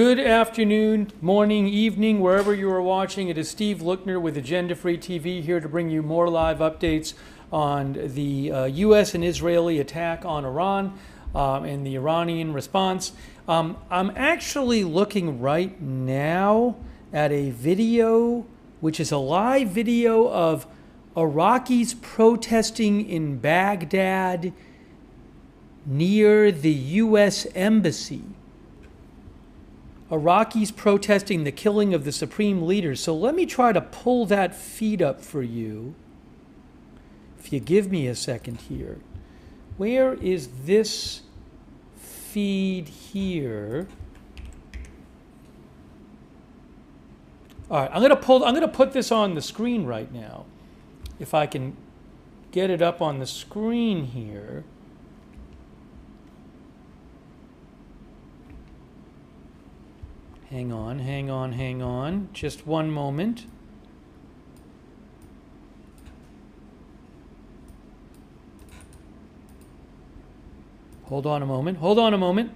Good afternoon, morning, evening, wherever you are watching. It is Steve Lookner with Agenda Free TV here to bring you more live updates on the U.S. and Israeli attack on Iran and the Iranian response. I'm actually looking right now at a video, which is a live video of Iraqis protesting in Baghdad near the U.S. Embassy. Iraqis protesting the killing of the supreme leader. So let me try to pull that feed up for you. If you give me a second here. Where is this feed here? All right, I'm going to put this on the screen right now. If I can get it up on the screen here. Hang on. Just one moment. Hold on a moment.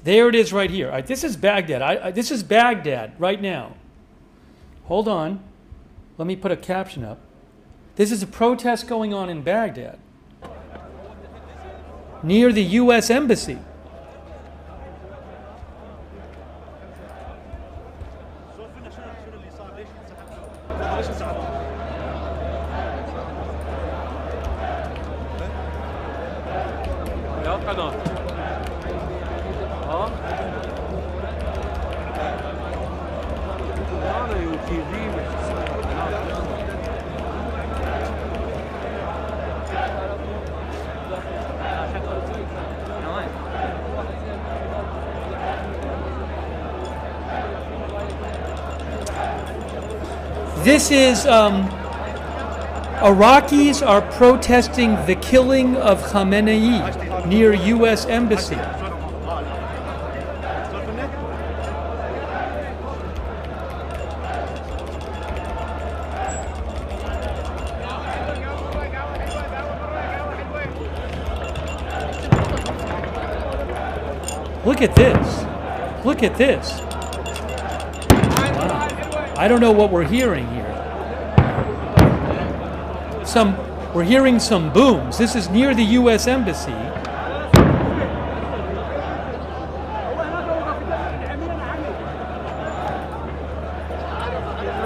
There it is right here. All right, this is Baghdad. This is Baghdad right now. Hold on. Let me put a caption up. This is a protest going on in Baghdad, near the U.S. Embassy. This is, Iraqis are protesting the killing of Khamenei near U.S. Embassy. Look at this. Look at this. I don't know what we're hearing here. We're hearing some booms. This is near the U.S. Embassy.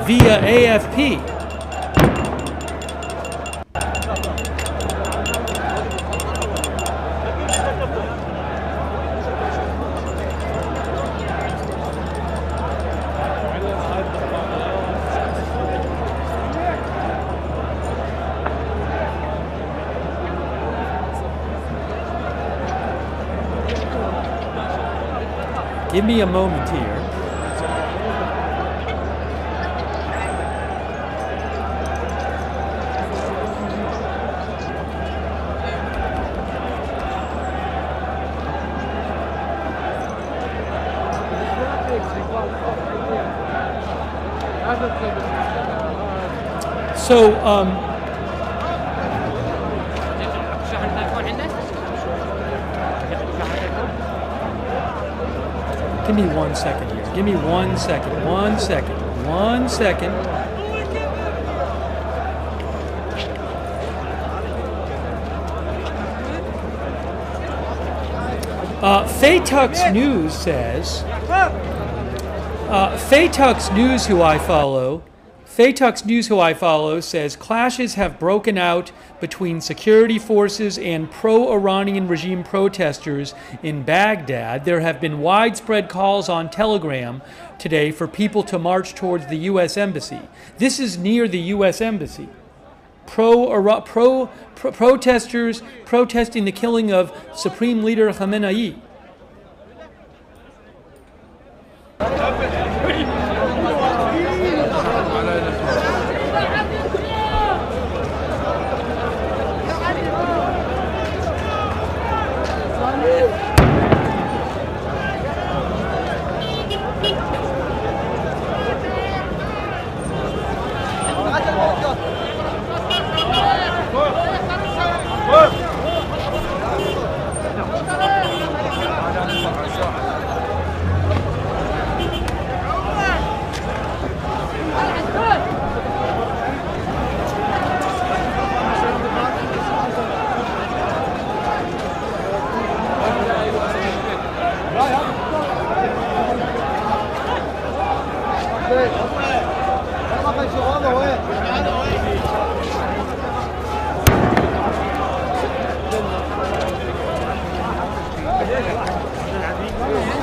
Via AFP. Give me a moment here. So, give me 1 second here. Give me 1 second. 1 second. 1 second. Faytux News says, Faytux News, who I follow, says clashes have broken out between security forces and pro-Iranian regime protesters in Baghdad. There have been widespread calls on Telegram today for people to march towards the U.S. Embassy. This is near the U.S. Embassy. Protesters protesting the killing of Supreme Leader Khamenei.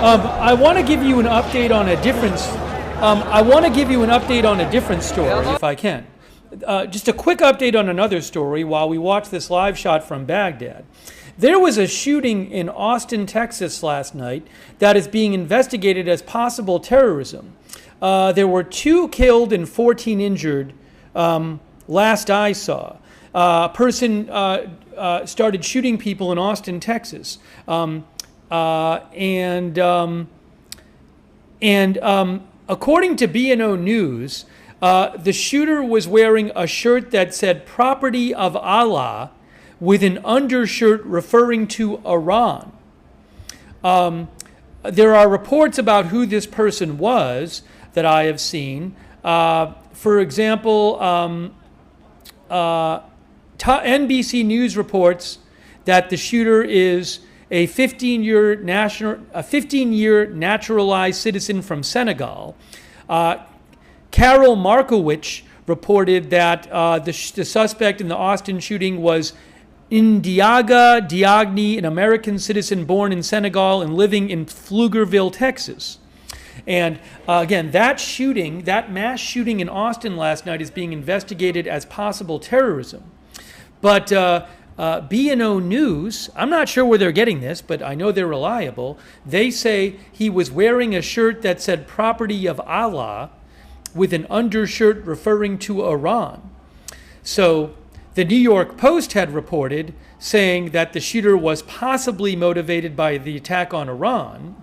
I want to give you an update on a different. I want to give you an update on a different story, if I can. Just a quick update on another story while we watch this live shot from Baghdad. There was a shooting in Austin, Texas last night that is being investigated as possible terrorism. There were 2 killed and 14 injured last I saw. A person started shooting people in Austin, Texas. According to B&O News, the shooter was wearing a shirt that said "Property of Allah" with an undershirt referring to Iran. There are reports about who this person was that I have seen. For example, NBC News reports that the shooter is a 15-year naturalized citizen from Senegal. Carol Markowicz reported that the suspect in the Austin shooting was Ndiaga Diagne, an American citizen born in Senegal and living in Pflugerville, Texas. And again, that mass shooting in Austin last night is being investigated as possible terrorism. But B&O News, I'm not sure where they're getting this, but I know they're reliable. They say he was wearing a shirt that said "Property of Allah" with an undershirt referring to Iran. So the New York Post had reported saying that the shooter was possibly motivated by the attack on Iran.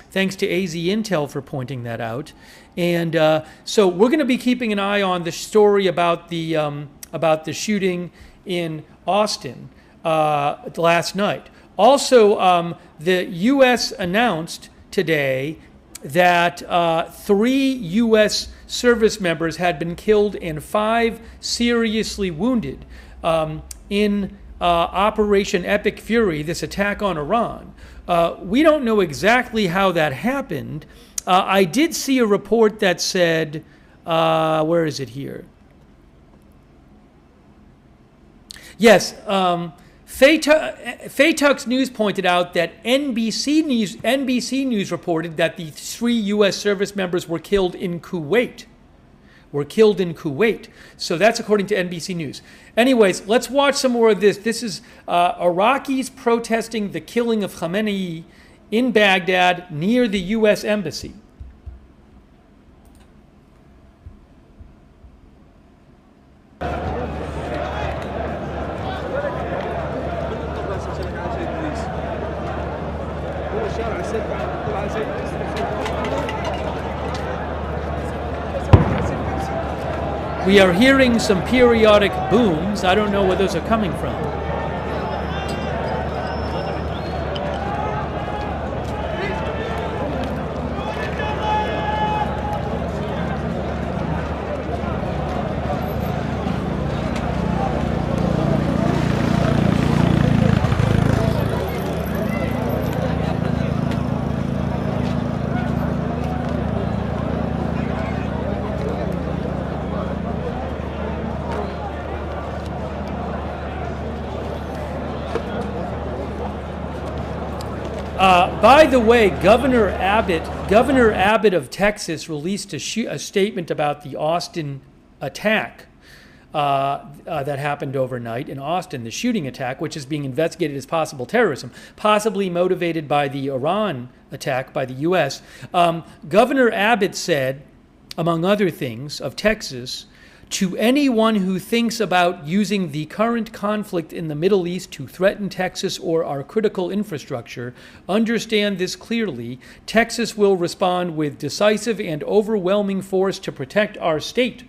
Thanks to AZ Intel for pointing that out. And so we're going to be keeping an eye on the story about the shooting in Austin last night. Also, the U.S. announced today that 3 U.S. service members had been killed and 5 seriously wounded in Operation Epic Fury, this attack on Iran. We don't know exactly how that happened. I did see a report that said, where is it here? Yes, Faytux News pointed out that NBC News reported that the 3 U.S. service members were killed in Kuwait. So that's according to NBC News. Anyways, let's watch some more of this. This is Iraqis protesting the killing of Khamenei in Baghdad near the U.S. Embassy. We are hearing some periodic booms. I don't know where those are coming from. By the way, Governor Abbott of Texas released a statement about the Austin attack that happened overnight in Austin, the shooting attack, which is being investigated as possible terrorism, possibly motivated by the Iran attack by the U.S. Governor Abbott said, among other things, of Texas, "To anyone who thinks about using the current conflict in the Middle East to threaten Texas or our critical infrastructure, understand this clearly. Texas will respond with decisive and overwhelming force to protect our state."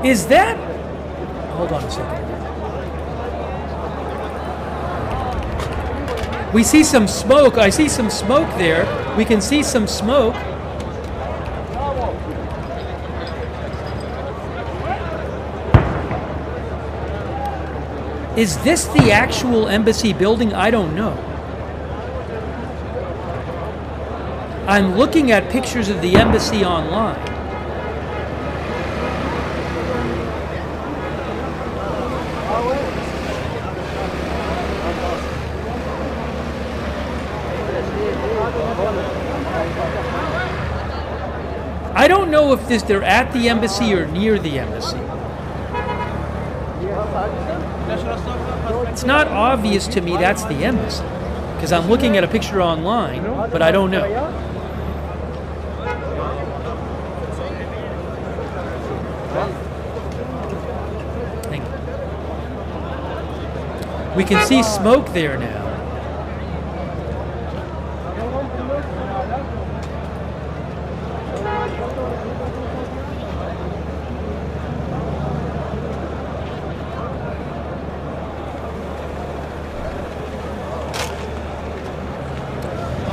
Is that? Hold on a second. We see some smoke. I see some smoke there. We can see some smoke. Is this the actual embassy building? I don't know. I'm looking at pictures of the embassy online. I don't know if they're at the embassy or near the embassy. It's not obvious to me that's the embassy, because I'm looking at a picture online, but I don't know. Thank you. We can see smoke there now.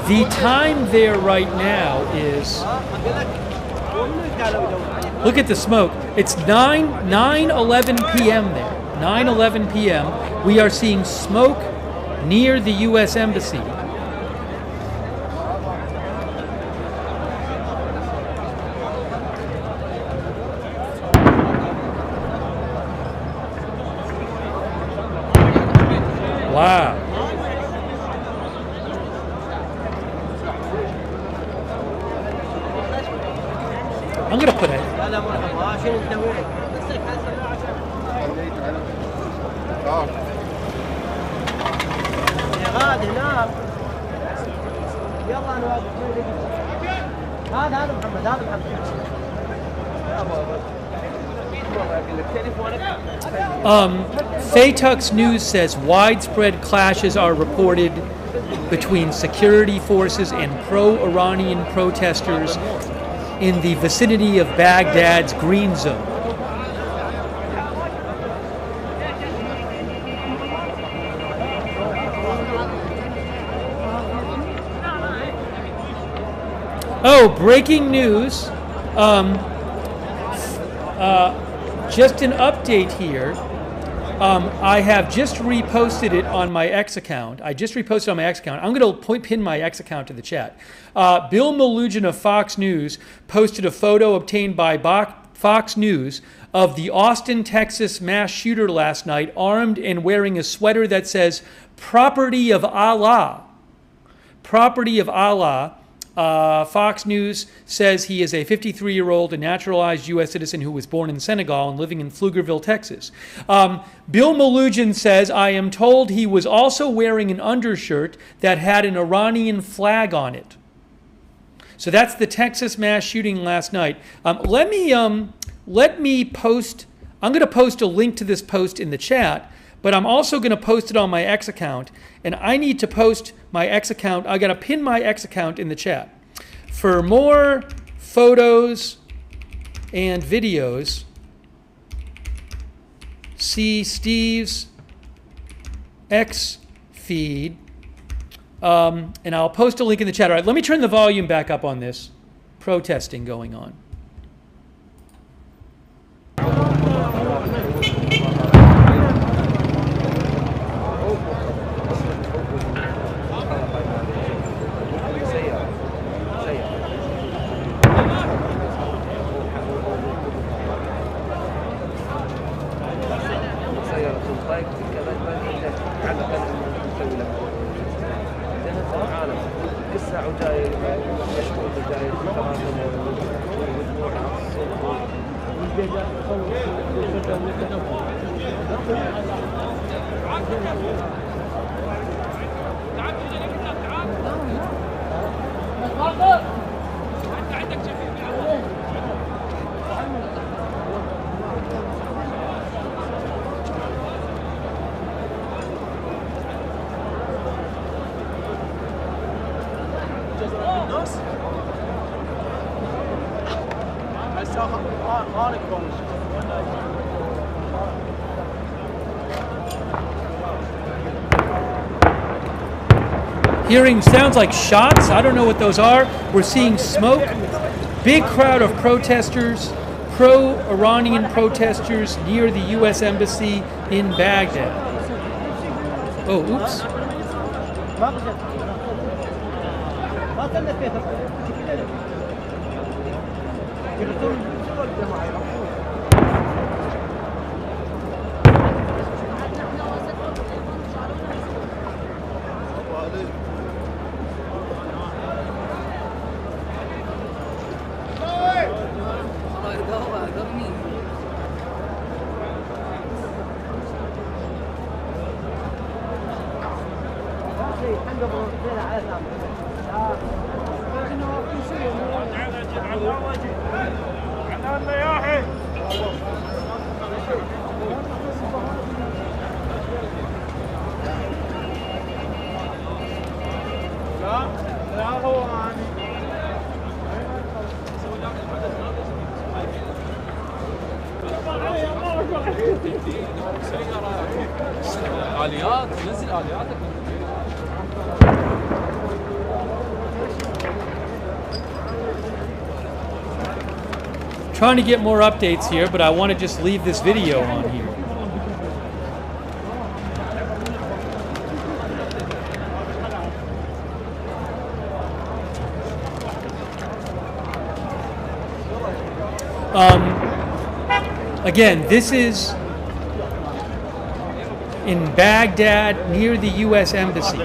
The time there right now is, look at the smoke. It's 9:11 p.m. there. 9:11 p.m. We are seeing smoke near the U.S. Embassy. Wow. I'm going to put it. Faytux News says widespread clashes are reported between security forces and pro-Iranian protesters in the vicinity of Baghdad's Green Zone. Oh, breaking news. Just an update here. I have just reposted it on my X account. I just reposted it on my X account. I'm going to pin my X account to the chat. Bill Malugin of Fox News posted a photo obtained by Fox News of the Austin, Texas mass shooter last night, armed and wearing a sweater that says, "Property of Allah." Property of Allah. Fox News says he is a 53-year-old and naturalized U.S. citizen who was born in Senegal and living in Pflugerville, Texas. Bill Malugin says, I am told he was also wearing an undershirt that had an Iranian flag on it. So that's the Texas mass shooting last night. Let me post, I'm going to post a link to this post in the chat, but I'm also going to post it on my X account, and I need to post my X account. I got to pin my X account in the chat. For more photos and videos, see Steve's X feed, and I'll post a link in the chat. All right, let me turn the volume back up on this protesting going on. Hearing sounds like shots. I don't know what those are. We're seeing smoke. Big crowd of protesters, pro-Iranian protesters near the U.S. Embassy in Baghdad. Oh, oops. Trying to get more updates here, but I want to just leave this video on here. Again, this is in Baghdad near the U.S. Embassy.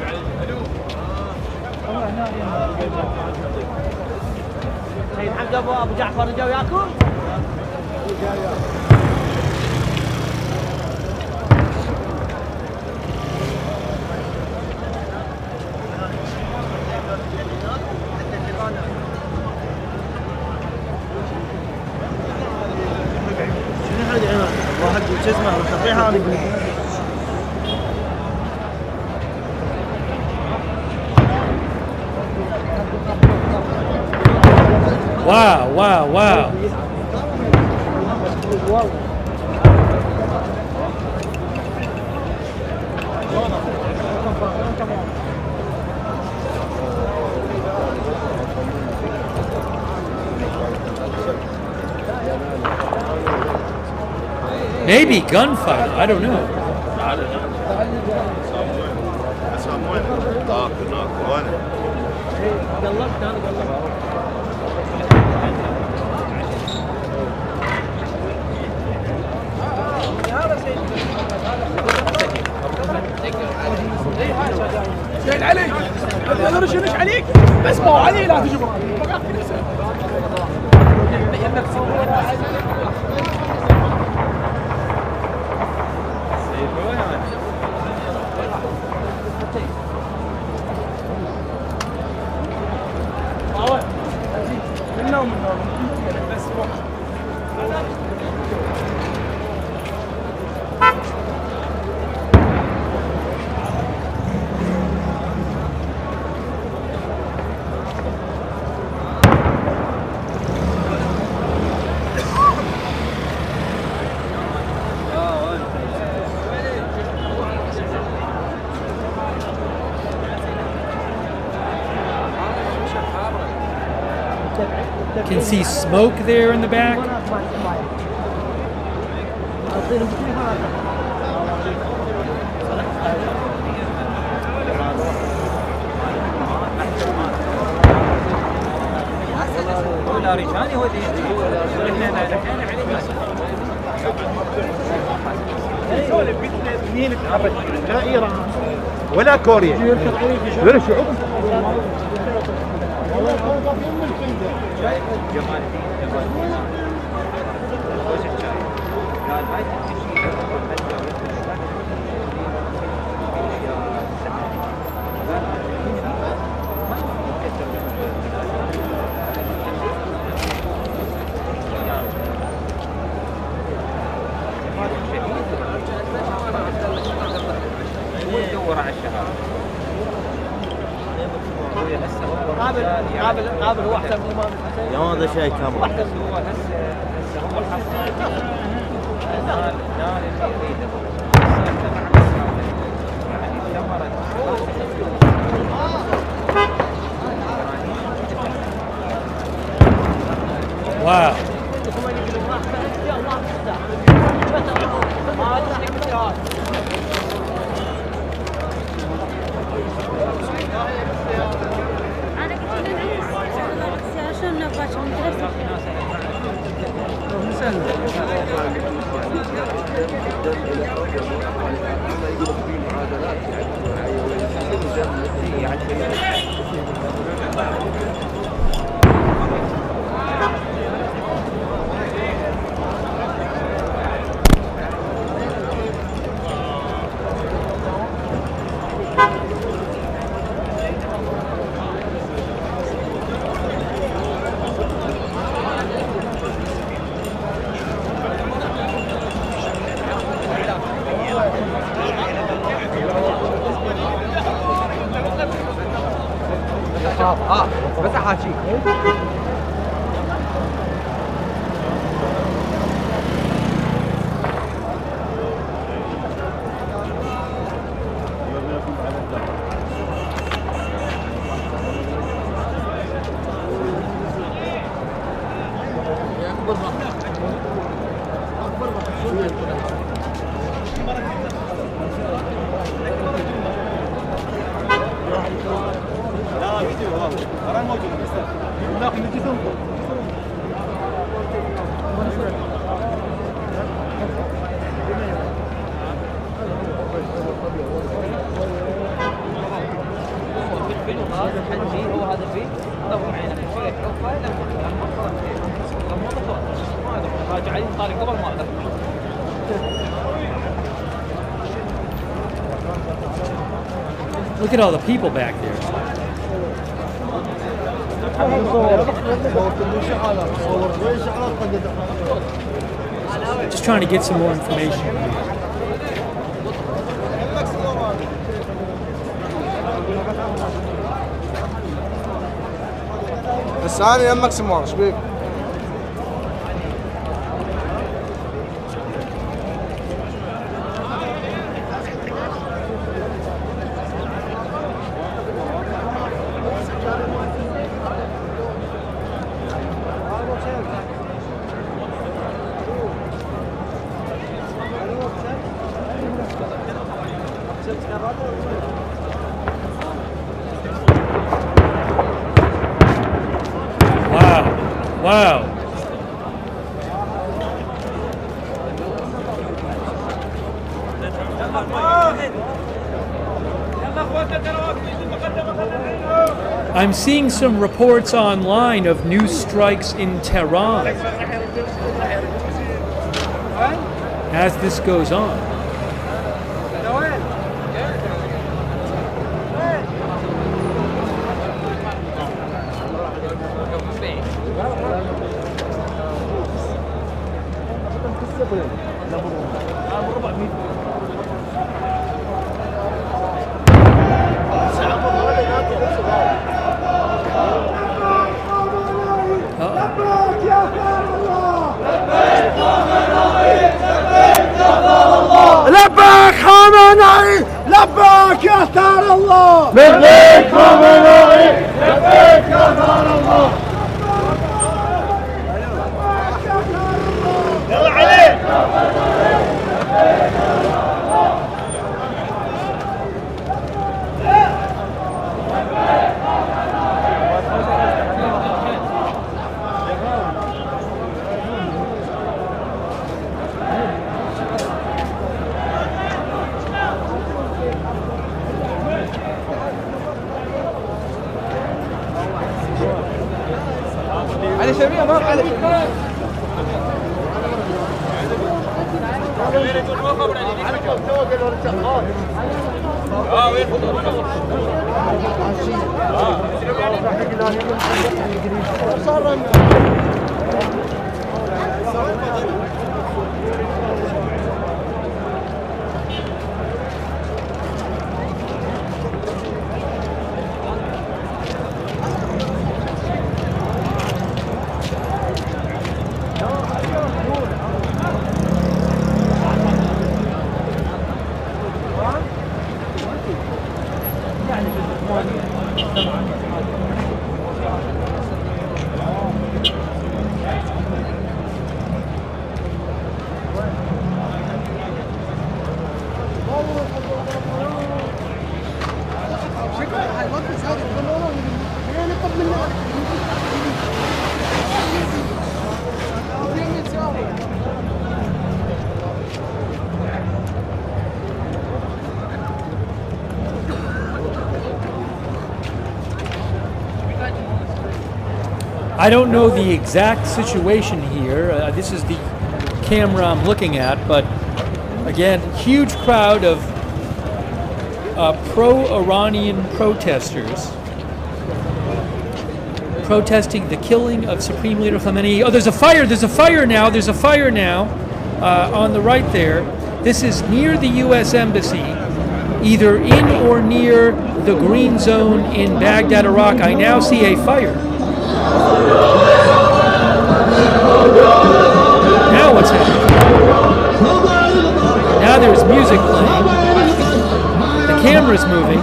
Wow, wow, wow. Maybe gunfight, I don't know. زين علي انا رشنش عليك بس مو علي لا تجيب Can see smoke there in the back. لا إيران ولا كوريا ولا شعوب قابل هو احسن من الامام الحسين. يا هذا شيء كامل. هو هسه هو الحق نال اللي يريده. Wow. بس احاكيك. Look at all the people back there. Just trying to get some more information. بس انا يمك سمار ايش بيك؟ Wow. I'm seeing some reports online of new strikes in Tehran as this goes on. لبيك خامنئي لبيك يا ثار الله لبيك خامنئي لبيك يا ثار الله. يلا عليك. علي شبيه ما علي شبيه I don't know the exact situation here. This is the camera I'm looking at, but again, huge crowd of pro-Iranian protesters protesting the killing of Supreme Leader Khamenei. Oh, there's a fire now, on the right there. This is near the U.S. Embassy, either in or near the green zone in Baghdad, Iraq. I now see a fire. Now what's happening? Now there's music playing. The camera's moving.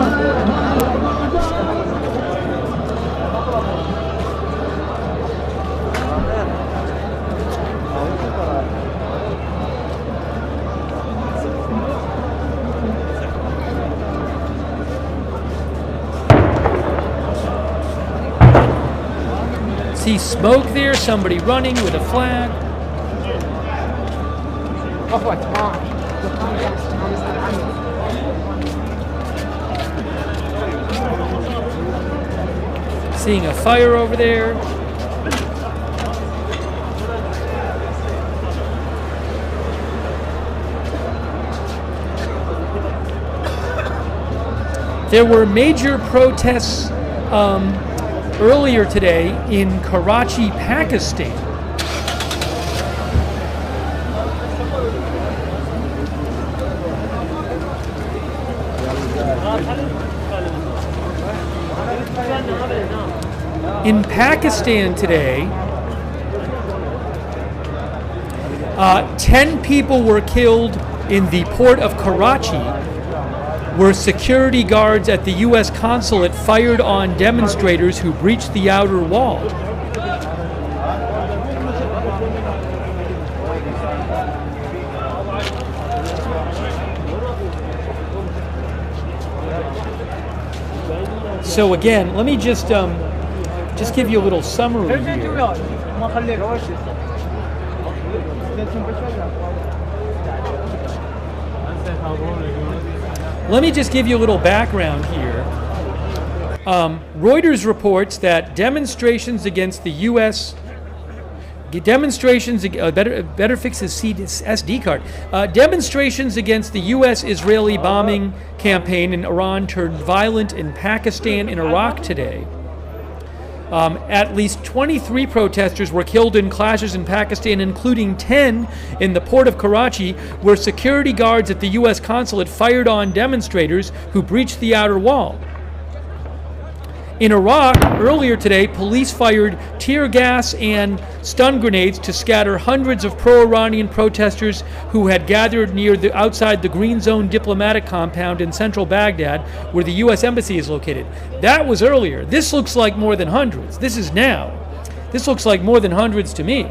See smoke there, somebody running with a flag. Seeing a fire over there. There were major protests earlier today in Karachi, Pakistan. In Pakistan today, 10 people were killed in the port of Karachi, where security guards at the U.S. consulate fired on demonstrators who breached the outer wall. So again, let me just give you a little summary here. Let me just give you a little background here. Reuters reports that demonstrations against the U.S. Better fix his SD card. Demonstrations against the U.S.-Israeli bombing campaign in Iran turned violent in Pakistan and Iraq today. At least 23 protesters were killed in clashes in Pakistan, including 10 in the port of Karachi, where security guards at the U.S. consulate fired on demonstrators who breached the outer wall. In Iraq, earlier today, police fired tear gas and stun grenades to scatter hundreds of pro-Iranian protesters who had gathered outside the Green Zone diplomatic compound in central Baghdad, where the U.S. Embassy is located. That was earlier. This looks like more than hundreds. This is now. This looks like more than hundreds to me.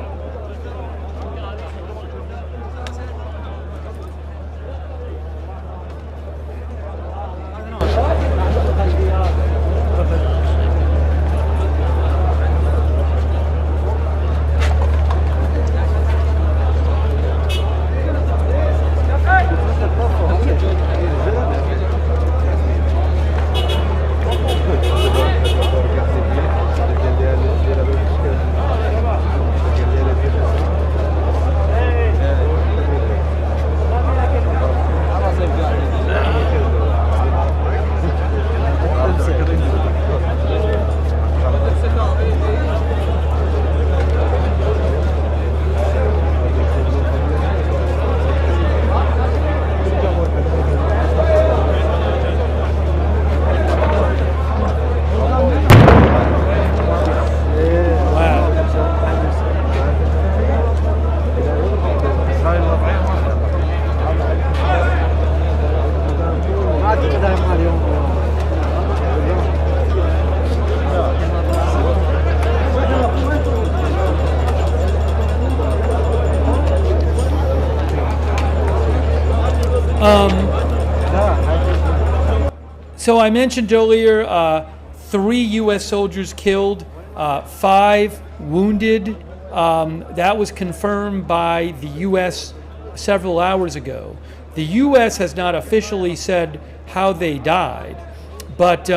So I mentioned earlier 3 U.S. soldiers killed, 5 wounded. That was confirmed by the U.S. several hours ago. The U.S. has not officially said how they died, but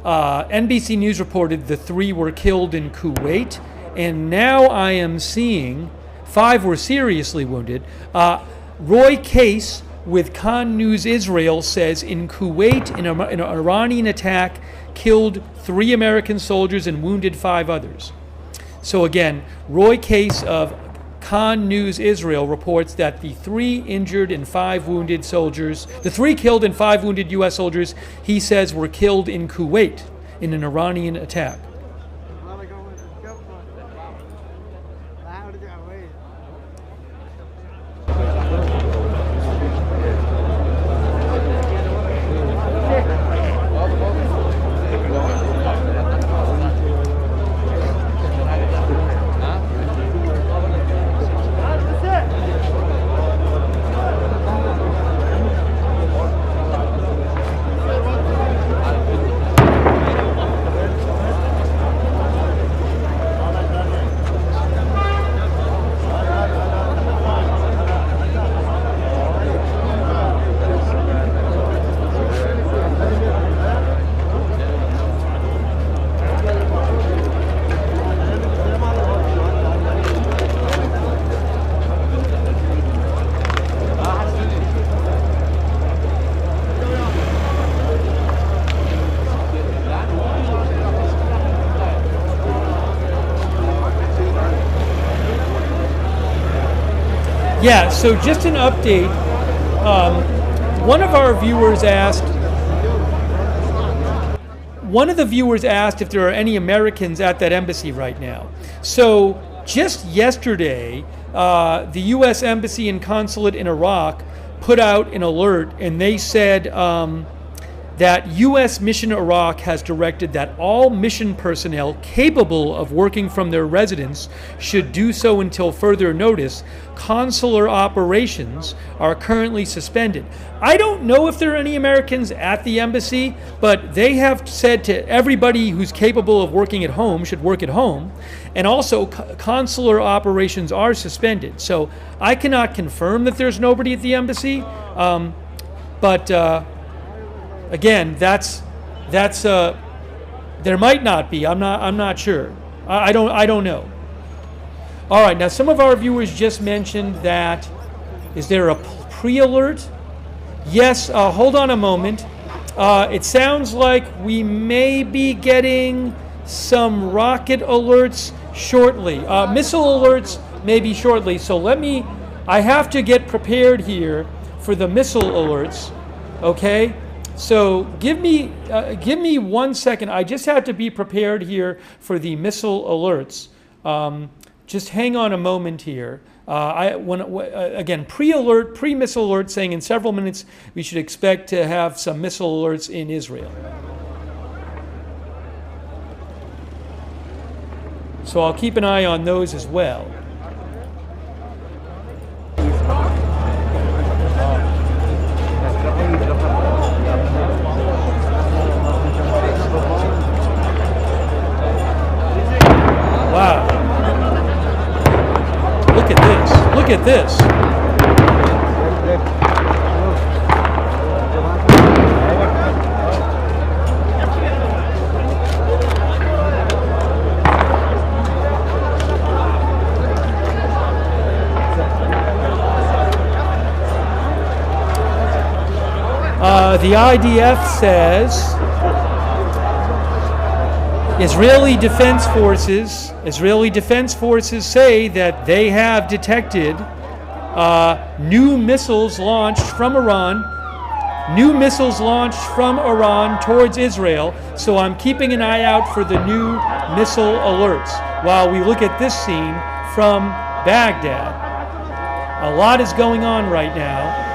NBC News reported the 3 were killed in Kuwait, and now I am seeing 5 were seriously wounded. Roy Case with Khan News Israel says in Kuwait, an Iranian attack killed 3 American soldiers and wounded 5 others. So again, Roy Case of Khan News Israel reports that the 3 injured and 5 wounded soldiers, the 3 killed and 5 wounded U.S. soldiers, he says were killed in Kuwait in an Iranian attack. Yeah, so just an update. One of the viewers asked if there are any Americans at that embassy right now. So just yesterday, the U.S. Embassy and Consulate in Iraq put out an alert, and they said that U.S. Mission Iraq has directed that all mission personnel capable of working from their residence should do so until further notice. Consular operations are currently suspended. I don't know if there are any Americans at the embassy, but they have said to everybody who's capable of working at home should work at home. And also, consular operations are suspended. So I cannot confirm that there's nobody at the embassy, but again, that's there might not be. I'm not sure. I don't know. All right. Now, some of our viewers just mentioned that. Is there a pre-alert? Yes. Hold on a moment. It sounds like we may be getting some rocket alerts shortly. Missile alerts maybe shortly. So I have to get prepared here for the missile alerts. Okay. So give me 1 second. I just have to be prepared here for the missile alerts. Just hang on a moment here. Again, pre-missile alert saying in several minutes we should expect to have some missile alerts in Israel. So I'll keep an eye on those as well. Wow. Look at this. Look at this. The IDF says Israeli Defense Forces say that they have detected new missiles launched from Iran towards Israel. So I'm keeping an eye out for the new missile alerts while we look at this scene from Baghdad. A lot is going on right now.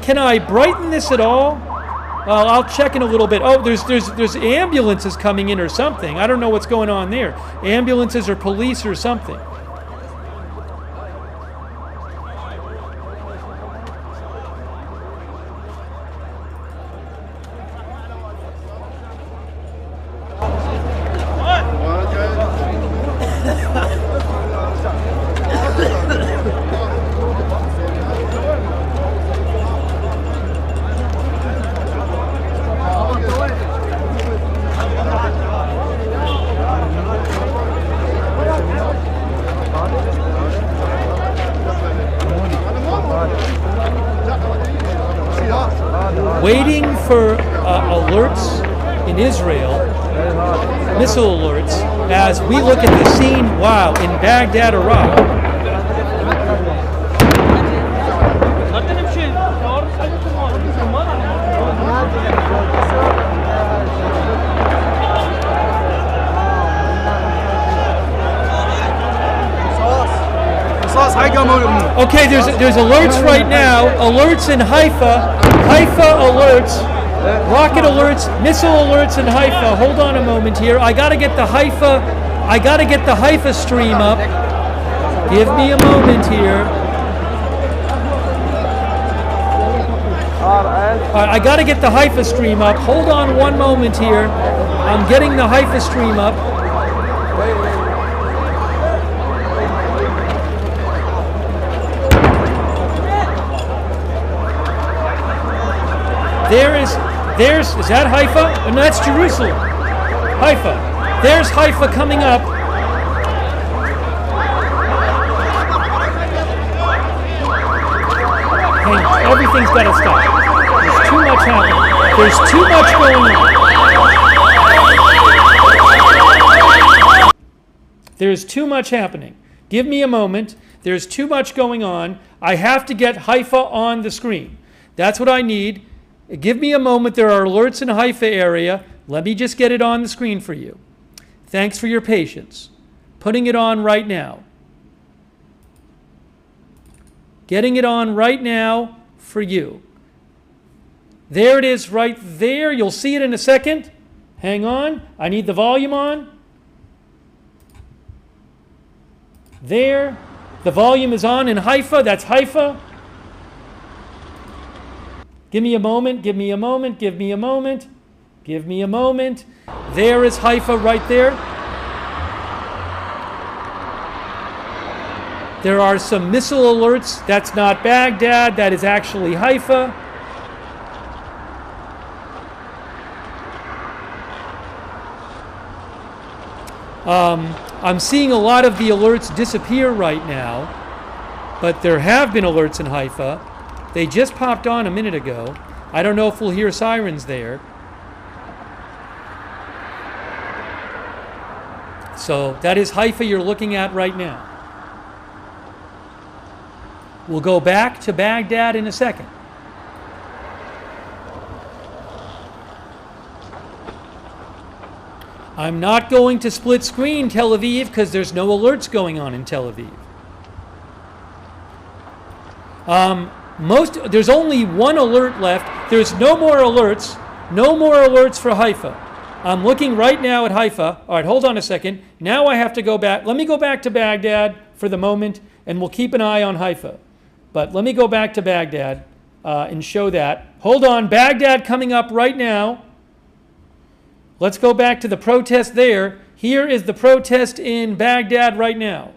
Can I brighten this at all? I'll check in a little bit. Oh, there's ambulances coming in or something. I don't know what's going on there. Ambulances or police or something. for alerts in Israel, missile alerts, as we look at the scene, wow, in Baghdad, Iraq. Okay, there's alerts right now. Alerts in Haifa. Haifa alerts. Rocket alerts. Missile alerts in Haifa. Hold on a moment here. I gotta get the Haifa stream up. Give me a moment here. All right, I gotta get the Haifa stream up. Hold on one moment here. I'm getting the Haifa stream up. Is that Haifa? And that's Jerusalem. Haifa. There's Haifa coming up. Hang on, everything's got to stop. There's too much happening. There's too much going on. There's too much happening. Give me a moment. There's too much going on. I have to get Haifa on the screen. That's what I need. Give me a moment. There are alerts in the Haifa area. Let me just get it on the screen for you. Thanks for your patience. Putting it on right now. Getting it on right now for you. There it is right there. You'll see it in a second. Hang on. I need the volume on. There. The volume is on in Haifa. That's Haifa. Give me a moment, give me a moment, give me a moment, give me a moment. There is Haifa right there. There are some missile alerts. That's not Baghdad, that is actually Haifa. I'm seeing a lot of the alerts disappear right now, but there have been alerts in Haifa. They just popped on a minute ago. I don't know if we'll hear sirens there. So that is Haifa you're looking at right now. We'll go back to Baghdad in a second. I'm not going to split screen Tel Aviv because there's no alerts going on in Tel Aviv. There's only one alert left. There's no more alerts. No more alerts for Haifa. I'm looking right now at Haifa. All right, hold on a second. Now I have to go back. Let me go back to Baghdad for the moment, and we'll keep an eye on Haifa. But let me go back to Baghdad and show that. Hold on, Baghdad coming up right now. Let's go back to the protest there. Here is the protest in Baghdad right now.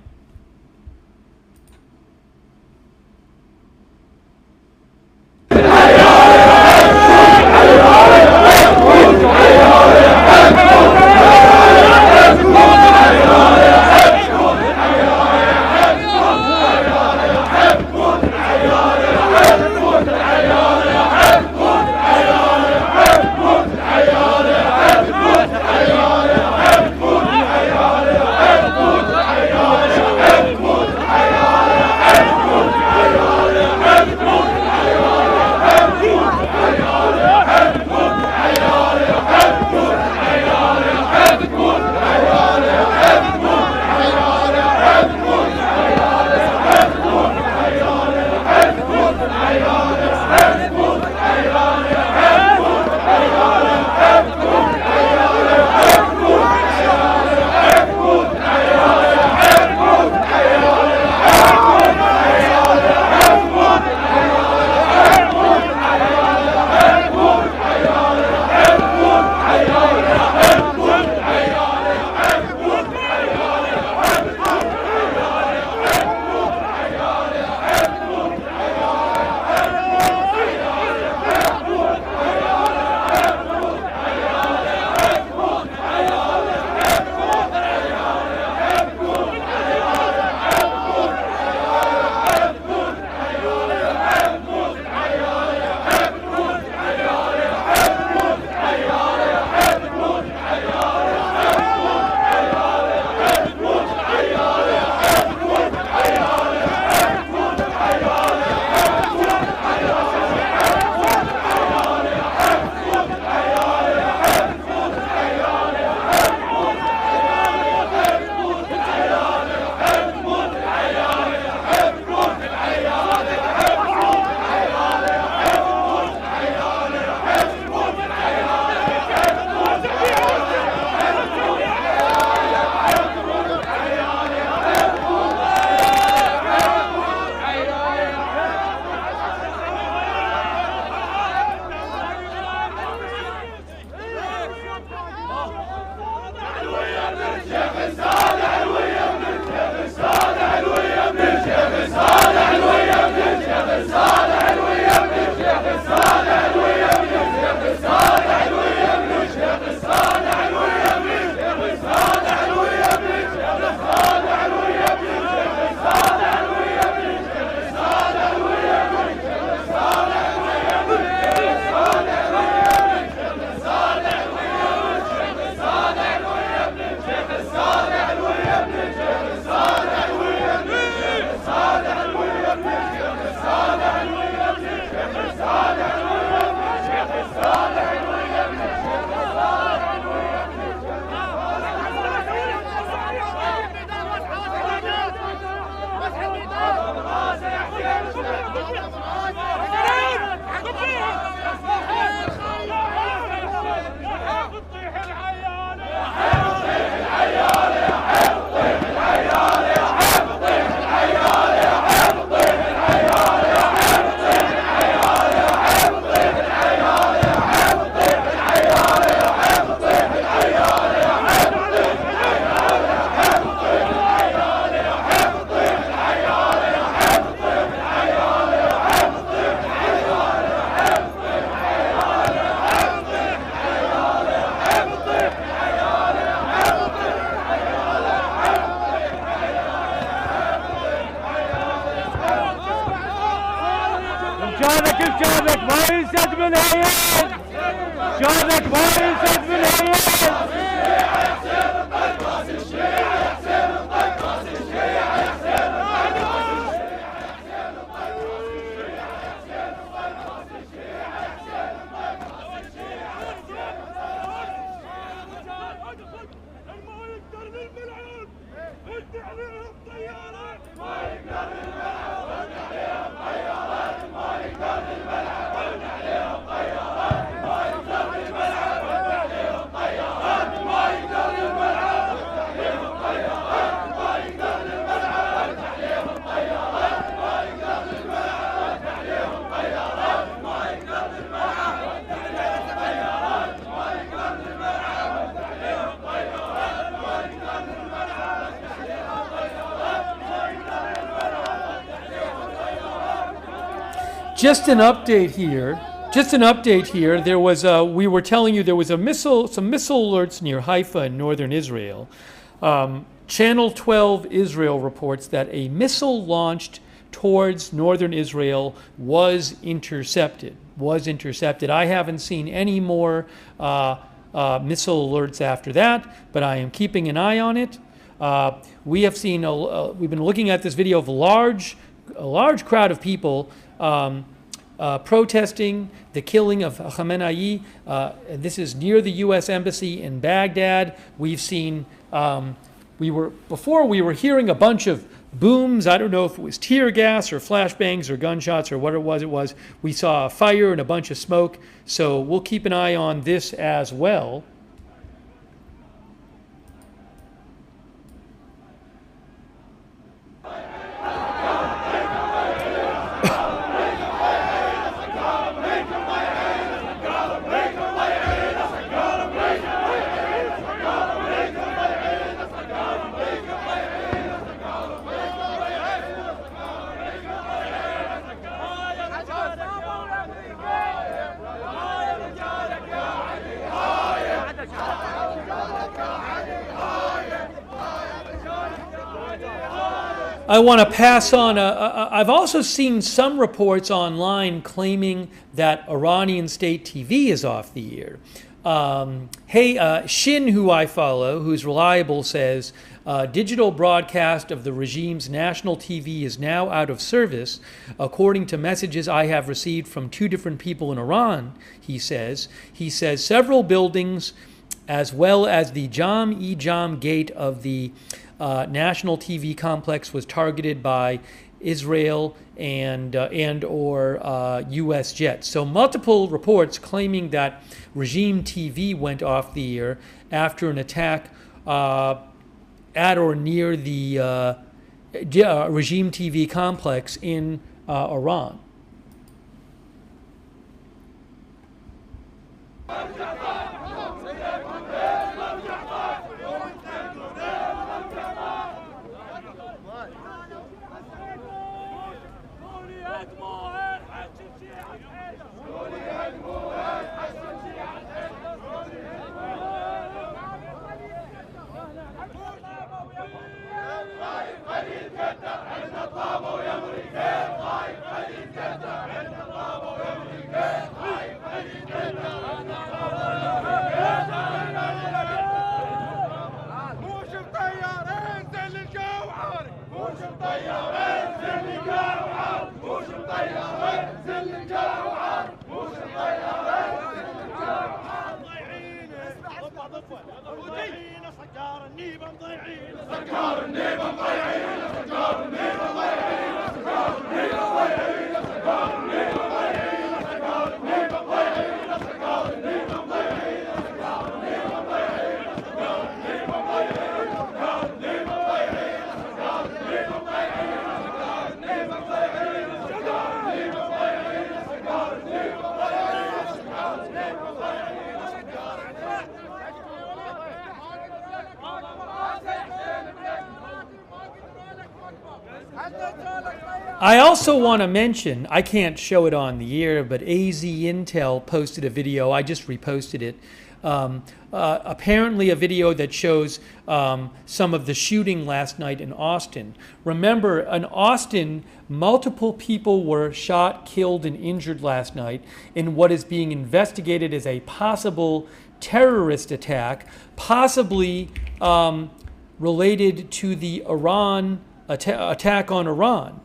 بالعيال جارك ما ينسد بالعيال Just an update here. There was we were telling you there was some missile alerts near Haifa in northern Israel. Channel 12 Israel reports that a missile launched towards northern Israel was intercepted. I haven't seen any more missile alerts after that, but I am keeping an eye on it. We have seen we've been looking at this video of a large crowd of people protesting the killing of Khamenei. This is near the U.S. Embassy in Baghdad. We've seen, we were hearing a bunch of booms. I don't know if it was tear gas or flashbangs or gunshots or what it was. We saw a fire and a bunch of smoke. So we'll keep an eye on this as well. I want to pass on, I've also seen some reports online claiming that Iranian state TV is off the air. Shin, who I follow, who's reliable, says, digital broadcast of the regime's national TV is now out of service, according to messages I have received from two different people in Iran, he says. He says several buildings, as well as the Jam-e-Jam gate of the national TV complex was targeted by Israel and or U.S. jets. So multiple reports claiming that regime TV went off the air after an attack at or near the regime TV complex in Iran. I also want to mention, I can't show it on the air, but AZ Intel posted a video, I just reposted it, apparently a video that shows some of the shooting last night in Austin. Remember, in Austin, multiple people were shot, killed, and injured last night in what is being investigated as a possible terrorist attack, possibly related to the Iran attack on Iran.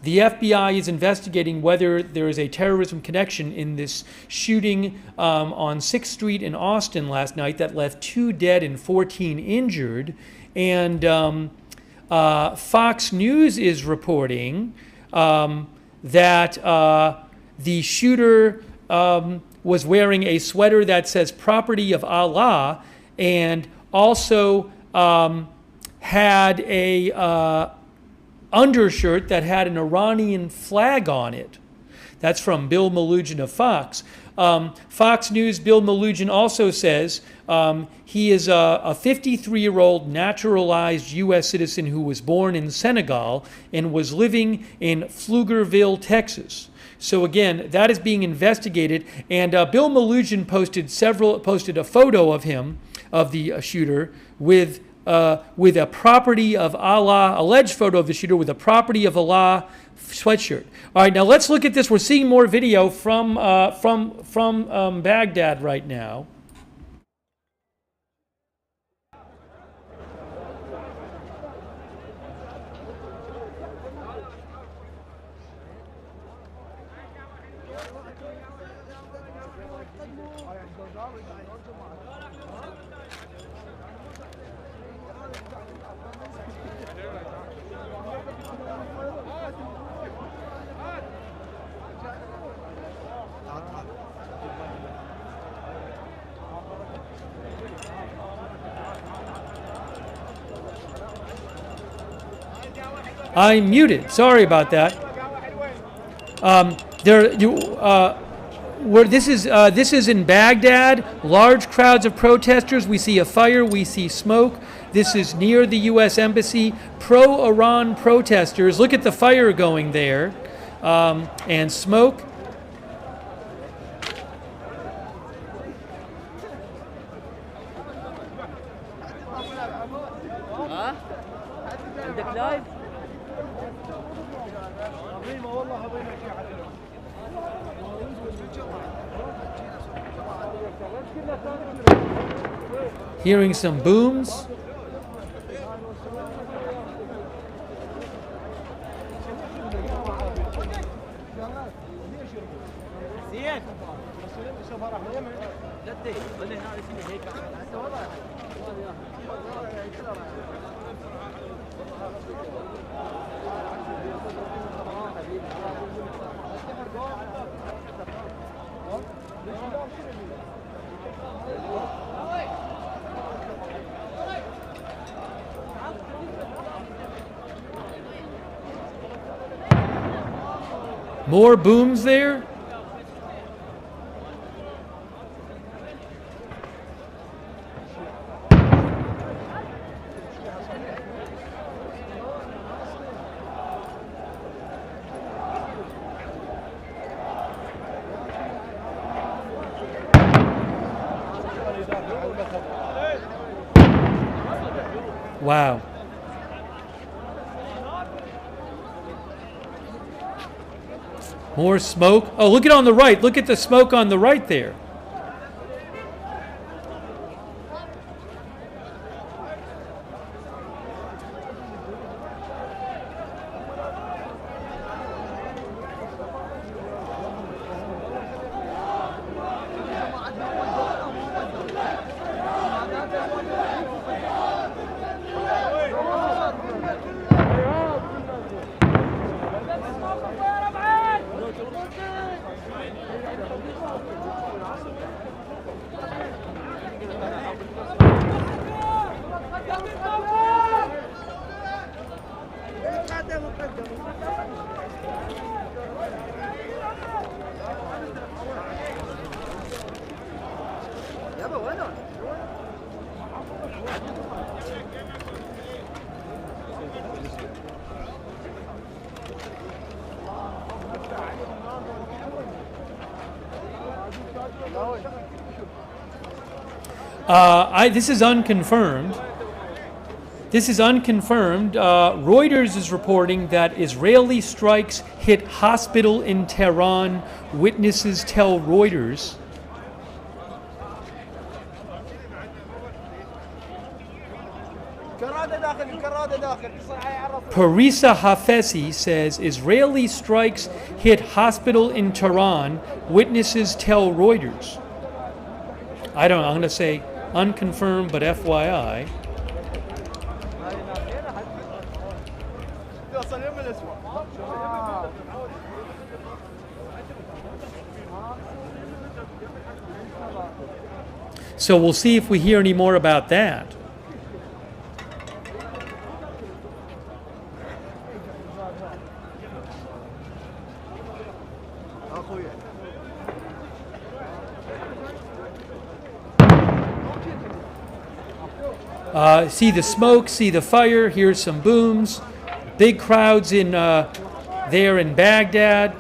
The FBI is investigating whether there is a terrorism connection in this shooting on 6th Street in Austin last night that left 2 dead and 14 injured. And Fox News is reporting that the shooter was wearing a sweater that says "Property of Allah," and also had a undershirt that had an Iranian flag on it. That's from Bill Malugin of Fox. Fox News, Bill Malugin also says he is a 53-year-old naturalized U.S. citizen who was born in Senegal and was living in Pflugerville, Texas. So again, that is being investigated. And Bill Malugin posted a photo of him, of the shooter, with a Property of Allah, alleged photo of the shooter with a Property of Allah sweatshirt. All right, now let's look at this. We're seeing more video from Baghdad right now. I'm muted. Sorry about that. This is in Baghdad. Large crowds of protesters. We see a fire. We see smoke. This is near the U.S. Embassy. Pro-Iran protesters. Look at the fire going there, and smoke. Hearing some booms. More booms there. Wow. More smoke. Oh, look at on the right. Look at the smoke on the right there. This is unconfirmed. This is unconfirmed. Reuters is reporting that Israeli strikes hit hospital in Tehran. Witnesses tell Reuters. Parisa Hafesi says Israeli strikes hit hospital in Tehran. Witnesses tell Reuters. I don't know. I'm going to say unconfirmed, but FYI. So we'll see if we hear any more about that. See the smoke, see the fire, here's some booms. Big crowds in there in Baghdad.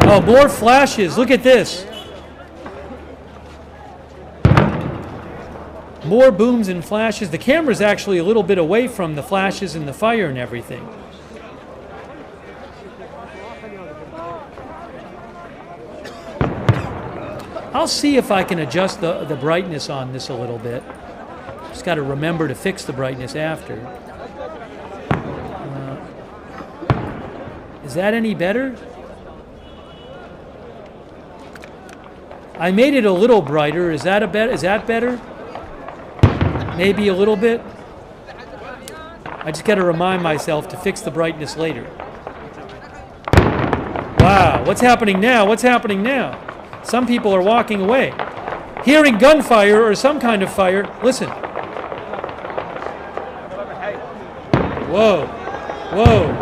Oh, more flashes. Look at this. More booms and flashes. The camera's actually a little bit away from the flashes and the fire and everything. I'll see if I can adjust the brightness on this a little bit. Just got to remember to fix the brightness after. Is that any better? I made it a little brighter. Is that better? Maybe a little bit. I just got to remind myself to fix the brightness later. Wow, what's happening now? What's happening now? Some people are walking away. Hearing gunfire or some kind of fire. Listen. Whoa. Whoa.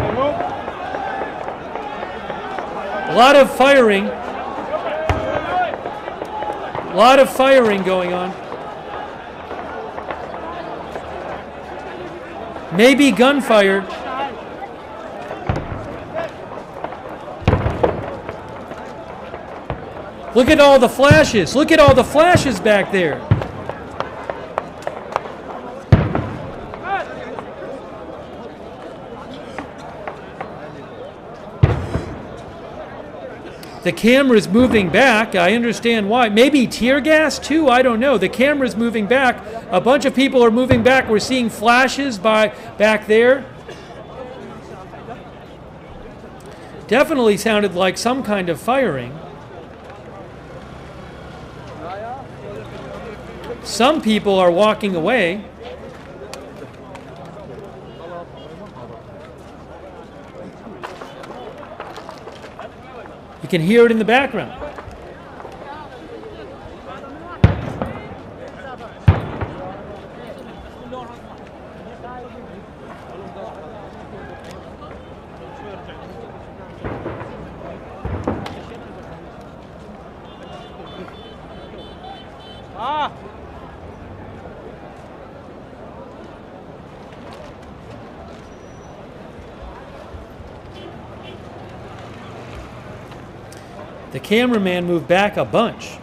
A lot of firing. A lot of firing going on. Maybe gunfire. Look at all the flashes. Look at all the flashes back there. The camera's moving back. I understand why. Maybe tear gas too. I don't know. The camera's moving back. A bunch of people are moving back. We're seeing flashes back there. Definitely sounded like some kind of firing. Some people are walking away. You can hear it in the background. The cameraman moved back a bunch.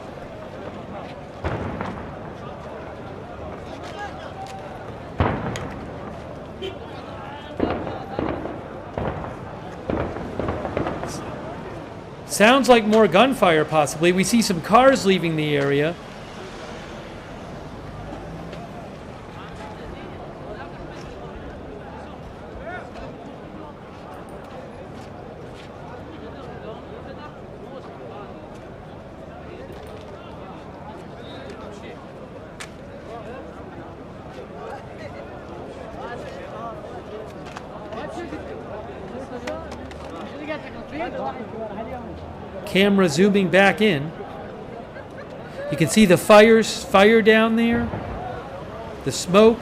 Sounds like more gunfire, possibly. We see some cars leaving the area. camera zooming back in. You can see the fire down there, the smoke.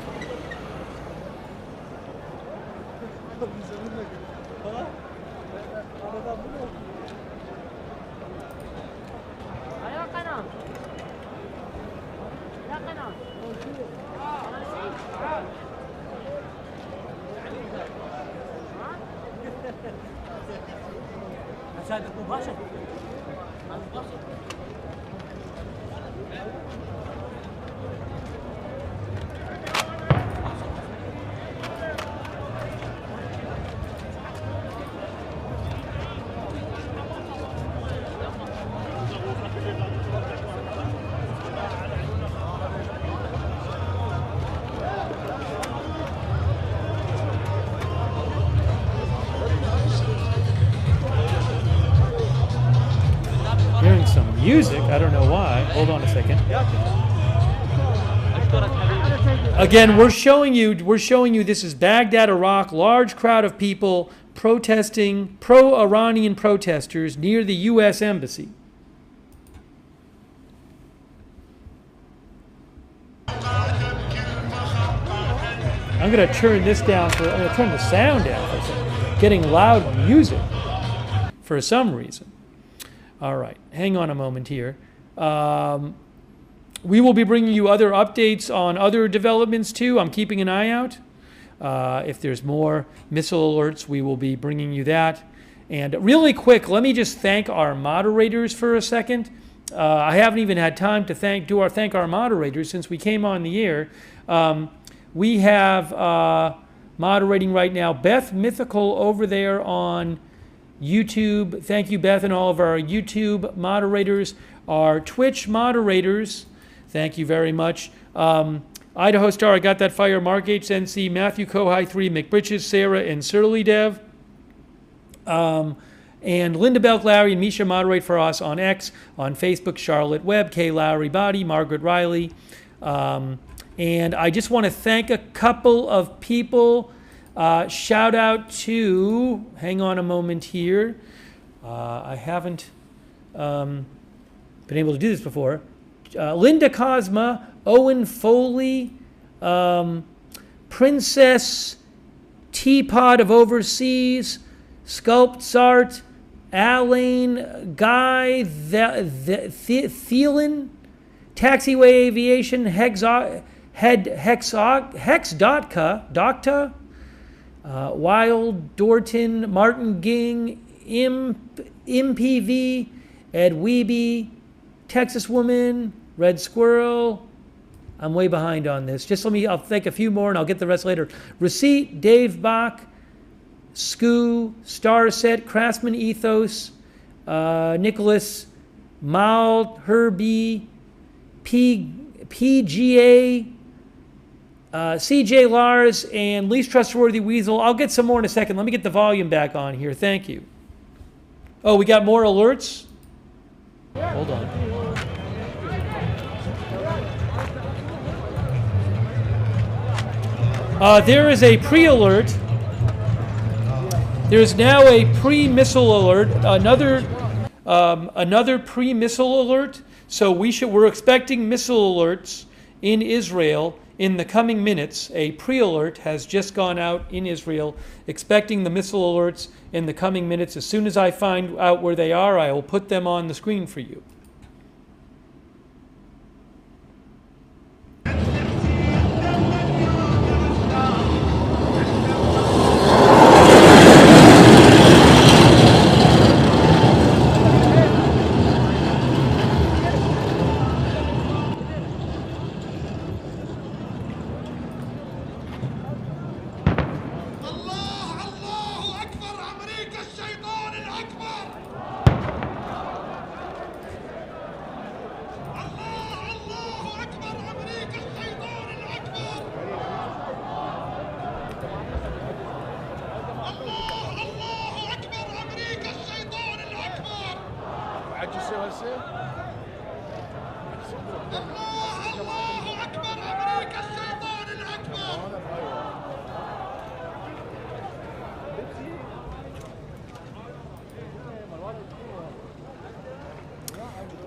Hearing some music, I don't know why. Hold on a second. Again, we're showing you this is Baghdad, Iraq, large crowd of people protesting, pro-Iranian protesters near the US embassy. I'm going to turn this down I'm going to turn the sound down for a second. Getting loud music for some reason. All right, hang on a moment here. We will be bringing you other updates on other developments too. I'm keeping an eye out. If there's more missile alerts, we will be bringing you that. And really quick, let me just thank our moderators for a second. I haven't even had time to thank our moderators since we came on the air. We have moderating right now Beth Mythical over there on YouTube. Thank you, Beth, and all of our YouTube moderators. Our Twitch moderators, thank you very much. Idaho Star, I Got That Fire, Mark HNC, Matthew Kohai 3, McBritches, Sarah, and Surly Dev. And Linda Belk Lowry and Misha moderate for us on X, on Facebook, Charlotte Webb, Kay Lowry Body, Margaret Riley. And I just want to thank a couple of people. Shout out to, hang on a moment here. I haven't been able to do this before. Linda Cosma, Owen Foley, Princess Teapot of Overseas, Sculpts Art, Alain, Guy, Thielen, Taxiway Aviation, Hexdotka, Wild, Dorton, Martin Ging, MPV, Ed Weeby, Texas Woman, Red Squirrel. I'm way behind on this. I'll think a few more and I'll get the rest later. Receipt, Dave Bach, Skoo, Starset, Craftsman Ethos, Nicholas, Mal, Herbie, PGA, CJ Lars, and Least Trustworthy Weasel. I'll get some more in a second. Let me get the volume back on here. Thank you. Oh, we got more alerts? Hold on. There is a pre-alert. There's now a pre-missile alert. Another pre-missile alert. So we're expecting missile alerts in Israel in the coming minutes. A pre-alert has just gone out in Israel, expecting the missile alerts in the coming minutes. As soon as I find out where they are, I will put them on the screen for you.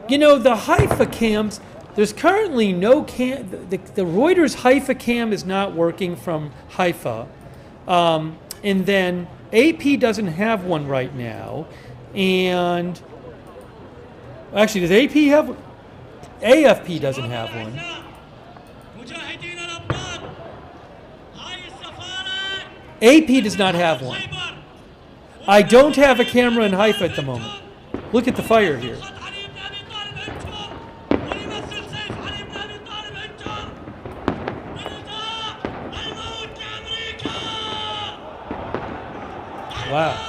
You know, the Haifa cams, there's currently no cam. The Reuters Haifa cam is not working from Haifa. And then AP doesn't have one right now. And actually, does AP have one? AFP doesn't have one. AP does not have one. I don't have a camera in Haifa at the moment. Look at the fire here. Wow.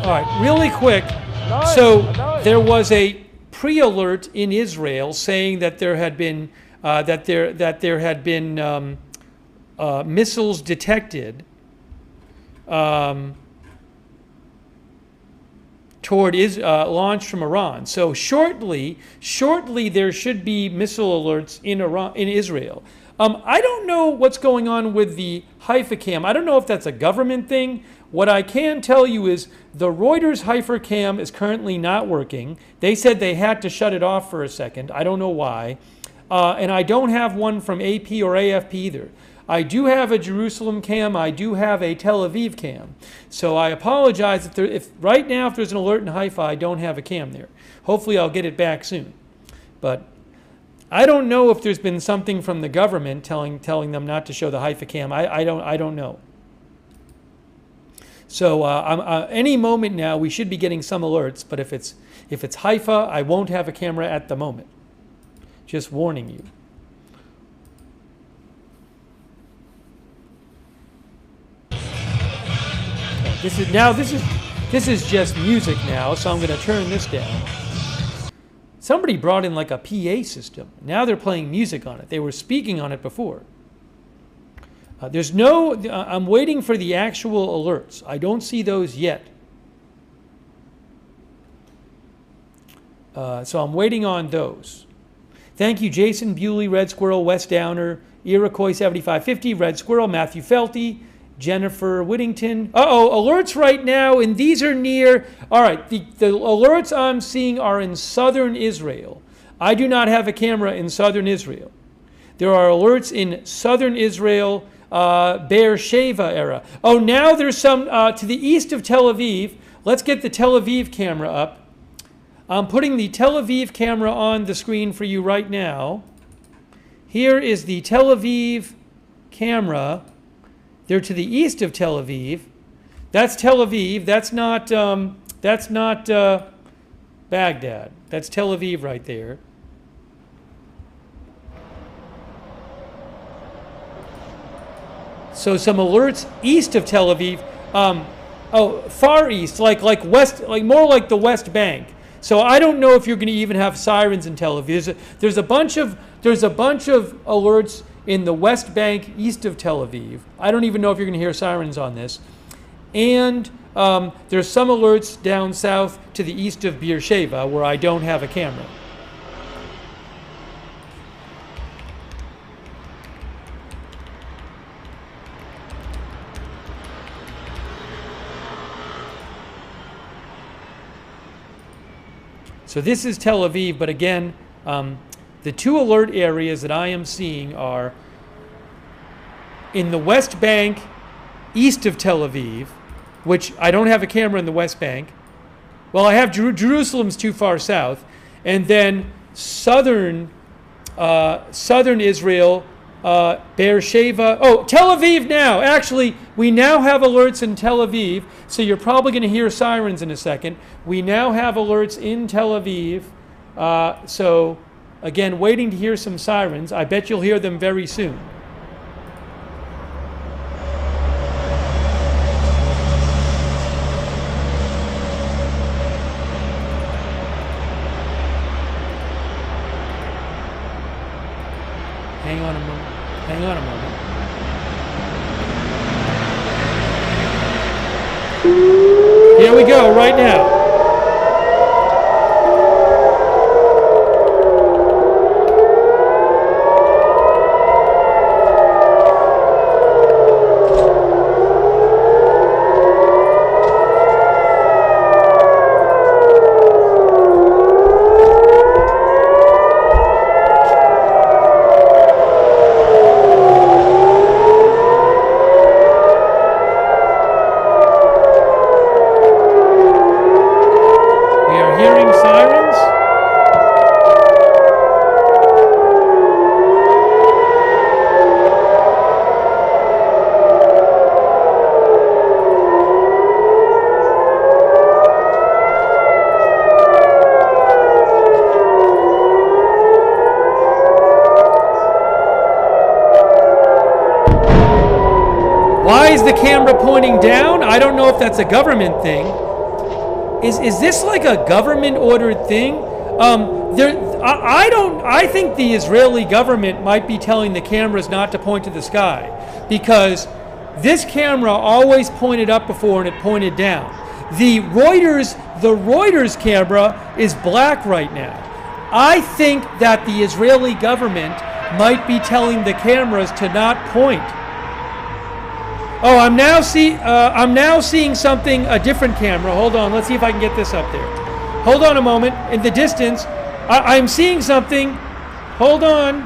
All right, really quick. So there was a pre-alert in Israel saying that there had been missiles detected toward launched from Iran. So shortly there should be missile alerts in Israel. I don't know what's going on with the Haifa cam. I don't know if that's a government thing. What I can tell you is the Reuters Haifa cam is currently not working. They said they had to shut it off for a second. I don't know why. And I don't have one from AP or AFP either. I do have a Jerusalem cam. I do have a Tel Aviv cam. So I apologize if right now if there's an alert in Haifa, I don't have a cam there. Hopefully I'll get it back soon. But I don't know if there's been something from the government telling them not to show the Haifa cam. I don't know. So any moment now we should be getting some alerts. But if it's Haifa, I won't have a camera at the moment. Just warning you. This is just music now, so I'm going to turn this down. Somebody brought in like a PA system. Now they're playing music on it. They were speaking on it before. I'm waiting for the actual alerts. I don't see those yet. So I'm waiting on those. Thank you, Jason Bewley, Red Squirrel, West Downer, Iroquois 7550, Red Squirrel, Matthew Felty, Jennifer Whittington. Alerts right now, and these are near. All right, the alerts I'm seeing are in southern Israel. I do not have a camera in southern Israel. There are alerts in southern Israel, Be'er Sheva area. Oh, now there's some to the east of Tel Aviv. Let's get the Tel Aviv camera up. I'm putting the Tel Aviv camera on the screen for you right now. Here is the Tel Aviv camera. They're to the east of Tel Aviv. That's Tel Aviv. That's not Baghdad. That's Tel Aviv right there. So some alerts east of Tel Aviv. Far east, like west, like more like the West Bank. So I don't know if you're going to even have sirens in Tel Aviv. There's a bunch of alerts in the West Bank east of Tel Aviv. I don't even know if you're going to hear sirens on this. And there's some alerts down south to the east of Beersheba where I don't have a camera. So this is Tel Aviv, but again, the two alert areas that I am seeing are in the West Bank, east of Tel Aviv, which I don't have a camera in the West Bank. Well, I have Jerusalem's too far south, and then southern Israel, Beersheba. Oh, Tel Aviv now. Actually, we now have alerts in Tel Aviv, so you're probably going to hear sirens in a second. We now have alerts in Tel Aviv. So, again, waiting to hear some sirens. I bet you'll hear them very soon. Hang on a moment. Hang on a moment. Here we go, right now. Why is the camera pointing down? I don't know if that's a government thing. Is this like a government ordered thing? I think the Israeli government might be telling the cameras not to point to the sky, because this camera always pointed up before and it pointed down. The Reuters camera is black right now. I think that the Israeli government might be telling the cameras to not point. Oh, I'm now seeing something, a different camera. Hold on, let's see if I can get this up there. Hold on a moment. In the distance, I'm seeing something. Hold on.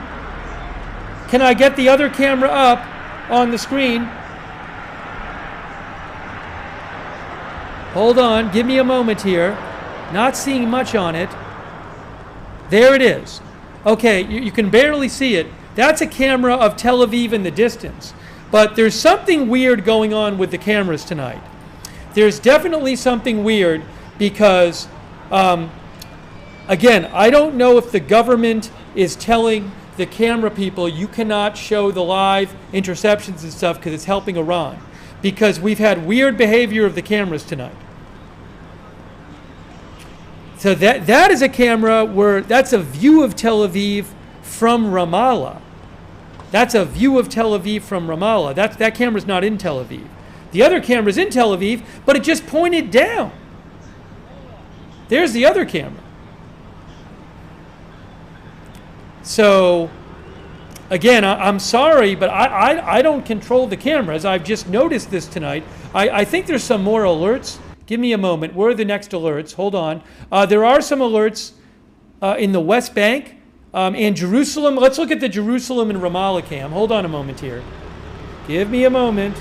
Can I get the other camera up on the screen? Hold on, give me a moment here. Not seeing much on it. There it is. Okay, you can barely see it. That's a camera of Tel Aviv in the distance. But there's something weird going on with the cameras tonight. There's definitely something weird because, again, I don't know if the government is telling the camera people you cannot show the live interceptions and stuff because it's helping Iran. Because we've had weird behavior of the cameras tonight. So that is a camera where that's a view of Tel Aviv from Ramallah. That's a view of Tel Aviv from Ramallah. That camera's not in Tel Aviv. The other camera's in Tel Aviv, but it just pointed down. There's the other camera. So, again, I'm sorry, but I don't control the cameras. I've just noticed this tonight. I think there's some more alerts. Give me a moment. Where are the next alerts? Hold on. There are some alerts in the West Bank. And Jerusalem, let's look at the Jerusalem and Ramallah cam. Hold on a moment here. Give me a moment.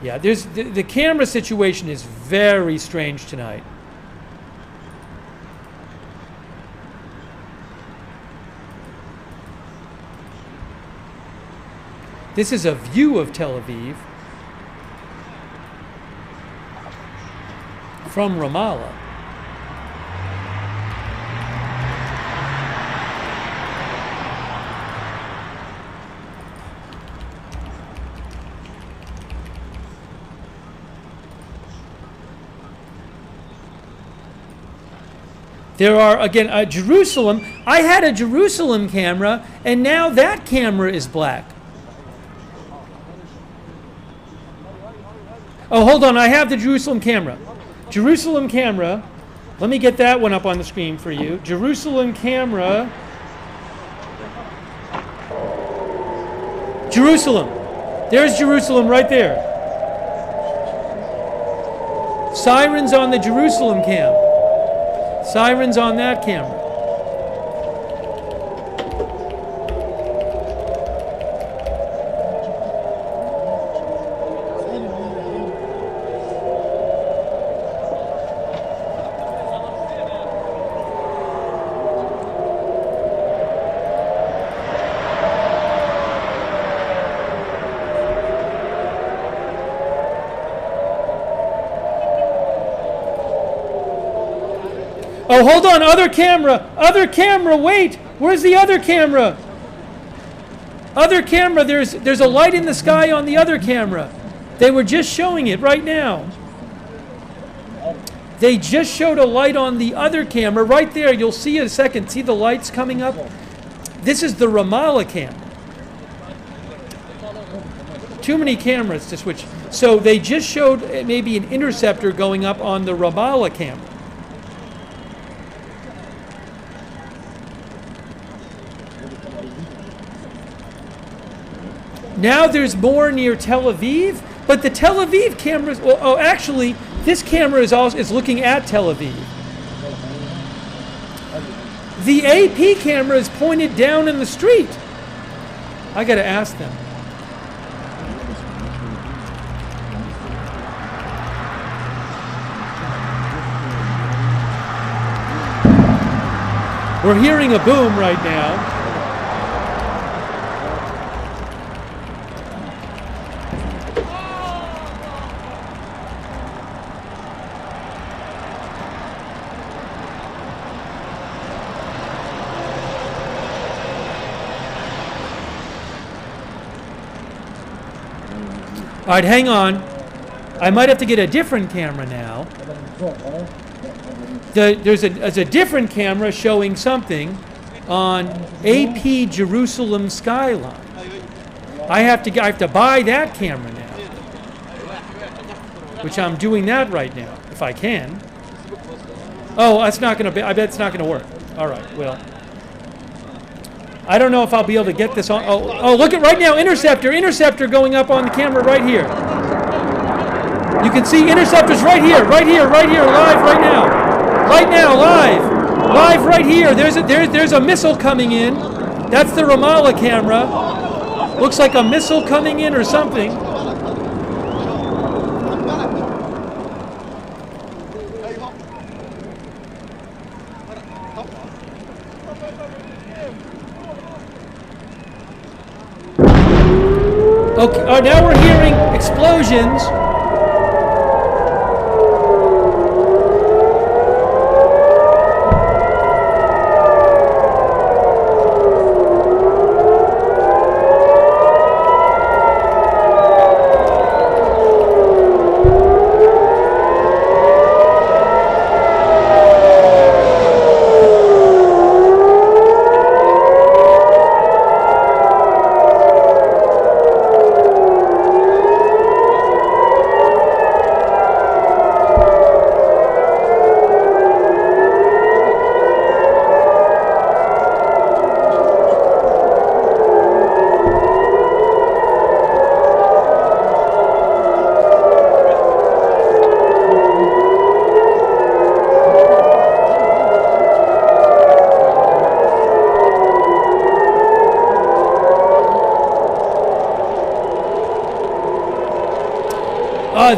Yeah, the camera situation is very strange tonight. This is a view of Tel Aviv from Ramallah. There are, again, Jerusalem. I had a Jerusalem camera, and now that camera is black. Oh, hold on. I have the Jerusalem camera. Jerusalem camera. Let me get that one up on the screen for you. Jerusalem camera. Jerusalem. There's Jerusalem right there. Sirens on the Jerusalem cam. Sirens on that camera. Oh, hold on, other camera, wait, where's the other camera? Other camera, there's a light in the sky on the other camera. They were just showing it right now. They just showed a light on the other camera right there. You'll see in a second. See the lights coming up? This is the Ramallah camera. Too many cameras to switch. So they just showed maybe an interceptor going up on the Ramallah camera. Now there's more near Tel Aviv, but the Tel Aviv cameras. Oh, actually, this camera is looking at Tel Aviv. The AP camera is pointed down in the street. I got to ask them. We're hearing a boom right now. All right, hang on. I might have to get a different camera now. There's a different camera showing something on AP Jerusalem skyline. I have to buy that camera now, which I'm doing that right now if I can. Oh, that's not going to be. I bet it's not going to work. All right, well. I don't know if I'll be able to get this on. Oh, look at right now, interceptor going up on the camera right here. You can see interceptors right here, live right now, live right here. There's a missile coming in. That's the Ramallah camera. Looks like a missile coming in or something. Okay, now we're hearing explosions.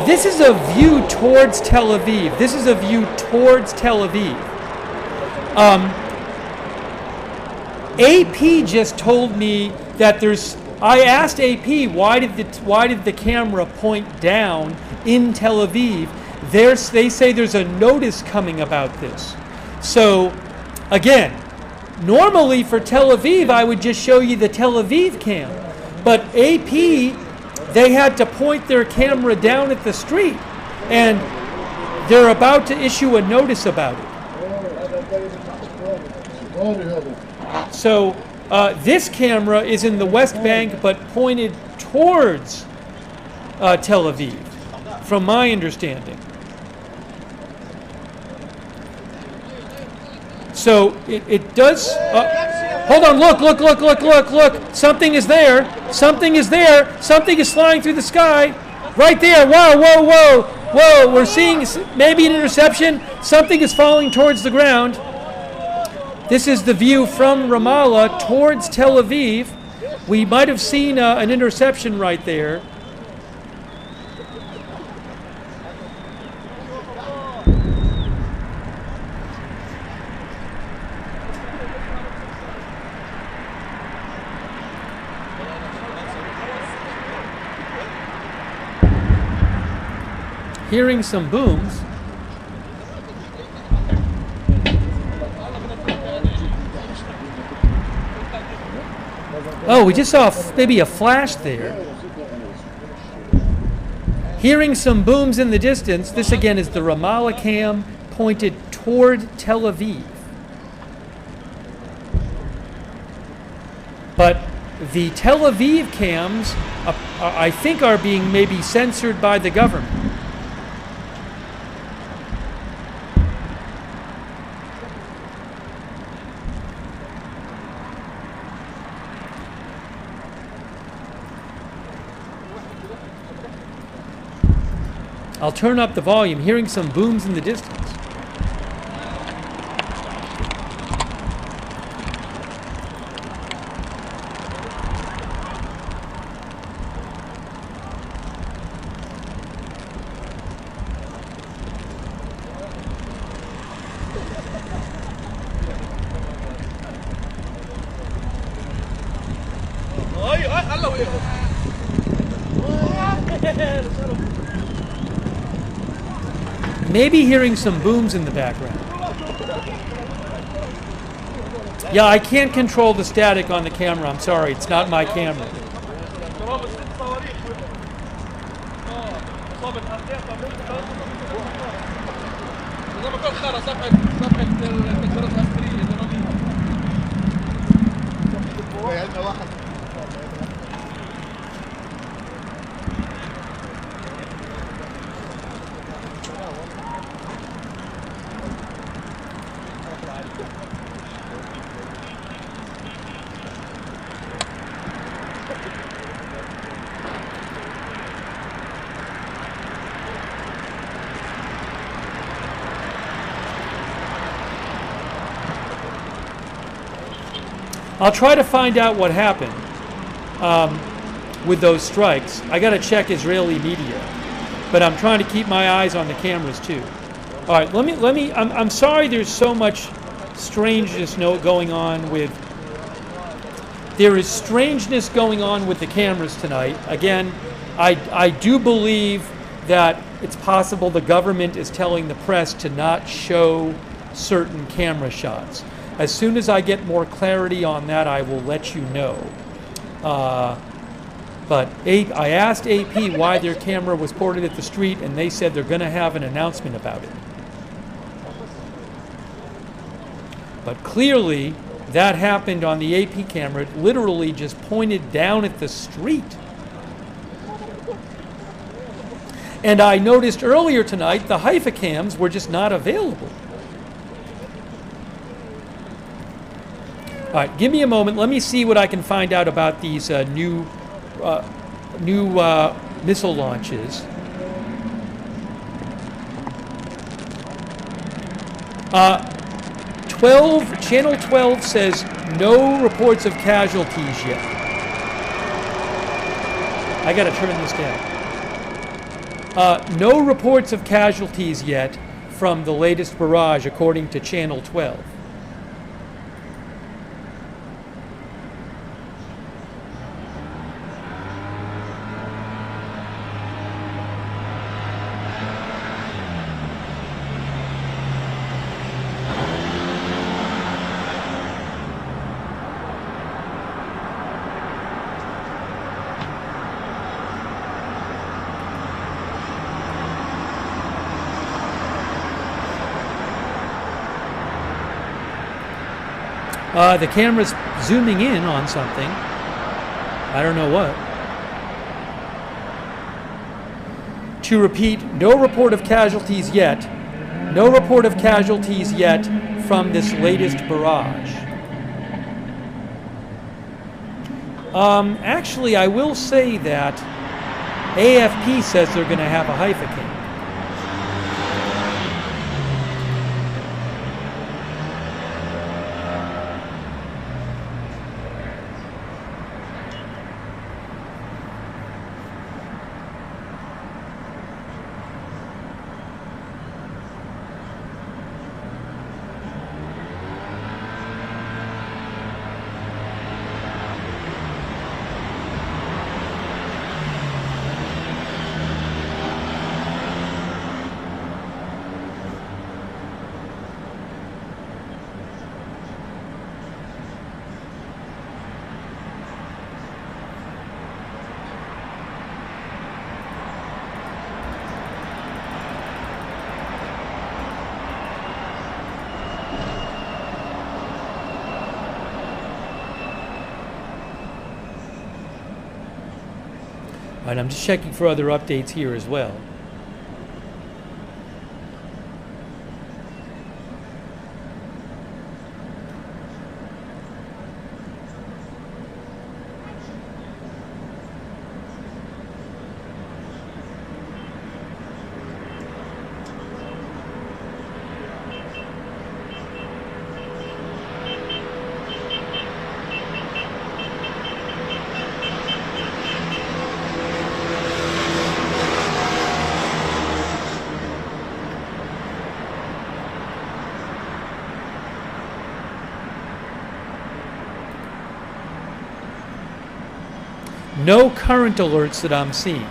This is a view towards Tel Aviv. AP just told me that there's. I asked AP why did the camera point down in Tel Aviv. They say there's a notice coming about this. So, again, normally for Tel Aviv I would just show you the Tel Aviv cam, but AP. They had to point their camera down at the street, and they're about to issue a notice about it. So this camera is in the West Bank, but pointed towards Tel Aviv, from my understanding. So it does. Hold on, look. Something is there. Something is flying through the sky. Right there. Whoa. We're seeing maybe an interception. Something is falling towards the ground. This is the view from Ramallah towards Tel Aviv. We might have seen an interception right there. Hearing some booms. Oh, we just saw maybe a flash there. Hearing some booms in the distance. This again is the Ramallah cam pointed toward Tel Aviv. But the Tel Aviv cams, I think, are being maybe censored by the government. I'll turn up the volume, hearing some booms in the distance. Maybe hearing some booms in the background. Yeah, I can't control the static on the camera. I'm sorry, it's not my camera. I'll try to find out what happened with those strikes. I got to check Israeli media, but I'm trying to keep my eyes on the cameras too. All right, let me. I'm sorry. There's so much strangeness going on with. There is strangeness going on with the cameras tonight. Again, I do believe that it's possible the government is telling the press to not show certain camera shots. As soon as I get more clarity on that, I will let you know. But I asked AP why their camera was ported at the street, and they said they're going to have an announcement about it. But clearly, that happened on the AP camera. It literally just pointed down at the street. And I noticed earlier tonight the Haifa cams were just not available. All right, give me a moment. Let me see what I can find out about these new missile launches. Channel 12 says no reports of casualties yet. I got to turn this down. No reports of casualties yet from the latest barrage, according to Channel 12. The camera's zooming in on something. I don't know what. To repeat, no report of casualties yet. No report of casualties yet from this latest barrage. Actually, I will say that AFP says they're going to have a Haifa cam. All right, I'm just checking for other updates here as well. No current alerts that I'm seeing.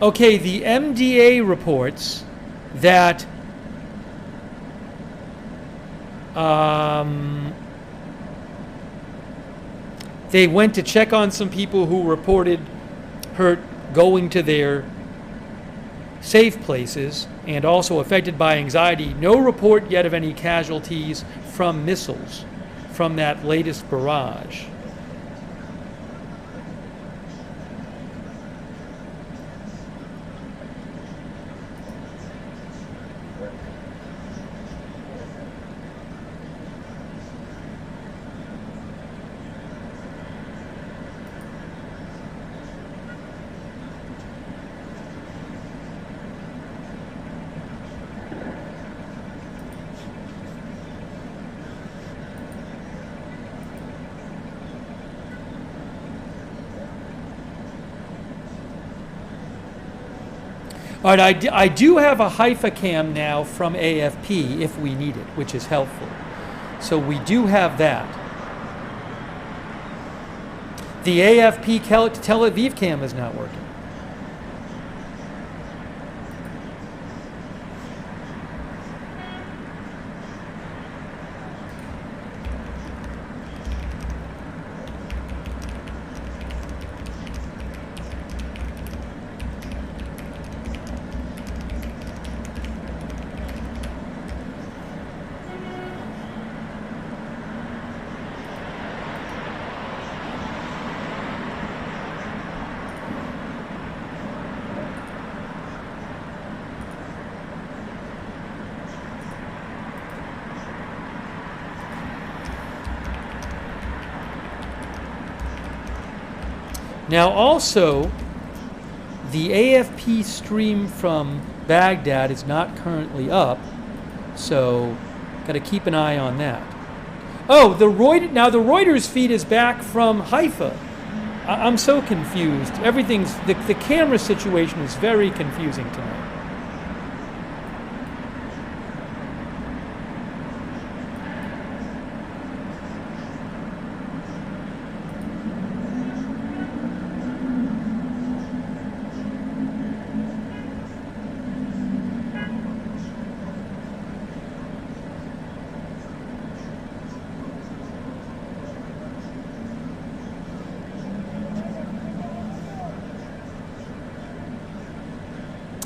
Okay, the MDA reports that they went to check on some people who reported hurt going to their safe places and also affected by anxiety. No report yet of any casualties from missiles from that latest barrage. All right, I do have a Haifa cam now from AFP if we need it, which is helpful. So we do have that. The AFP Tel Aviv cam is not working. Now also, the AFP stream from Baghdad is not currently up, so got to keep an eye on that. Oh, the Reuters feed is back from Haifa. I'm so confused. The camera situation is very confusing tonight.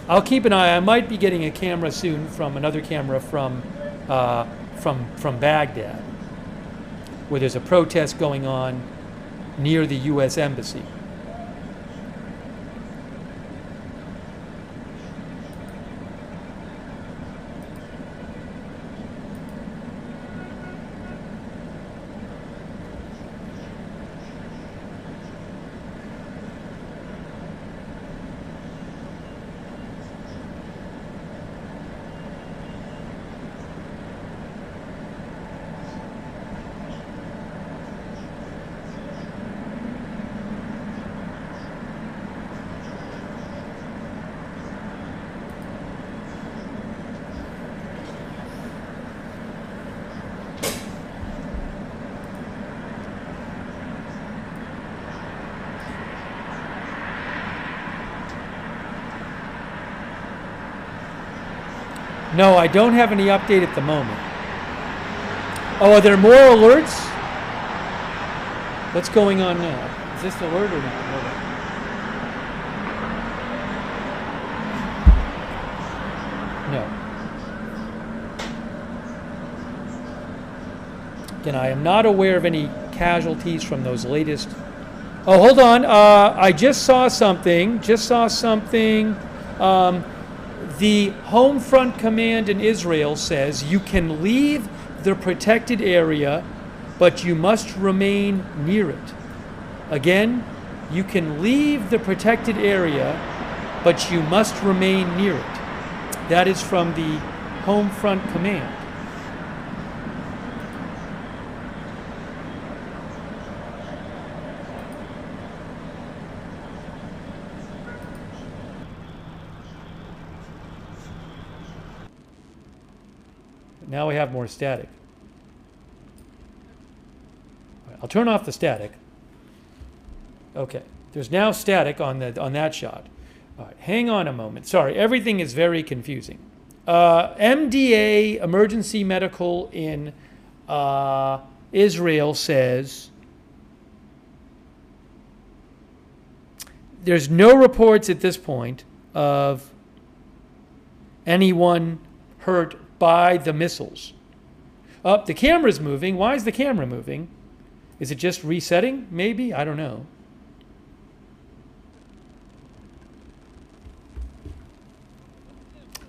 I'll keep an eye. I might be getting a camera soon from another camera from Baghdad, where there's a protest going on near the U.S. Embassy. No, I don't have any update at the moment. Oh, are there more alerts? What's going on now? Is this alert or not? Hold on. No. Again, I am not aware of any casualties from those latest. Oh, hold on. I just saw something. The Home Front Command in Israel says you can leave the protected area, but you must remain near it. Again, you can leave the protected area, but you must remain near it. That is from the Home Front Command. Now we have more static. I'll turn off the static. Okay, there's now static on that shot. All right, hang on a moment. Sorry, everything is very confusing. MDA, Emergency Medical in Israel, says there's no reports at this point of anyone hurt by the missiles. The camera's moving. Why is the camera moving? Is it just resetting? Maybe? I don't know.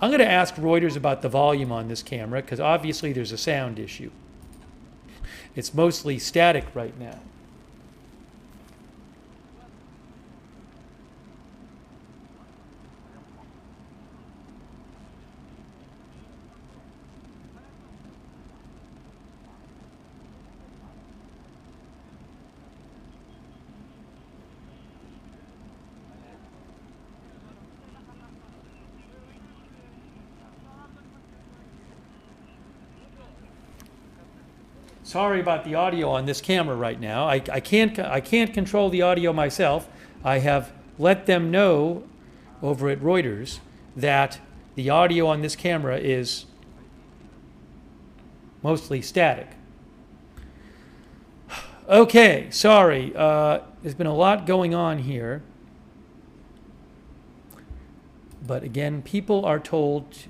I'm going to ask Reuters about the volume on this camera because obviously there's a sound issue. It's mostly static right now. Sorry about the audio on this camera right now. I can't control the audio myself. I have let them know over at Reuters that the audio on this camera is mostly static. Okay, sorry. There's been a lot going on here. But again, people are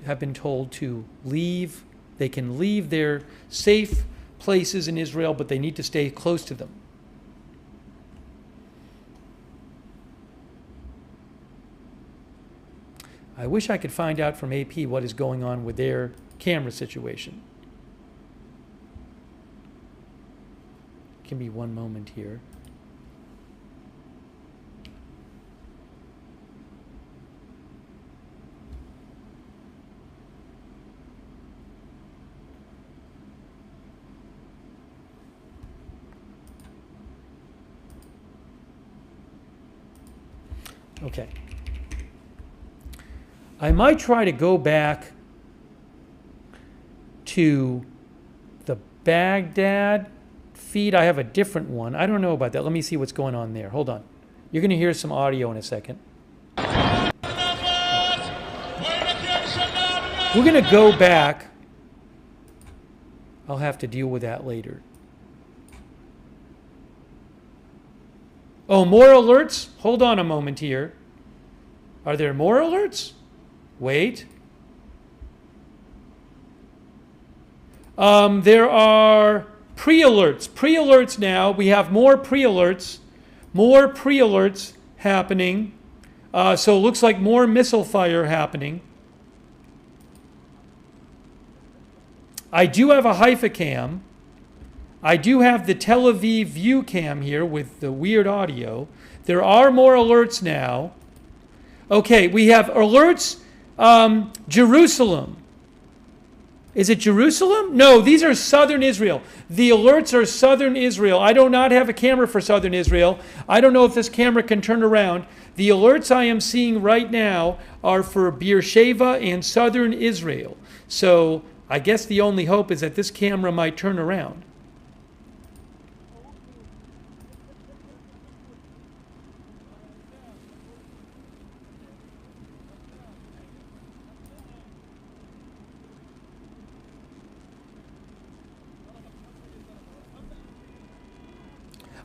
have been told to leave. They can leave their safe places in Israel, but they need to stay close to them. I wish I could find out from AP what is going on with their camera situation. Give me one moment here. Okay. I might try to go back to the Baghdad feed. I have a different one. I don't know about that. Let me see what's going on there. Hold on. You're going to hear some audio in a second. We're going to go back. I'll have to deal with that later. Oh, more alerts? Hold on a moment here. Are there more alerts? Wait. There are pre-alerts. Pre-alerts now. We have more pre-alerts. More pre-alerts happening. So it looks like more missile fire happening. I do have a Haifa cam. I do have the Tel Aviv view cam here with the weird audio. There are more alerts now. Okay, we have alerts. Jerusalem. Is it Jerusalem? No, these are southern Israel. The alerts are southern Israel. I do not have a camera for southern Israel. I don't know if this camera can turn around. The alerts I am seeing right now are for Beersheba and southern Israel. So I guess the only hope is that this camera might turn around.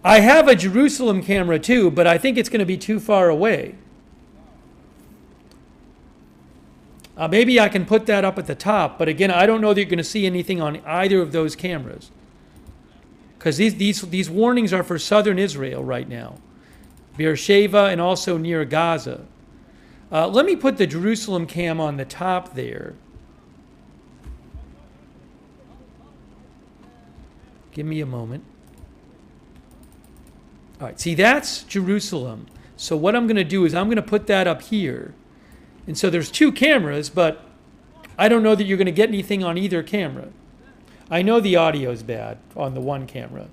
I have a Jerusalem camera too, but I think it's going to be too far away. Maybe I can put that up at the top, but again, I don't know that you're going to see anything on either of those cameras. Because these warnings are for southern Israel right now. Beersheba and also near Gaza. Let me put the Jerusalem cam on the top there. Give me a moment. All right, see, that's Jerusalem. So what I'm going to do is I'm going to put that up here. And so there's two cameras, but I don't know that you're going to get anything on either camera. I know the audio is bad on the one camera.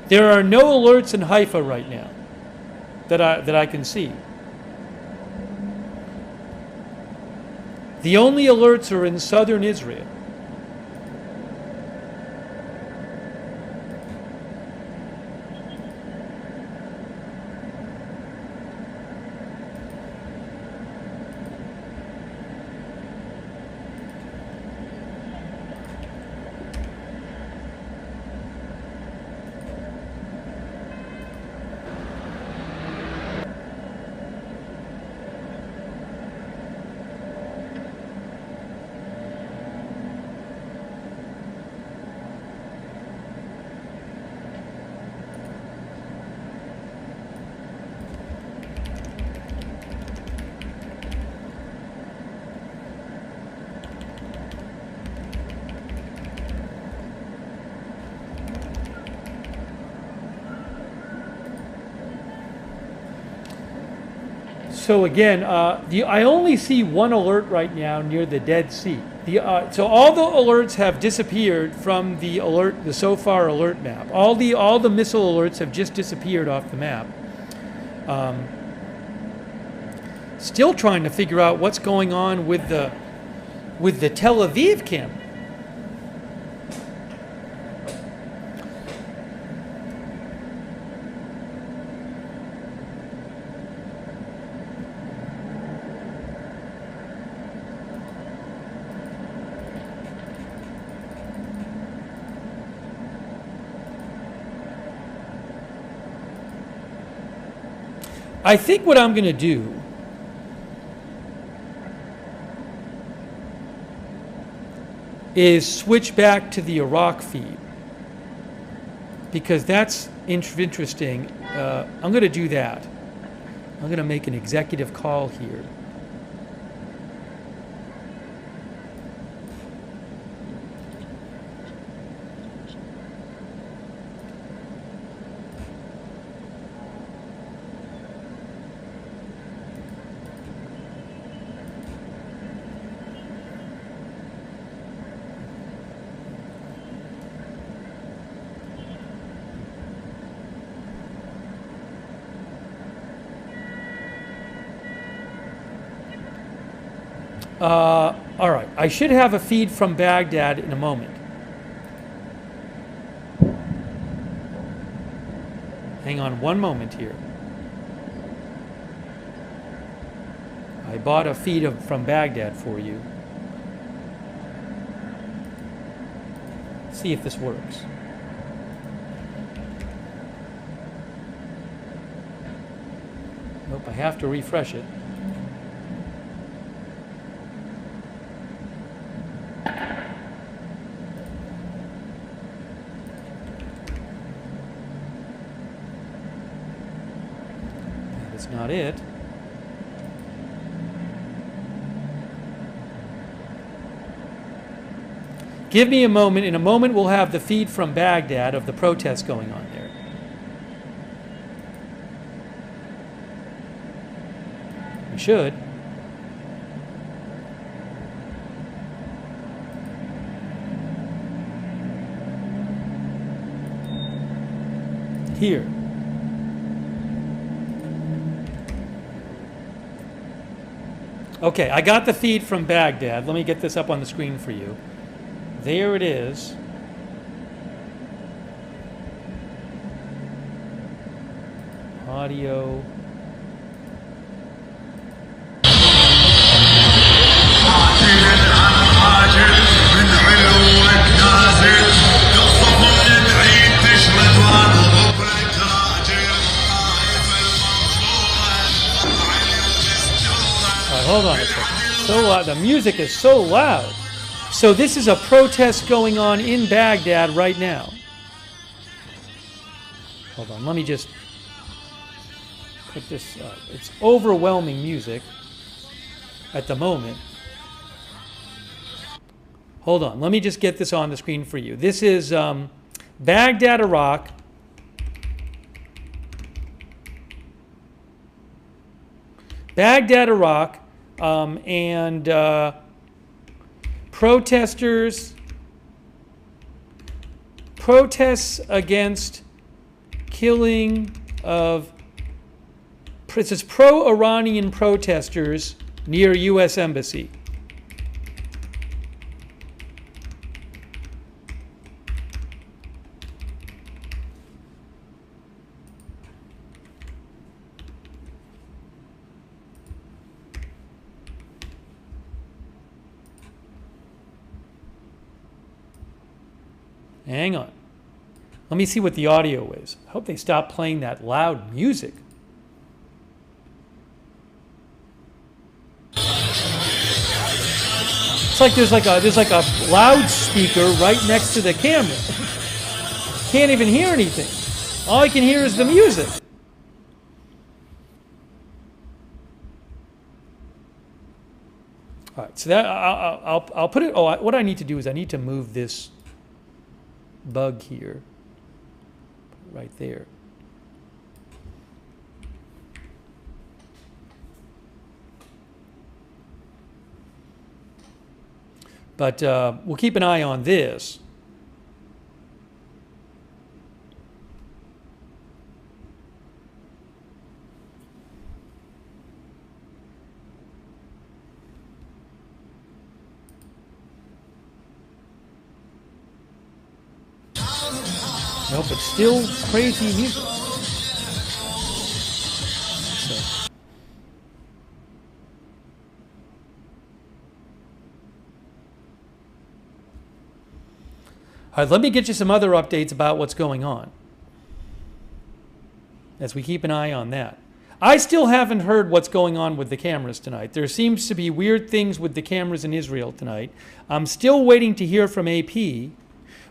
There are no alerts in Haifa right now that I can see. The only alerts are in southern Israel. So again, I only see one alert right now near the Dead Sea. So all the alerts have disappeared from the so far alert map. All the missile alerts have just disappeared off the map. Still trying to figure out what's going on with the Tel Aviv camera. I think what I'm going to do is switch back to the Iraq feed because that's interesting. I'm going to do that. I'm going to make an executive call here. All right, I should have a feed from Baghdad in a moment. Hang on one moment here. I bought a feed from Baghdad for you. See if this works. Nope, I have to refresh it. That's not it. Give me a moment. In a moment, we'll have the feed from Baghdad of the protests going on there. We should. Here. Okay, I got the feed from Baghdad. Let me get this up on the screen for you. There it is. Audio. hold on a second. So loud. The music is so loud. So this is a protest going on in Baghdad right now. Hold on, let me just put this up. It's overwhelming music at the moment. Hold on, let me just get this on the screen for you. This is Baghdad, Iraq. Baghdad, Iraq, and protests against killing of, it says pro-Iranian protesters near U.S. Embassy. Hang on. Let me see what the audio is. I hope they stop playing that loud music. It's like there's like a loudspeaker right next to the camera. Can't even hear anything. All I can hear is the music. All right, so that I'll put it. Oh, what I need to do is I need to move this bug here, right there. But we'll keep an eye on this. Nope, it's still crazy music. So. All right, let me get you some other updates about what's going on as we keep an eye on that. I still haven't heard what's going on with the cameras tonight. There seems to be weird things with the cameras in Israel tonight. I'm still waiting to hear from AP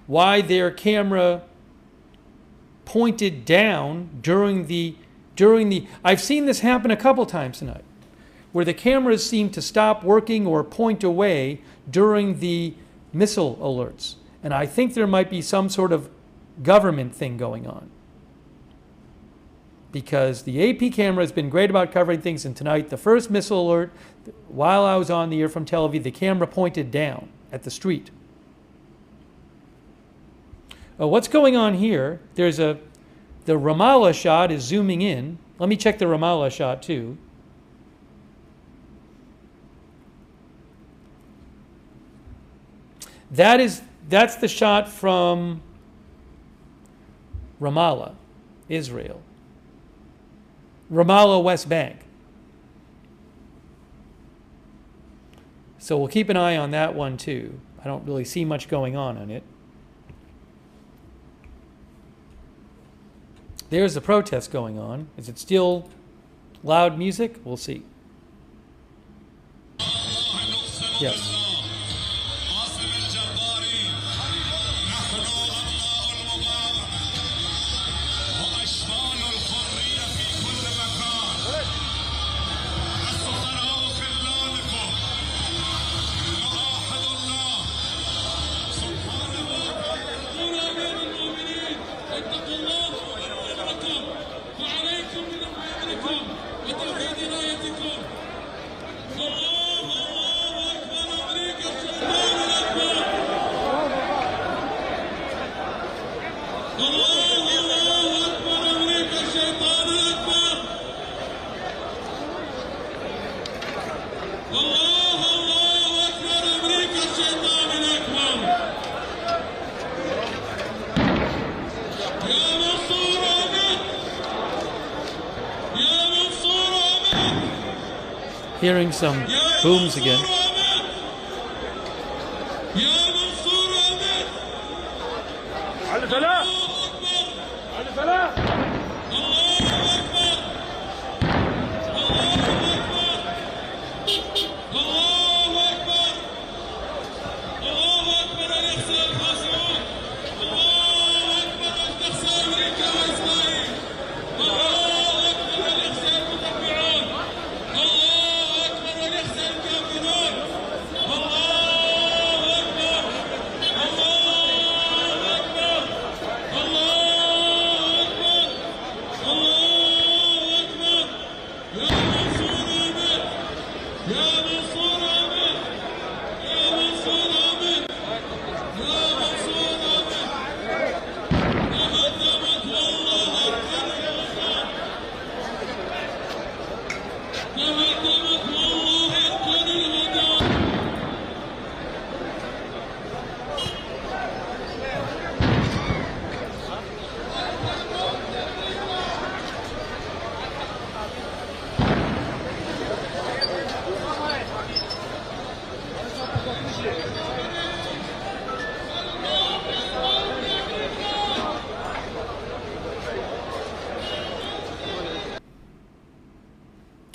why their camera pointed down during the I've seen this happen a couple times tonight, where the cameras seem to stop working or point away during the missile alerts. And I think there might be some sort of government thing going on, because the AP camera has been great about covering things, and tonight the first missile alert, while I was on the air from Tel Aviv, the camera pointed down at the street. What's going on here? There's the Ramallah shot is zooming in. Let me check the Ramallah shot too. That's the shot from Ramallah, Israel. Ramallah, West Bank. So we'll keep an eye on that one too. I don't really see much going on it. There's the protest going on. Is it still loud music? We'll see. Yes. Hearing some booms again.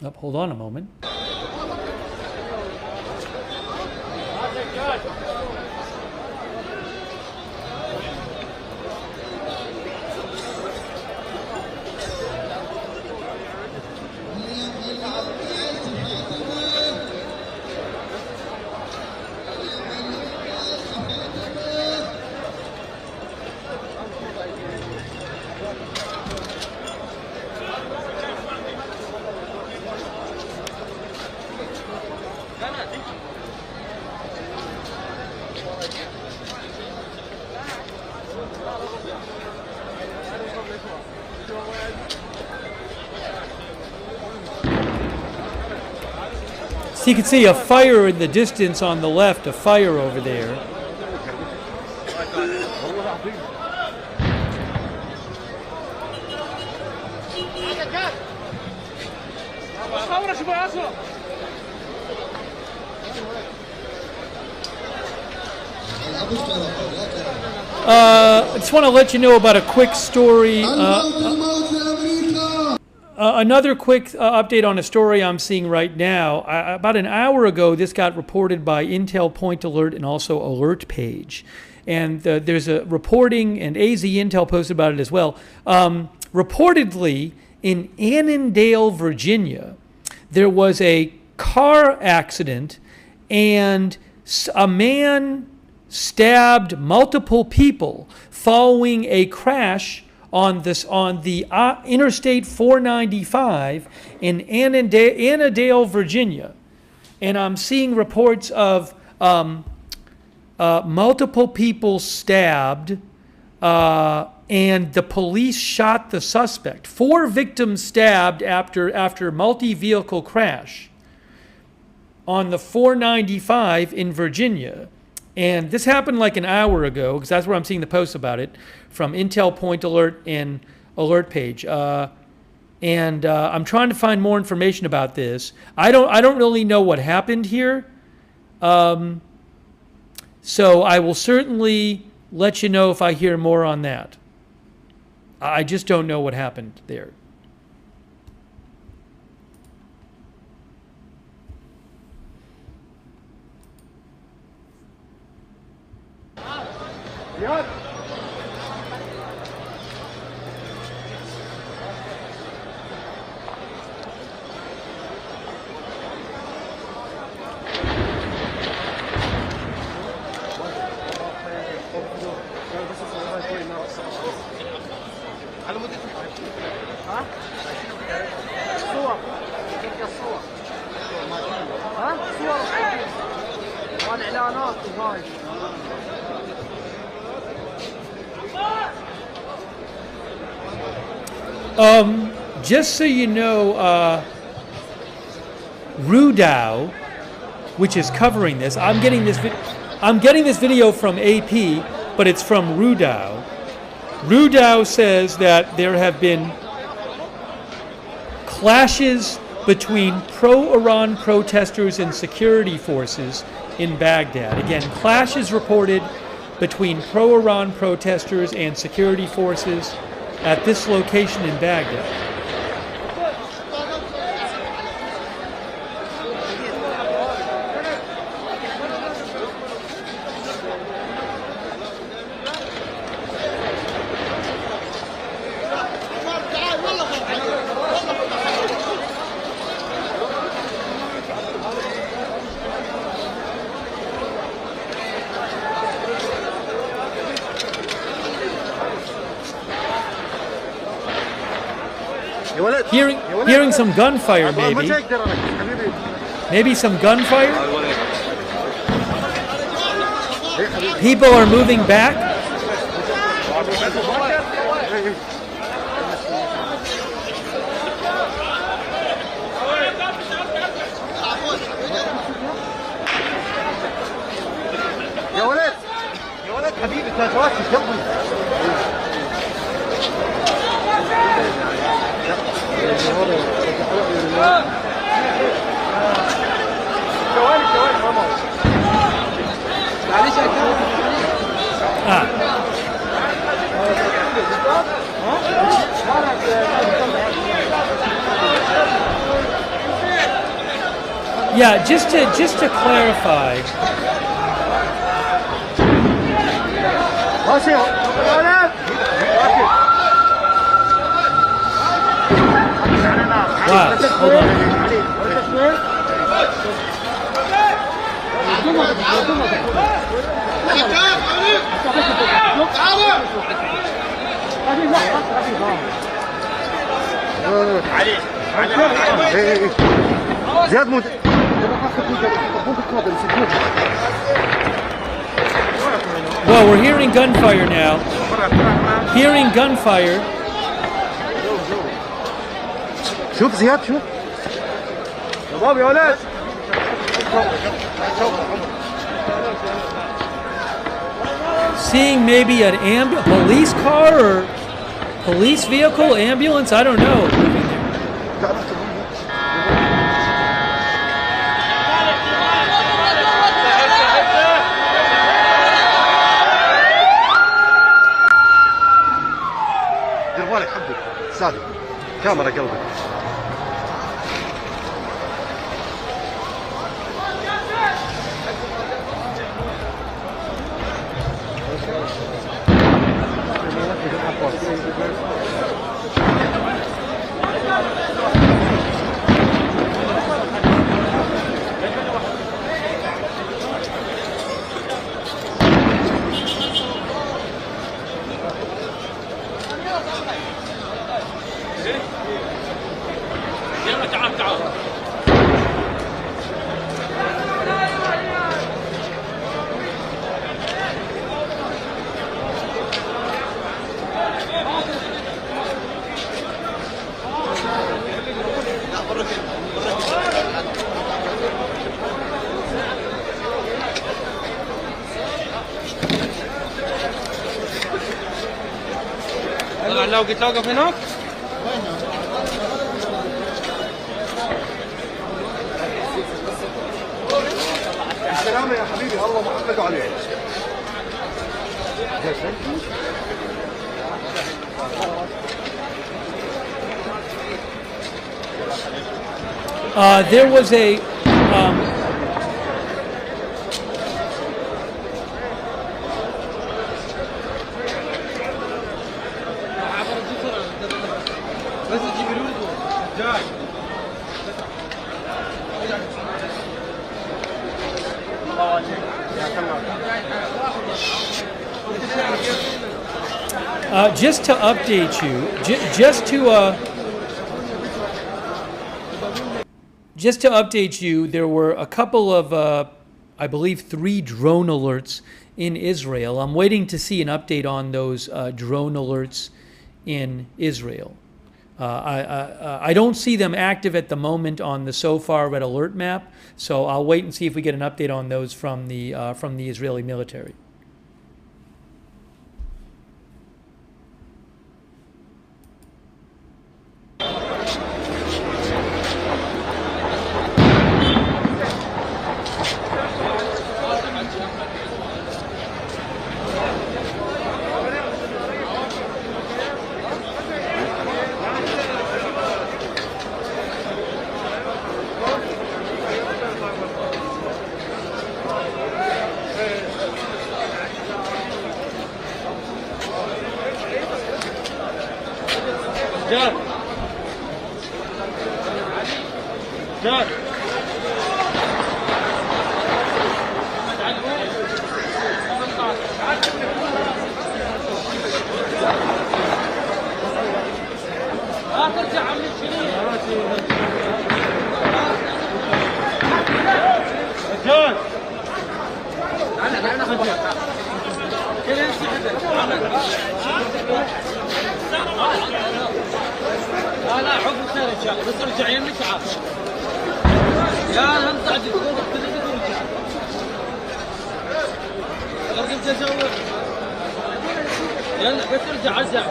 Oh, hold on a moment. So you can see a fire in the distance on the left, a fire over there. I just want to let you know about a quick story. Another quick update on a story I'm seeing right now. About an hour ago, this got reported by Intel Point Alert and also Alert Page. And there's a reporting, and AZ Intel posted about it as well. Reportedly, in Annandale, Virginia, there was a car accident, and a man stabbed multiple people following a crash on the Interstate 495 in Annandale, Virginia. And I'm seeing reports of multiple people stabbed, and the police shot the suspect. 4 victims stabbed after multi-vehicle crash on the 495 in Virginia. And this happened like an hour ago, because that's where I'm seeing the posts about it, from Intel Point Alert and Alert Page. I'm trying to find more information about this. I don't really know what happened here. So I will certainly let you know if I hear more on that. I just don't know what happened there. Just so you know, Rudow, which is covering this, I'm getting this video from AP, but it's from Rudow. Rudow says that there have been clashes between pro-Iran protesters and security forces in Baghdad. Again, clashes reported between pro-Iran protesters and security forces at this location in Baghdad. Hearing some gunfire, maybe. Maybe some gunfire? People are moving back? يا ولد حبيبي انت هتوقف يلا معلش Yeah, just to clarify. ماشي يا ولد Wow, hold on. زياد مود Well, we're hearing gunfire now. Hearing gunfire. شوف زياد شوف شباب يا ولد Seeing maybe an police car or police vehicle, ambulance, I don't know. دير بالك حبي سالم كاميرا قلبك لو قلت اوقف هناك السلامة يا حبيبي الله محمد عليك There was a بس تجيب جاي just to update you, just to update you, there were a couple of, I believe, 3 drone alerts in Israel. I'm waiting to see an update on those drone alerts in Israel. I don't see them active at the moment on the SOFAR red alert map, so I'll wait and see if we get an update on those from the Israeli military. جار جار لا ترجع عم الشريف جار انا خدك كل يمشي لا عقب خير ان شاء الله بس ارجع يمي تعال يا هم صعد تقول ترجع لازم تسوي يلا بس ارجع عزع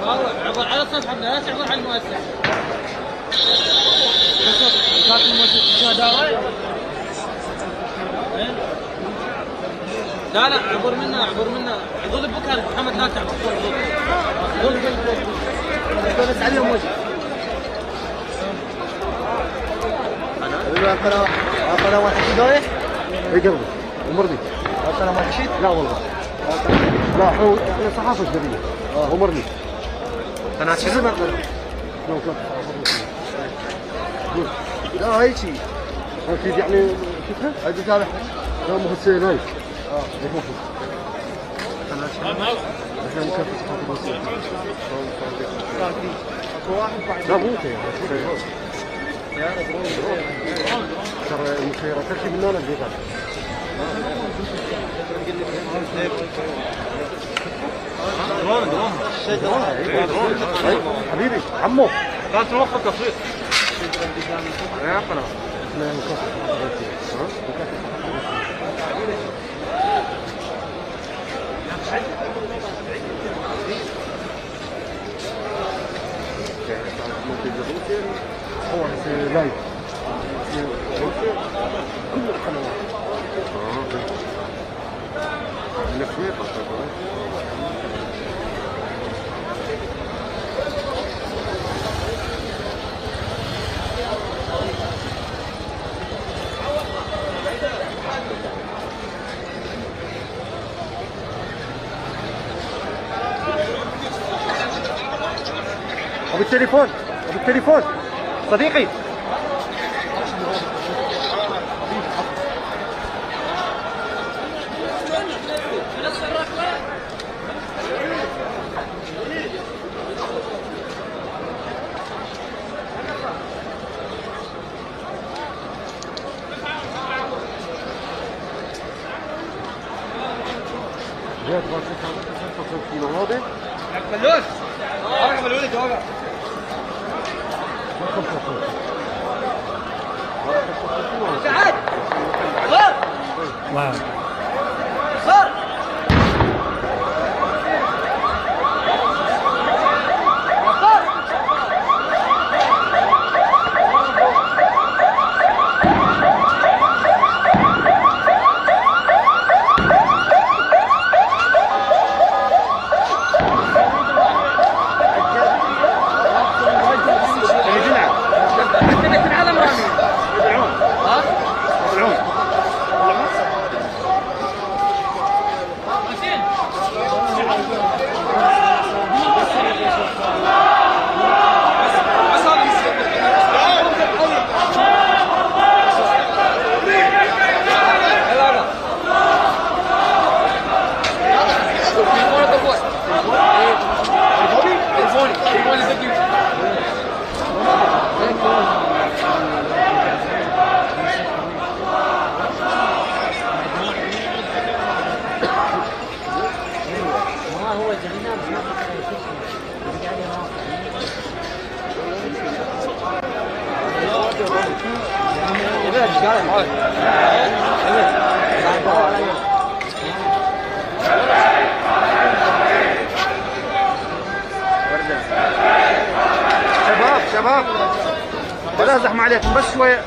عبر على الصفحه لا تعبر على المؤسسه كانت المؤسسه لا عبر منا عضل بكره محمد لا تعبر بس عليهم وجه انا قنوات البداية؟ اي قلبي امرني. قنوات الشيت؟ لا والله. لا احنا صحافة اجنبية. امرني. قناة شنو؟ لا هيك شيء. اكيد يعني شفتها؟ هاي بتابع. لا مو هسه لايف. قناة شنو؟ احنا مكافحة صحافة مصر. لا مو ترى المخيرات كل شيء مننا البيت هذا. حبيبي عمو لا توقف التصوير يا قناه هو لايف كل القنوات الكويت وبالتليفون صديقي فلوس اوقف الولد اوقف سعد Wow. شباب ولا زحمة عليكم بس شوية.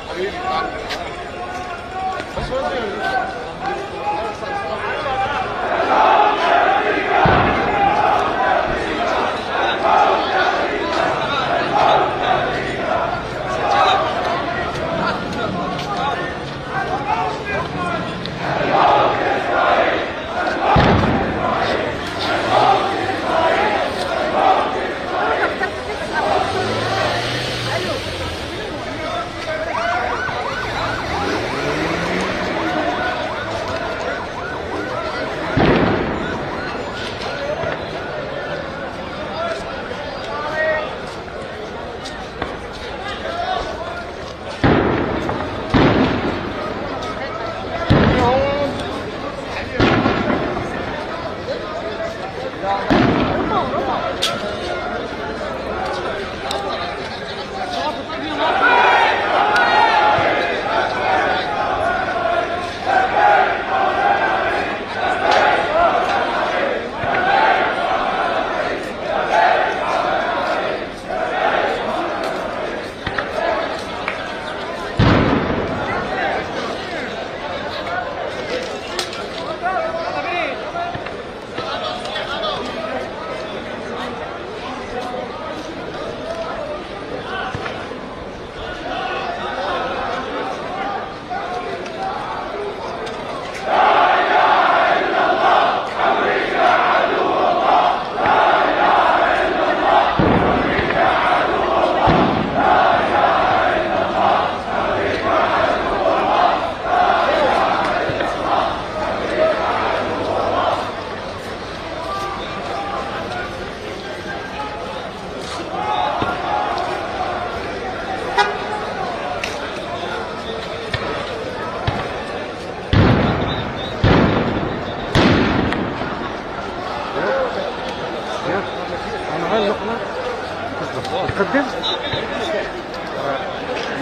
تخدم؟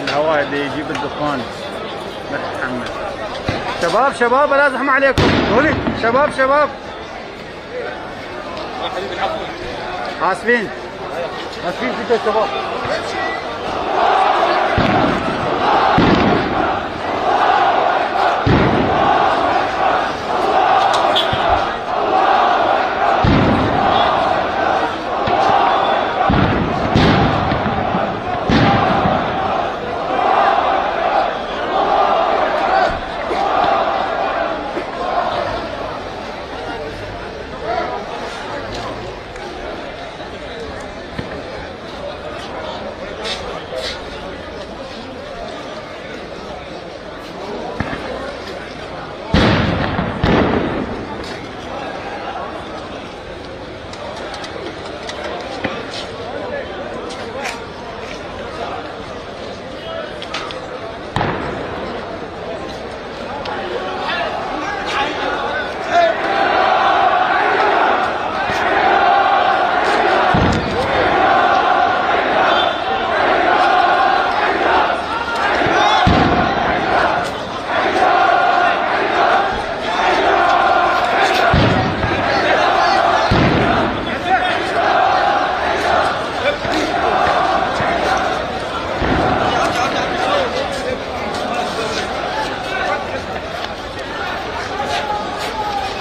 الهواء اللي يجيب الدخان ما تتحمل. شباب لا زحمة عليكم. قولي شباب اسفين في شباب.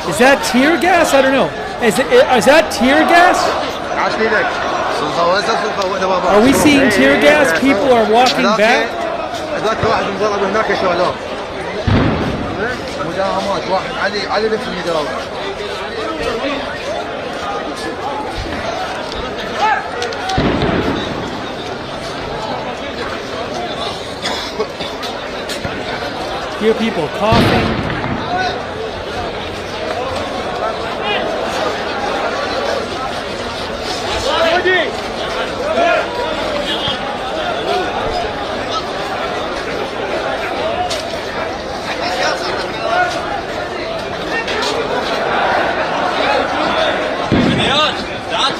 Is that tear gas? I don't know. Is that tear gas? Are we seeing tear gas? People are walking back. هذاك واحد مضرب هناك يا شباب. مداهمات واحد علي لف المداوم. Hear people coughing.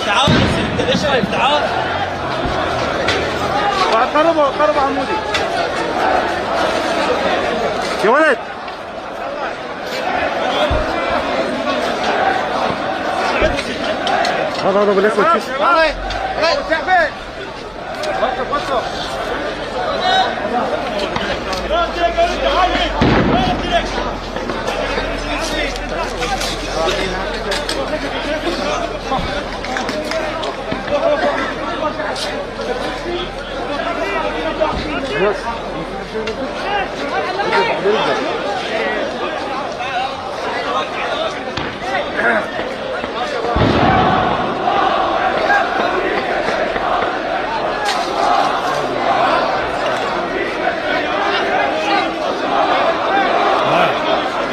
تعال انت ليش واقف؟ تعال قربوا عمودي يا ولد. هذا بالاسود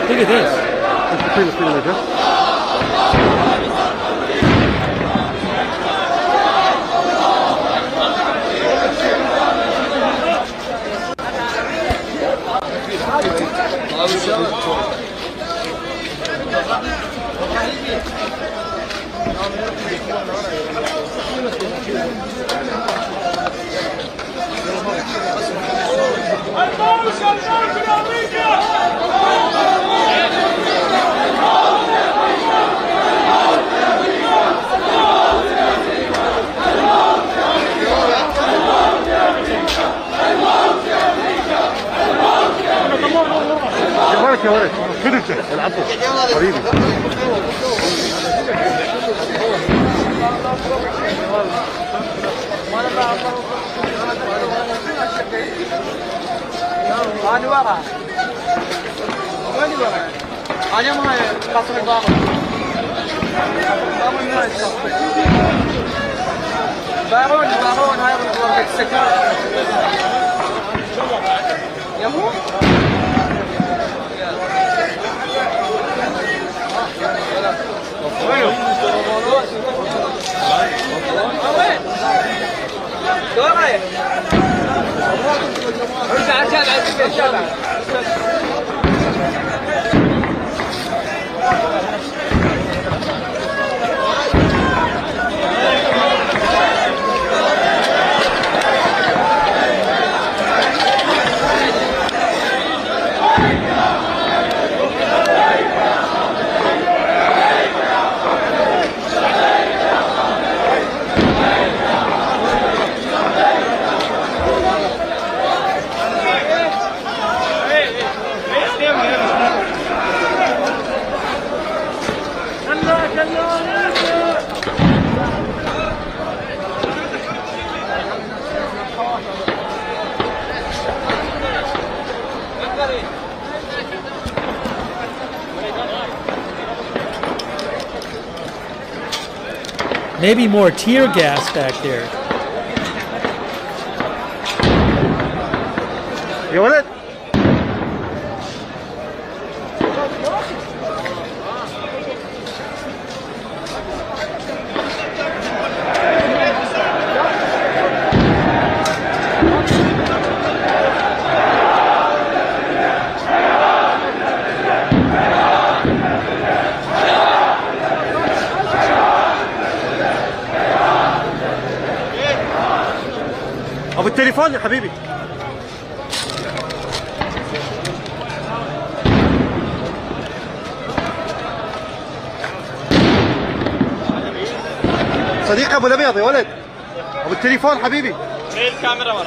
Look at this. يا ولد خد انت العبوا حبيبي. انا ورا وين ورا انا ما قصر البابا بارون هاي السكر يا مو Maybe more tear gas back there. يا ولد ابو التليفون يا حبيبي. صديقي ابو الابيض يا ولد، ابو التليفون حبيبي. فين الكاميرا ورا؟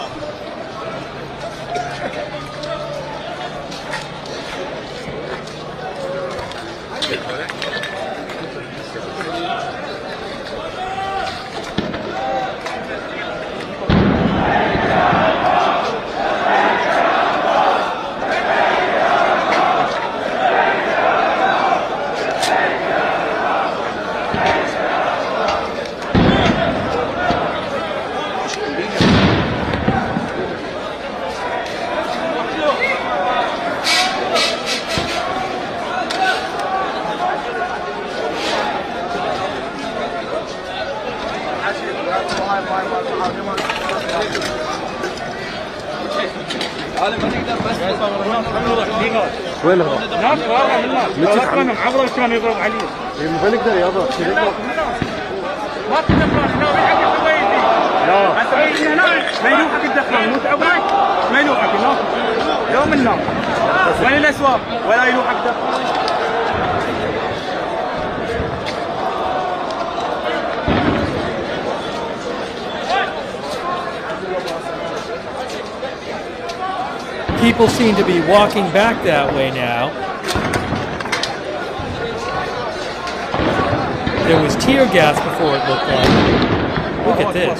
وين هو؟ هناك برا من الناس كان عبره كان يضرب عليه. ما نقدر يابا. ما تدخل احنا بنحكي حبايبي. لا انت هنا ما يلوحك تدخل مو تعبك ما يلوحك هناك يوم النوم وين الاسواق ولا يلوحك تدخل. People seem to be walking back that way now. There was tear gas before, it looked like. Look at this.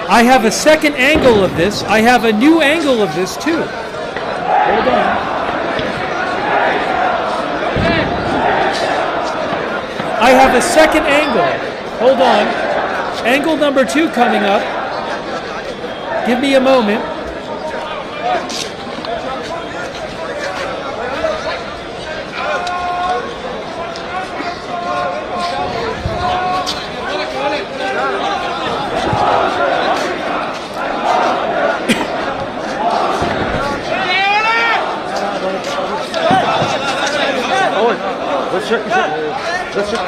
I have a second angle of this. I have a new angle of this too. Hold on. I have a second angle. Hold on. Angle number 2 coming up. Give me a moment. بس شك بس شك.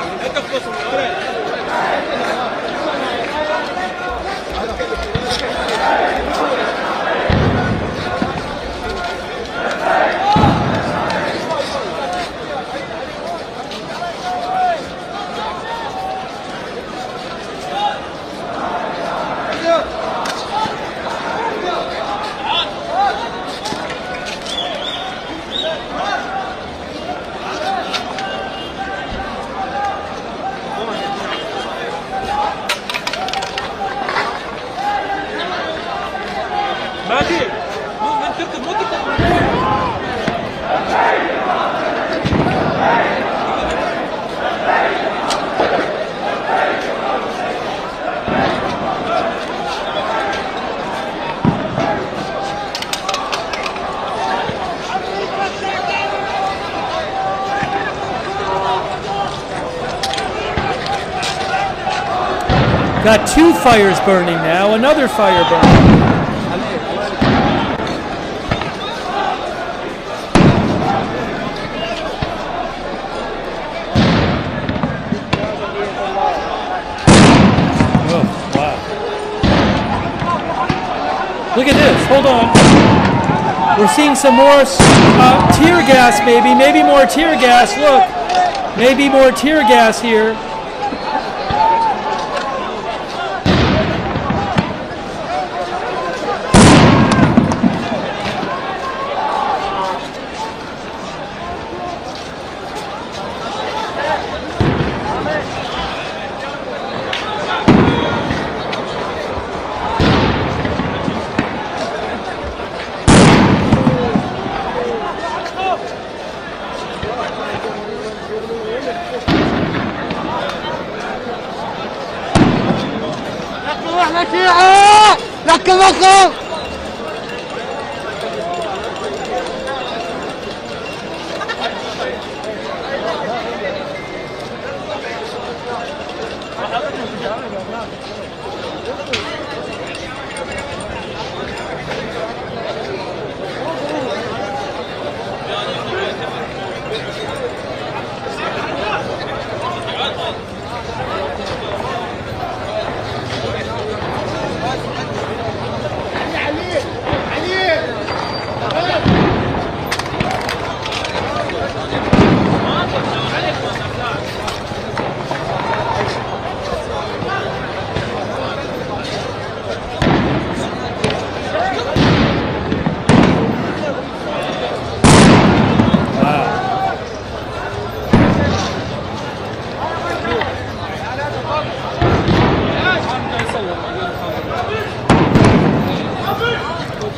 Got 2 fires burning now, another fire burning. Oh, wow. Look at this, hold on. We're seeing some more tear gas, maybe more tear gas. Look, maybe more tear gas here.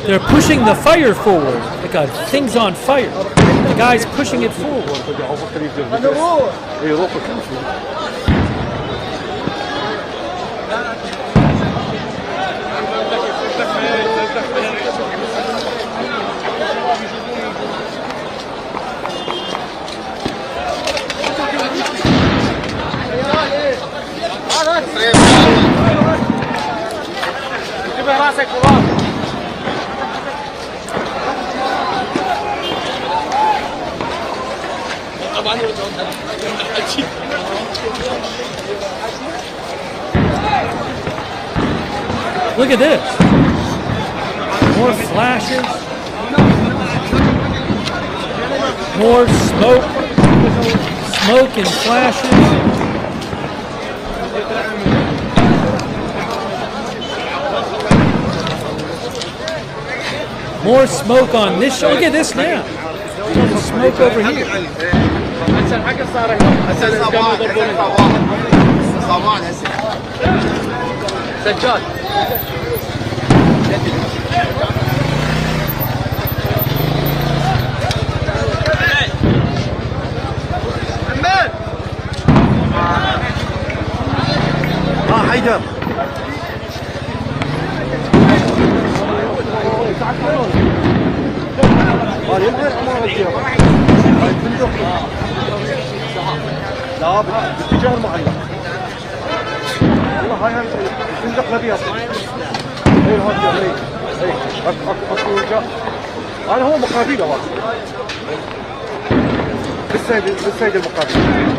They're pushing the fire forward. They got things on fire. The guy's pushing it forward. Look at this. More flashes. More smoke. Smoke and flashes. More smoke on this show. Look at this now. There's smoke over here. سجاد حيدر لا باتجاه المعلق والله هاي الفندق الابيض اي هذا اي هذا هو مقابله هذا بالسيد المقابل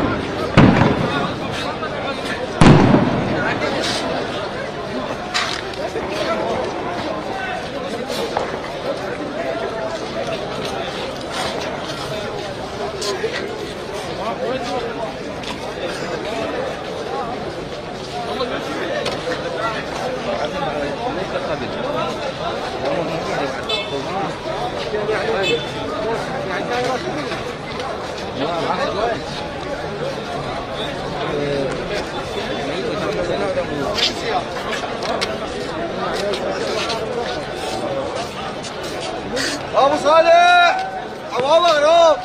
ابو صالح ابو مغروب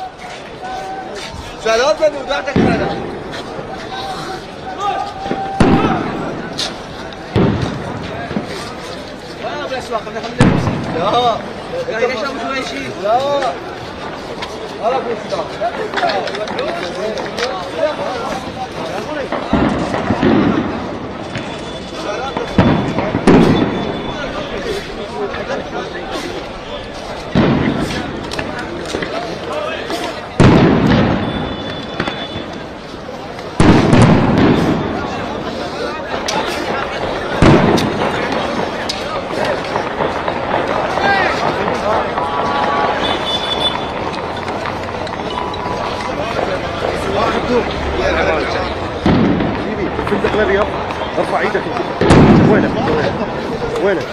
سلام من ودعتك انا وين بالاسواق احنا لا ليش ابو شويشي لا ولا بوسطه وينك؟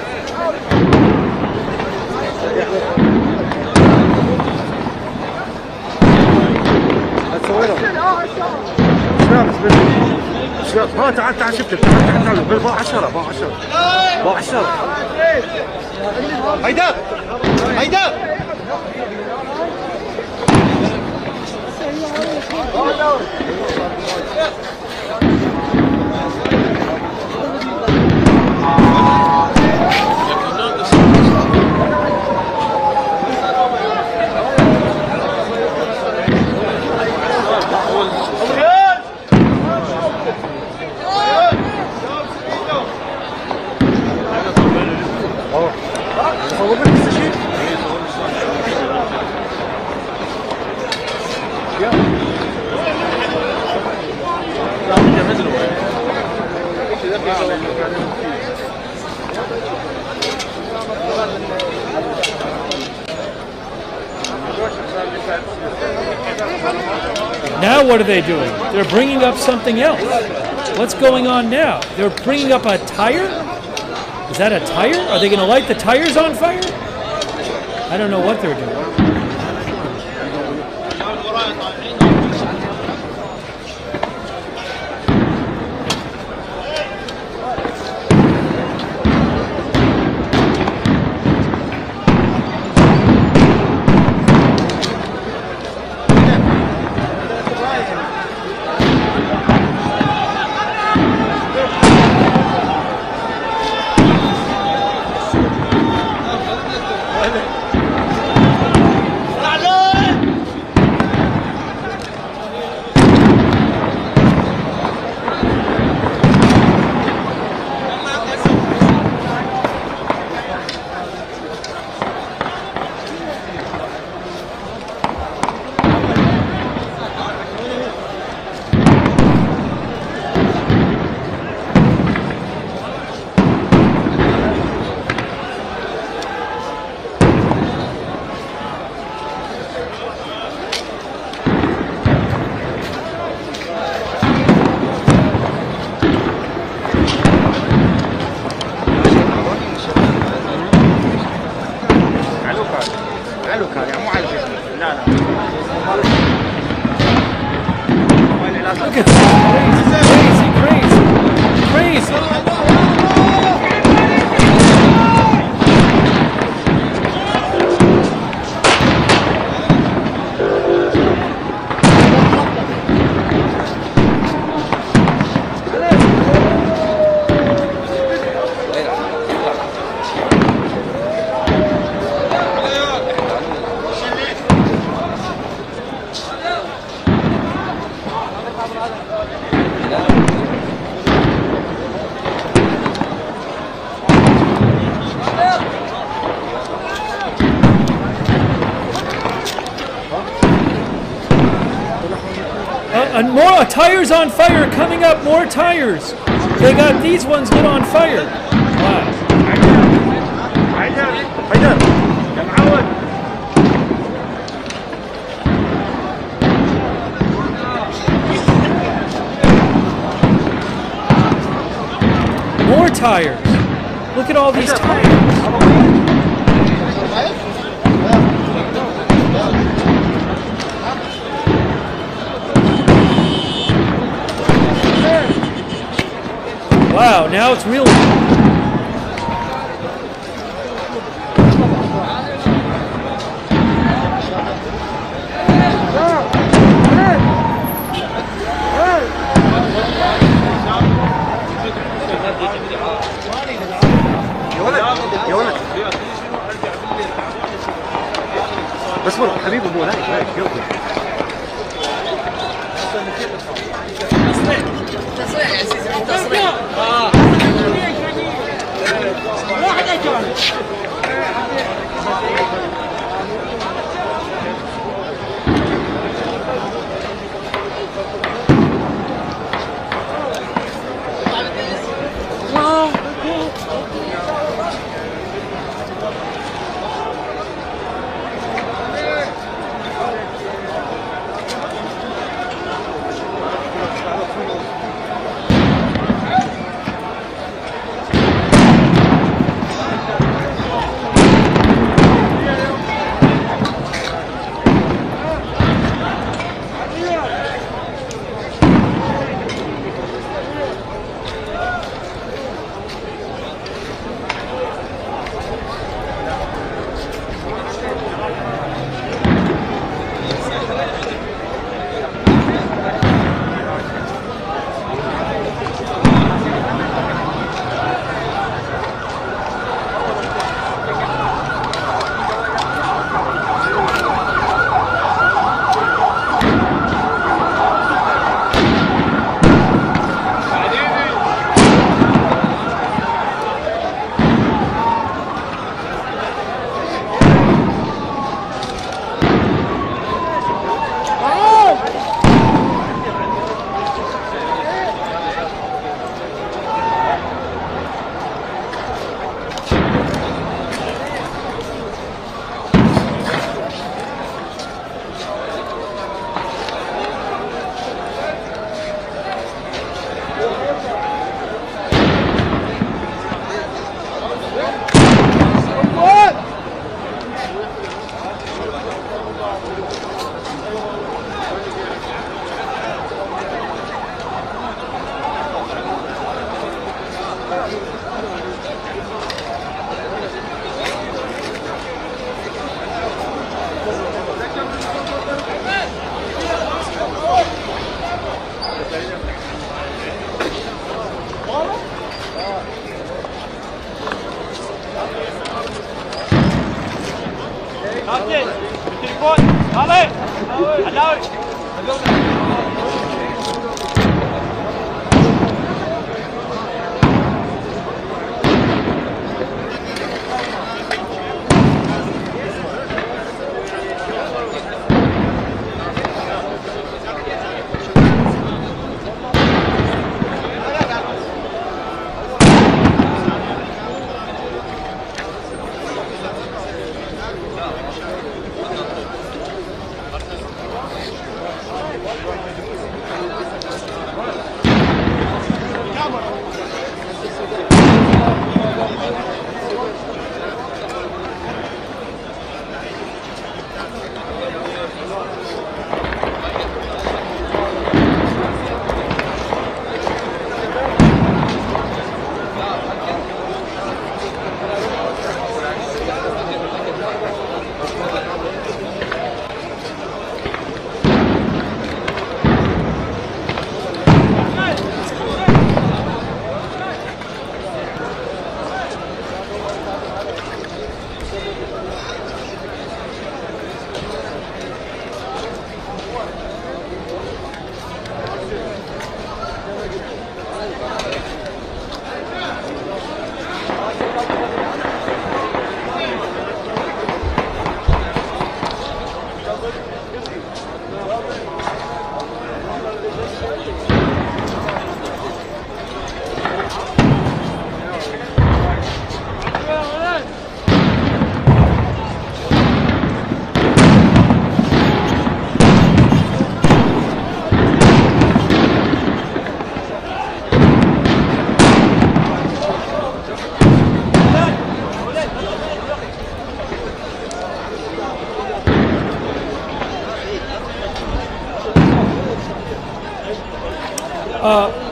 هتسوينا شباب ها تعال شفتك تعال باع 10 باع 10 هيدا Now what are they doing? They're bringing up something else. What's going on now? They're bringing up a tire? Is that a tire? Are they going to light the tires on fire? I don't know what they're doing. Look at that. Crazy. And more tires on fire coming up. More tires. They got these ones lit on fire. Wow. More tires. Look at all these tires. Wow, now it's real. بس والله حبيبي مو هاي تصريح يا سيدي تصريح واحد اجانب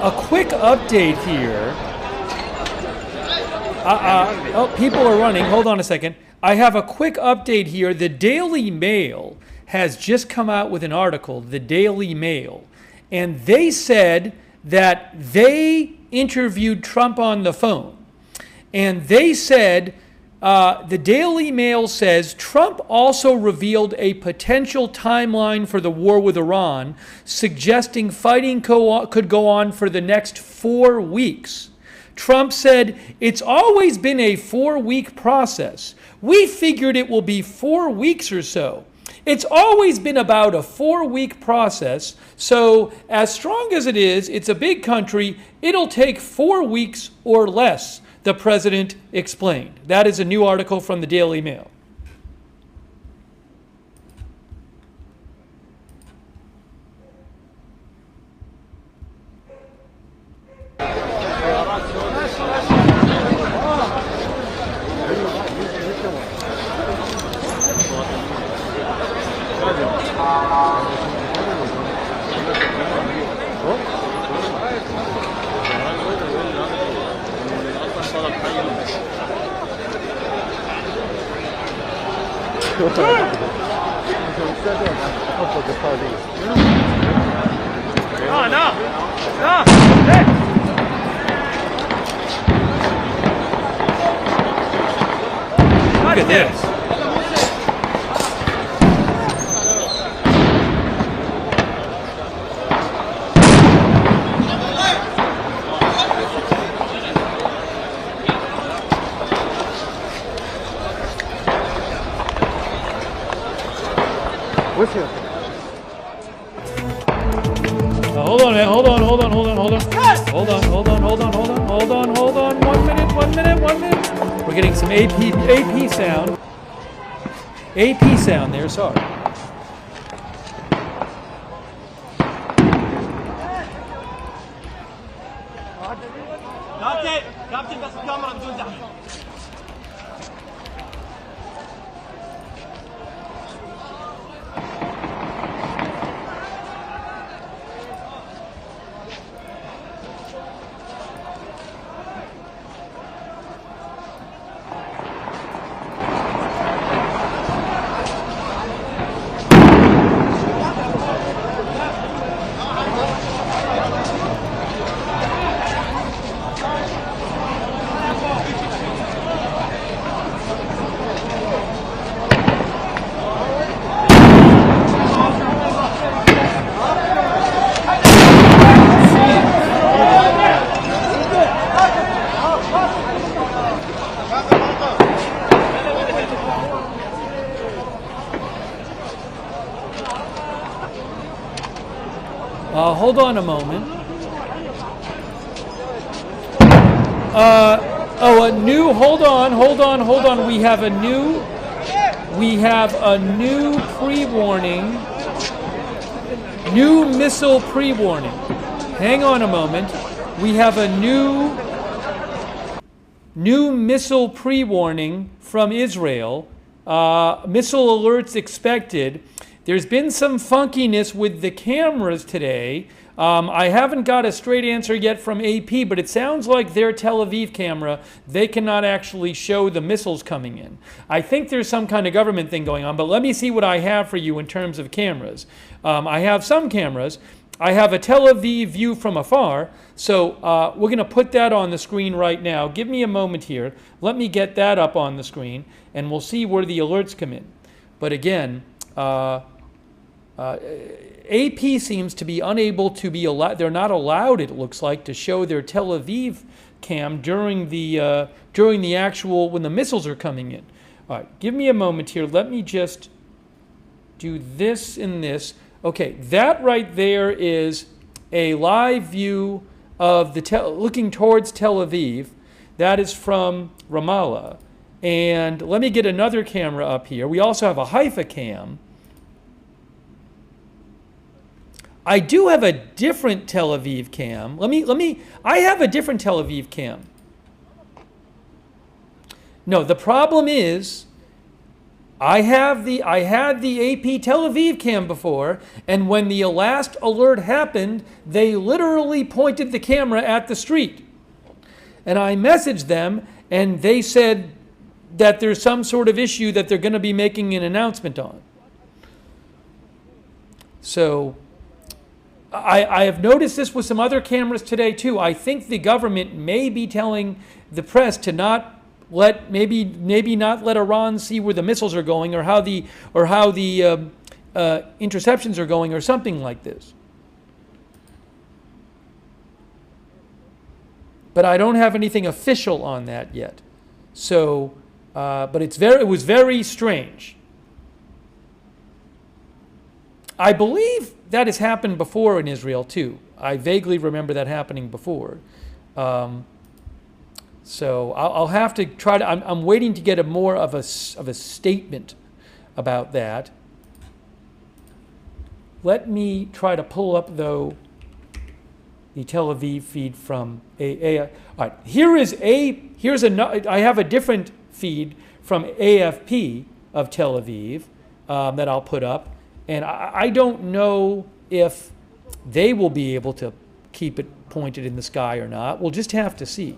A quick update here. Oh, people are running. Hold on a second. I have a quick update here. The Daily Mail has just come out with an article, the Daily Mail, and they said that they interviewed Trump on the phone. And they said, the Daily Mail says, Trump also revealed a potential timeline for the war with Iran, suggesting fighting could go on for the next 4 weeks. Trump said, it's always been a 4-week process. We figured it will be 4 weeks or so. It's always been about a 4-week process, so as strong as it is, it's a big country, it'll take 4 weeks or less, the president explained. That is a new article from the Daily Mail. Look at this. What's here? Hold on, man. Hold on. 1 minute. We're getting some AP sound. AP sound there, sorry. كابتن بس الكاميرا بدون زحمه. Hold on a moment. Hold on. We have a new pre-warning, new missile pre-warning. Hang on a moment. We have a new missile pre-warning from Israel. Missile alerts expected. There's been some funkiness with the cameras today. I haven't got a straight answer yet from AP, but it sounds like their Tel Aviv camera, they cannot actually show the missiles coming in. I think there's some kind of government thing going on, but let me see what I have for you in terms of cameras. I have some cameras. I have a Tel Aviv view from afar, so we're going to put that on the screen right now. Give me a moment here. Let me get that up on the screen, and we'll see where the alerts come in. But again, AP seems to be unable to be allowed. They're not allowed, it looks like, to show their Tel Aviv cam during the actual when the missiles are coming in. All right, give me a moment here. Let me just do this and this. Okay, that right there is a live view of looking towards Tel Aviv. That is from Ramallah. And let me get another camera up here. We also have a Haifa cam. I do have a different Tel Aviv cam. I have a different Tel Aviv cam. No, the problem is I had the AP Tel Aviv cam before, and when the last alert happened, they literally pointed the camera at the street. And I messaged them, and they said that there's some sort of issue that they're going to be making an announcement on. So I have noticed this with some other cameras today too. I think the government may be telling the press to not let maybe not let Iran see where the missiles are going or how the interceptions are going or something like this. But I don't have anything official on that yet. So, but it was very strange. I believe that has happened before in Israel too. I vaguely remember that happening before. So I'll have to try to. I'm waiting to get more of a statement about that. Let me try to pull up though the Tel Aviv feed from all right. Here's I have a different feed from AFP of Tel Aviv that I'll put up. And I don't know if they will be able to keep it pointed in the sky or not. We'll just have to see.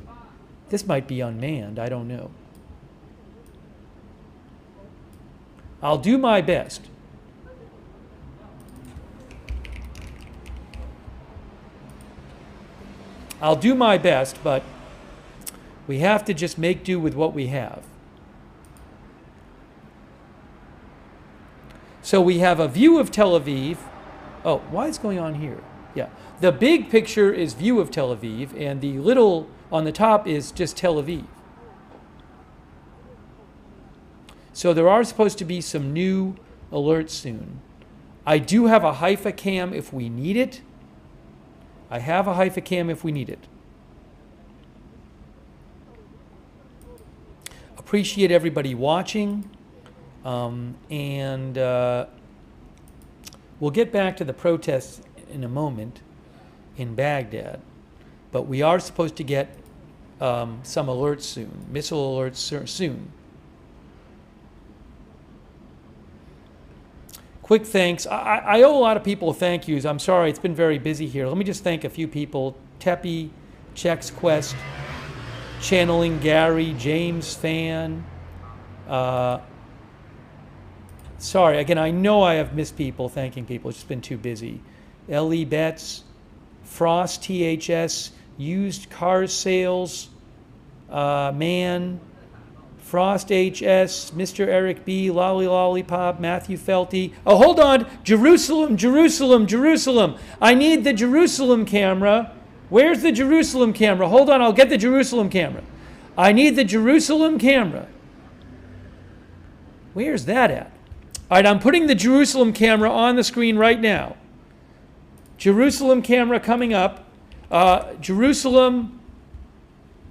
This might be unmanned. I don't know. I'll do my best. I'll do my best, but we have to just make do with what we have. So we have a view of Tel Aviv. Oh, why is going on here? Yeah. The big picture is view of Tel Aviv, and the little on the top is just Tel Aviv. So there are supposed to be some new alerts soon. I do have a Haifa cam if we need it. I have a Haifa cam if we need it. Appreciate everybody watching. And we'll get back to the protests in a moment in Baghdad. But we are supposed to get some alerts soon, missile alerts soon. Quick thanks. I owe a lot of people thank yous. I'm sorry, it's been very busy here. Let me just thank a few people. Tepi, Chex Quest, Channeling Gary, James Fan. Sorry, again, I know I have missed people, thanking people. It's just been too busy. Ellie Betts, Frost THS, Used Car Sales, Man, Frost HS, Mr. Eric B, Lolly Lollipop, Matthew Felty. Oh, hold on. Jerusalem, Jerusalem, Jerusalem. I need the Jerusalem camera. Where's the Jerusalem camera? Hold on, I'll get the Jerusalem camera. I need the Jerusalem camera. Where's that at? All right, I'm putting the Jerusalem camera on the screen right now. Jerusalem camera coming up. Jerusalem,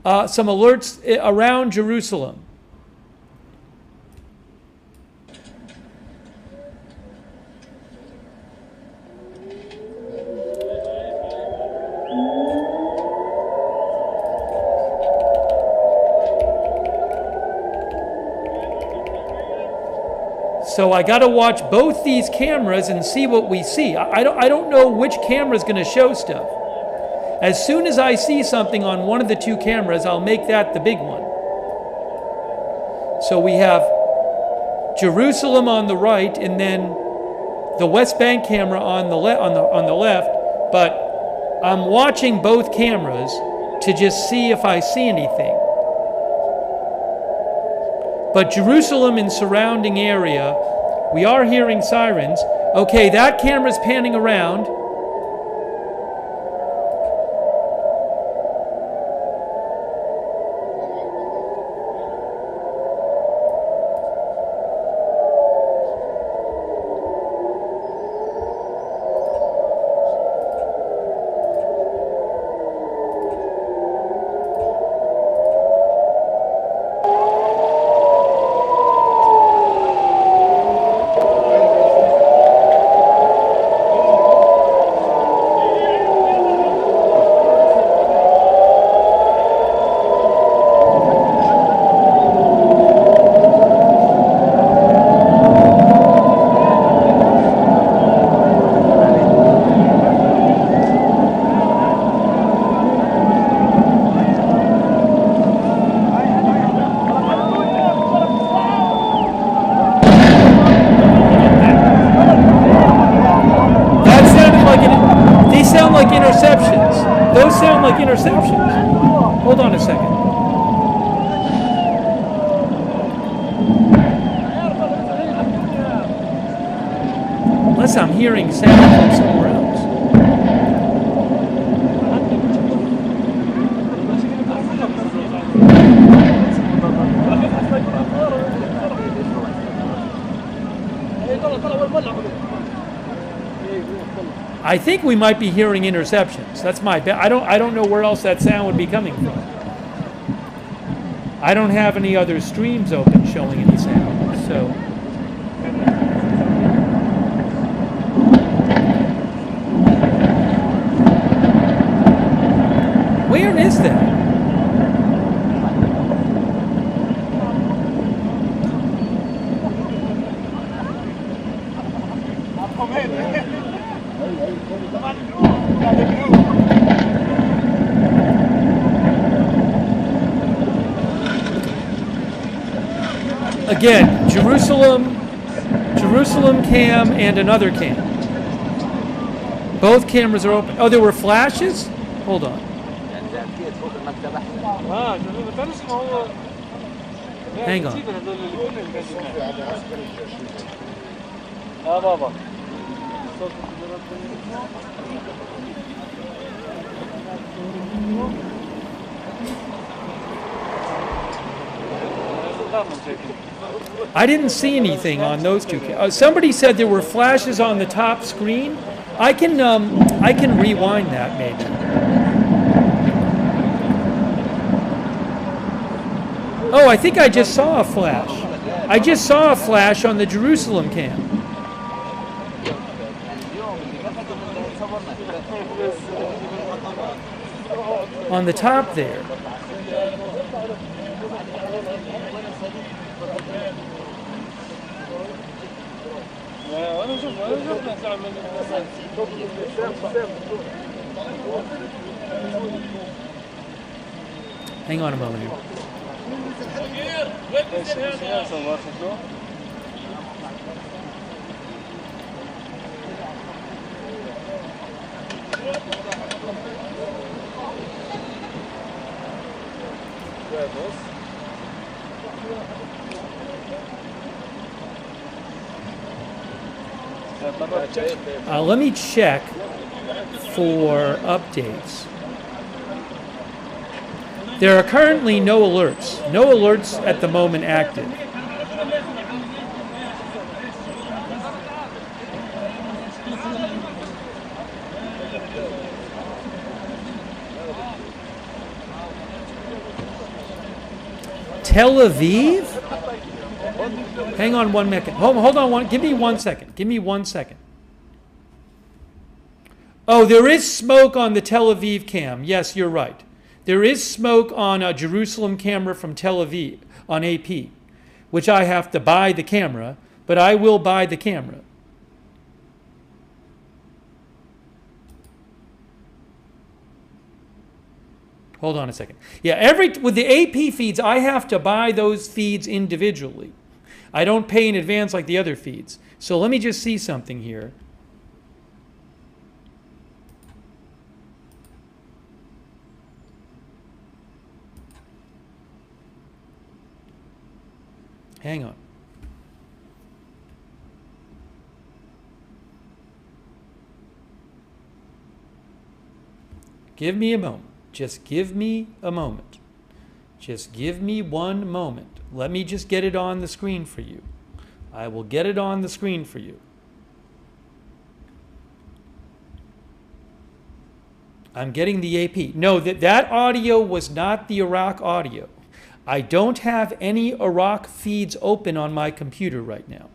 some alerts around Jerusalem. So I got to watch both these cameras and see what we see. I don't know which camera is going to show stuff. As soon as I see something on one of the two cameras, I'll make that the big one. So we have Jerusalem on the right, and then the West Bank camera on the left. But I'm watching both cameras to just see if I see anything. But Jerusalem and surrounding area, we are hearing sirens. Okay, that camera's panning around. Those sound like interceptions. Hold on a second. Unless I'm hearing sound from somewhere else. I think we might be hearing interceptions. That's my bet. I don't know where else that sound would be coming from. I don't have any other streams open showing any sound. So where is that? Again, Jerusalem cam and another cam. Both cameras are open. Oh, there were flashes? Hold on. Hang on. I didn't see anything on those two. Somebody said there were flashes on the top screen. I can rewind that maybe. Oh, I think I just saw a flash. I just saw a flash on the Jerusalem cam. On the top there. Hang on a moment here. Let me check for updates. There are currently no alerts. No alerts at the moment active. Tel Aviv? Hang on one minute. Hold on give me 1 second. Give me 1 second. Oh, there is smoke on the Tel Aviv cam. Yes, you're right. There is smoke on a Jerusalem camera from Tel Aviv on AP, which I have to buy the camera, but I will buy the camera. Hold on a second. Yeah, with the AP feeds, I have to buy those feeds individually. I don't pay in advance like the other feeds. So let me just see something here. Hang on. Give me a moment. Just give me a moment. Just give me 1 moment. Let me just get it on the screen for you. I will get it on the screen for you. I'm getting the AP. No, that audio was not the Iraq audio. I don't have any Iraq feeds open on my computer right now.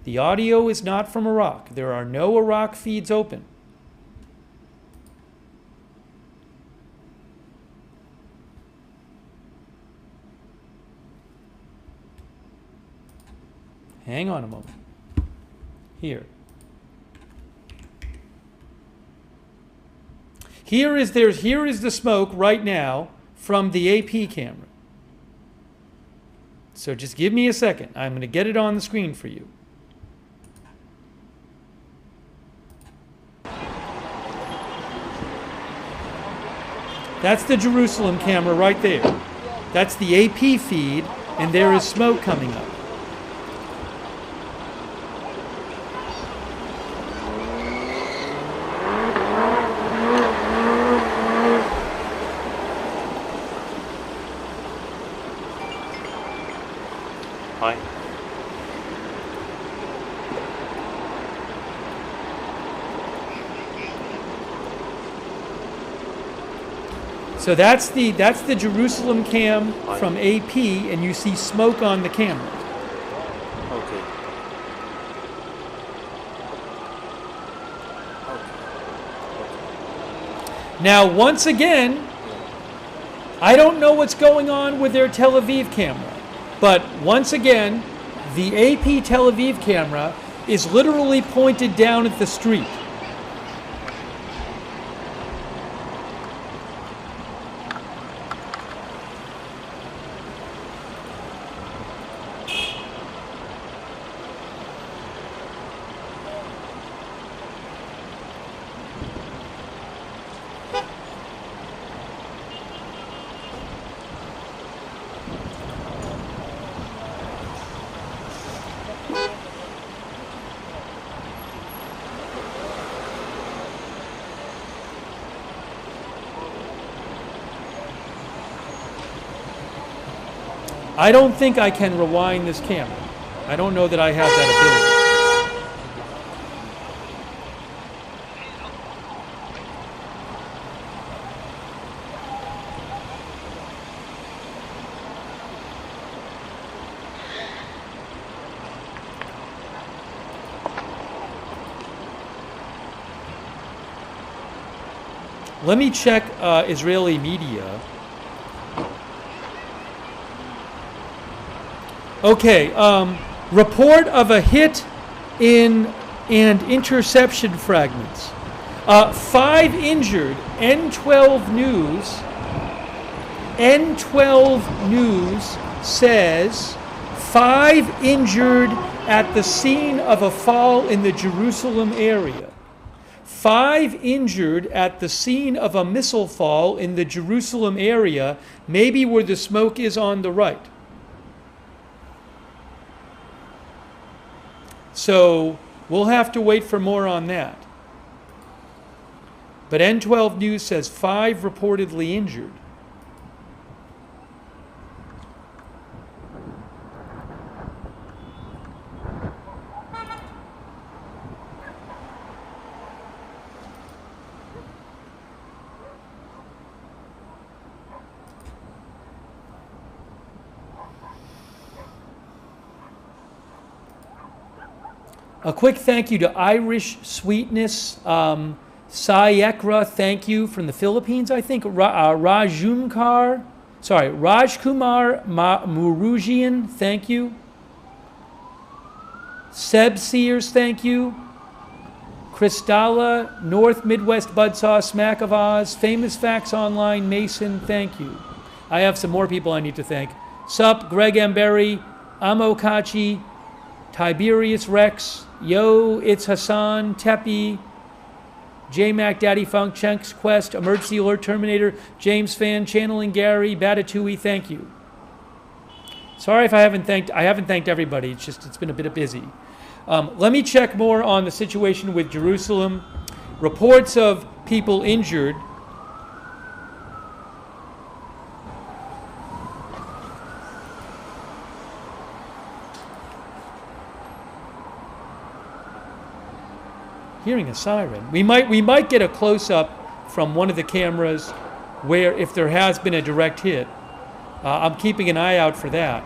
The audio is not from Iraq. There are no Iraq feeds open. Hang on a moment. Here. Here is the smoke right now from the AP camera. So just give me a second. I'm going to get it on the screen for you. That's the Jerusalem camera right there. That's the AP feed, and there is smoke coming up. Hi. So that's the Jerusalem cam from AP, and you see smoke on the camera. Okay. Now, once again, I don't know what's going on with their Tel Aviv camera, but once again, the AP Tel Aviv camera is literally pointed down at the street. I don't think I can rewind this camera. I don't know that I have that ability. Let me check Israeli media. Okay, report of a hit and interception fragments. 5 injured. N12 News says 5 injured at the scene of a fall in the Jerusalem area. 5 injured at the scene of a missile fall in the Jerusalem area, maybe where the smoke is on the right. So we'll have to wait for more on that. But N12 News says 5 reportedly injured. A quick thank you to Irish Sweetness, Sayekra, thank you, from the Philippines, I think. Rajkumar Murugian, thank you. Seb Sears, thank you. Kristalla, North Midwest Budsaw, Smack of Oz, Famous Facts Online, Mason, thank you. I have some more people I need to thank. Sup, Greg Amberry, Amokachi, Tiberius Rex, Yo, It's Hassan, Tepi, J-Mac, Daddy Funk, Chenk's Quest, Emergency Alert Terminator, James Fan, Channeling Gary, Batatui, thank you. Sorry if I haven't thanked everybody. It's been a bit busy. Let me check more on the situation with Jerusalem. Reports of people injured. Hearing a siren. We might get a close-up from one of the cameras where, if there has been a direct hit. I'm keeping an eye out for that.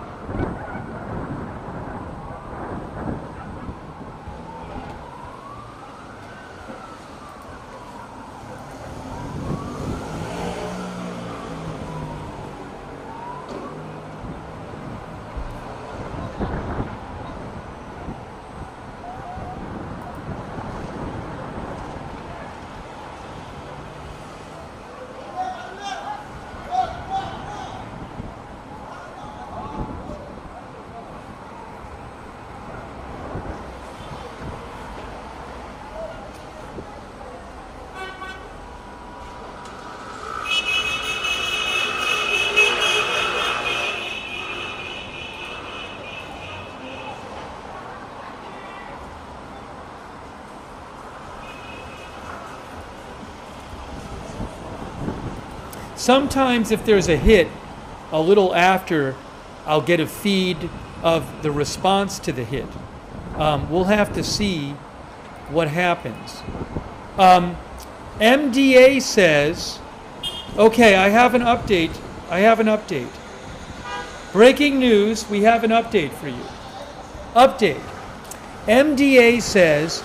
Sometimes if there's a hit, a little after, I'll get a feed of the response to the hit. We'll have to see what happens. MDA says, okay, I have an update. Breaking news, we have an update for you. Update. MDA says,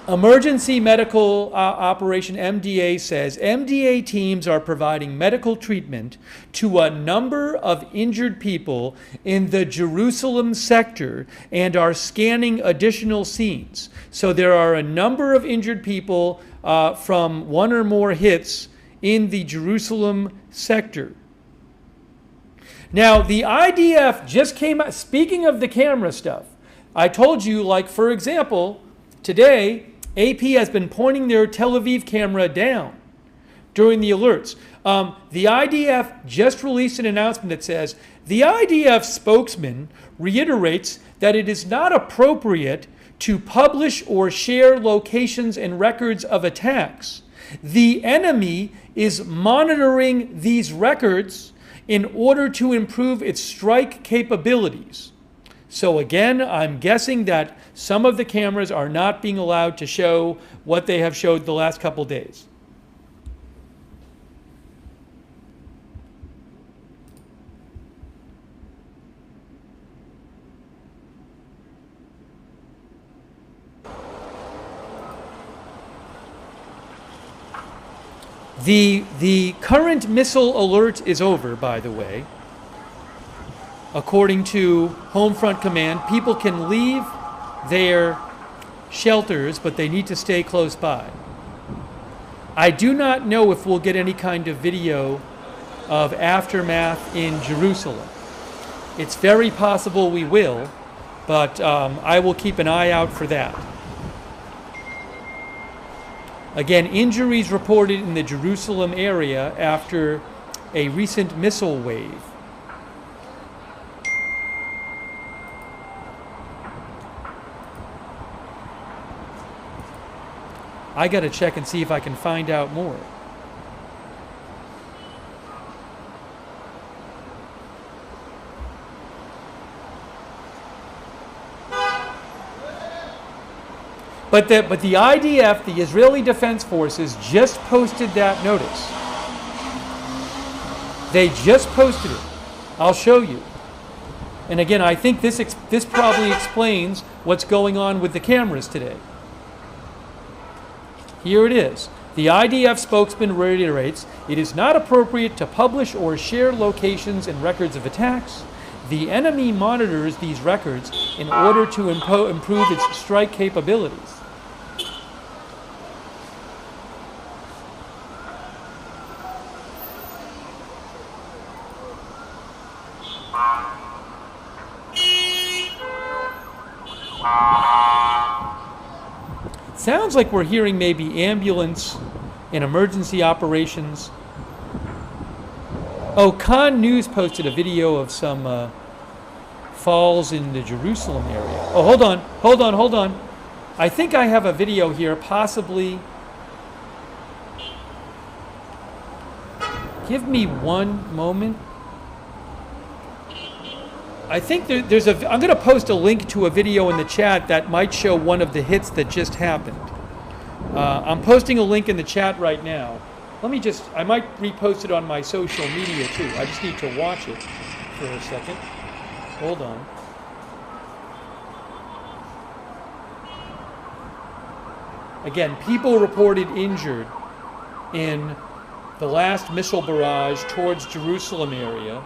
Emergency Medical Operation MDA says, MDA teams are providing medical treatment to a number of injured people in the Jerusalem sector and are scanning additional scenes. So there are a number of injured people from one or more hits in the Jerusalem sector. Now, the IDF just came out, speaking of the camera stuff, I told you, like, for example, today, AP has been pointing their Tel Aviv camera down during the alerts. The IDF just released an announcement that says, the IDF spokesman reiterates that it is not appropriate to publish or share locations and records of attacks. The enemy is monitoring these records in order to improve its strike capabilities. So again, I'm guessing that some of the cameras are not being allowed to show what they have showed the last couple days. The current missile alert is over, by the way. According to Homefront Command, people can leave their shelters, but they need to stay close by. I do not know if we'll get any kind of video of aftermath in Jerusalem. It's very possible we will, but I will keep an eye out for that. Again, injuries reported in the Jerusalem area after a recent missile wave. I got to check and see if I can find out more. But the IDF, the Israeli Defense Forces, just posted that notice. They just posted it. I'll show you. And again, I think this probably explains what's going on with the cameras today. Here it is. The IDF spokesman reiterates, it is not appropriate to publish or share locations and records of attacks. The enemy monitors these records in order to improve its strike capabilities. Sounds like we're hearing maybe ambulance and emergency operations. Oh, Khan News posted a video of some falls in the Jerusalem area. Oh, hold on. I think I have a video here, possibly. Give me one moment. I think there's I'm going to post a link to a video in the chat that might show one of the hits that just happened. I'm posting a link in the chat right now. I might repost it on my social media too. I just need to watch it for a second. Hold on. Again, people reported injured in the last missile barrage towards Jerusalem area.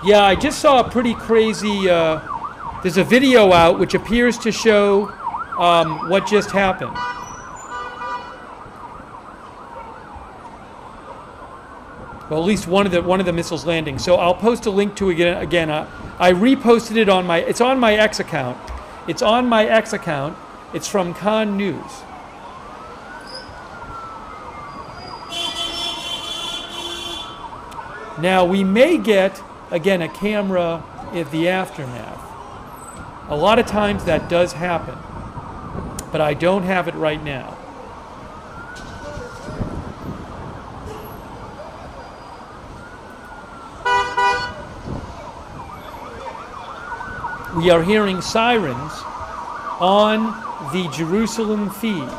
Yeah, I just saw a pretty crazy, there's a video out which appears to show what just happened. Well, at least one of the missiles landing. So I'll post a link to it again. I reposted it on it's on my X account. It's on my X account. It's from Khan News. Now we may get, again, a camera in the aftermath. A lot of times that does happen, but I don't have it right now. We are hearing sirens on the Jerusalem feed.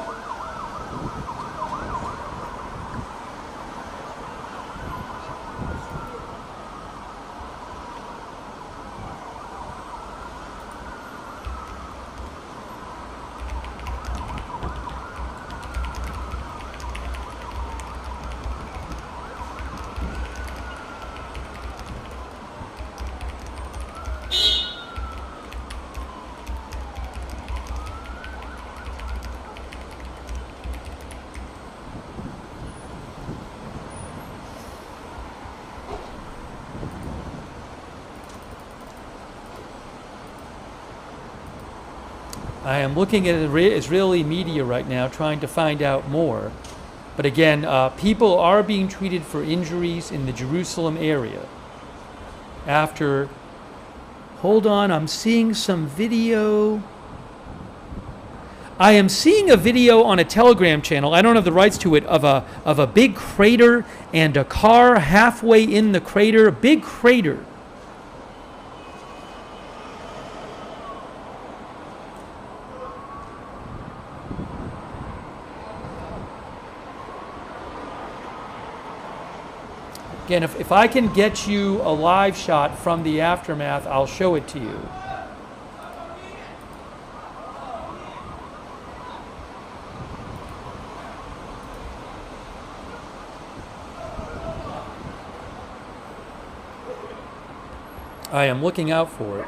I am looking at Israeli media right now trying to find out more. But again, people are being treated for injuries in the Jerusalem area. After, hold on, I'm seeing some video. I am seeing a video on a Telegram channel, I don't have the rights to it, of a big crater and a car halfway in the crater, a big crater. Again, if I can get you a live shot from the aftermath, I'll show it to you. I am looking out for it.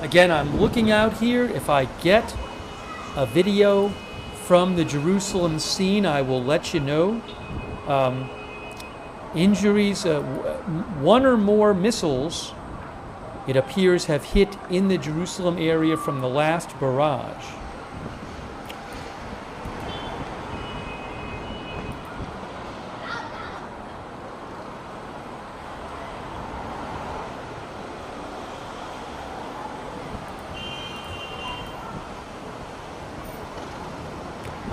Again, I'm looking out here. If I get a video from the Jerusalem scene, I will let you know. Injuries, one or more missiles, it appears, have hit in the Jerusalem area from the last barrage.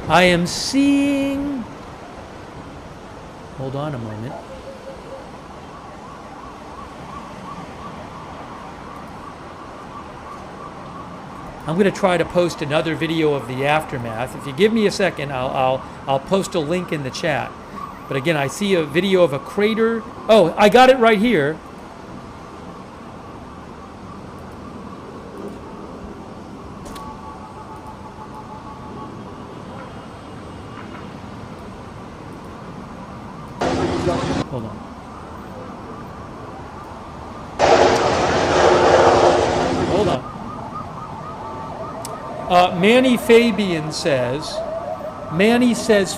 I am seeing, hold on a moment. I'm going to try to post another video of the aftermath. If you give me a second, I'll post a link in the chat. But again, I see a video of a crater. Oh, I got it right here. Hold on. Hold on. Manny Fabian says,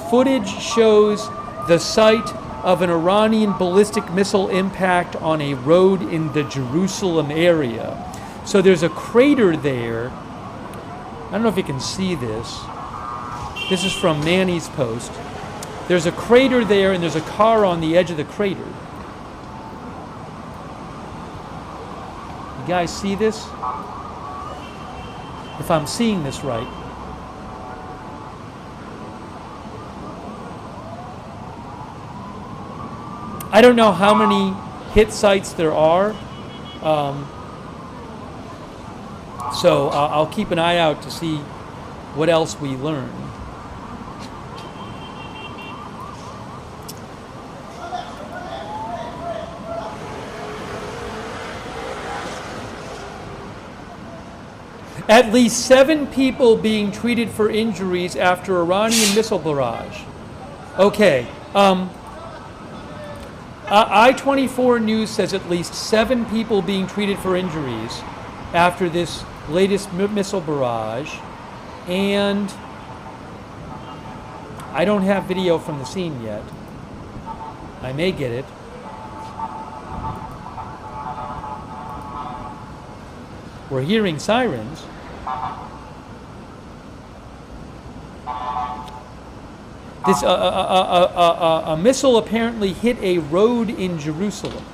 footage shows the site of an Iranian ballistic missile impact on a road in the Jerusalem area. So there's a crater there. I don't know if you can see this. This is from Manny's post. There's a crater there, and there's a car on the edge of the crater. You guys see this? If I'm seeing this right. I don't know how many hit sites there are. So I'll keep an eye out to see what else we learn. At least 7 people being treated for injuries after Iranian missile barrage. Okay. I-24 News says at least 7 people being treated for injuries after this latest missile barrage. And I don't have video from the scene yet. I may get it. We're hearing sirens. This a missile apparently hit a road in Jerusalem.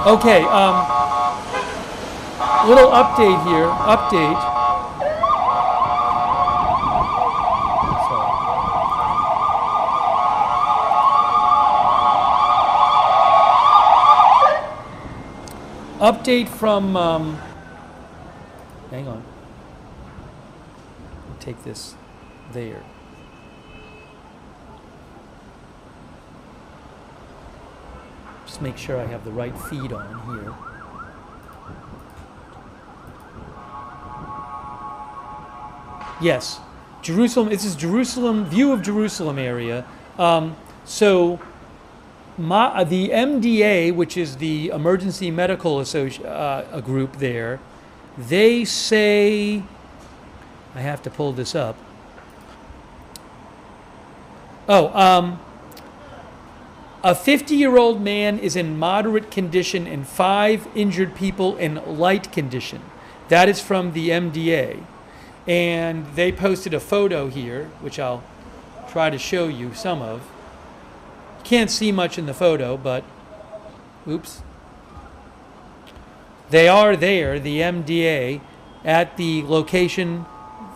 Okay, little update here. Update from, hang on. Take this there. Just make sure I have the right feed on here. Yes, Jerusalem. This is Jerusalem, view of Jerusalem area. The MDA, which is the Emergency Medical group there, they say, I have to pull this up. A 50-year-old man is in moderate condition and 5 injured people in light condition. That is from the MDA. And they posted a photo here, which I'll try to show you some of. You can't see much in the photo, but oops. They are there, the MDA, at the location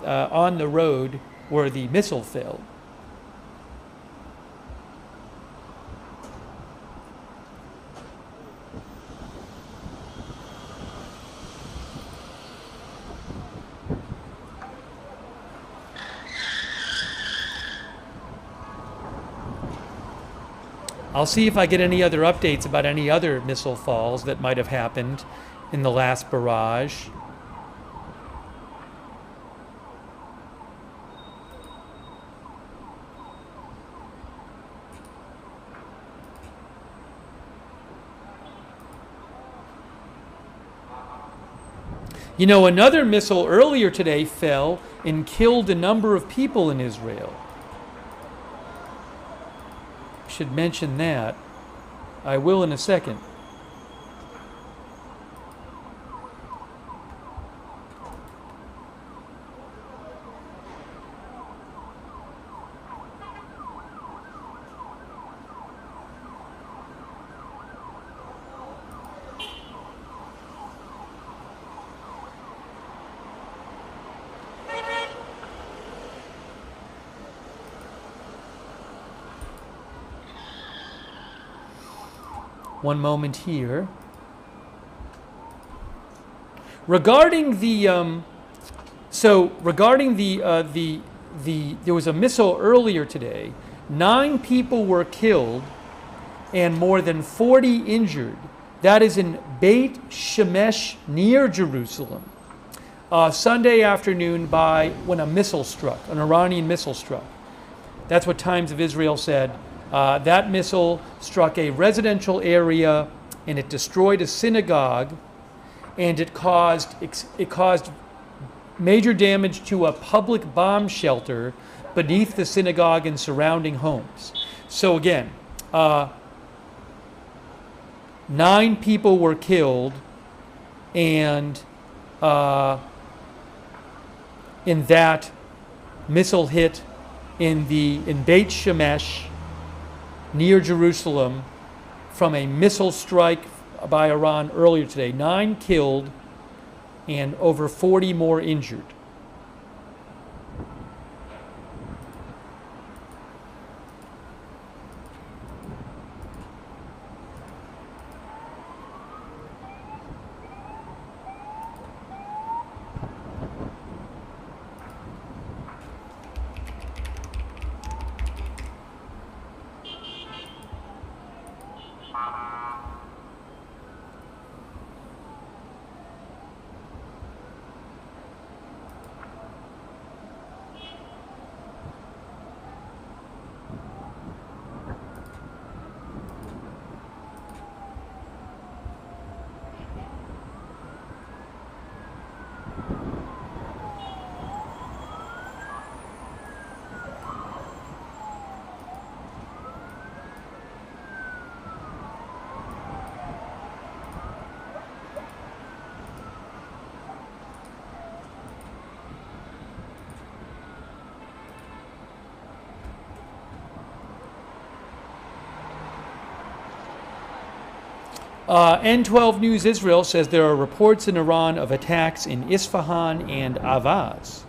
on the road where the missile fell. I'll see if I get any other updates about any other missile falls that might have happened in the last barrage. You know, another missile earlier today fell and killed a number of people in Israel. Should mention that. I will in a second. One moment here. Regarding the there was a missile earlier today. 9 people were killed and more than 40 injured. That is in Beit Shemesh near Jerusalem. Sunday afternoon when a missile struck, an Iranian missile struck. That's what Times of Israel said. That missile struck a residential area and it destroyed a synagogue, and it caused major damage to a public bomb shelter beneath the synagogue and surrounding homes. So again, 9 people were killed, and in that missile hit in Beit Shemesh near Jerusalem from a missile strike by Iran earlier today. 9 killed and over 40 more injured. N12 News Israel says there are reports in Iran of attacks in Isfahan and Avaz.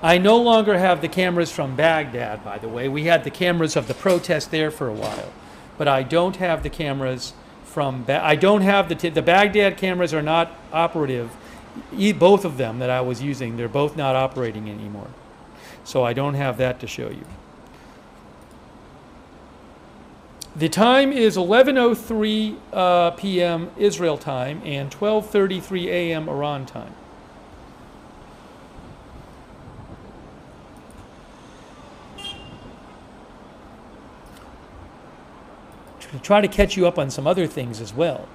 I no longer have the cameras from Baghdad, by the way. We had the cameras of the protest there for a while, but I don't have the cameras from. I don't have the Baghdad cameras are not operative. Both of them that I was using, they're both not operating anymore, so I don't have that to show you. The time is 11:03 p.m. Israel time and 12:33 a.m. Iran time. To try to catch you up on some other things as well.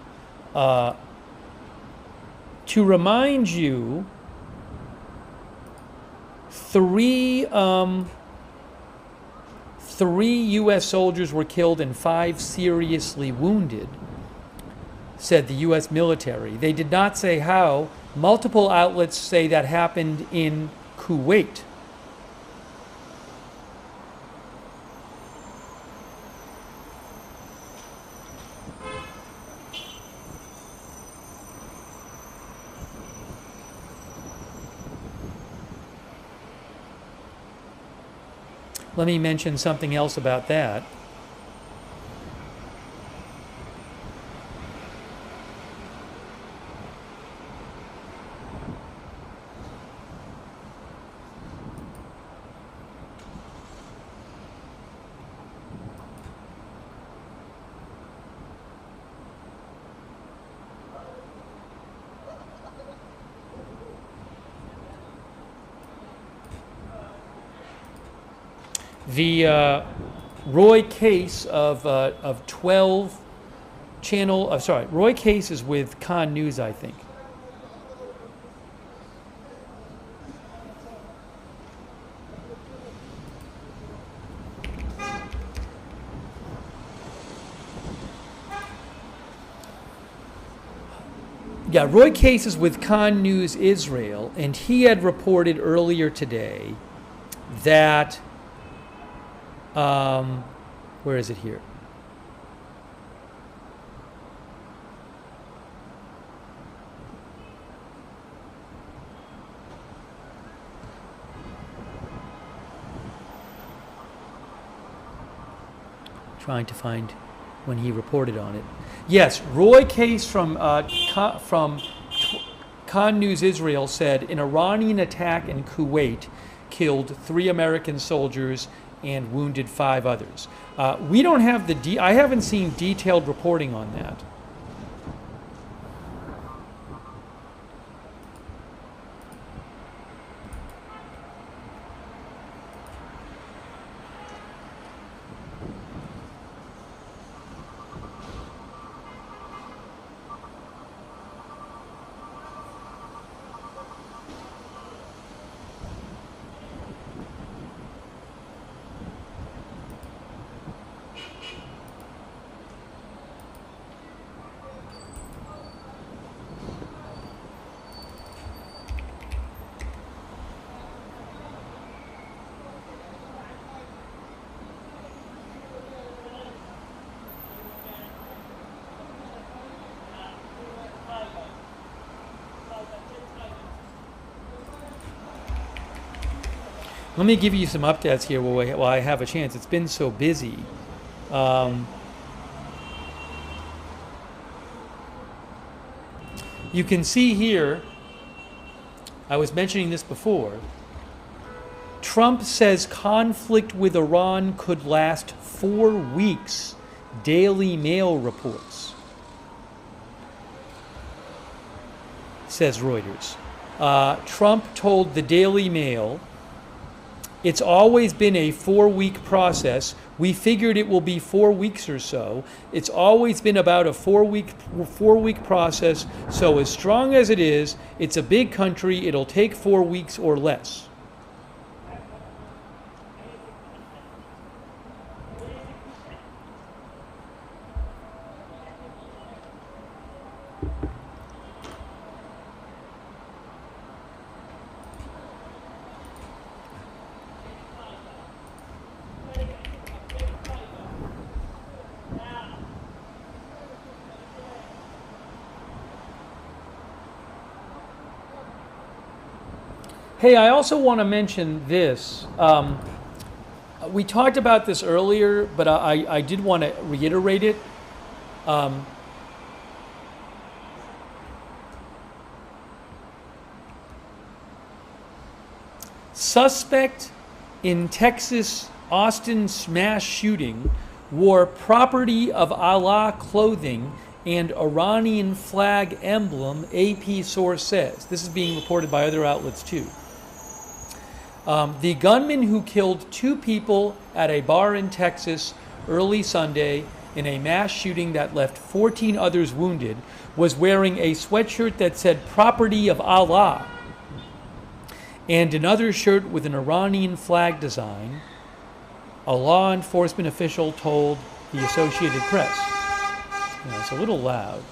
To remind you, 3 U.S. soldiers were killed and 5 seriously wounded, said the U.S. military. They did not say how. Multiple outlets say that happened in Kuwait. Let me mention something else about that. The Roy Case of 12 channel. Sorry, Roy Case is with Con News, I think. Yeah, Roy Case is with Con News Israel, and he had reported earlier today that, where is it here? Trying to find when he reported on it. Yes, Roy Case from Con News Israel said an Iranian attack in Kuwait killed 3 American soldiers and wounded 5 others. We don't have I haven't seen detailed reporting on that. Let me give you some updates here while I have a chance. It's been so busy. You can see here, I was mentioning this before, Trump says conflict with Iran could last 4 weeks, Daily Mail reports, says Reuters. Trump told the Daily Mail, it's always been a 4-week process. We figured it will be 4 weeks or so. It's always been about a 4-week process. So as strong as it is, it's a big country. It'll take 4 weeks or less. Hey, I also want to mention this. We talked about this earlier, but I did want to reiterate it. Suspect in Texas Austin smash shooting wore property of Allah clothing and Iranian flag emblem, AP source says. This is being reported by other outlets too. The gunman who killed 2 people at a bar in Texas early Sunday in a mass shooting that left 14 others wounded was wearing a sweatshirt that said property of Allah and another shirt with an Iranian flag design, a law enforcement official told the Associated Press. It's a little loud.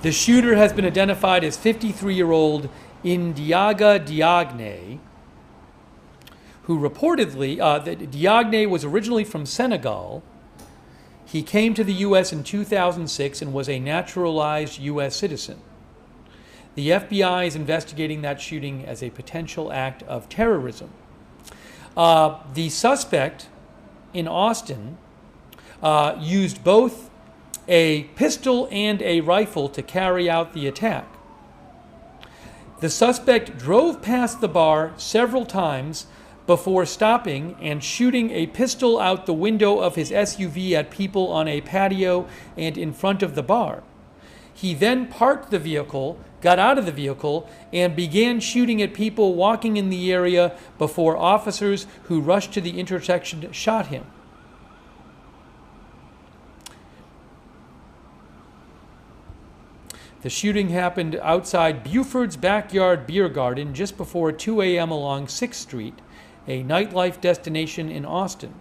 The shooter has been identified as 53-year-old Indiaga Diagne, who reportedly, Diagne was originally from Senegal. He came to the U.S. in 2006 and was a naturalized U.S. citizen. The FBI is investigating that shooting as a potential act of terrorism. The suspect in Austin used both a pistol and a rifle to carry out the attack. The suspect drove past the bar several times before stopping and shooting a pistol out the window of his SUV at people on a patio and in front of the bar. He then parked the vehicle, got out of the vehicle, and began shooting at people walking in the area before officers who rushed to the intersection shot him. The shooting happened outside Buford's Backyard Beer Garden just before 2 a.m. along 6th Street, a nightlife destination in Austin.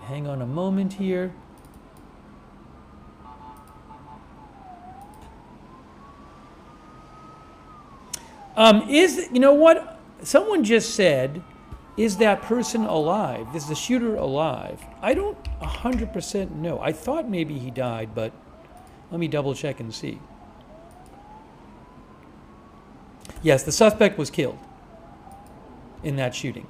Hang on a moment here. You know what? Someone just said, is that person alive? Is the shooter alive? I don't 100% know. I thought maybe he died, but let me double check and see. Yes, the suspect was killed in that shooting.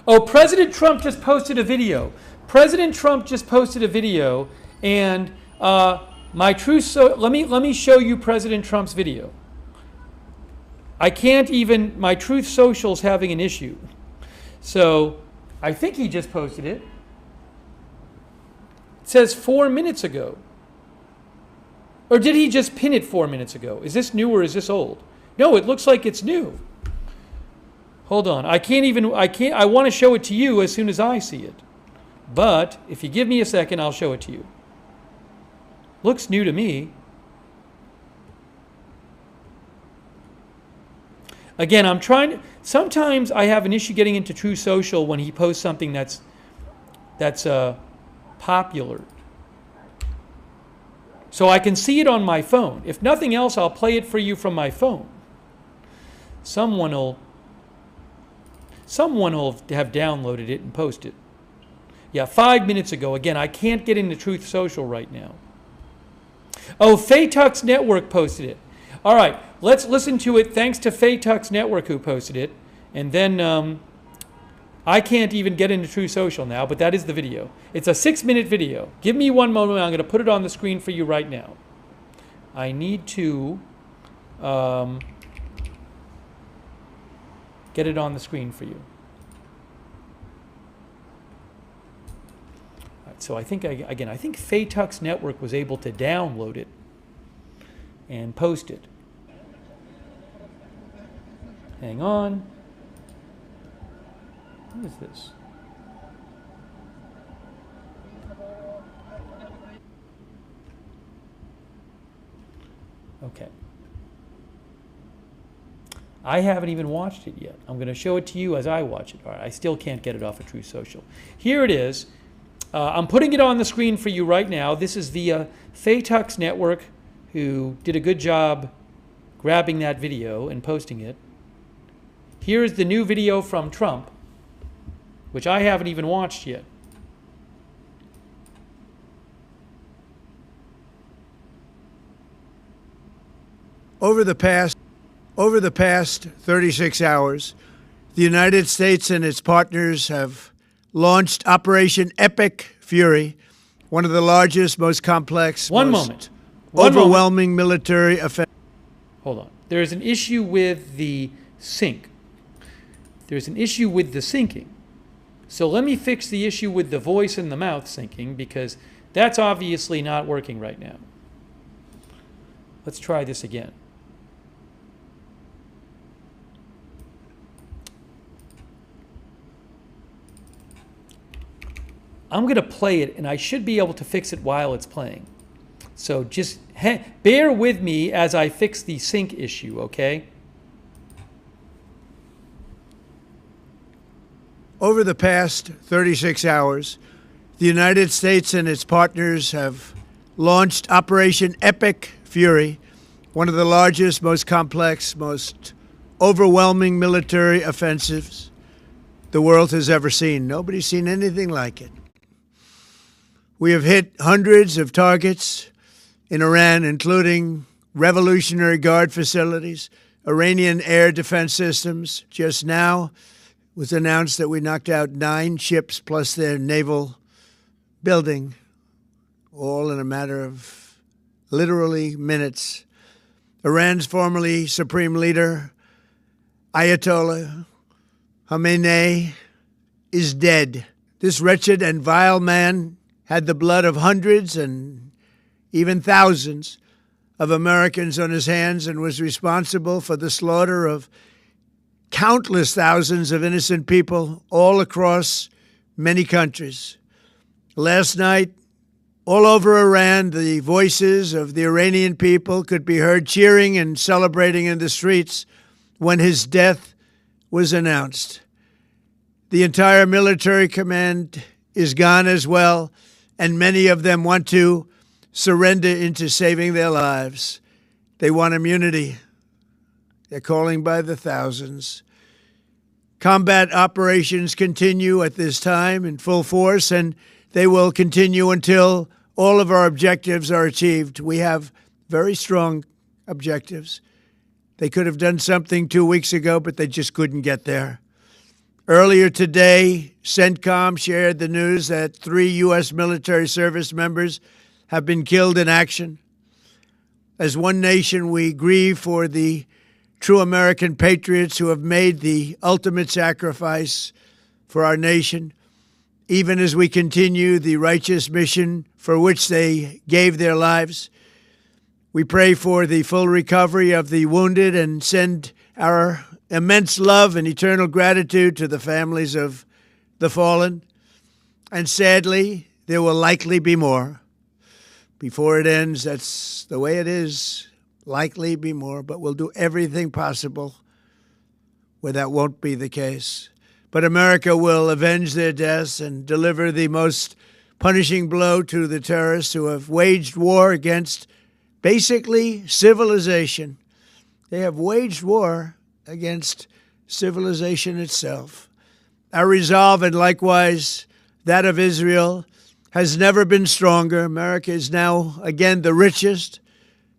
Oh, President Trump just posted a video. President Trump just posted a video, and let me show you President Trump's video. I can't even. My Truth Social's having an issue, so I think he just posted it. It says 4 minutes ago, or did he just pin it 4 minutes ago? Is this new or is this old? No, it looks like it's new. Hold on. I want to show it to you as soon as I see it. But if you give me a second, I'll show it to you. Looks new to me. Again, I'm trying to, sometimes I have an issue getting into True Social when he posts something that's popular. So I can see it on my phone. If nothing else, I'll play it for you from my phone. Someone will have downloaded it and posted it. Yeah, 5 minutes ago. Again, I can't get into Truth Social right now. Oh, Faytux Network posted it. All right, let's listen to it thanks to Faytux Network who posted it. And then I can't even get into Truth Social now, but that is the video. It's a 6-minute video. Give me one moment. I'm going to put it on the screen for you right now. I need to get it on the screen for you. All right, so I think, I think Faytux Network was able to download it and post it. Hang on. What is this? Okay. I haven't even watched it yet. I'm going to show it to you as I watch it. All right, I still can't get it off of Truth Social. Here it is. I'm putting it on the screen for you right now. This is via Faytux Network, who did a good job grabbing that video and posting it. Here is the new video from Trump, which I haven't even watched yet. Over the past 36 hours, the United States and its partners have launched Operation Epic Fury, one of the largest, most complex, overwhelming military offensive. Hold on. There is an issue with the sync. There's an issue with the syncing. So let me fix the issue with the voice and the mouth syncing, because that's obviously not working right now. Let's try this again. I'm going to play it, and I should be able to fix it while it's playing. So just bear with me as I fix the sync issue, okay? Over the past 36 hours, the United States and its partners have launched Operation Epic Fury, one of the largest, most complex, most overwhelming military offensives the world has ever seen. Nobody's seen anything like it. We have hit hundreds of targets in Iran, including Revolutionary Guard facilities, Iranian air defense systems. Just now it was announced that we knocked out 9 ships plus their naval building, all in a matter of literally minutes. Iran's formerly supreme leader, Ayatollah Khamenei, is dead. This wretched and vile man had the blood of hundreds and even thousands of Americans on his hands and was responsible for the slaughter of countless thousands of innocent people all across many countries. Last night, all over Iran, the voices of the Iranian people could be heard cheering and celebrating in the streets when his death was announced. The entire military command is gone as well, and many of them want to surrender into saving their lives. They want immunity. They're calling by the thousands. Combat operations continue at this time in full force, and they will continue until all of our objectives are achieved. We have very strong objectives. They could have done something 2 weeks ago, but they just couldn't get there. Earlier today, CENTCOM shared the news that 3 U.S. military service members have been killed in action. As one nation, we grieve for the true American patriots who have made the ultimate sacrifice for our nation, even as we continue the righteous mission for which they gave their lives. We pray for the full recovery of the wounded and send our immense love and eternal gratitude to the families of the fallen. And sadly, there will likely be more. Before it ends, that's the way it is. Likely be more, but we'll do everything possible where that won't be the case. But America will avenge their deaths and deliver the most punishing blow to the terrorists who have waged war against basically civilization. They have waged war against civilization itself. Our resolve, and likewise that of Israel, has never been stronger. America is now, again, the richest,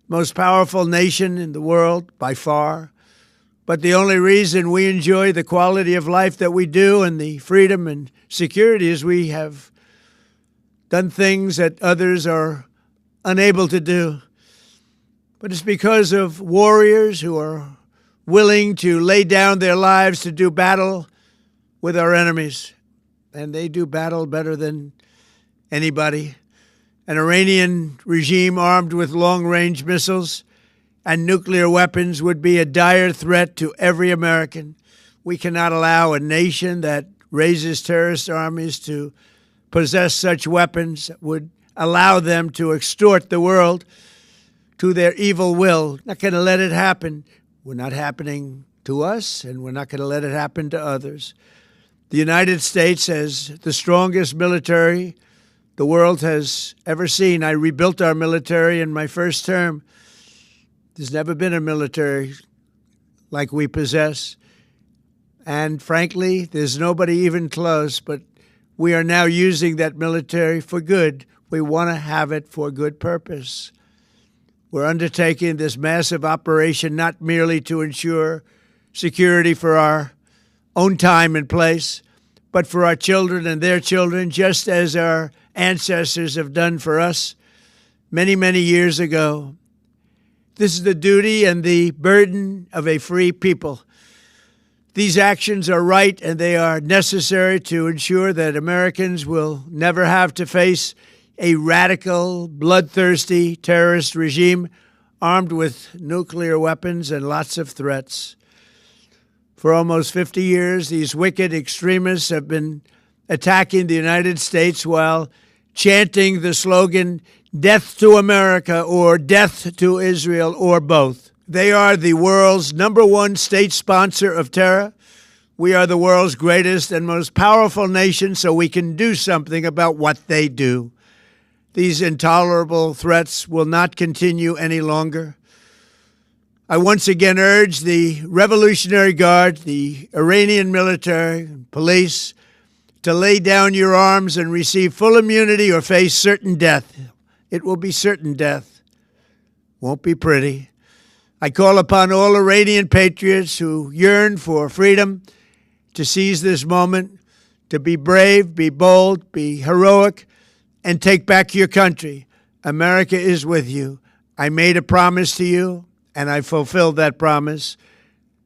most powerful nation in the world by far. But the only reason we enjoy the quality of life that we do and the freedom and security is we have done things that others are unable to do. But it's because of warriors who are willing to lay down their lives to do battle with our enemies. And they do battle better than anybody. An Iranian regime armed with long-range missiles and nuclear weapons would be a dire threat to every American. We cannot allow a nation that raises terrorist armies to possess such weapons that would allow them to extort the world to their evil will. Not going to let it happen. We're not happening to us, and we're not going to let it happen to others. The United States has the strongest military the world has ever seen. I rebuilt our military in my first term. There's never been a military like we possess. And frankly, there's nobody even close, but we are now using that military for good. We want to have it for good purpose. We're undertaking this massive operation not merely to ensure security for our own time and place, but for our children and their children, just as our ancestors have done for us many, many years ago. This is the duty and the burden of a free people. These actions are right and they are necessary to ensure that Americans will never have to face a radical, bloodthirsty terrorist regime armed with nuclear weapons and lots of threats. For almost 50 years, these wicked extremists have been attacking the United States while chanting the slogan, "Death to America" or "Death to Israel," or both. They are the world's #1 state sponsor of terror. We are the world's greatest and most powerful nation, so we can do something about what they do. These intolerable threats will not continue any longer. I once again urge the Revolutionary Guard, the Iranian military, police, to lay down your arms and receive full immunity or face certain death. It will be certain death. Won't be pretty. I call upon all Iranian patriots who yearn for freedom to seize this moment, to be brave, be bold, be heroic, and take back your country. America is with you. I made a promise to you, and I fulfilled that promise.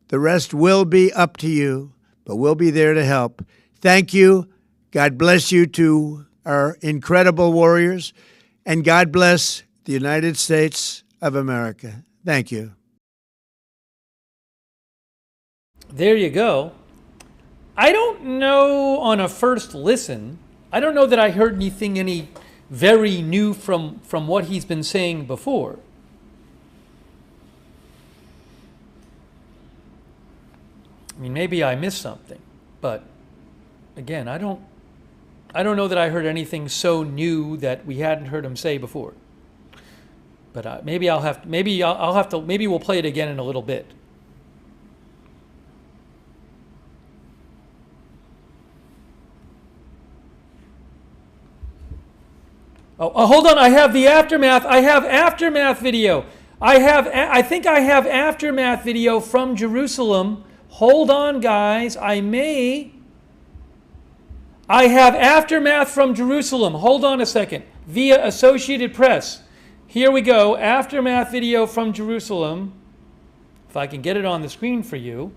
The rest will be up to you, but we'll be there to help. Thank you. God bless you to our incredible warriors, and God bless the United States of America. Thank you. There you go. I don't know on a first listen, I don't know that I heard anything any very new from what he's been saying before. I mean, maybe I missed something, but again, I don't know that I heard anything so new that we hadn't heard him say before. But maybe we'll play it again in a little bit. Oh, hold on. I have the aftermath. I have aftermath video. I think I have aftermath video from Jerusalem. Hold on, guys. I have aftermath from Jerusalem. Hold on a second. Via Associated Press. Here we go. Aftermath video from Jerusalem. If I can get it on the screen for you.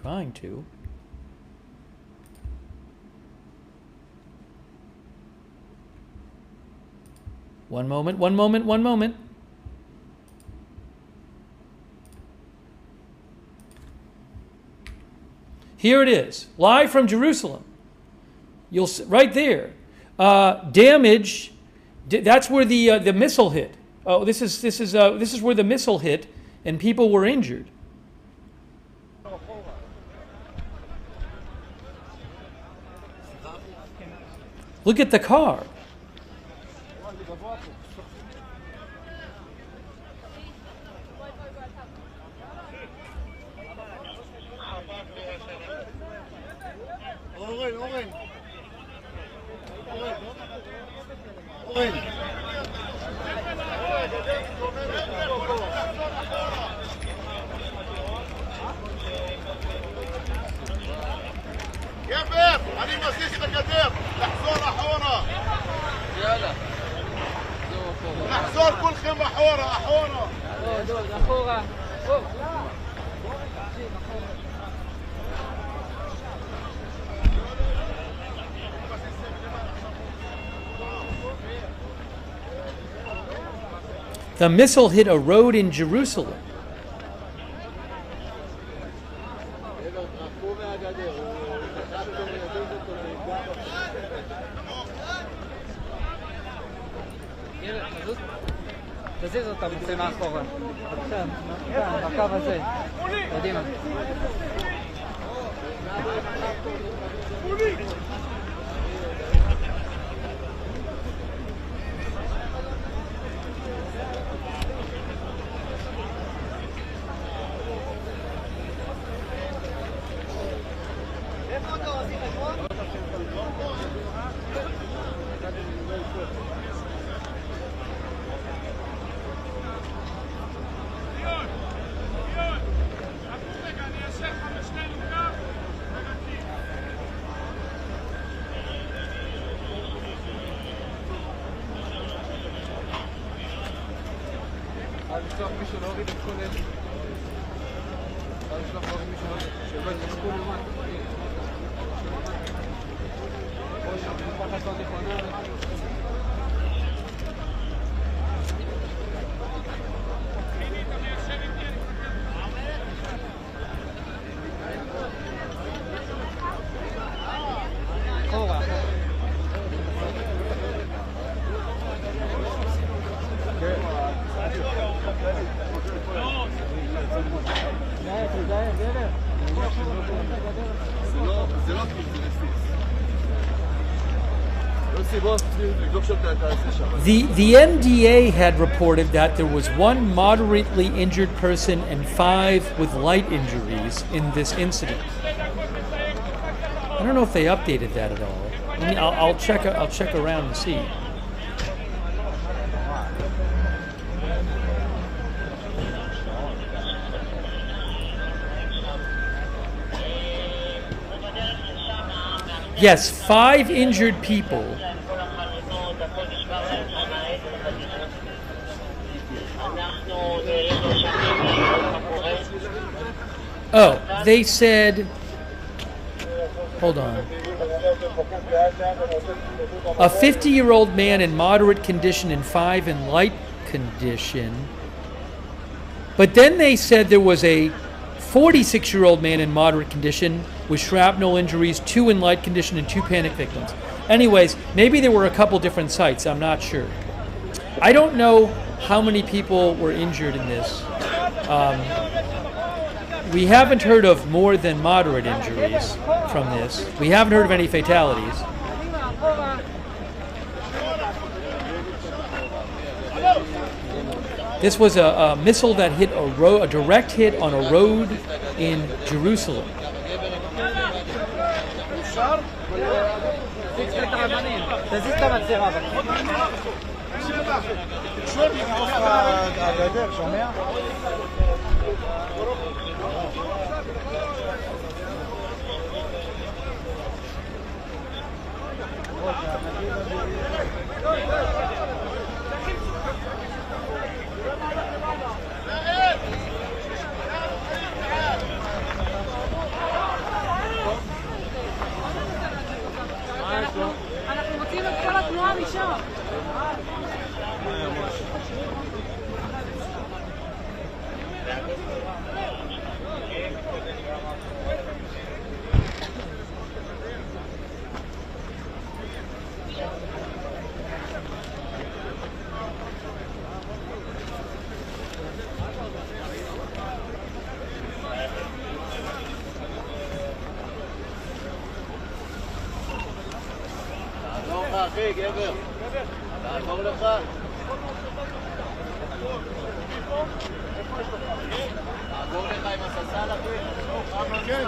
Trying to. One moment. Here it is, live from Jerusalem. You'll see right there. Damage. That's where the missile hit. Oh, this is where the missile hit, and people were injured. Look at the car. The missile hit a road in Jerusalem. תזיז אותה בצבע מאחורה. בקו הזה. קדימה. The MDA had reported that there was one moderately injured person and 5 with light injuries in this incident. I don't know if they updated that at all. I'll check around and see. Yes, 5 injured people. Oh, they said, hold on. A 50-year-old man in moderate condition and 5 in light condition. But then they said there was a 46-year-old man in moderate condition with shrapnel injuries, 2 in light condition, and 2 panic victims. Anyways, maybe there were a couple different sites. I'm not sure. I don't know how many people were injured in this. We haven't heard of more than moderate injuries from this. We haven't heard of any fatalities. This was a missile that hit a direct hit on a road in Jerusalem. אנחנו רוצים את כל התנועה משם. אחי, גבר. תעבור לך. תעבור לך עם הססל, אחי. כן,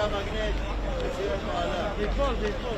המגנט, תשים אותו עליו. תתפול, תתפול.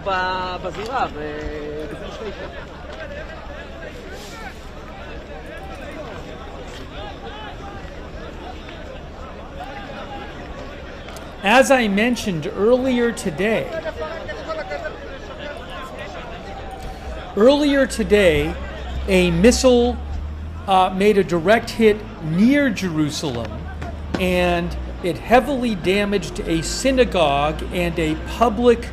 פה בזירה, בזיר שלישה. As I mentioned earlier today, a missile made a direct hit near Jerusalem, and it heavily damaged a synagogue and a public,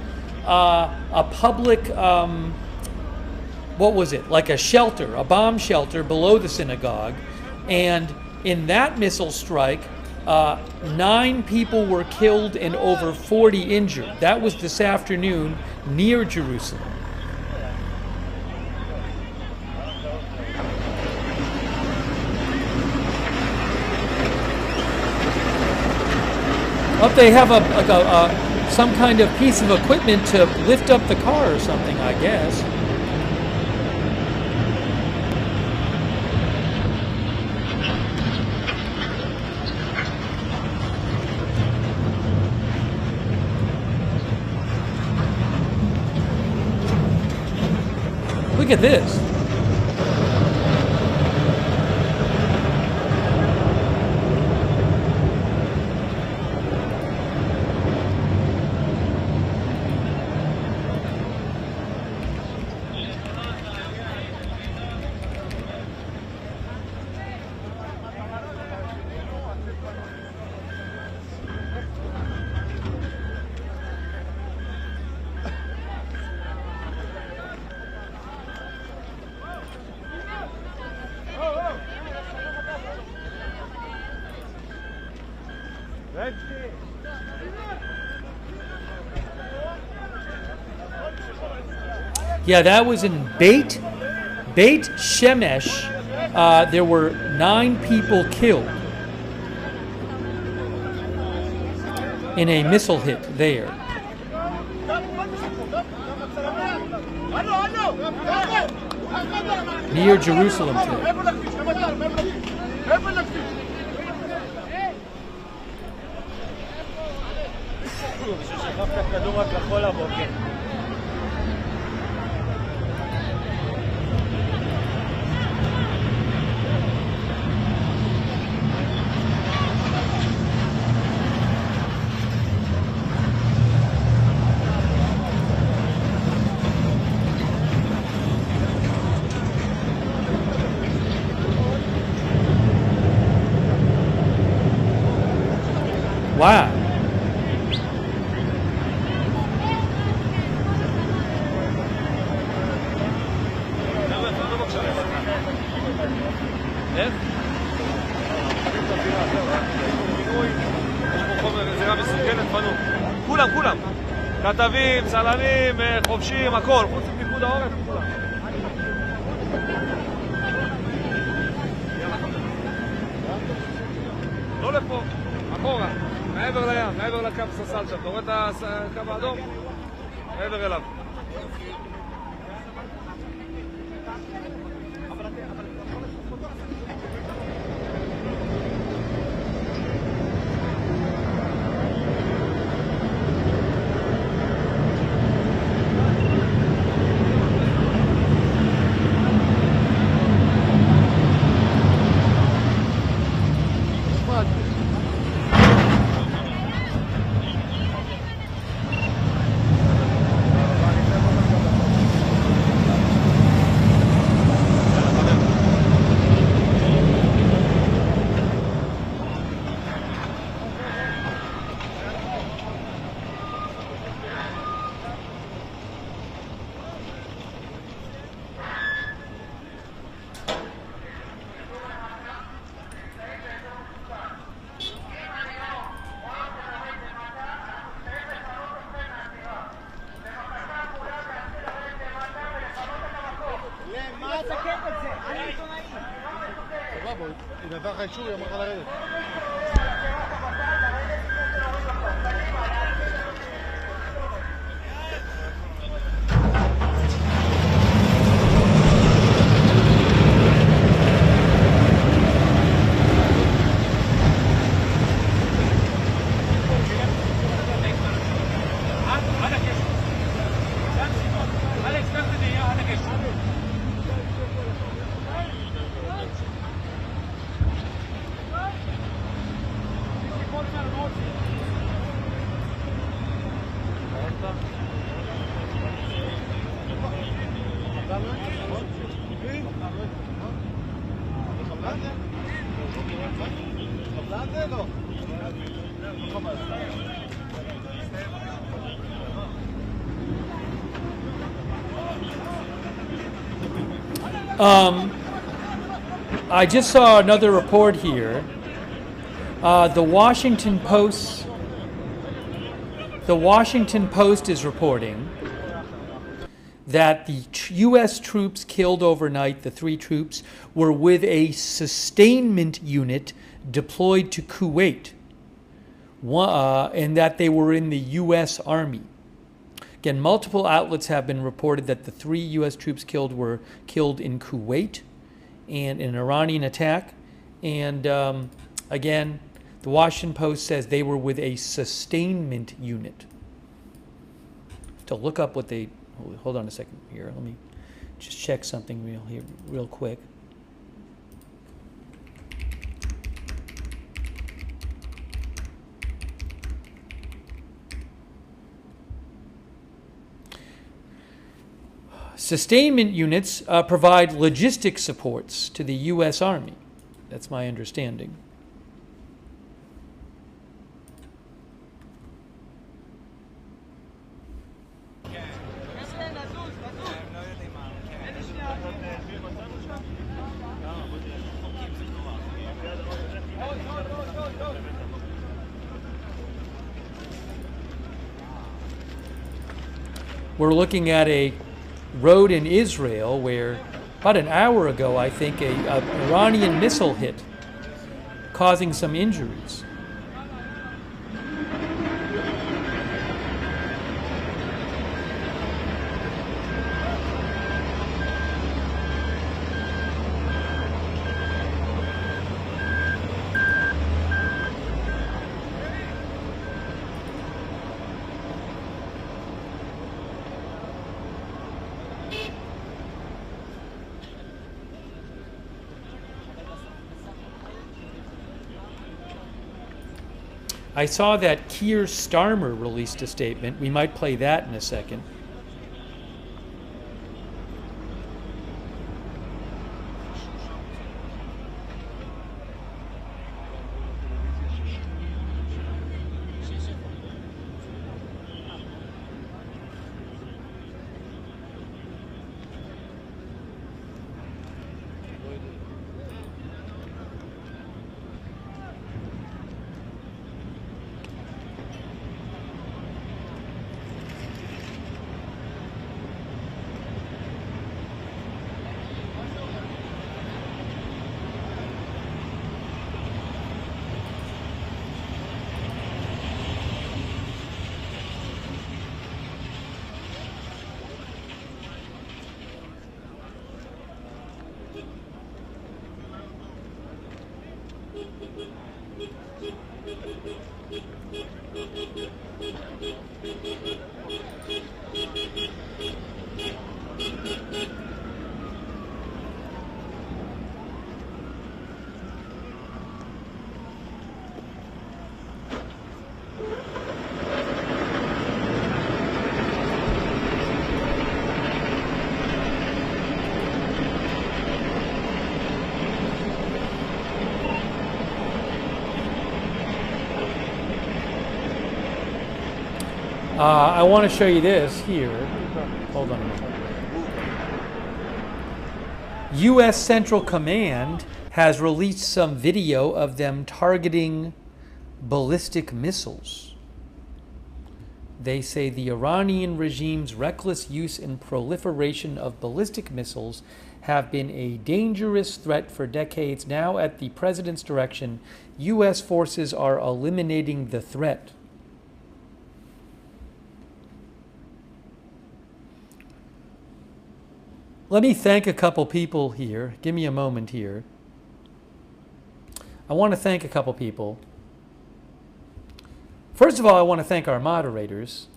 what was it? Like a shelter, a bomb shelter below the synagogue. And in that missile strike, 9 people were killed and over 40 injured. That was this afternoon near Jerusalem. But they have some kind of piece of equipment to lift up the car or something, I guess. Look at this. Yeah, that was in Beit Shemesh. There were 9 people killed in a missile hit there. Near Jerusalem today. Wow. כולם. כתבים, צלמים, חובשים, הכל. חוץ מפיקוד העורף, כולם. לא לפה, אחורה. מעבר לים, מעבר לקו ססל שם. אתה רואה את הקו האדום? מעבר אליו. I just saw another report here. The Washington Post is reporting that the U.S. troops killed overnight, the 3 troops, were with a sustainment unit deployed to Kuwait, and that they were in the U.S. Army. Again, multiple outlets have been reported that the 3 U.S. troops killed were killed in Kuwait and in an Iranian attack. And again, the Washington Post says they were with a sustainment unit. To look up what they... Hold on a second here. Let me just check something real quick. Sustainment units provide logistics supports to the U.S. Army. That's my understanding. We're looking at a road in Israel where about an hour ago, I think, an Iranian missile hit, causing some injuries. I saw that Keir Starmer released a statement. We might play that in a second. I want to show you this here. Hold on a moment. U.S. Central Command has released some video of them targeting ballistic missiles. They say the Iranian regime's reckless use and proliferation of ballistic missiles have been a dangerous threat for decades. Now, at the president's direction, U.S. forces are eliminating the threat. Let me thank a couple people here. Give me a moment here. I want to thank a couple people. First of all, I want to thank our moderators.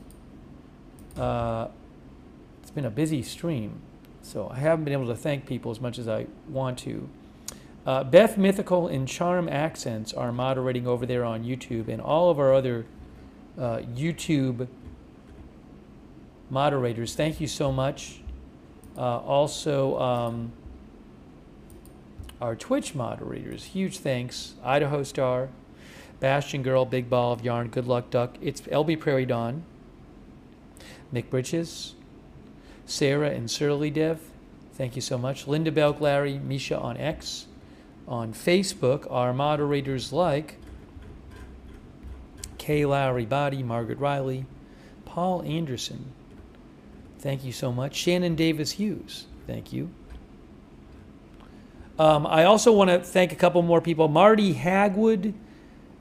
It's been a busy stream, so I haven't been able to thank people as much as I want to. Beth Mythical and Charm Accents are moderating over there on YouTube, and all of our other YouTube moderators, thank you so much. Also, our Twitch moderators, huge thanks. Idaho Star, Bastion Girl, Big Ball of Yarn, Good Luck Duck, it's LB Prairie Dawn, Mick Bridges, Sarah and Surly Dev, thank you so much. Linda Belk, Larry, Misha on X. On Facebook, our moderators like Kay Lowry Body, Margaret Riley, Paul Anderson, thank you so much. Shannon Davis Hughes, thank you. I also want to thank a couple more people. Marty Hagwood,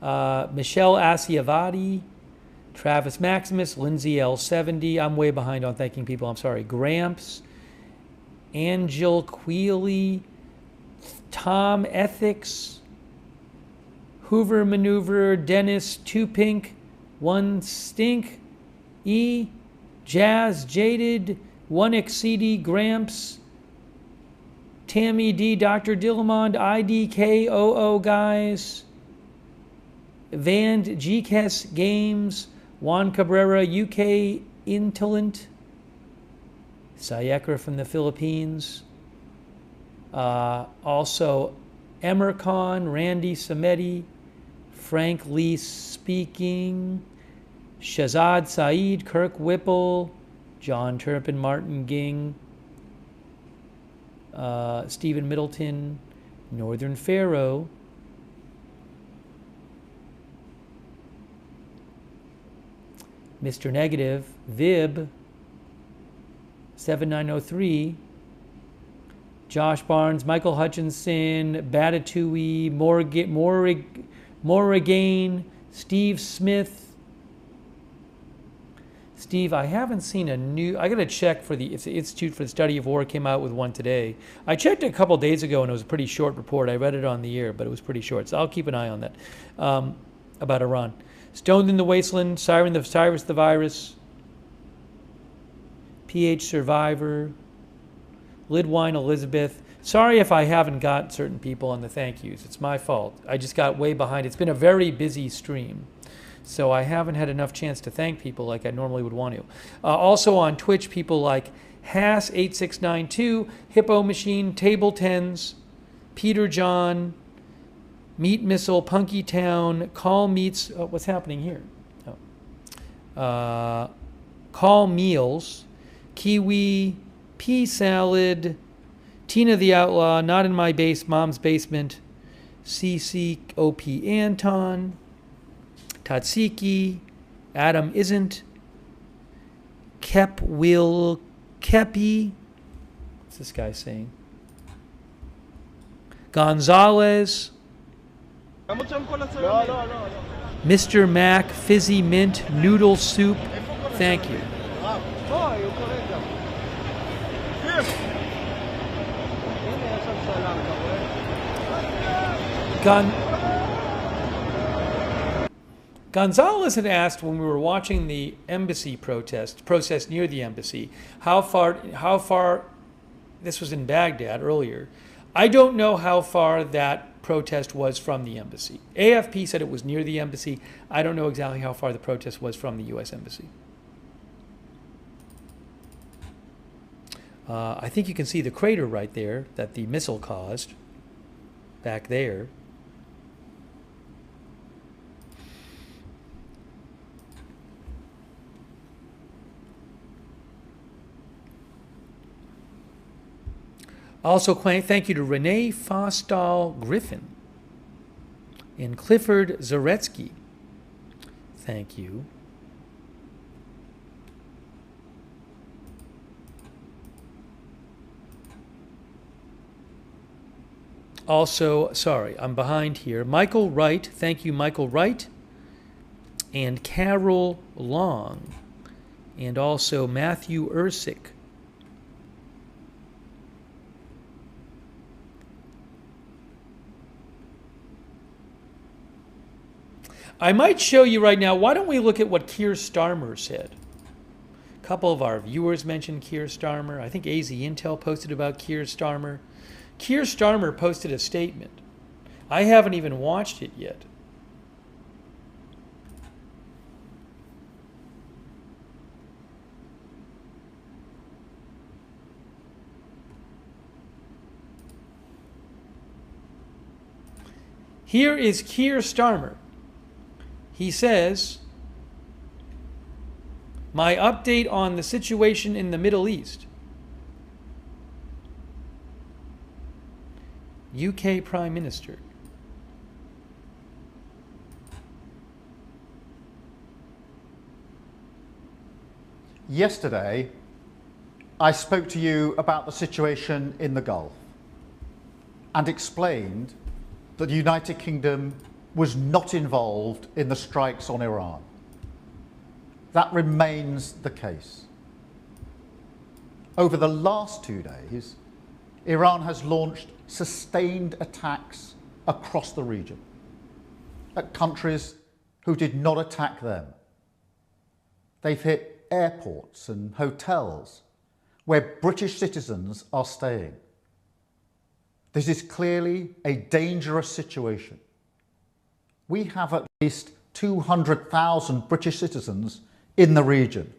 Michelle Asiavati, Travis Maximus, Lindsay L70. I'm way behind on thanking people, I'm sorry. Gramps, Angel Queely, Tom Ethics, Hoover Maneuver, Dennis Two Pink, One Stink, E, Jazz Jaded, One Exceedy, Gramps, Tammy D, Dr. Dillamond, IDKOO guys, Vand GKS Games, Juan Cabrera, UK Intelent, Sayekra from the Philippines, also Emercon, Randy Samedi, Frank Lee speaking, Shazad Saeed, Kirk Whipple, John Turpin, Martin Ging, Stephen Middleton, Northern Pharaoh, Mr. Negative, Vib, 7903, Josh Barnes, Michael Hutchinson, Batatui, Morrigain, Steve Smith. Steve, I haven't seen a new, I got to check for if the Institute for the Study of War came out with one today. I checked it a couple days ago and it was a pretty short report. I read it on the air, but it was pretty short. So I'll keep an eye on that, about Iran. Stoned in the Wasteland, Cyrus the Virus, PH Survivor, Lidwine Elizabeth. Sorry if I haven't got certain people on the thank yous. It's my fault. I just got way behind. It's been a very busy stream, so I haven't had enough chance to thank people like I normally would want to. Also on Twitch, people like Hass8692, Hippo Machine, Table Tens, Peter John, Meat Missile, Punky Town, Call Meats. Oh, what's happening here? Oh. Call Meals, Kiwi, Pea Salad, Tina the Outlaw, Not in My Mom's Basement, CCOP Anton, Tatsiki, Adam Isn't, Kep Will Kepi. What's this guy saying? Gonzalez, Mr. Mac, Fizzy Mint, Noodle Soup. Thank you. Gonzalez had asked when we were watching the embassy protest near the embassy, how far, this was in Baghdad earlier. I don't know how far that protest was from the embassy. AFP said it was near the embassy. I don't know exactly how far the protest was from the U.S. embassy. I think you can see the crater right there that the missile caused, back there. Also, thank you to Renee Fostal Griffin and Clifford Zaretsky. Thank you. Also, sorry, I'm behind here. Michael Wright, thank you, Michael Wright, and Carol Long, and also Matthew Ersick. I might show you right now, why don't we look at what Keir Starmer said? A couple of our viewers mentioned Keir Starmer. I think AZ Intel posted about Keir Starmer. Keir Starmer posted a statement. I haven't even watched it yet. Here is Keir Starmer. He says, my update on the situation in the Middle East. UK Prime Minister. Yesterday, I spoke to you about the situation in the Gulf and explained that the United Kingdom was not involved in the strikes on Iran. That remains the case. Over the last 2 days, Iran has launched sustained attacks across the region at countries who did not attack them. They've hit airports and hotels where British citizens are staying. This is clearly a dangerous situation. We have at least 200,000 British citizens in the region,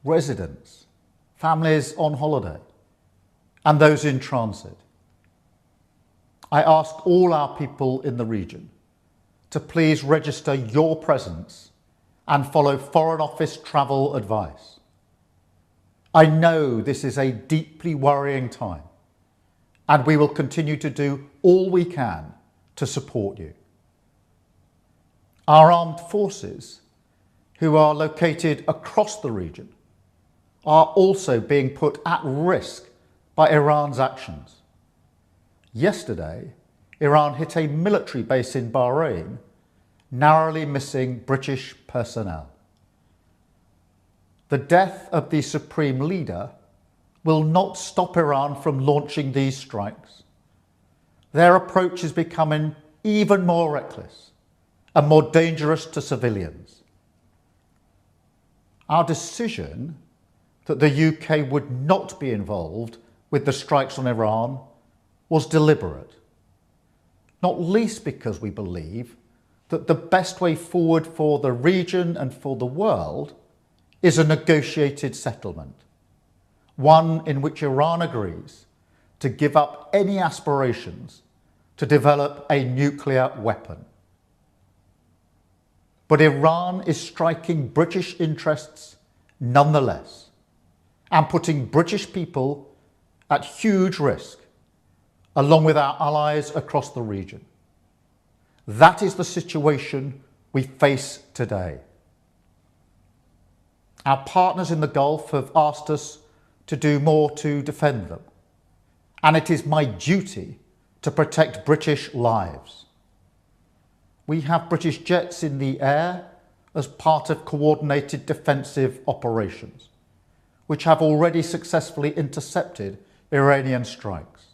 residents, families on holiday, and those in transit. I ask all our people in the region to please register your presence and follow Foreign Office travel advice. I know this is a deeply worrying time, and we will continue to do all we can to support you. Our armed forces, who are located across the region, are also being put at risk by Iran's actions. Yesterday, Iran hit a military base in Bahrain, narrowly missing British personnel. The death of the supreme leader will not stop Iran from launching these strikes. Their approach is becoming even more reckless and more dangerous to civilians. Our decision that the UK would not be involved with the strikes on Iran was deliberate, not least because we believe that the best way forward for the region and for the world is a negotiated settlement, one in which Iran agrees to give up any aspirations to develop a nuclear weapon. But Iran is striking British interests nonetheless and putting British people at huge risk, along with our allies across the region. That is the situation we face today. Our partners in the Gulf have asked us to do more to defend them, and it is my duty to protect British lives. We have British jets in the air as part of coordinated defensive operations, which have already successfully intercepted Iranian strikes.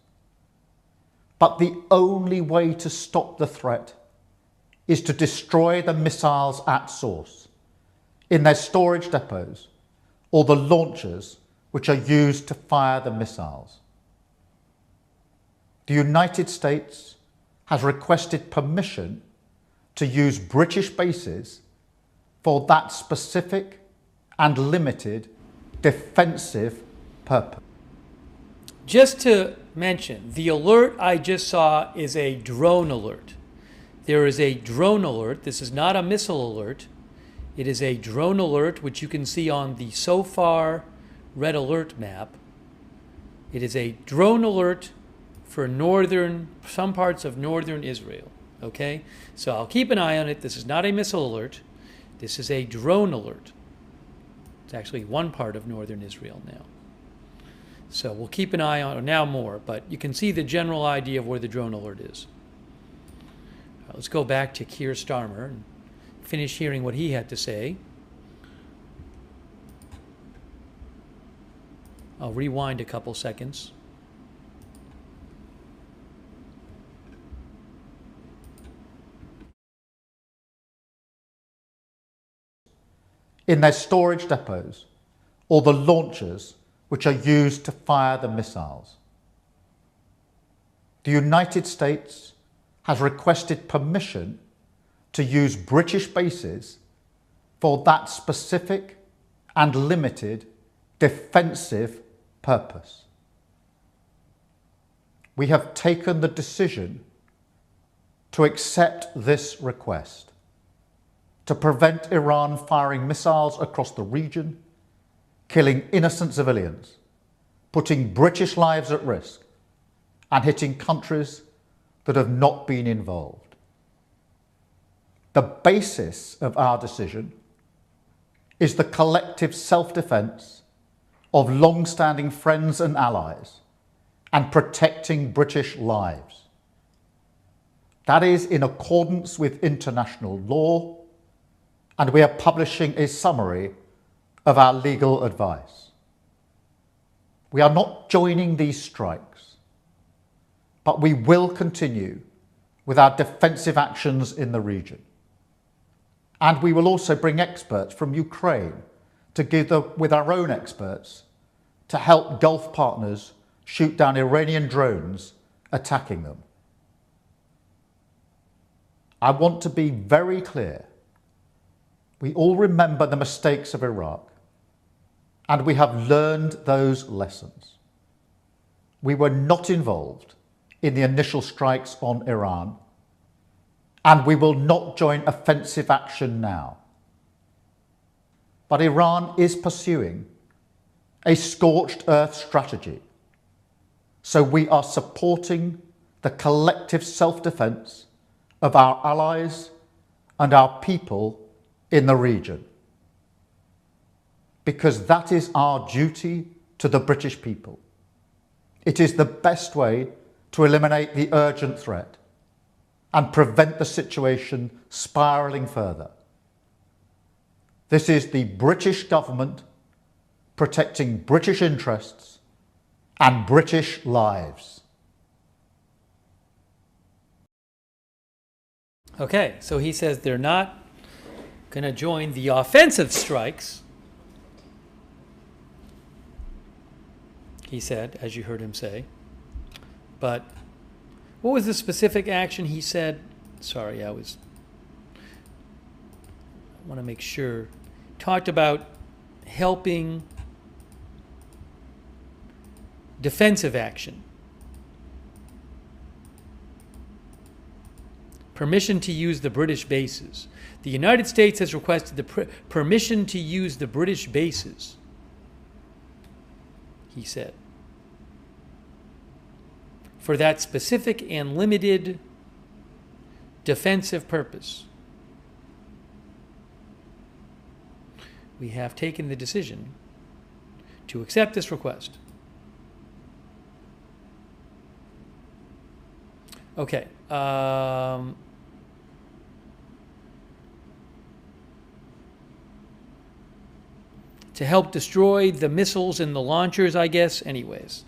But the only way to stop the threat is to destroy the missiles at source, in their storage depots, or the launchers which are used to fire the missiles. The United States has requested permission to use British bases for that specific and limited defensive purpose. Just to mention, the alert I just saw is a drone alert. There is a drone alert. This is not a missile alert. It is a drone alert, which you can see on the so far red alert map. It is a drone alert for some parts of northern Israel. Okay, so I'll keep an eye on it. This is not a missile alert. This is a drone alert. It's actually one part of northern Israel now. So we'll keep an eye on it now more, but you can see the general idea of where the drone alert is. Let's go back to Keir Starmer and finish hearing what he had to say. I'll rewind a couple seconds. In their storage depots, or the launchers which are used to fire the missiles. The United States has requested permission to use British bases for that specific and limited defensive purpose. We have taken the decision to accept this request to prevent Iran firing missiles across the region, killing innocent civilians, putting British lives at risk, and hitting countries that have not been involved. The basis of our decision is the collective self-defence of long-standing friends and allies and protecting British lives. That is in accordance with international law, and we are publishing a summary of our legal advice. We are not joining these strikes, but we will continue with our defensive actions in the region. And we will also bring experts from Ukraine together with our own experts to help Gulf partners shoot down Iranian drones attacking them. I want to be very clear. We all remember the mistakes of Iraq, and we have learned those lessons. We were not involved in the initial strikes on Iran, and we will not join offensive action now. But Iran is pursuing a scorched earth strategy, so we are supporting the collective self-defense of our allies and our people in the region, because that is our duty to the British people. It is the best way to eliminate the urgent threat and prevent the situation spiralling further. This is the British government protecting British interests and British lives. Okay, so he says they're not going to join the offensive strikes. He said, as you heard him say. But what was the specific action he said? Sorry, I want to make sure. Talked about helping defensive action. Permission to use the British bases. The United States has requested the permission to use the British bases, he said, for that specific and limited defensive purpose. We have taken the decision to accept this request. Okay. To help destroy the missiles and the launchers, I guess. Anyways.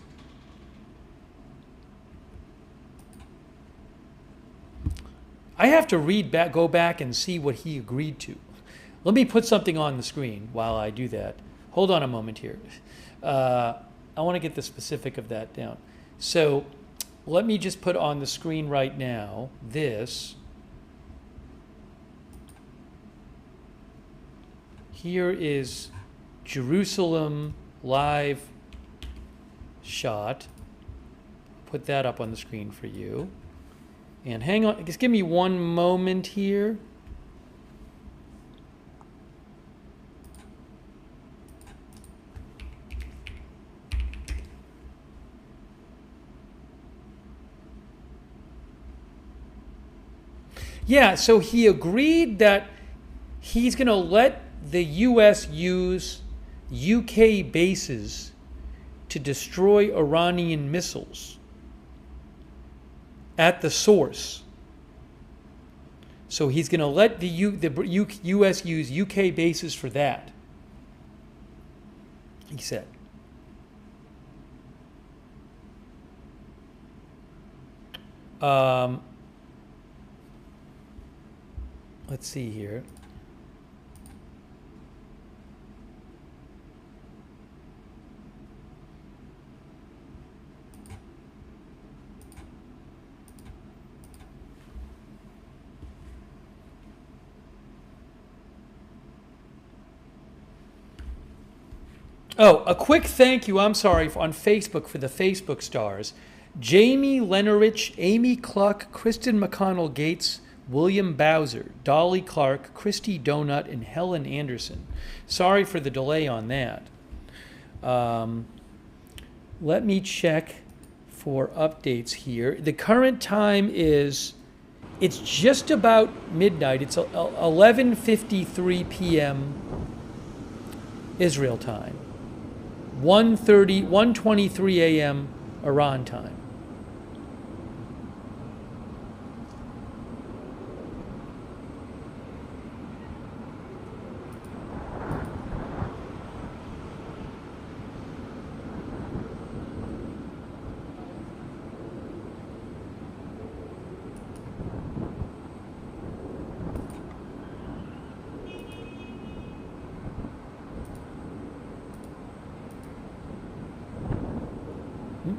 I have to go back and see what he agreed to. Let me put something on the screen while I do that. Hold on a moment here. I want to get the specific of that down. So let me just put on the screen right now this. Here is Jerusalem live shot. Put that up on the screen for you. And hang on, just give me one moment here. Yeah, so he agreed that he's going to let the U.S. use UK bases to destroy Iranian missiles at the source. So he's going to let the U.S. use UK bases for that, he said. Let's see here. Oh, a quick thank you, I'm sorry, on Facebook for the Facebook stars. Jamie Lenarich, Amy Cluck, Kristen McConnell Gates, William Bowser, Dolly Clark, Christy Donut, and Helen Anderson. Sorry for the delay on that. Let me check for updates here. The current time is, it's just about midnight. It's 11:53 p.m. Israel time. 1:23 a.m. Iran time.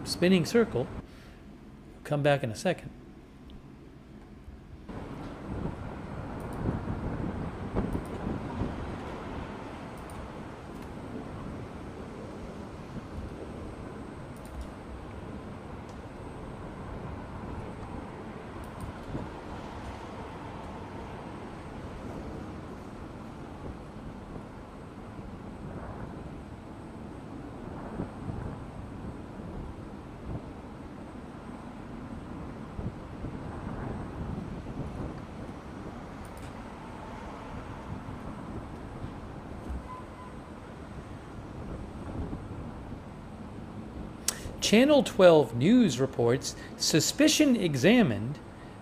Spinning circle. come back in a second. Channel 12 News reports suspicion examined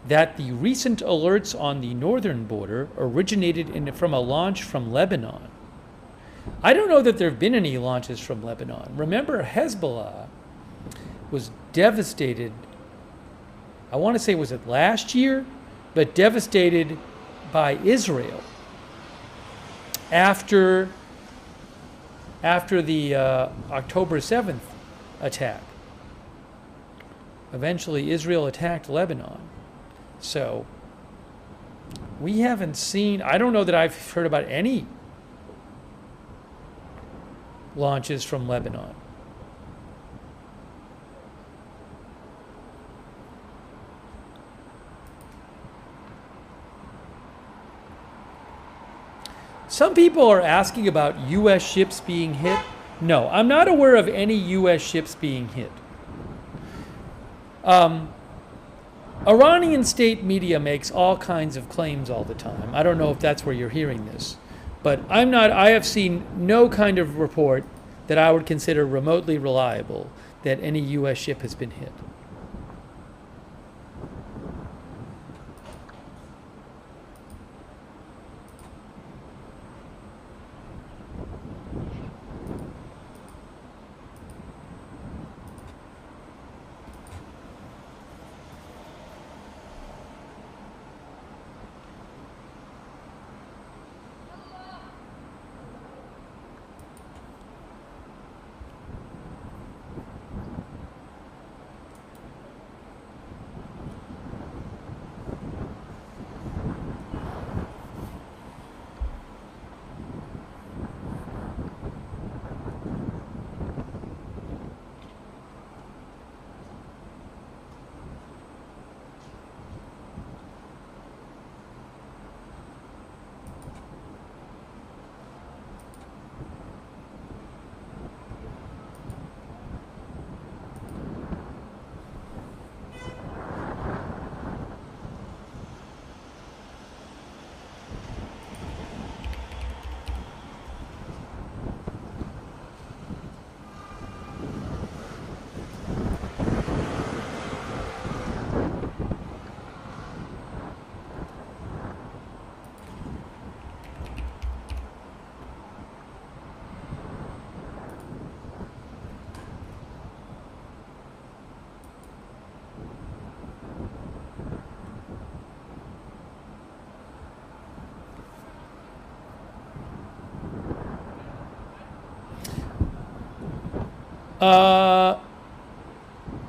that the recent alerts on the northern border originated from a launch from Lebanon. I don't know that there have been any launches from Lebanon. Remember, Hezbollah was devastated, I want to say, was it last year? But devastated by Israel after the October 7th attack. Eventually, Israel attacked Lebanon. So, we haven't seen, I don't know that I've heard about any launches from Lebanon. Some people are asking about U.S. ships being hit. No, I'm not aware of any U.S. ships being hit. Iranian state media makes all kinds of claims all the time. I don't know if that's where you're hearing this, but I have seen no kind of report that I would consider remotely reliable that any U.S. ship has been hit.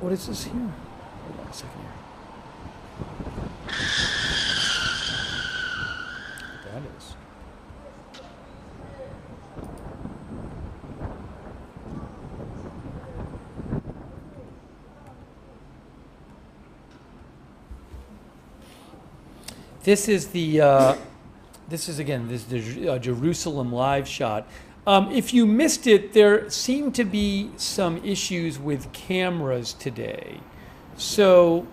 What is this here? Hold on a second here. That is. This is the. This is the Jerusalem live shot. If you missed it, there seemed to be some issues with cameras today. So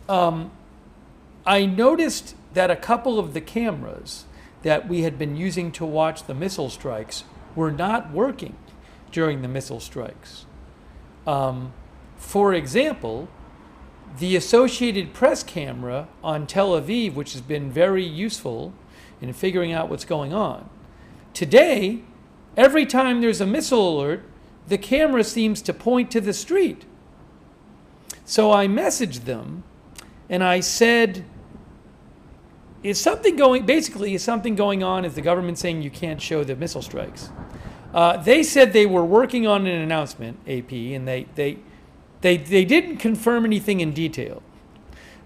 I noticed that a couple of the cameras that we had been using to watch the missile strikes were not working during the missile strikes. For example, the Associated Press camera on Tel Aviv, which has been very useful in figuring out what's going on. Today, every time there's a missile alert, the camera seems to point to the street. So I messaged them and I said, is something going? Basically, is something going on? Is the government saying you can't show the missile strikes? They said they were working on an announcement, AP, and they didn't confirm anything in detail,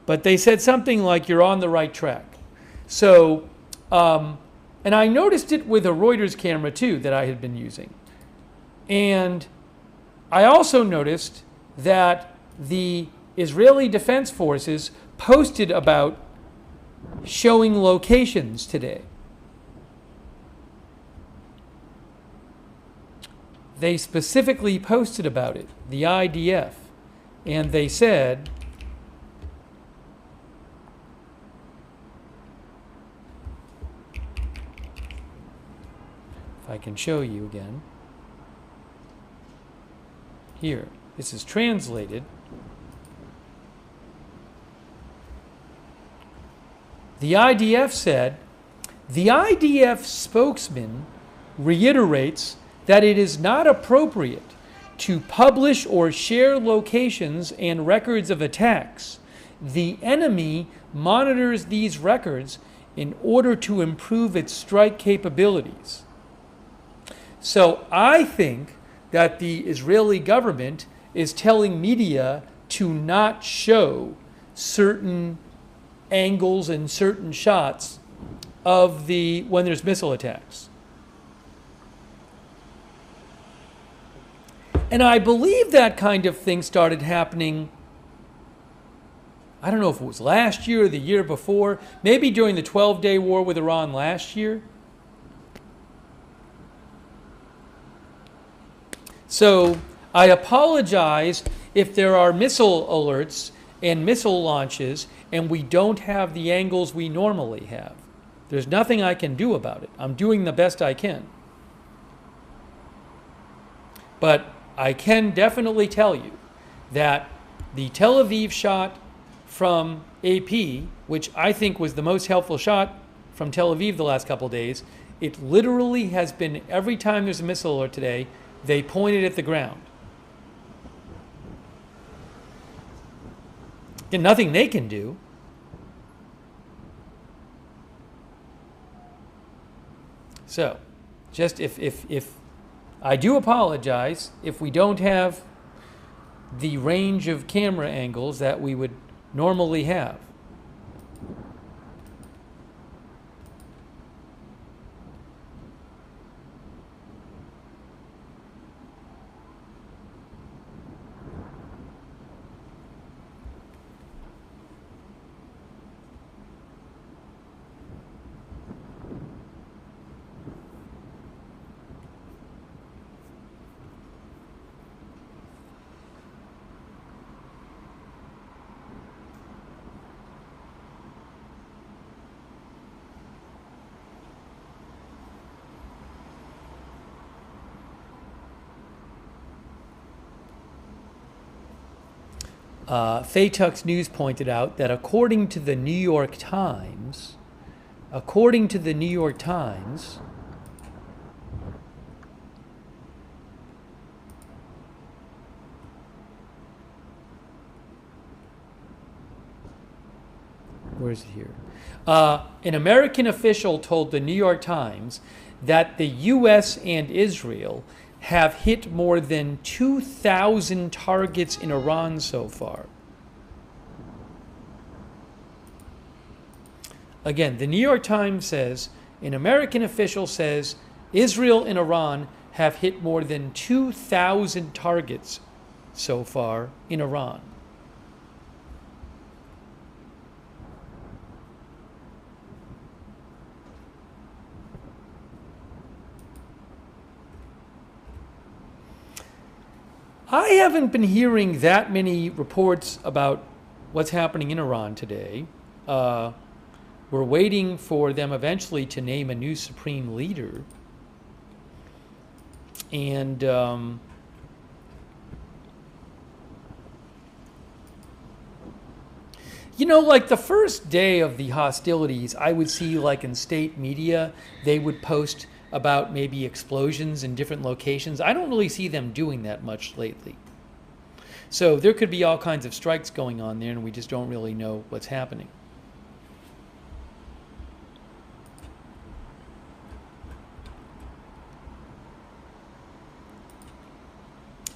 but they said something like you're on the right track. So, and I noticed it with a Reuters camera too that I had been using, and I also noticed that the Israeli Defense Forces posted about showing locations today. They specifically posted about it, the IDF, and they said, if I can show you again, here, this is translated. The IDF said, the IDF spokesman reiterates that it is not appropriate to publish or share locations and records of attacks. The enemy monitors these records in order to improve its strike capabilities. So I think that the Israeli government is telling media to not show certain angles and certain shots of when there's missile attacks. And I believe that kind of thing started happening, I don't know if it was last year or the year before, maybe during the 12-day war with Iran last year. So I apologize if there are missile alerts and missile launches and we don't have the angles we normally have. There's nothing I can do about it. I'm doing the best I can. But I can definitely tell you that the Tel Aviv shot from AP, which I think was the most helpful shot from Tel Aviv the last couple of days, it literally has been, every time there's a missile alert today, they point it at the ground. And nothing they can do. So, just if I do apologize if we don't have the range of camera angles that we would normally have. Faytuck's News pointed out that according to the New York Times, where is it here? An American official told the New York Times that the U.S. and Israel have hit more than 2,000 targets in Iran so far. Again, the New York Times says, an American official says, Israel and Iran have hit more than 2,000 targets so far in Iran. I haven't been hearing that many reports about what's happening in Iran today. We're waiting for them eventually to name a new supreme leader. And you know, like the first day of the hostilities, I would see, like in state media, they would post about maybe explosions in different locations. I don't really see them doing that much lately. So there could be all kinds of strikes going on there, and we just don't really know what's happening.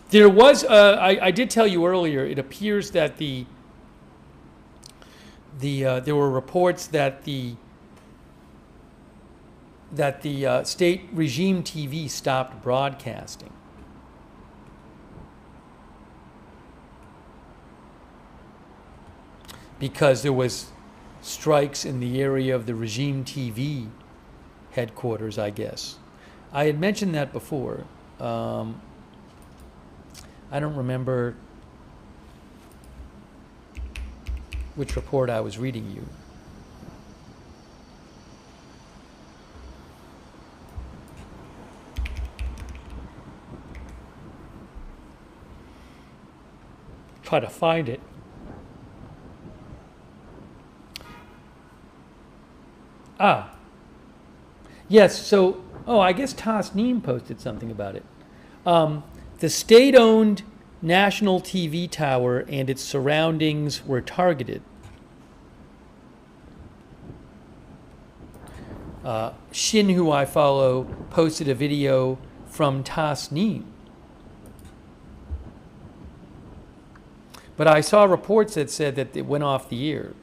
There was, I did tell you earlier, it appears that there were reports that the state regime TV stopped broadcasting. Because there was strikes in the area of the regime TV headquarters, I guess. I had mentioned that before. I don't remember which report I was reading you. Try to find it. Ah. Yes, so, I guess Tasneem posted something about it. The state-owned national TV tower and its surroundings were targeted. Shin, who I follow, posted a video from Tasneem. But I saw reports that said that it went off the air.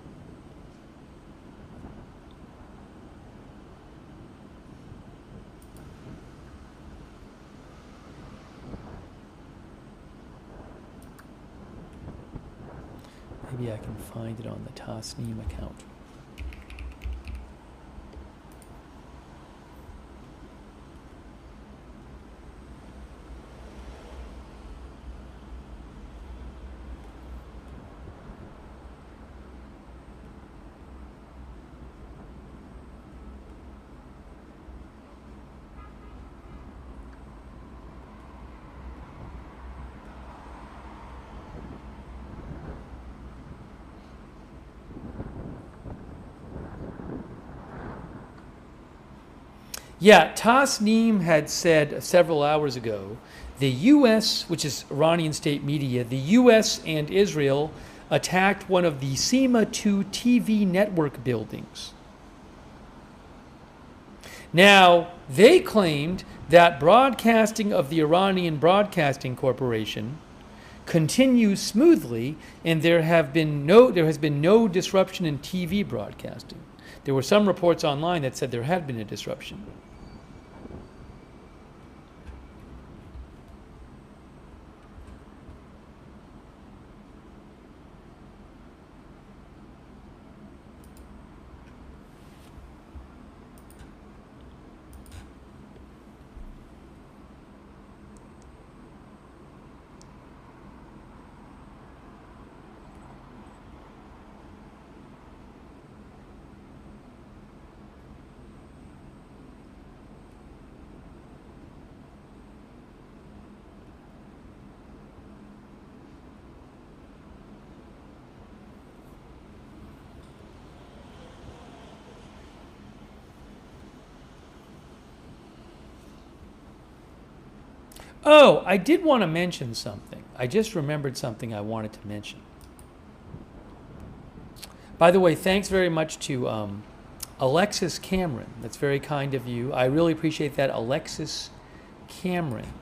Maybe I can find it on the Tasneem account. Yeah, Tasneem had said several hours ago, the U.S., which is Iranian state media, the U.S. and Israel attacked one of the SEMA-2 TV network buildings. Now, they claimed that broadcasting of the Iranian Broadcasting Corporation continues smoothly, and there has been no disruption in TV broadcasting. There were some reports online that said there had been a disruption. Oh, I did want to mention something. I just remembered something I wanted to mention. By the way, thanks very much to Alexis Cameron. That's very kind of you. I really appreciate that, Alexis Cameron.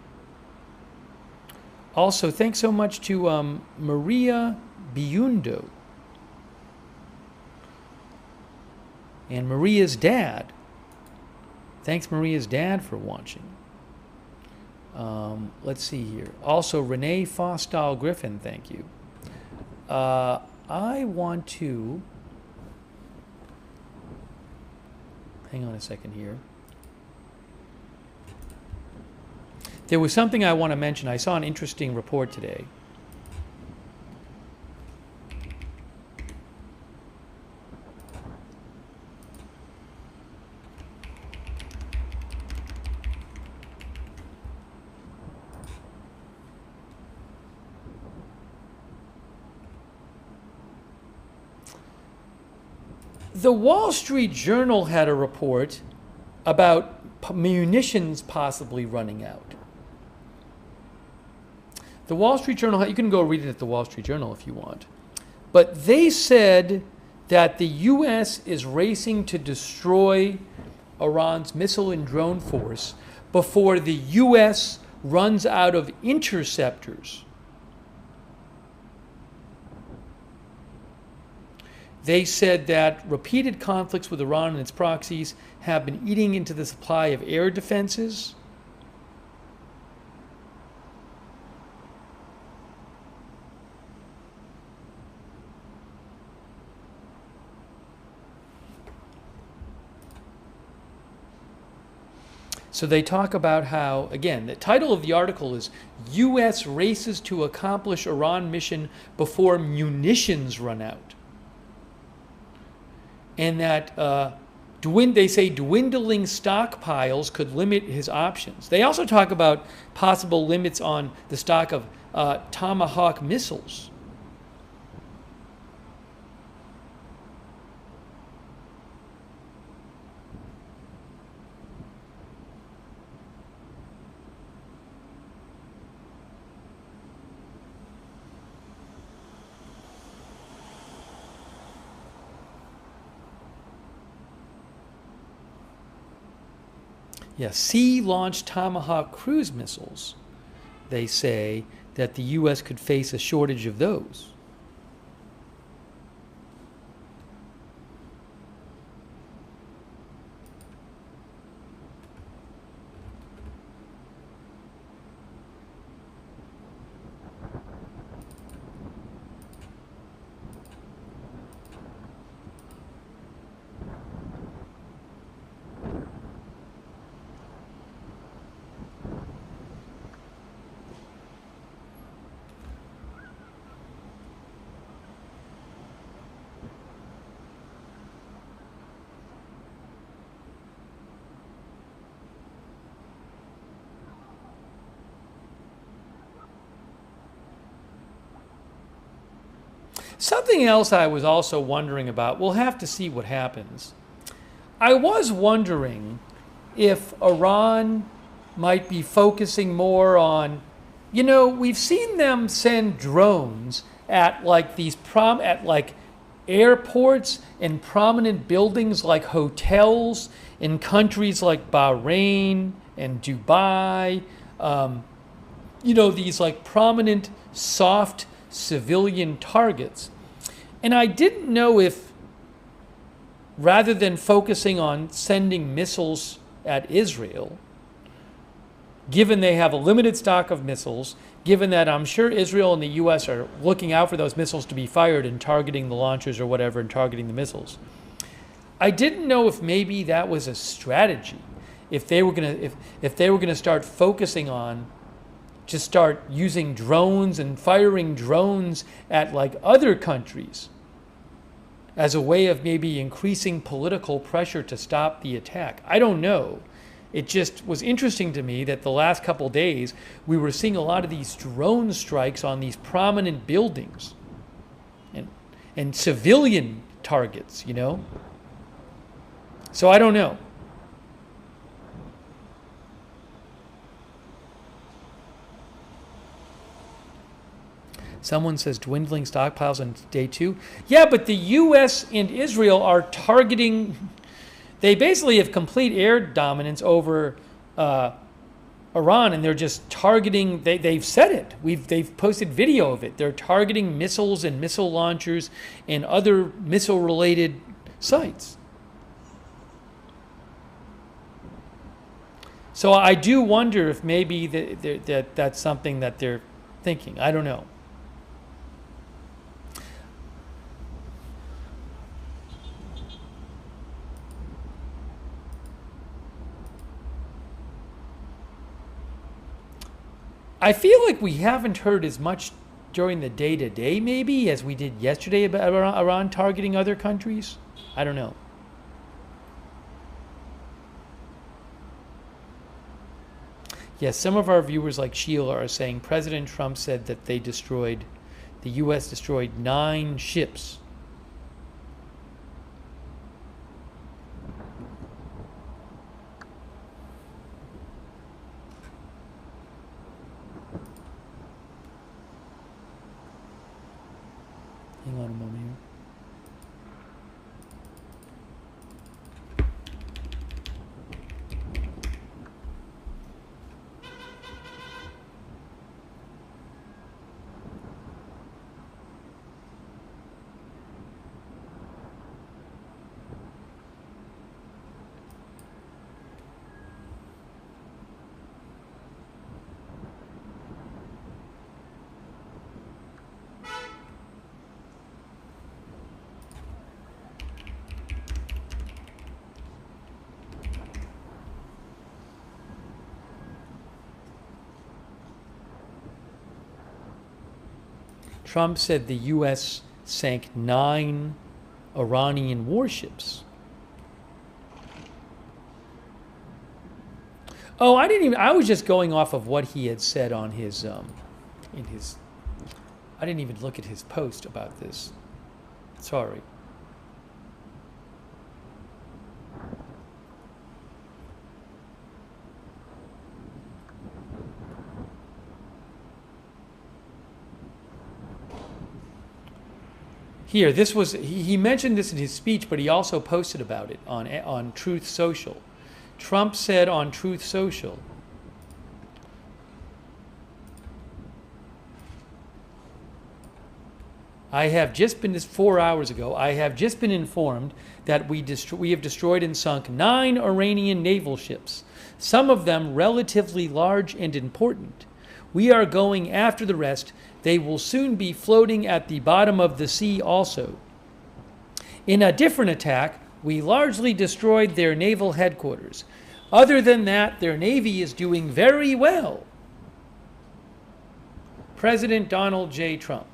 Also, thanks so much to Maria Biundo and Maria's dad. Thanks, Maria's dad, for watching. Let's see here. Also, Renee Fostal Griffin, thank you. I want to... Hang on a second here. There was something I want to mention. I saw an interesting report today. The Wall Street Journal had a report about munitions possibly running out. The Wall Street Journal, you can go read it at the Wall Street Journal if you want. But they said that the U.S. is racing to destroy Iran's missile and drone force before the U.S. runs out of interceptors. They said that repeated conflicts with Iran and its proxies have been eating into the supply of air defenses. So they talk about how, again, the title of the article is U.S. Races to Accomplish Iran Mission Before Munitions Run Out. And that they say dwindling stockpiles could limit his options. They also talk about possible limits on the stock of Tomahawk missiles. Yes, sea-launched Tomahawk cruise missiles. They say that the U.S. could face a shortage of those. Something else I was also wondering about, we'll have to see what happens. I was wondering if Iran might be focusing more on, we've seen them send drones at like airports and prominent buildings like hotels in countries like Bahrain and Dubai, these like prominent soft civilian targets. And I didn't know if, rather than focusing on sending missiles at Israel, given they have a limited stock of missiles, given that I'm sure Israel and the U.S. are looking out for those missiles to be fired and targeting the launchers or whatever and targeting the missiles, I didn't know if maybe that was a strategy. If they were gonna start focusing on just start using drones and firing drones at like other countries as a way of maybe increasing political pressure to stop the attack. I don't know. It just was interesting to me that the last couple days we were seeing a lot of these drone strikes on these prominent buildings and civilian targets, So I don't know. Someone says dwindling stockpiles on day 2. Yeah, but the U.S. and Israel are targeting, they basically have complete air dominance over Iran, and they're just targeting, they've said it. They've posted video of it. They're targeting missiles and missile launchers and other missile-related sites. So I do wonder if maybe that's something that they're thinking. I don't know. I feel like we haven't heard as much during the day-to-day, maybe, as we did yesterday about Iran targeting other countries. I don't know. Yes, some of our viewers, like Sheila, are saying President Trump said that the U.S. destroyed 9 ships. Hang on a moment here. Trump said the U.S. sank 9 Iranian warships. Oh, I was just going off of what he had said on his, I didn't even look at his post about this. Sorry. Here, this was, he mentioned this in his speech, but he also posted about it on Truth Social. Trump said on Truth Social, I have just been, this 4 hours ago, I have just been informed that we have destroyed and sunk 9 Iranian naval ships, some of them relatively large and important. We are going after the rest. They will soon be floating at the bottom of the sea also. In a different attack, we largely destroyed their naval headquarters. Other than that, their navy is doing very well. President Donald J. Trump.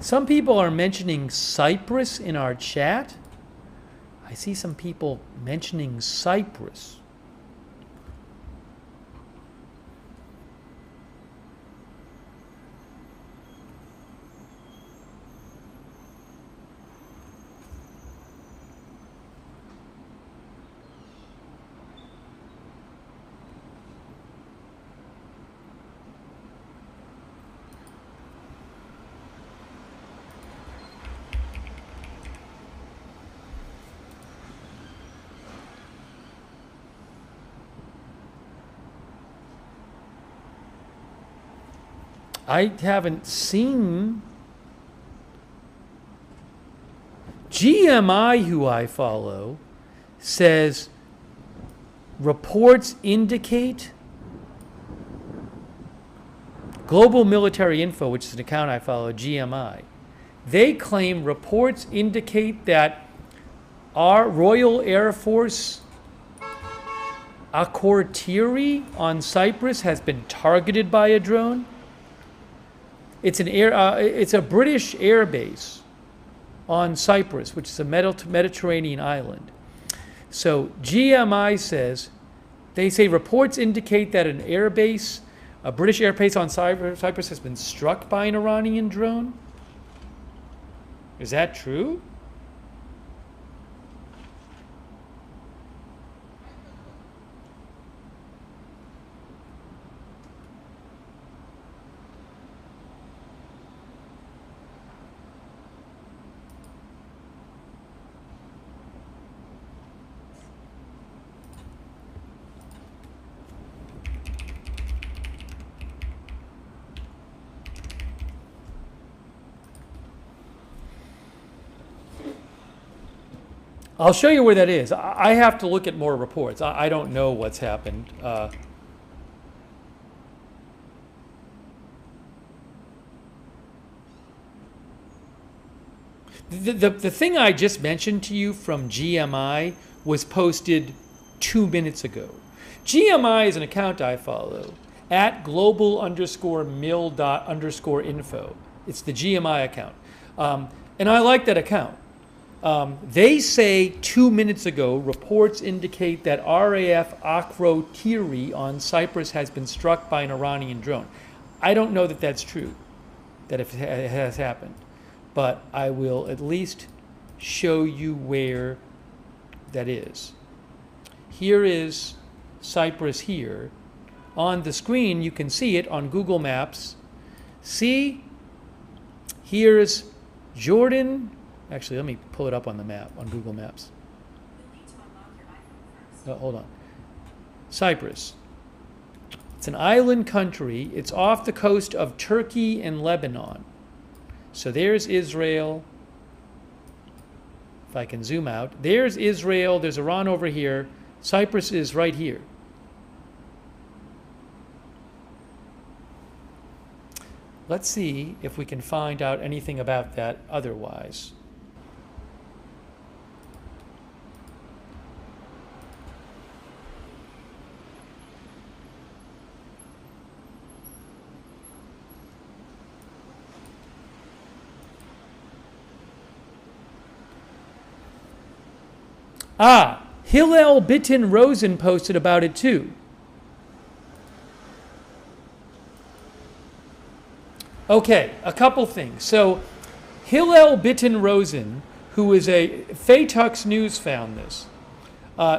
Some people are mentioning Cyprus in our chat. I see some people mentioning Cyprus. I haven't seen GMI, who I follow, says reports indicate Global Military Info, which is an account I follow, GMI. They claim reports indicate that our Royal Air Force Akortiri on Cyprus has been targeted by a drone. It's a British air base on Cyprus, which is a Mediterranean island. So GMI says, they say reports indicate that an air base, a British air base on Cyprus has been struck by an Iranian drone. Is that true? I'll show you where that is. I have to look at more reports. I don't know what's happened. The thing I just mentioned to you from GMI was posted 2 minutes ago. GMI is an account I follow at global_mil._info. It's the GMI account. And I like that account. They say 2 minutes ago, reports indicate that RAF Akrotiri on Cyprus has been struck by an Iranian drone. I don't know that that's true, that it has happened, but I will at least show you where that is. Here is Cyprus here. On the screen, you can see it on Google Maps. See Here's Jordan. Actually, let me pull it up on the map, on Google Maps. Hold on. Cyprus. It's an island country. It's off the coast of Turkey and Lebanon. So there's Israel. If I can zoom out. There's Israel. There's Iran over here. Cyprus is right here. Let's see if we can find out anything about that otherwise. Ah, Hillel Bittin Rosen posted about it too. Okay, a couple things. So, Hillel Bittin Rosen, who is a Faytux News found this.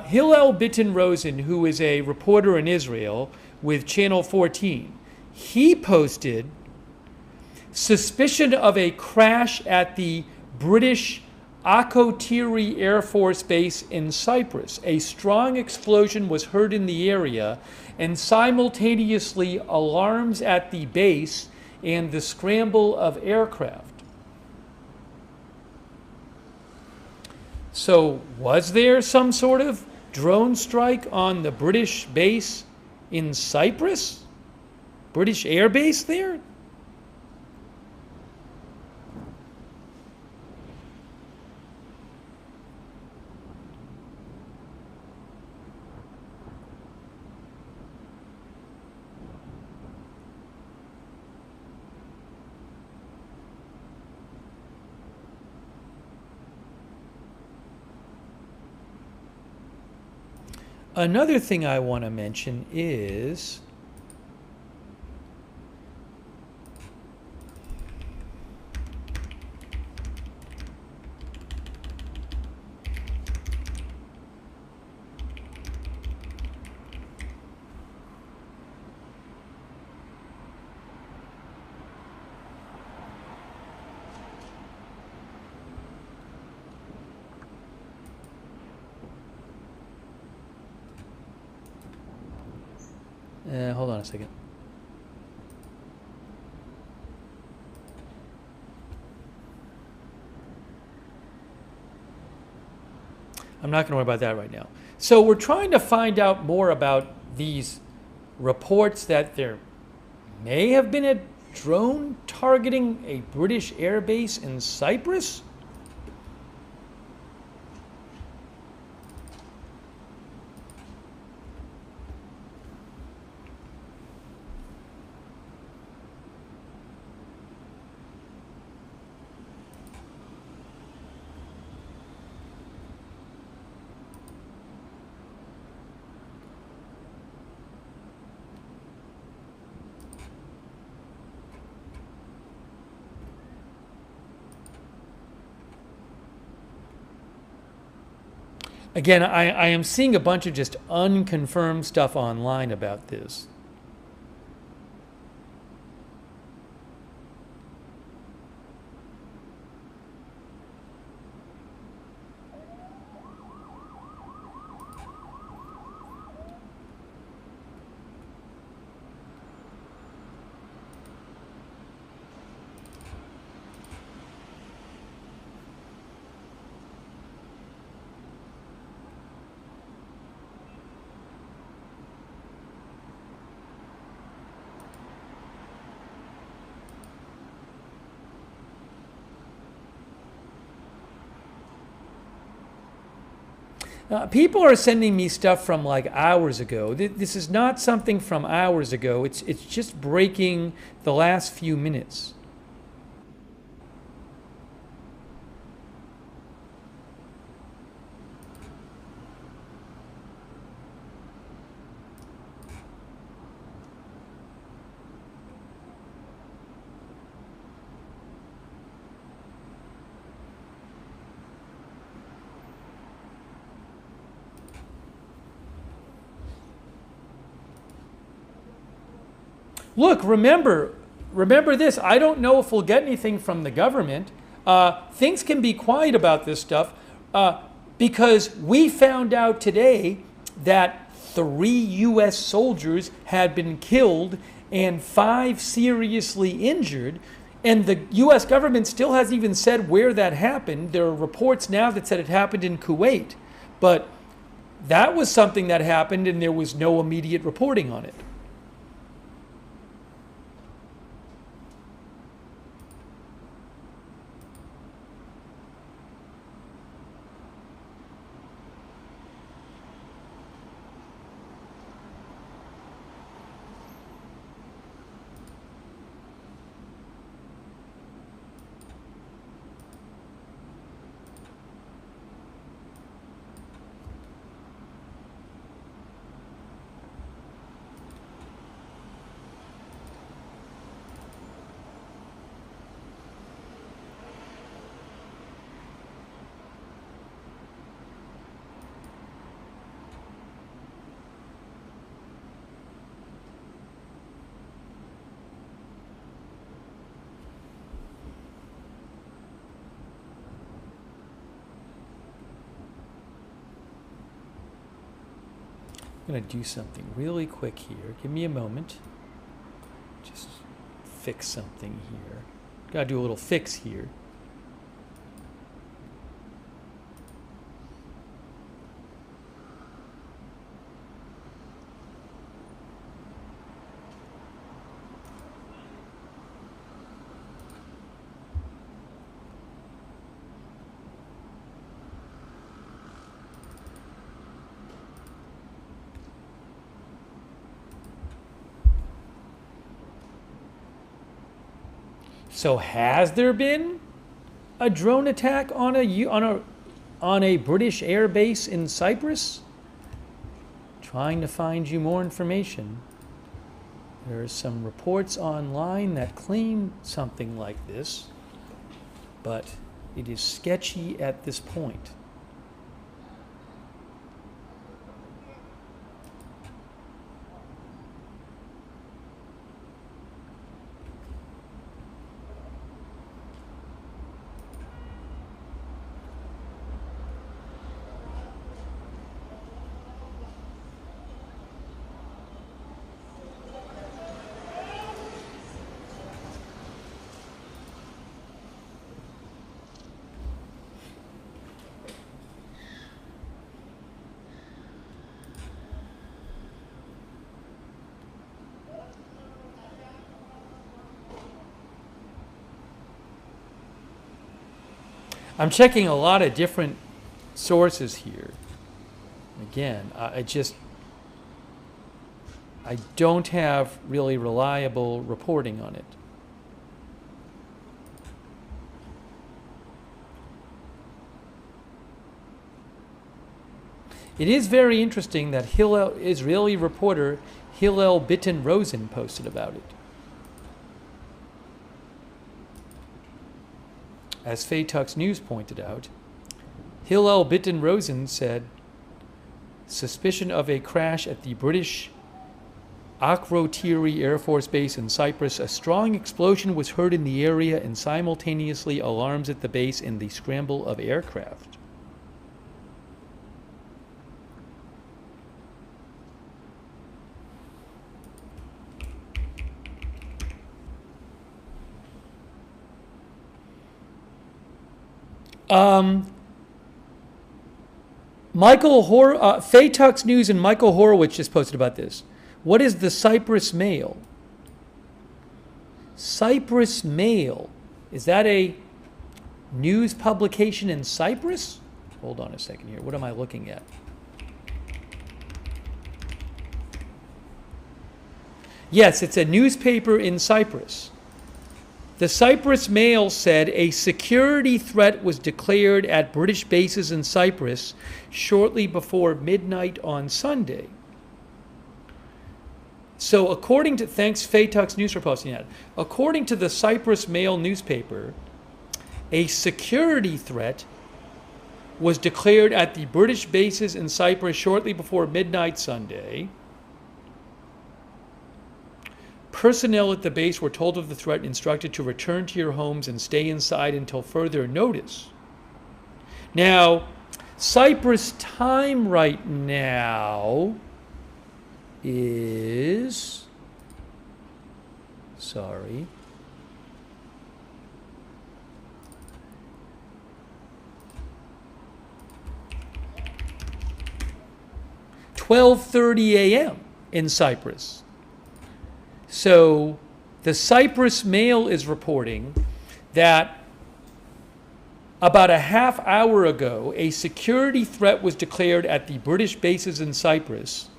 Hillel Bittin Rosen, who is a reporter in Israel with Channel 14, he posted suspicion of a crash at the British Akrotiri Air Force Base in Cyprus. A strong explosion was heard in the area, and simultaneously alarms at the base and the scramble of aircraft. So, was there some sort of drone strike on the British base in Cyprus? British air base there? Another thing I want to mention is hold on a second. I'm not going to worry about that right now. So we're trying to find out more about these reports that there may have been a drone targeting a British airbase in Cyprus. Again, I am seeing a bunch of just unconfirmed stuff online about this. People are sending me stuff from like hours ago. This is not something from hours ago. It's just breaking the last few minutes. Look, remember, remember this, I don't know if we'll get anything from the government. Things can be quiet about this stuff because we found out today that 3 U.S. soldiers had been killed and 5 seriously injured. And the U.S. government still hasn't even said where that happened. There are reports now that said it happened in Kuwait. But that was something that happened and there was no immediate reporting on it. I'm going to do something really quick here. Give me a moment. Just fix something here. Got to do a little fix here. So has there been a drone attack on a British air base in Cyprus? Trying to find you more information. There are some reports online that claim something like this, but it is sketchy at this point. I'm checking a lot of different sources here. Again, I don't have really reliable reporting on it. It is very interesting that Israeli reporter Hillel Bitton Rosen posted about it. As Faytux News pointed out, Hillel Bitton Rosen said, suspicion of a crash at the British Akrotiri Air Force Base in Cyprus. A strong explosion was heard in the area and simultaneously alarms at the base and the scramble of aircraft. Faytux News and Michael Horowitz just posted about this. What is the Cyprus Mail? Cyprus Mail. Is that a news publication in Cyprus? Hold on a second here. What am I looking at? Yes, it's a newspaper in Cyprus. The Cyprus Mail said a security threat was declared at British bases in Cyprus shortly before midnight on Sunday. So according to, thanks Faytux News for posting that, according to the Cyprus Mail newspaper, a security threat was declared at the British bases in Cyprus shortly before midnight Sunday. Personnel at the base were told of the threat and instructed to return to your homes and stay inside until further notice. Now, Cyprus time right now is, sorry, (12:30 a.m.) in Cyprus. So the Cyprus Mail is reporting that about a half hour ago, a security threat was declared at the British bases in Cyprus,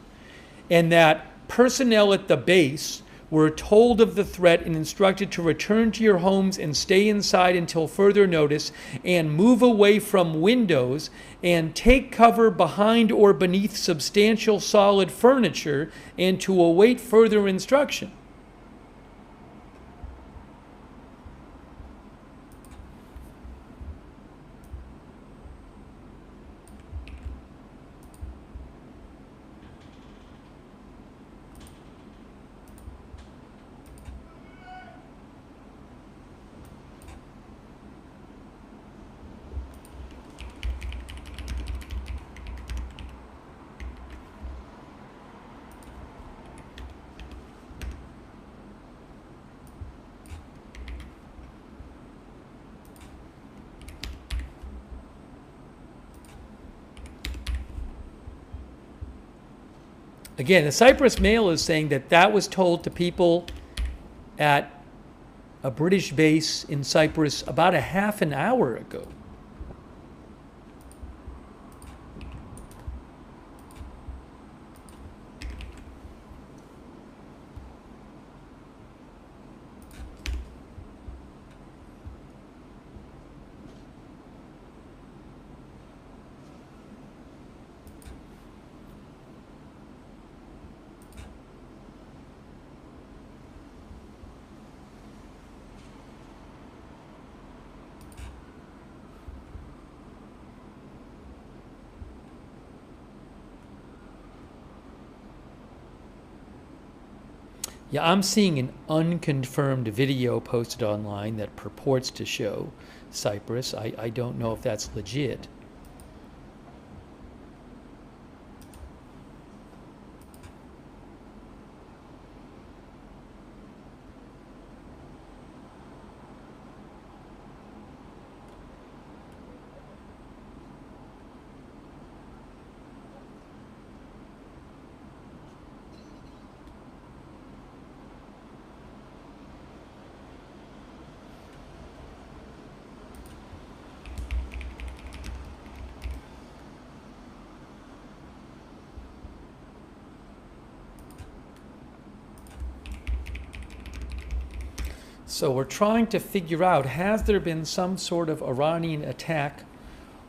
and that personnel at the base were told of the threat and instructed to return to your homes and stay inside until further notice, and move away from windows and take cover behind or beneath substantial solid furniture and to await further instruction. Again, the Cyprus Mail is saying that that was told to people at a British base in Cyprus about a half an hour ago. Yeah, I'm seeing an unconfirmed video posted online that purports to show Cyprus. I don't know if that's legit. So we're trying to figure out, has there been some sort of Iranian attack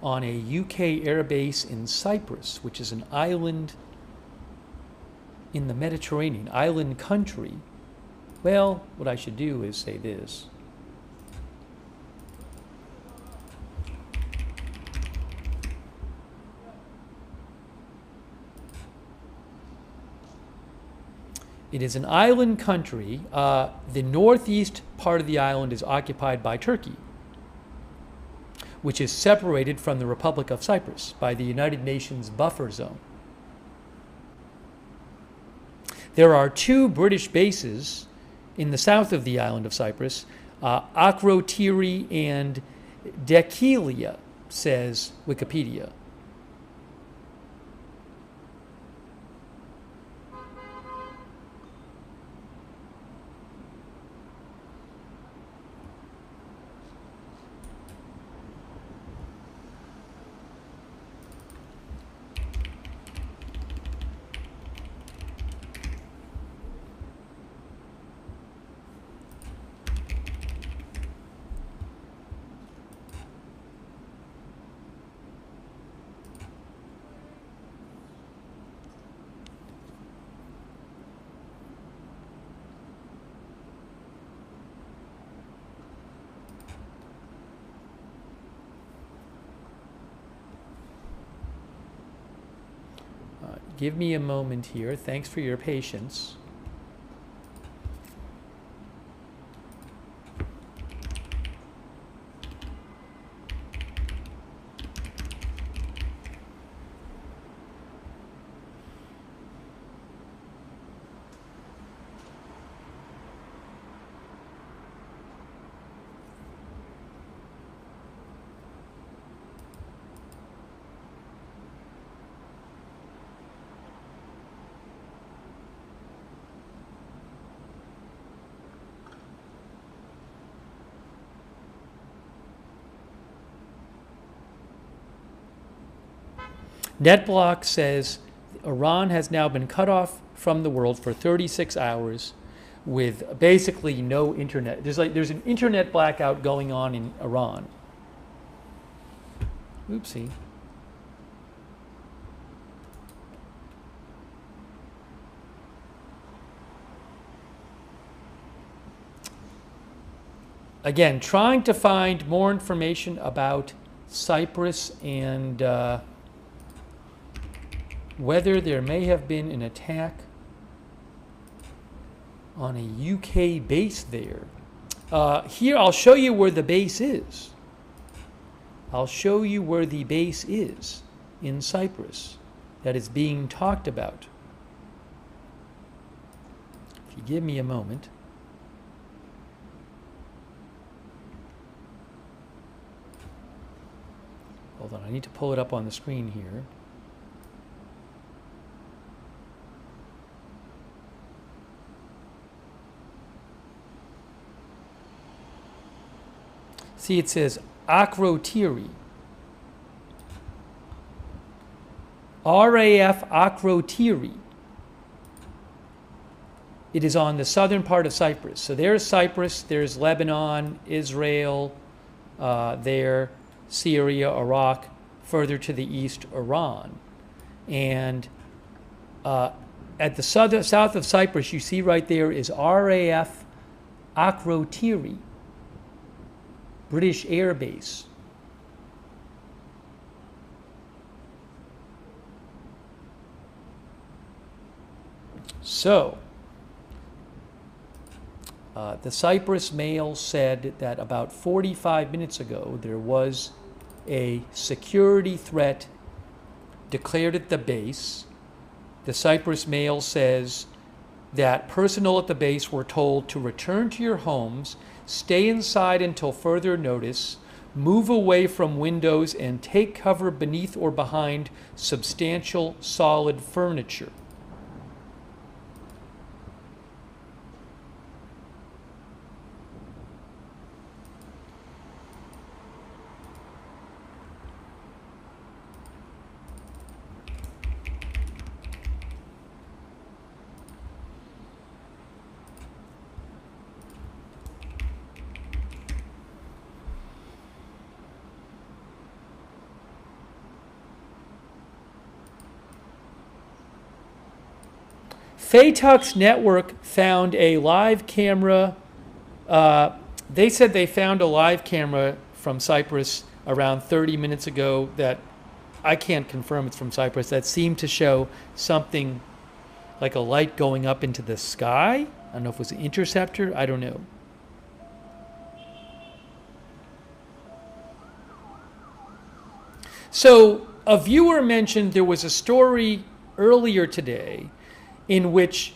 on a UK airbase in Cyprus, which is an island in the Mediterranean, island country? Well, what I should do is say this. It is an island country. The northeast part of the island is occupied by Turkey, which is separated from the Republic of Cyprus by the United Nations buffer zone. There are two British bases in the south of the island of Cyprus, Akrotiri and Dekilia, says Wikipedia. Give me a moment here. Thanks for your patience. NetBlock says Iran has now been cut off from the world for 36 hours with basically no internet. There's an internet blackout going on in Iran. Oopsie. Again, trying to find more information about Cyprus and whether there may have been an attack on a UK base there. Here, I'll show you where the base is. I'll show you where the base is in Cyprus that is being talked about. If you give me a moment. Hold on, I need to pull it up on the screen here. See, it says Akrotiri. RAF Akrotiri. It is on the southern part of Cyprus. So there's Cyprus, there's Lebanon, Israel, there, Syria, Iraq, further to the east, Iran. And at the south of Cyprus, you see right there is RAF Akrotiri, British Air Base. So, the Cyprus Mail said that about 45 minutes ago there was a security threat declared at the base. The Cyprus Mail says that personnel at the base were told to return to your homes, stay inside until further notice, move away from windows, and take cover beneath or behind substantial solid furniture. Fatux Network found a live camera. They said they found a live camera from Cyprus around 30 minutes ago that I can't confirm it's from Cyprus, that seemed to show something like a light going up into the sky. I don't know if it was an interceptor. I don't know. So a viewer mentioned there was a story earlier today in which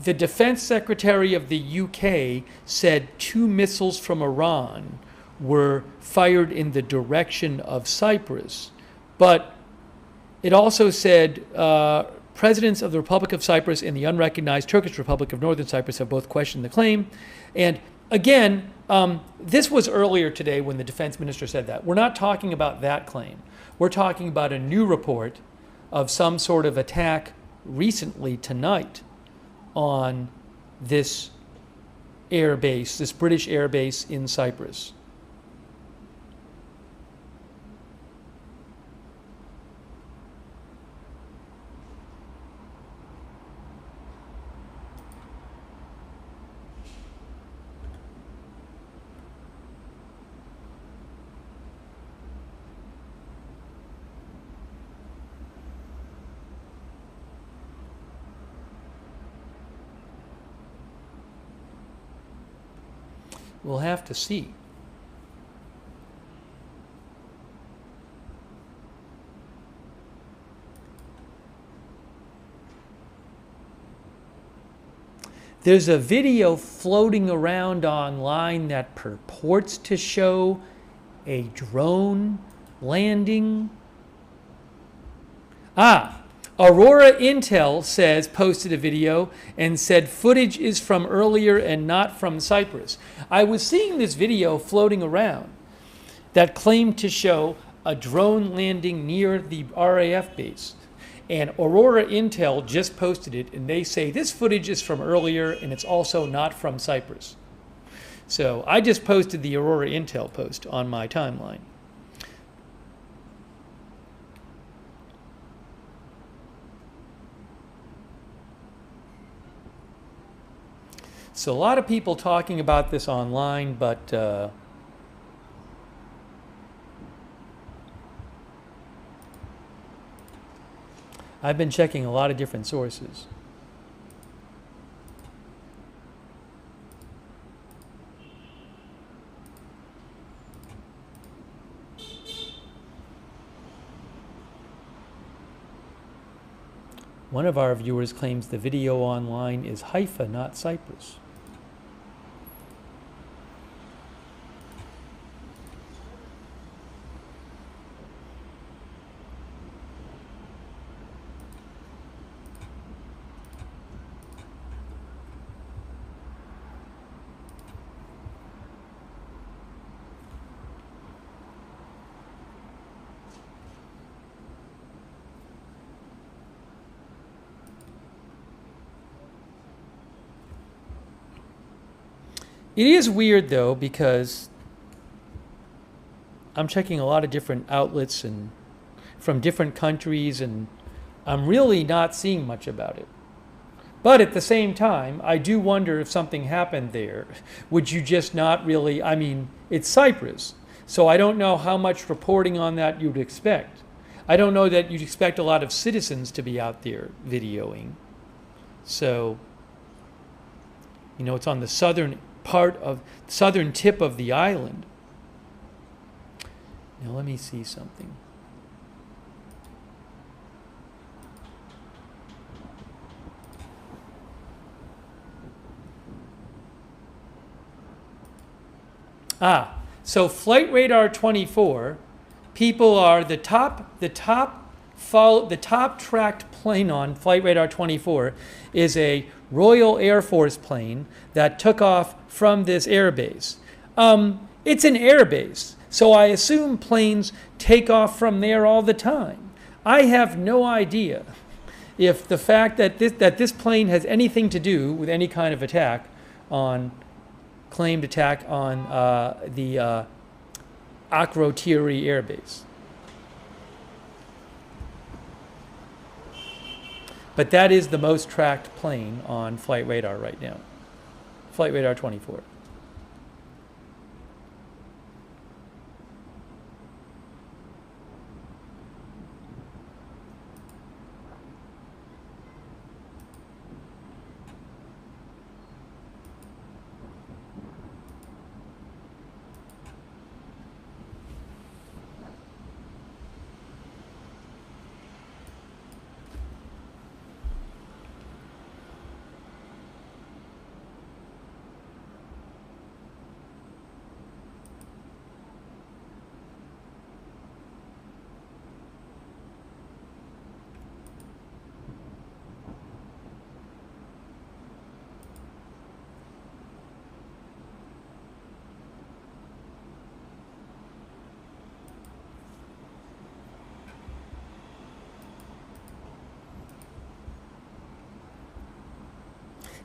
the defense secretary of the UK said 2 missiles from Iran were fired in the direction of Cyprus. But it also said presidents of the Republic of Cyprus and the unrecognized Turkish Republic of Northern Cyprus have both questioned the claim. And again, this was earlier today when the defense minister said that. We're not talking about that claim. We're talking about a new report of some sort of attack recently tonight on this air base, this British air base in Cyprus. We'll have to see. There's a video floating around online that purports to show a drone landing. Aurora Intel posted a video and said footage is from earlier and not from Cyprus. I was seeing this video floating around that claimed to show a drone landing near the RAF base. And Aurora Intel just posted it, and they say this footage is from earlier, and it's also not from Cyprus. So I just posted the Aurora Intel post on my timeline. So a lot of people talking about this online, but I've been checking a lot of different sources. One of our viewers claims the video online is Haifa, not Cyprus. It is weird, though, because I'm checking a lot of different outlets and from different countries, and I'm really not seeing much about it. But at the same time, I do wonder if something happened there. Would you just not really, I mean, it's Cyprus, so I don't know how much reporting on that you'd expect. I don't know that you'd expect a lot of citizens to be out there videoing. So, you know, it's on the southern tip of the island. Now let me see something. So Flight Radar 24, people are the top tracked plane on Flight Radar 24 is a Royal Air Force plane that took off from this airbase. It's an airbase, so I assume planes take off from there all the time. I have no idea if the fact that this plane has anything to do with any kind of claimed attack on the Akrotiri airbase. But that is the most tracked plane on Flight Radar right now. Flight Radar 24.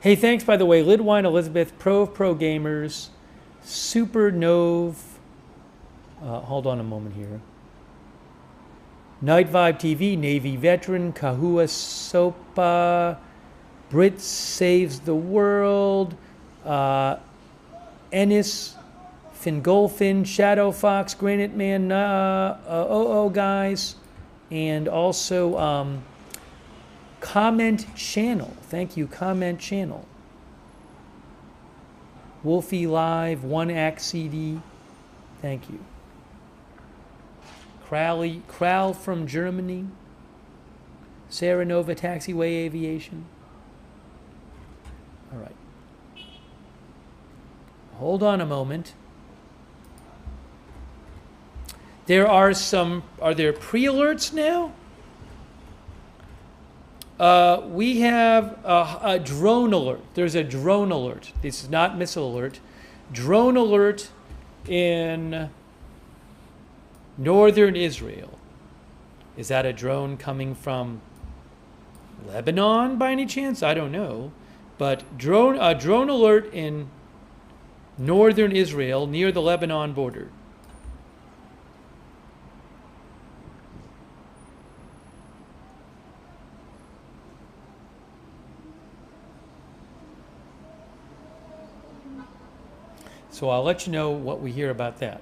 Hey, thanks, by the way, Lidwine Elizabeth, Pro Gamers, Supernove, hold on a moment here. Night Vibe TV, Navy Veteran, Kahua Sopa, Brit Saves the World, Ennis, Fingolfin, Shadow Fox, Granite Man, guys, and also Comment Channel. Thank you, Comment Channel. Wolfie Live, One Act CD. Thank you. Kral from Germany. Sarah Nova Taxiway Aviation. All right. Hold on a moment. Are there pre-alerts now? We have a drone alert. There's a drone alert. This is not missile alert. Drone alert in northern Israel. Is that a drone coming from Lebanon by any chance? I don't know. But a drone alert in northern Israel near the Lebanon border. So I'll let you know what we hear about that.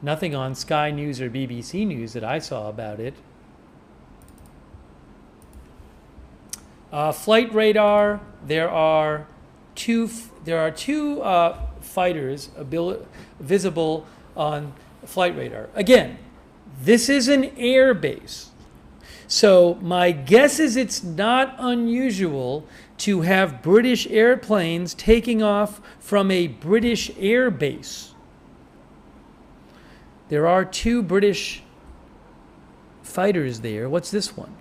Nothing on Sky News or BBC News that I saw about it. Flight radar. There are two fighters visible on flight radar. Again, this is an air base. So my guess is it's not unusual to have British airplanes taking off from a British air base. There are two British fighters there. What's this one?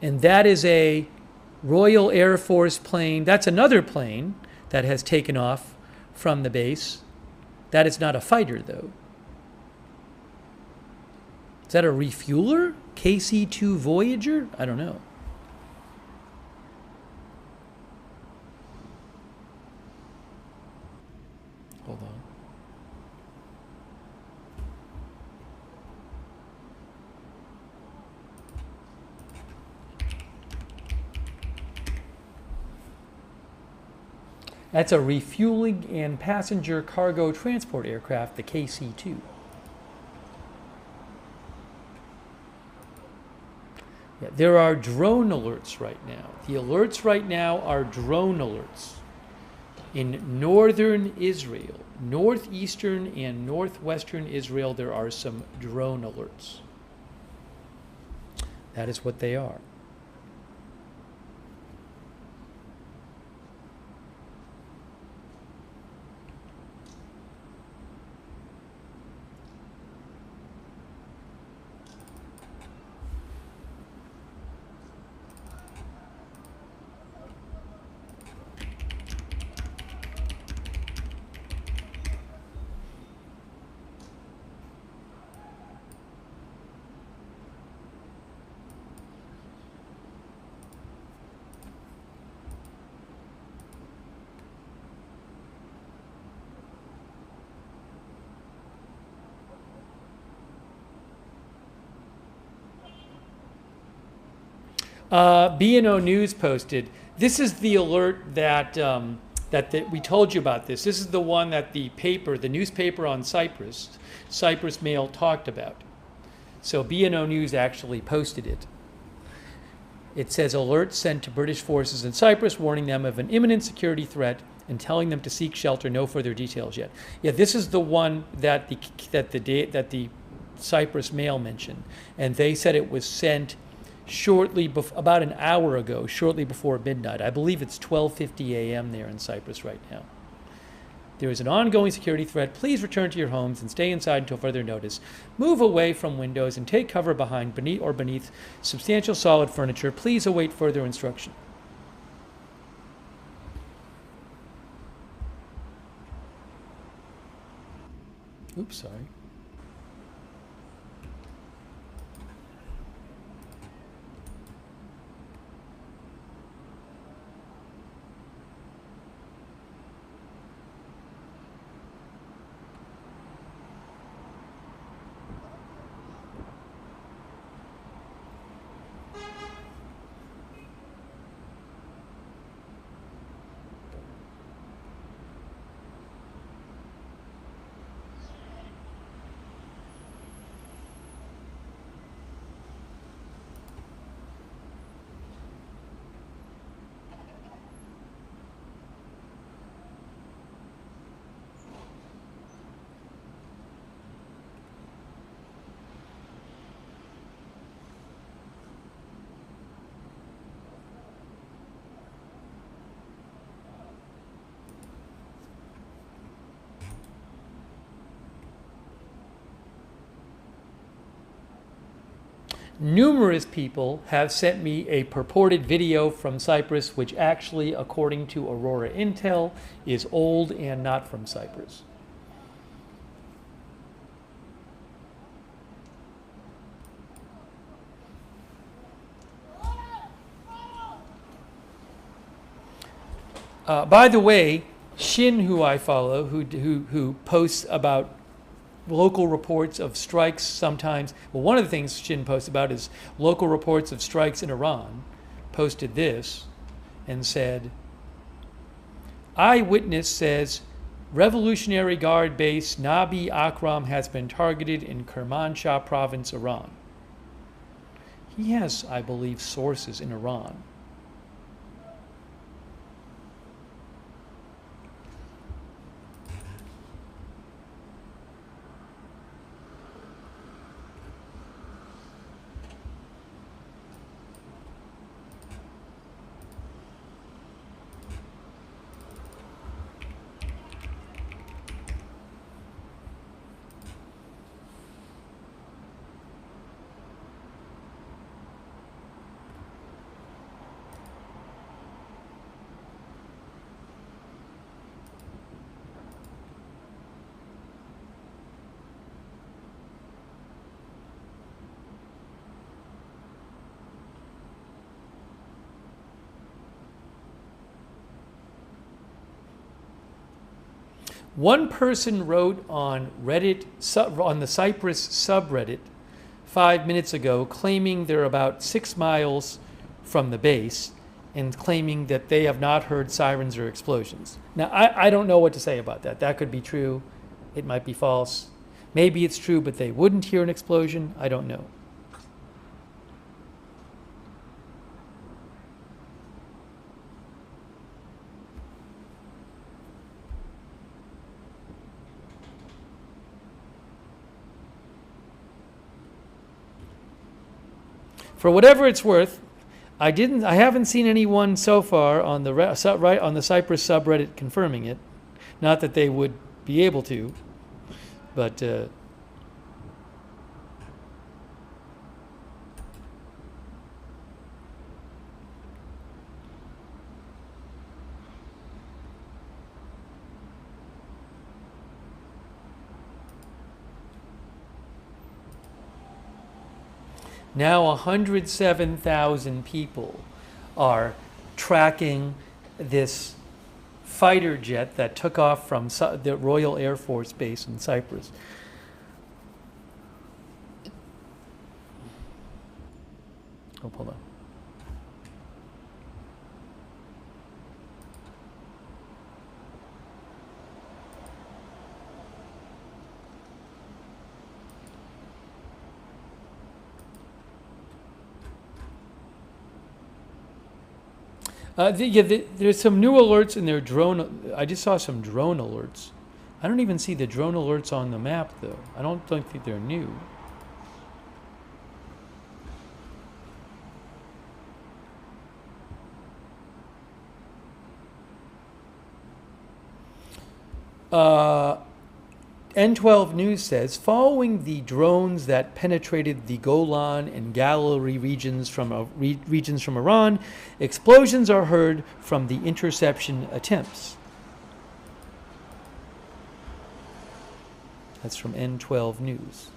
And that is a Royal Air Force plane. That's another plane that has taken off from the base. That is not a fighter, though. Is that a refueler? KC-2 Voyager? I don't know. Hold on. That's a refueling and passenger cargo transport aircraft, the KC-2. Yeah, there are drone alerts right now. The alerts right now are drone alerts. In northern Israel, northeastern and northwestern Israel, there are some drone alerts. That is what they are. B&O News posted, this is the alert that, that we told you about this. This is the one that the newspaper on Cyprus Mail talked about. So B&O News actually posted it. It says, alert sent to British forces in Cyprus, warning them of an imminent security threat and telling them to seek shelter. No further details yet. Yeah, this is the one that the Cyprus Mail mentioned, and they said it was sent about an hour ago, shortly before midnight. I believe it's 12:50 a.m. there in Cyprus right now. There is an ongoing security threat. Please return to your homes and stay inside until further notice. Move away from windows and take cover beneath substantial solid furniture. Please await further instruction. Oops, sorry. Numerous people have sent me a purported video from Cyprus, which actually, according to Aurora Intel, is old and not from Cyprus. By the way, Shin, who I follow, who posts about local reports of strikes sometimes. Well, one of the things Shin posts about is local reports of strikes in Iran. Posted this and said, eyewitness says Revolutionary Guard base Nabi Akram has been targeted in Kermanshah province, Iran. He has, I believe, sources in Iran. One person wrote on Reddit, on the Cyprus subreddit 5 minutes ago, claiming they're about 6 miles from the base and claiming that they have not heard sirens or explosions. Now, I don't know what to say about that. That could be true. It might be false. Maybe it's true, but they wouldn't hear an explosion. I don't know. For whatever it's worth, I haven't seen anyone so far on the Cyprus subreddit confirming it. Not that they would be able to, but now 107,000 people are tracking this fighter jet that took off from the Royal Air Force Base in Cyprus. Oh, hold on. There's some new alerts in their drone. I just saw some drone alerts. I don't even see the drone alerts on the map, though. I don't think they're new. N12 News says, following the drones that penetrated the Golan and Galilee regions from Iran, explosions are heard from the interception attempts. That's from N12 News.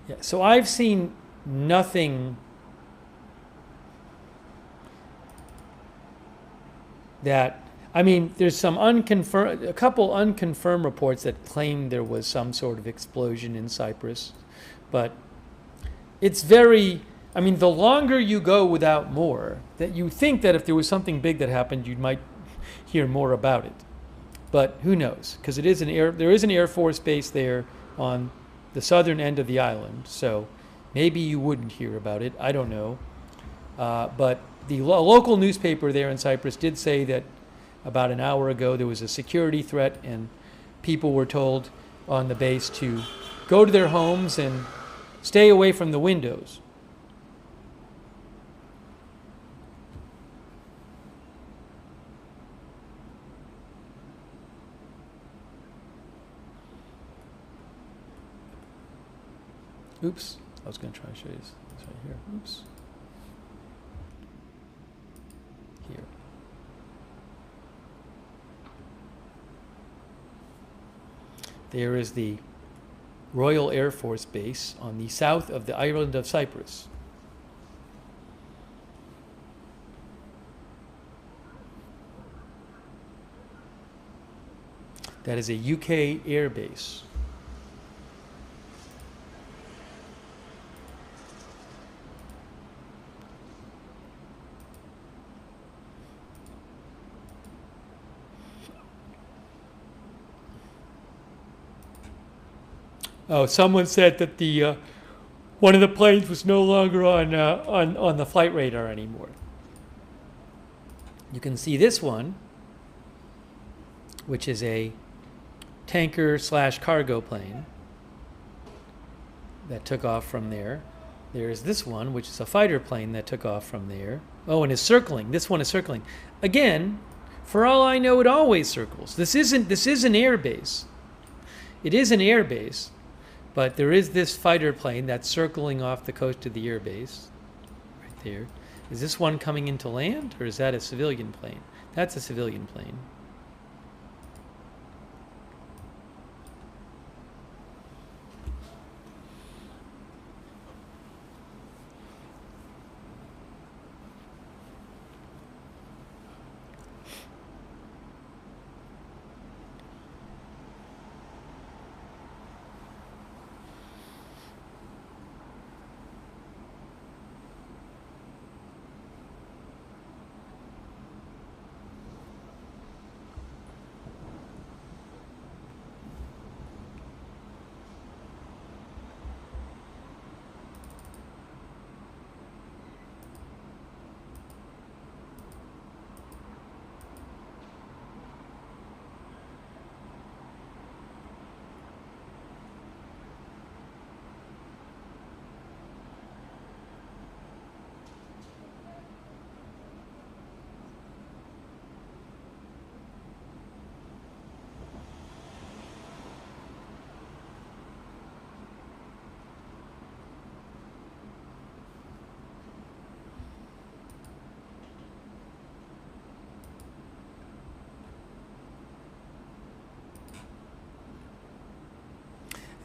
Yeah, so I've seen nothing that, I mean, there's some a couple unconfirmed reports that claim there was some sort of explosion in Cyprus, but it's very, I mean, the longer you go without more, that you think that if there was something big that happened, you might hear more about it. But who knows? Because there is an Air Force base there on the southern end of the island, so maybe you wouldn't hear about it. I don't know. But the local newspaper there in Cyprus did say that about an hour ago there was a security threat and people were told on the base to go to their homes and stay away from the windows. Oops, I was going to try to show you this right here. Oops. Here. There is the Royal Air Force Base on the south of the island of Cyprus. That is a UK air base. Oh, someone said that the one of the planes was no longer on the flight radar anymore. You can see this one, which is a tanker/cargo plane that took off from there. There's this one, which is a fighter plane that took off from there. Oh, and is circling. This one is circling. Again, for all I know, it always circles. This is an air base. It is an air base. But there is this fighter plane that's circling off the coast of the air base, right there. Is this one coming into land, or is that a civilian plane? That's a civilian plane.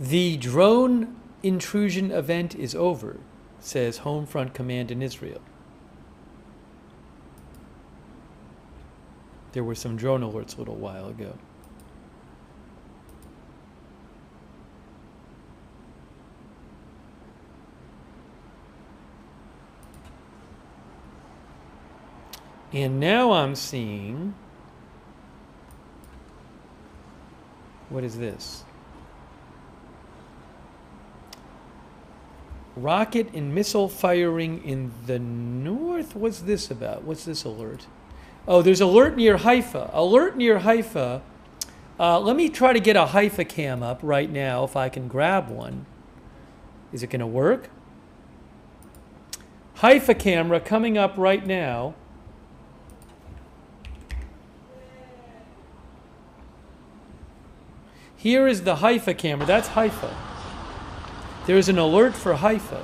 The drone intrusion event is over, says Home Front Command in Israel. There were some drone alerts a little while ago. And now I'm seeing, what is this? Rocket and missile firing in the north. What's this about? What's this alert? Oh, there's alert near Haifa. Alert near Haifa. Let me try to get a Haifa cam up right now if I can grab one. Is it going to work? Haifa camera coming up right now. Here is the Haifa camera. That's Haifa. There's an alert for Haifa.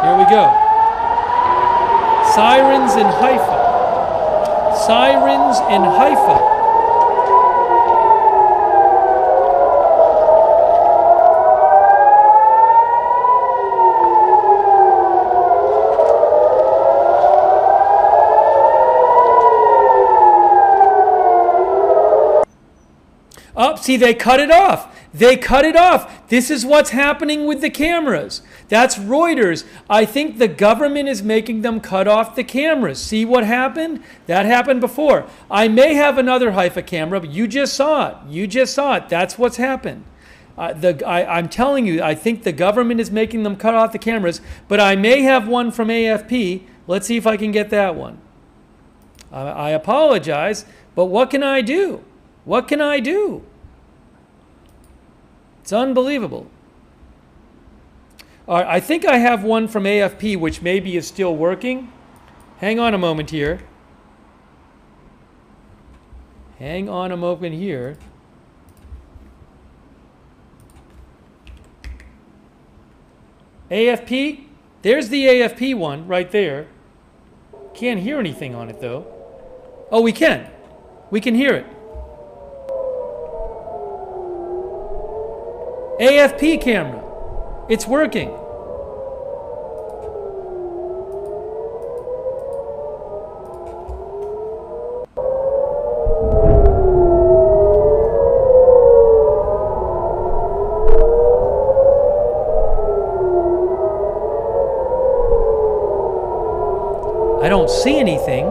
Here we go. Sirens in Haifa. Sirens in Haifa. Oh, see, they cut it off. They cut it off. This is what's happening with the cameras. That's Reuters. I think the government is making them cut off the cameras. See what happened? That happened before. I may have another Haifa camera, but you just saw it. You just saw it. That's what's happened. I'm telling you, I think the government is making them cut off the cameras, but I may have one from AFP. Let's see if I can get that one. I apologize, but what can I do? What can I do? It's unbelievable. All right, I think I have one from AFP, which maybe is still working. Hang on a moment here. Hang on a moment here. AFP, there's the AFP one right there. Can't hear anything on it though. Oh, we can. We can hear it. AFP camera. It's working. I don't see anything.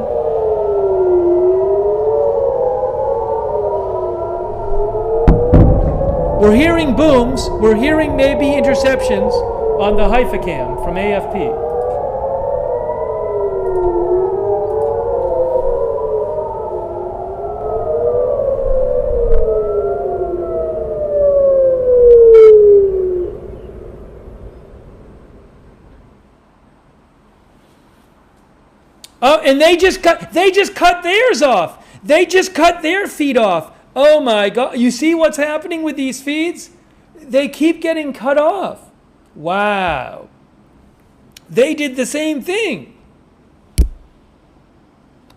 We're hearing booms. We're hearing maybe interceptions on the Haifa cam from AFP. Oh, and they just cut theirs off. They just cut their feed off. Oh my God. You see what's happening with these feeds? They keep getting cut off. Wow. They did the same thing.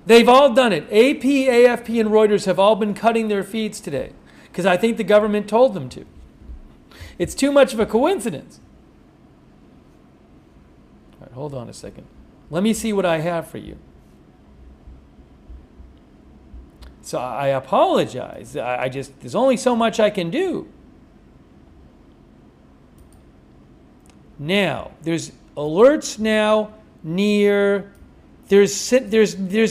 They've all done it. AP, AFP, and Reuters have all been cutting their feeds today because I think the government told them to. It's too much of a coincidence. All right, hold on a second. Let me see what I have for you. So I apologize. There's only so much I can do. Now, there's alerts now near, there's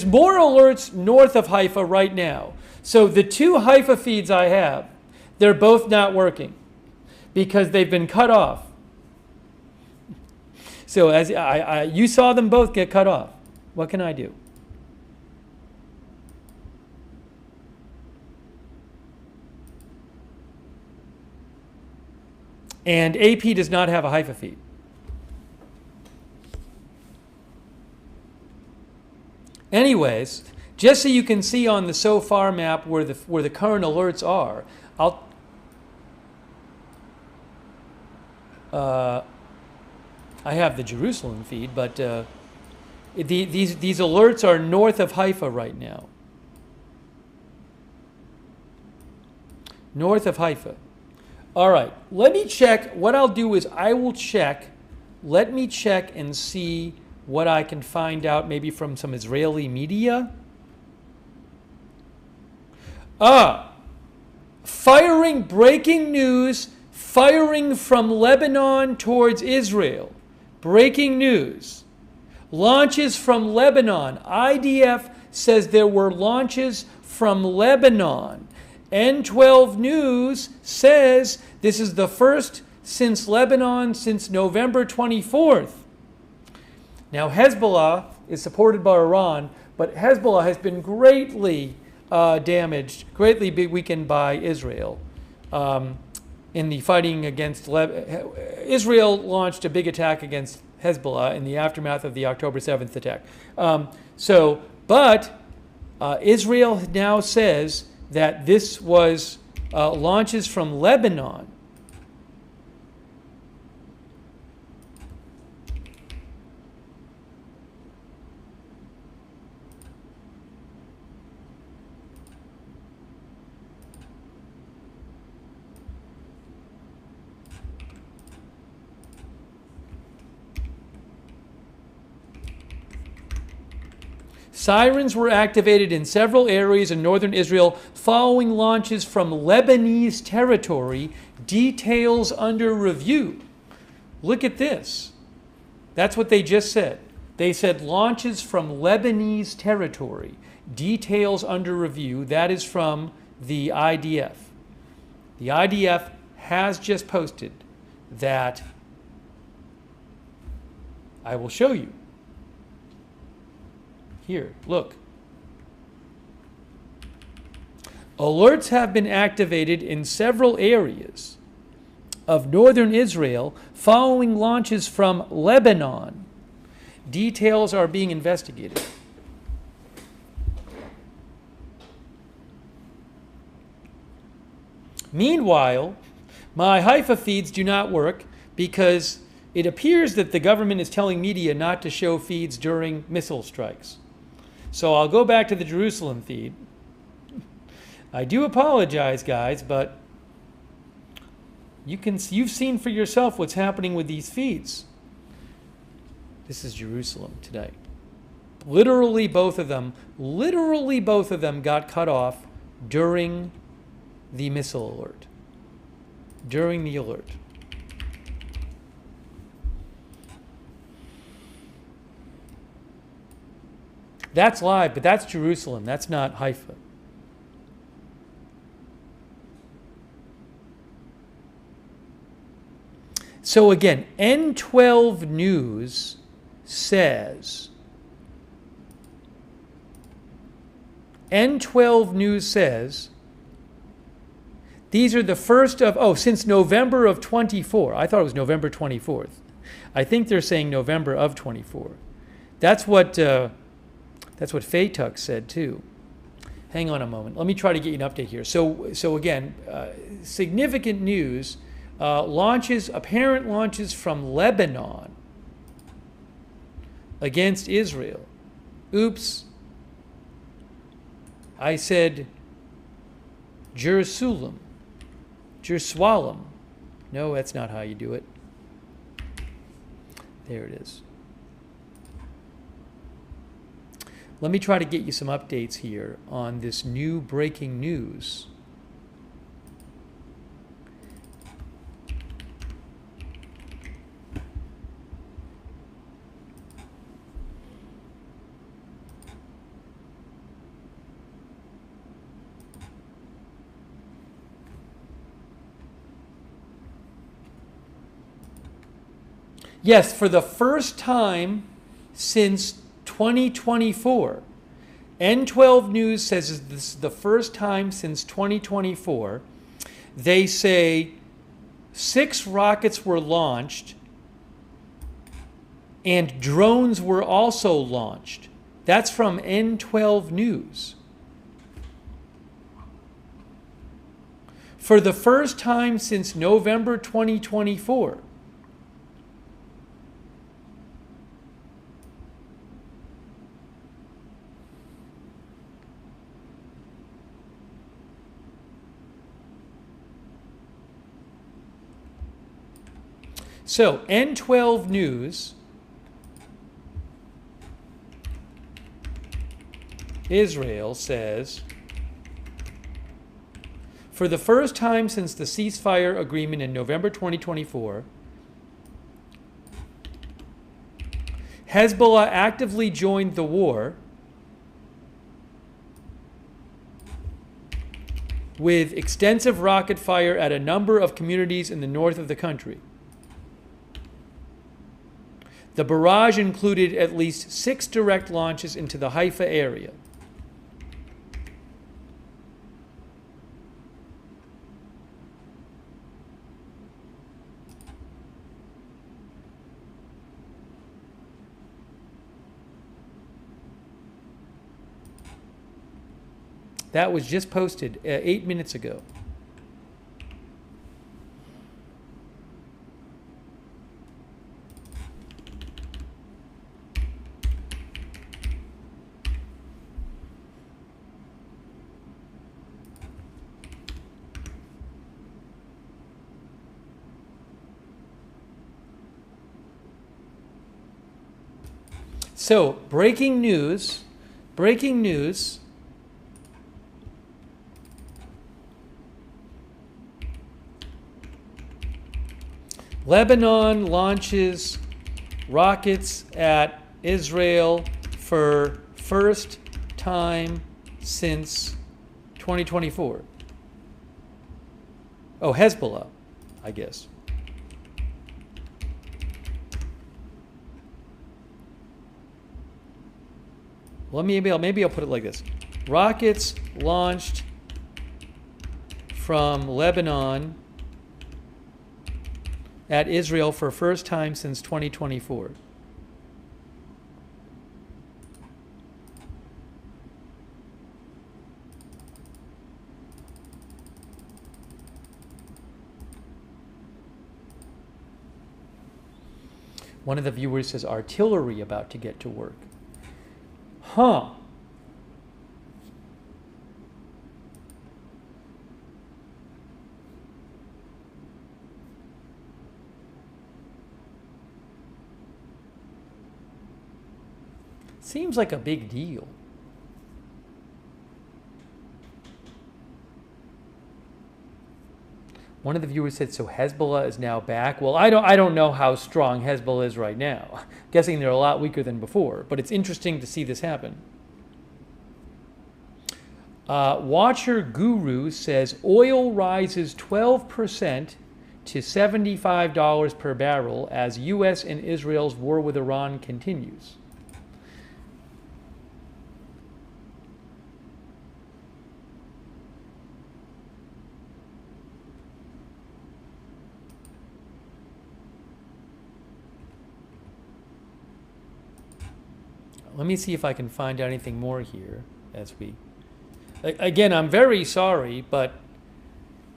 more alerts north of Haifa right now. So the two Haifa feeds I have, they're both not working because they've been cut off. So as you saw them both get cut off. What can I do? And AP does not have a Haifa feed. Anyways, just so you can see on the so far map where the current alerts are, I have the Jerusalem feed, but these alerts are north of Haifa right now. North of Haifa. All right, let me check. What I'll do is I will check. Let me check and see what I can find out maybe from some Israeli media. Firing, breaking news, firing from Lebanon towards Israel. Breaking news. Launches from Lebanon. IDF says there were launches from Lebanon. N12 News says this is the first since Lebanon since November 24th. Now, Hezbollah is supported by Iran, but Hezbollah has been greatly damaged, greatly weakened by Israel in the fighting against Israel launched a big attack against Hezbollah in the aftermath of the October 7th attack. But Israel now says that this was launches from Lebanon. Sirens were activated in several areas in northern Israel following launches from Lebanese territory. Details under review. Look at this. That's what they just said. They said launches from Lebanese territory. Details under review. That is from the IDF. The IDF has just posted that. I will show you. Here, look. Alerts have been activated in several areas of northern Israel following launches from Lebanon. Details are being investigated. Meanwhile, my Haifa feeds do not work because it appears that the government is telling media not to show feeds during missile strikes. So I'll go back to the Jerusalem feed. I do apologize, guys, but you've seen for yourself what's happening with these feeds. This is Jerusalem today. Literally both of them got cut off during the missile alert. During the alert. That's live, but that's Jerusalem. That's not Haifa. So again, N12 News says, these are the first of, since November of 24. I thought it was November 24th. I think they're saying November of 24. That's what Faytuk said too. Hang on a moment. Let me try to get you an update here. So again, significant news. Apparent launches from Lebanon against Israel. Oops. I said Jerusalem. No, that's not how you do it. There it is. Let me try to get you some updates here on this new breaking news. Yes, for the first time since 2024. N12 News says this is the first time since 2024. They say 6 rockets were launched and drones were also launched. That's from N12 News. For the first time since November 2024. So N12 News, Israel says, for the first time since the ceasefire agreement in November 2024, Hezbollah actively joined the war with extensive rocket fire at a number of communities in the north of the country. The barrage included at least 6 direct launches into the Haifa area. That was just posted 8 minutes ago. So, breaking news. Lebanon launches rockets at Israel for first time since 2024. Oh, Hezbollah, I guess. Well, maybe I'll put it like this. Rockets launched from Lebanon at Israel for first time since 2024. One of the viewers says artillery about to get to work. Huh. Seems like a big deal. One of the viewers said, so Hezbollah is now back. Well, I don't know how strong Hezbollah is right now. I'm guessing they're a lot weaker than before, but it's interesting to see this happen. Watcher Guru says oil rises 12% to $75 per barrel as U.S. and Israel's war with Iran continues. Let me see if I can find out anything more here as we... Again, I'm very sorry, but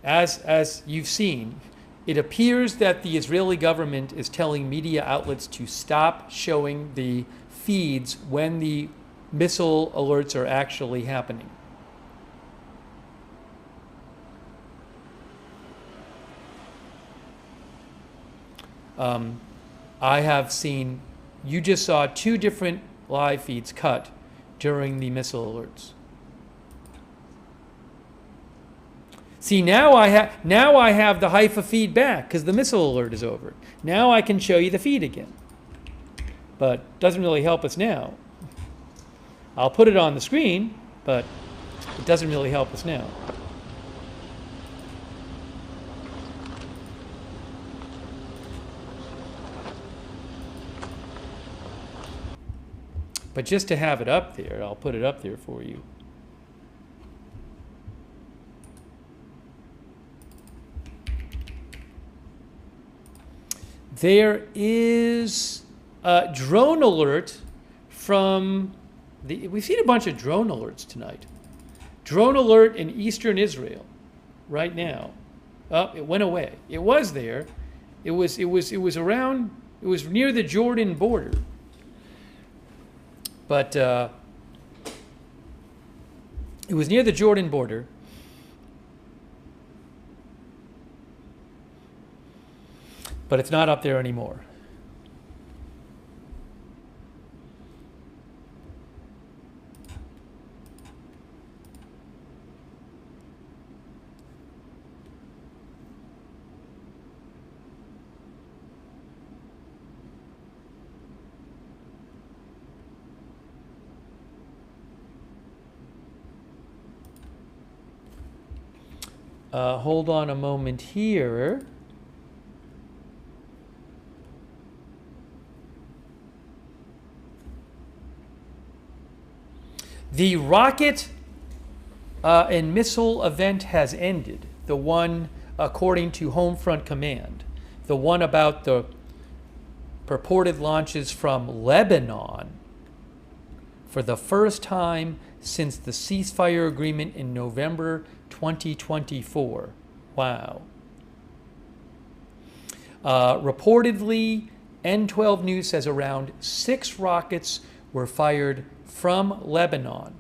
as you've seen, it appears that the Israeli government is telling media outlets to stop showing the feeds when the missile alerts are actually happening. I have seen, you just saw 2 different live feeds cut during the missile alerts. See, now I have the Haifa feed back because the missile alert is over. Now I can show you the feed again. But it doesn't really help us now. I'll put it on the screen, but it doesn't really help us now. But just to have it up there, I'll put it up there for you. There is a drone alert from we've seen a bunch of drone alerts tonight. Drone alert in eastern Israel right now. Oh, it went away. It was there. It was near the Jordan border. But it was near the Jordan border. but it's not up there anymore. Hold on a moment here. The rocket and missile event has ended. The one, according to Homefront Command, the one about the purported launches from Lebanon for the first time since the ceasefire agreement in November 2024. Wow. Reportedly, N12 News says around 6 rockets were fired from Lebanon.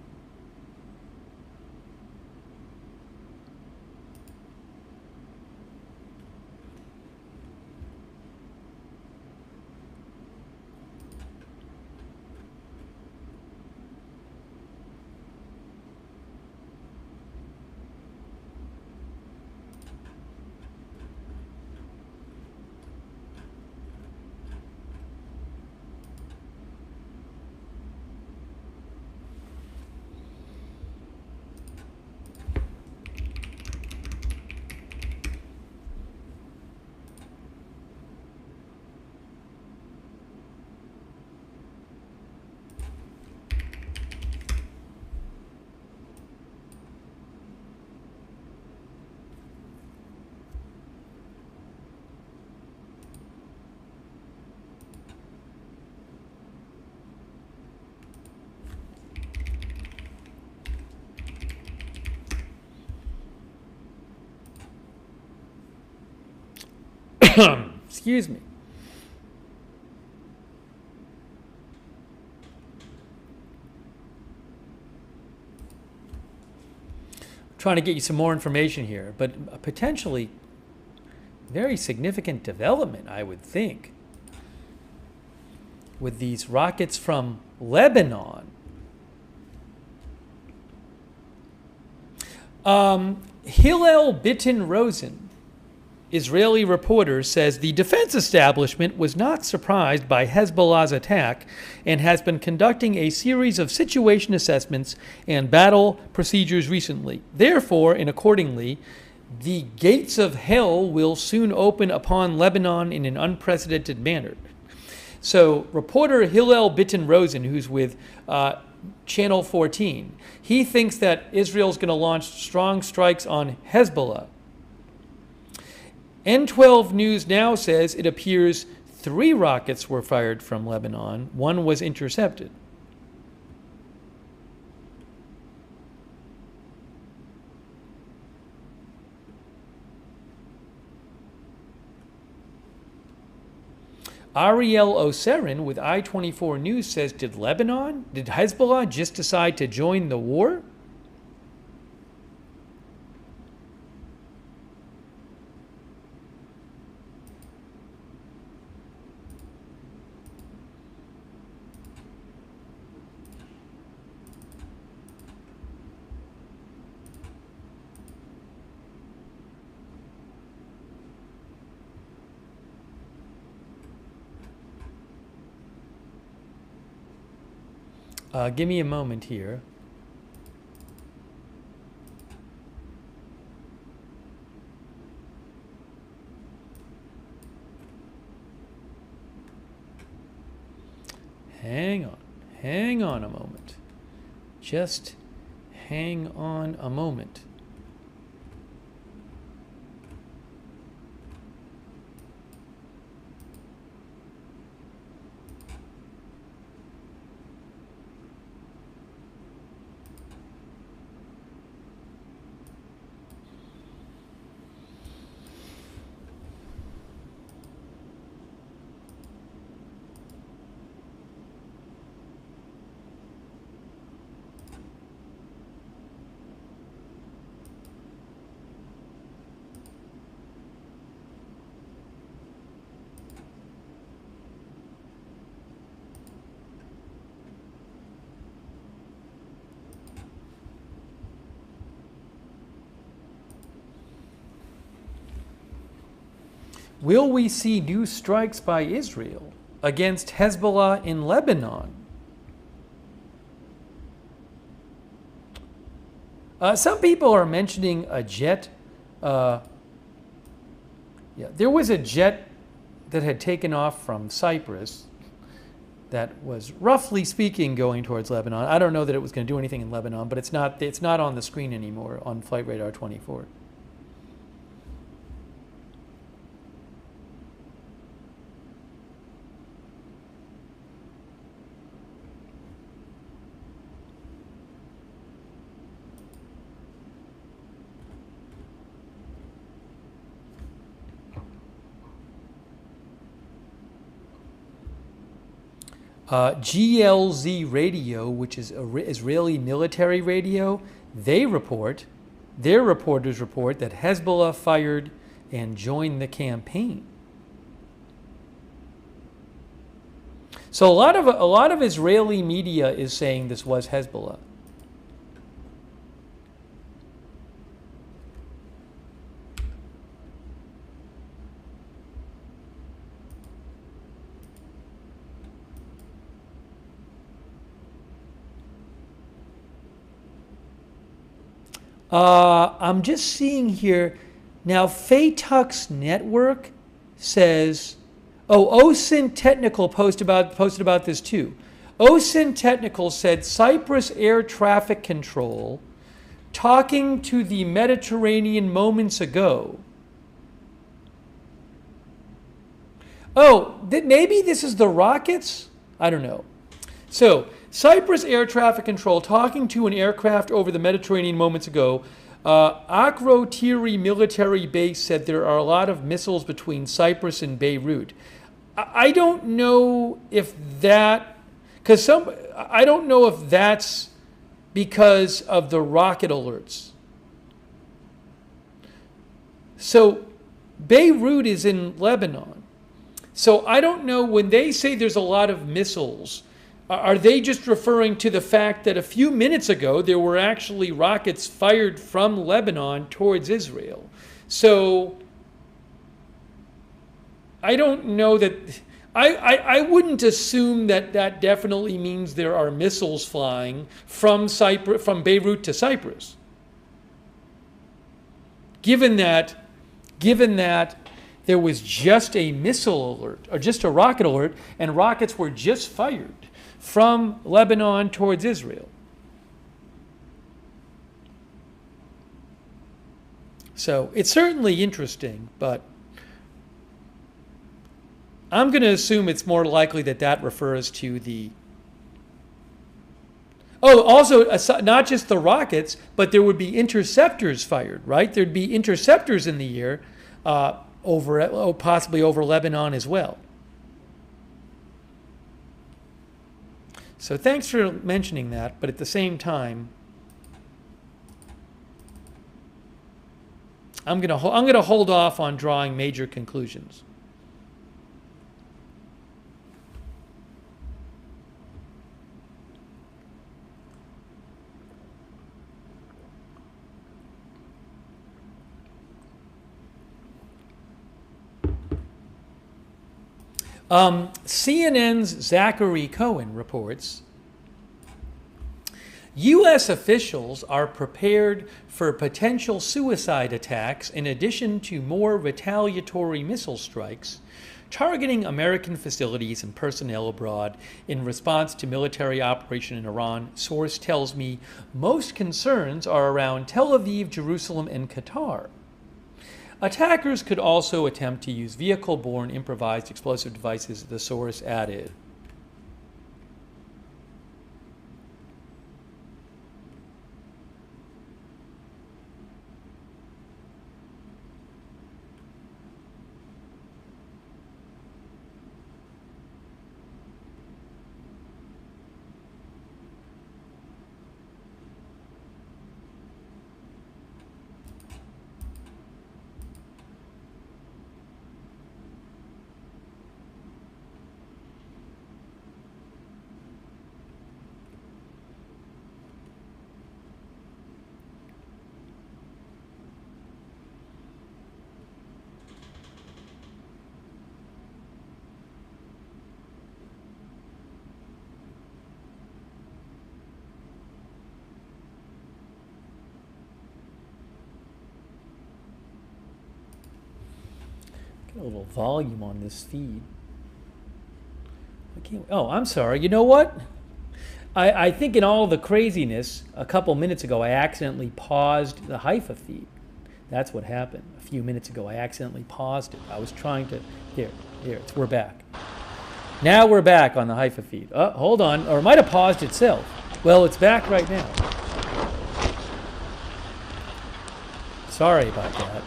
Excuse me. Trying to get you some more information here, but a potentially very significant development, I would think, with these rockets from Lebanon. Hillel Bitten Rosen, Israeli reporter, says the defense establishment was not surprised by Hezbollah's attack and has been conducting a series of situation assessments and battle procedures recently. Therefore, and accordingly, the gates of hell will soon open upon Lebanon in an unprecedented manner. So, reporter Hillel Bitten Rosen, who's with Channel 14, he thinks that Israel's going to launch strong strikes on Hezbollah. N12 News now says it appears 3 rockets were fired from Lebanon. 1 was intercepted. Ariel Oserin with I-24 News says, did Hezbollah just decide to join the war? Give me a moment here. Hang on a moment. Just hang on a moment. Will we see new strikes by Israel against Hezbollah in Lebanon? Some people are mentioning a jet. Yeah, there was a jet that had taken off from Cyprus that was, roughly speaking, going towards Lebanon. I don't know that it was going to do anything in Lebanon, but it's not on the screen anymore on Flight Radar 24. GLZ Radio, which is Israeli military radio, their reporters report that Hezbollah fired and joined the campaign. So a lot of Israeli media is saying this was Hezbollah. I'm just seeing here now. Faytuck's network says, OSINT Technical posted about this too. OSINT Technical said Cyprus air traffic control, talking to the Mediterranean moments ago. Maybe this is the rockets? I don't know. So, Cyprus air traffic control talking to an aircraft over the Mediterranean moments ago. Akrotiri military base said there are a lot of missiles between Cyprus and Beirut. I don't know if that, I don't know if that's because of the rocket alerts. So Beirut is in Lebanon. So I don't know, when they say there's a lot of missiles, are they just referring to the fact that a few minutes ago there were actually rockets fired from Lebanon towards Israel? So I don't know that. I wouldn't assume that that definitely means there are missiles flying from Beirut to Cyprus. Given that there was just a missile alert or just a rocket alert, and rockets were just fired from Lebanon towards Israel. So it's certainly interesting, but I'm going to assume it's more likely that that refers to the... also, not just the rockets, but there would be interceptors fired, right? There'd be interceptors in the air possibly over Lebanon as well. So thanks for mentioning that, but at the same time, I'm going to hold off on drawing major conclusions. CNN's Zachary Cohen reports, U.S. officials are prepared for potential suicide attacks in addition to more retaliatory missile strikes targeting American facilities and personnel abroad in response to military operation in Iran. Source tells me most concerns are around Tel Aviv, Jerusalem, and Qatar. Attackers could also attempt to use vehicle-borne improvised explosive devices, the source added. Get a little volume on this feed. Oh, I'm sorry. You know what? I think in all the craziness, a couple minutes ago, I accidentally paused the Haifa feed. That's what happened. A few minutes ago, I accidentally paused it. I was trying to... we're back. Now we're back on the Haifa feed. Oh, hold on. Or it might have paused itself. Well, it's back right now. Sorry about that.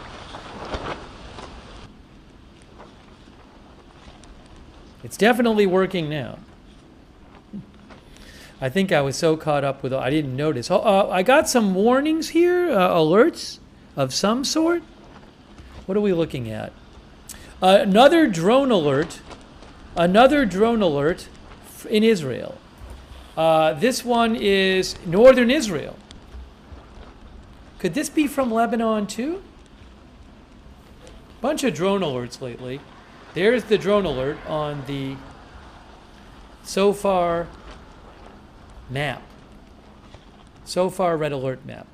It's definitely working now. I think I was so caught up with... I didn't notice. I got some warnings here, alerts of some sort. What are we looking at? Another drone alert. Another drone alert in Israel. This one is northern Israel. Could this be from Lebanon too? Bunch of drone alerts lately. There's the drone alert on the SOFAR map. SOFAR red alert map.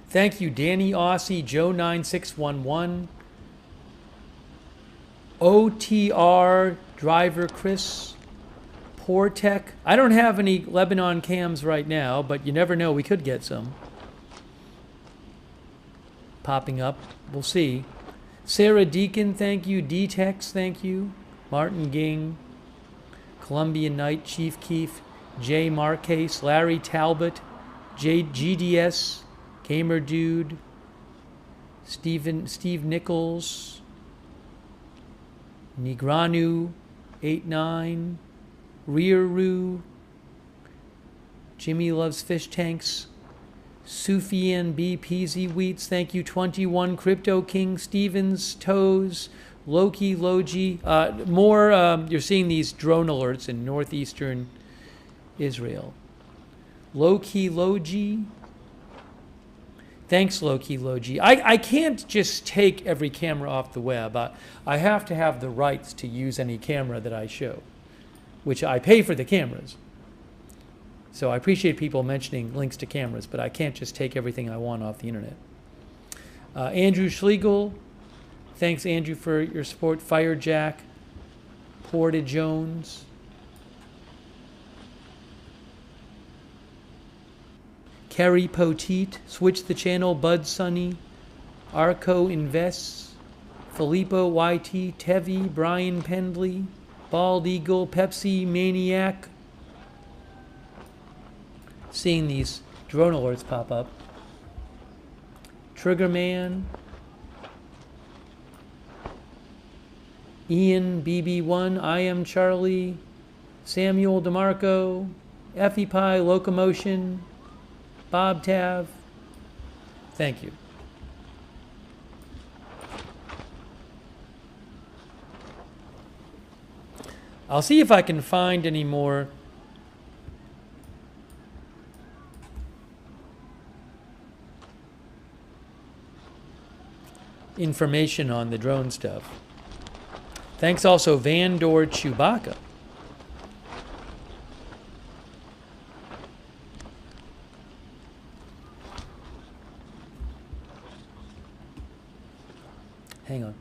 Thank you, Danny Aussie, Joe9611, OTR driver Chris, Poor Tech. I don't have any Lebanon cams right now, but you never know, we could get some popping up. We'll see. Sarah Deacon, thank you. D-Tex, thank you. Martin Ging, Colombian Knight, Chief Keef, Jay Marquez, Larry Talbot, GDS, Gamer Dude, Steve Nichols, Nigranu, 89, Rearoo, Jimmy Loves Fish Tanks, Sufian B. PZ Wheats, thank you. 21, Crypto King, Stevens, Toes, Loki, Logi. You're seeing these drone alerts in northeastern Israel. Loki, Logi. Thanks, Loki, Logi. I can't just take every camera off the web. I have to have the rights to use any camera that I show, which I pay for the cameras. So I appreciate people mentioning links to cameras, but I can't just take everything I want off the internet. Andrew Schlegel, thanks Andrew for your support. Firejack, Porta Jones. Kerry Poteet, Switch the Channel, Bud Sunny, Arco Invests, Filippo YT, Tevi, Brian Pendley, Bald Eagle, Pepsi Maniac. Seeing these drone alerts pop up. Triggerman, Ian BB1, I Am Charlie, Samuel DeMarco, Effie Pie, Locomotion, Bob Tav. Thank you. I'll see if I can find any more information on the drone stuff. Thanks also Vandor Chewbacca. Hang on.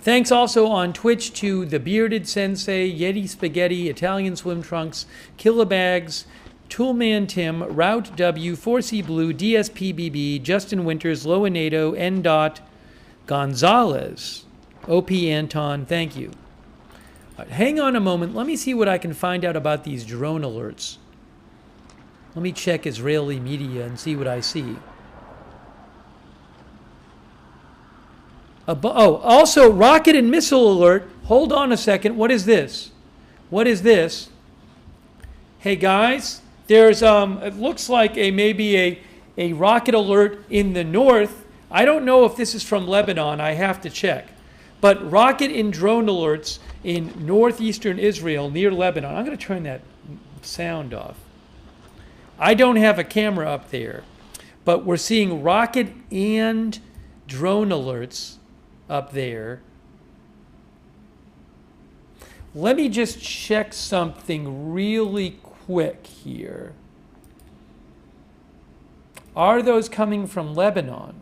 Thanks also on Twitch to The Bearded Sensei, Yeti Spaghetti, Italian Swim Trunks, Kilobags, Toolman Tim, Route W, 4C Blue, DSPBB, Justin Winters, Loanado, N. Gonzalez, OP Anton, thank you. Right, hang on a moment. Let me see what I can find out about these drone alerts. Let me check Israeli media and see what I see. Also rocket and missile alert. Hold on a second. What is this? What is this? Hey guys, there's it looks like maybe a rocket alert in the north. I don't know if this is from Lebanon. I have to check. But rocket and drone alerts in northeastern Israel near Lebanon. I'm going to turn that sound off. I don't have a camera up there, but we're seeing rocket and drone alerts up there Let me just check something really quick here. Are those coming from Lebanon?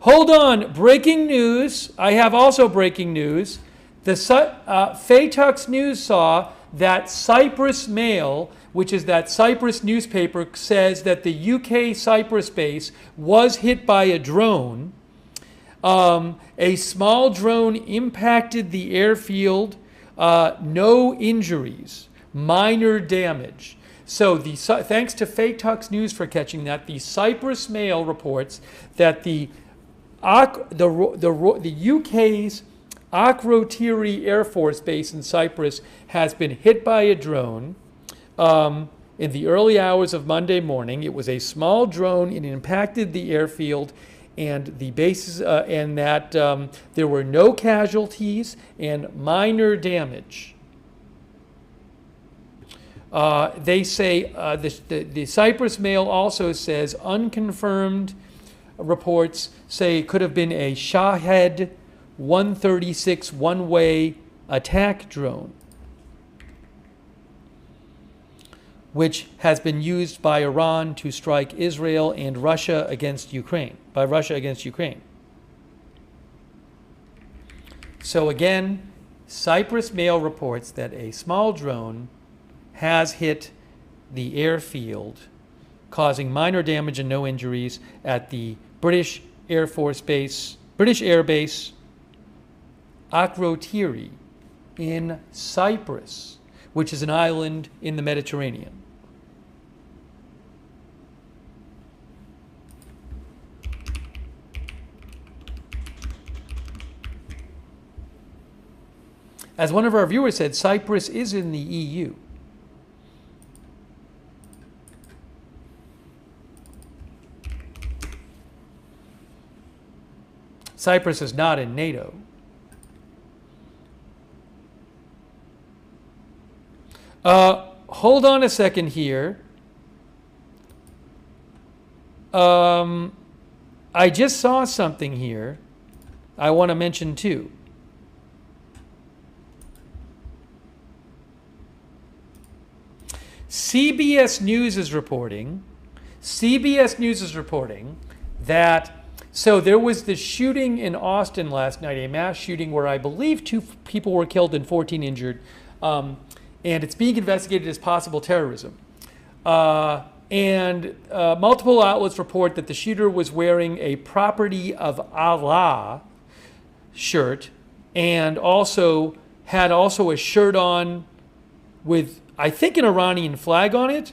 Hold on. Breaking news. I have also breaking news. The Faytux News saw that Cyprus Mail, which is that Cyprus newspaper, says that the UK Cyprus base was hit by a drone. A small drone impacted the airfield. No injuries. Minor damage. So thanks to Faytux News for catching that. The Cyprus Mail reports that the UK's Akrotiri Air Force Base in Cyprus has been hit by a drone in the early hours of Monday morning. It was a small drone. It impacted the airfield and the bases, and that there were no casualties and minor damage. They say the Cyprus Mail also says unconfirmed reports say it could have been a Shahed 136 one-way attack drone, which has been used by Iran to strike Israel and Russia against Ukraine, by Russia against Ukraine. So again, Cyprus Mail reports that a small drone has hit the airfield, causing minor damage and no injuries at the British Air Force Base, British Air Base, Akrotiri in Cyprus, which is an island in the Mediterranean. As one of our viewers said, Cyprus is in the EU. Cyprus is not in NATO. Hold on a second here. I just saw something here I want to mention too. CBS News is reporting that, so there was this shooting in Austin last night, a mass shooting where I believe 2 people were killed and 14 injured, and it's being investigated as possible terrorism. And multiple outlets report that the shooter was wearing a Property of Allah shirt and also had a shirt on with, I think, an Iranian flag on it.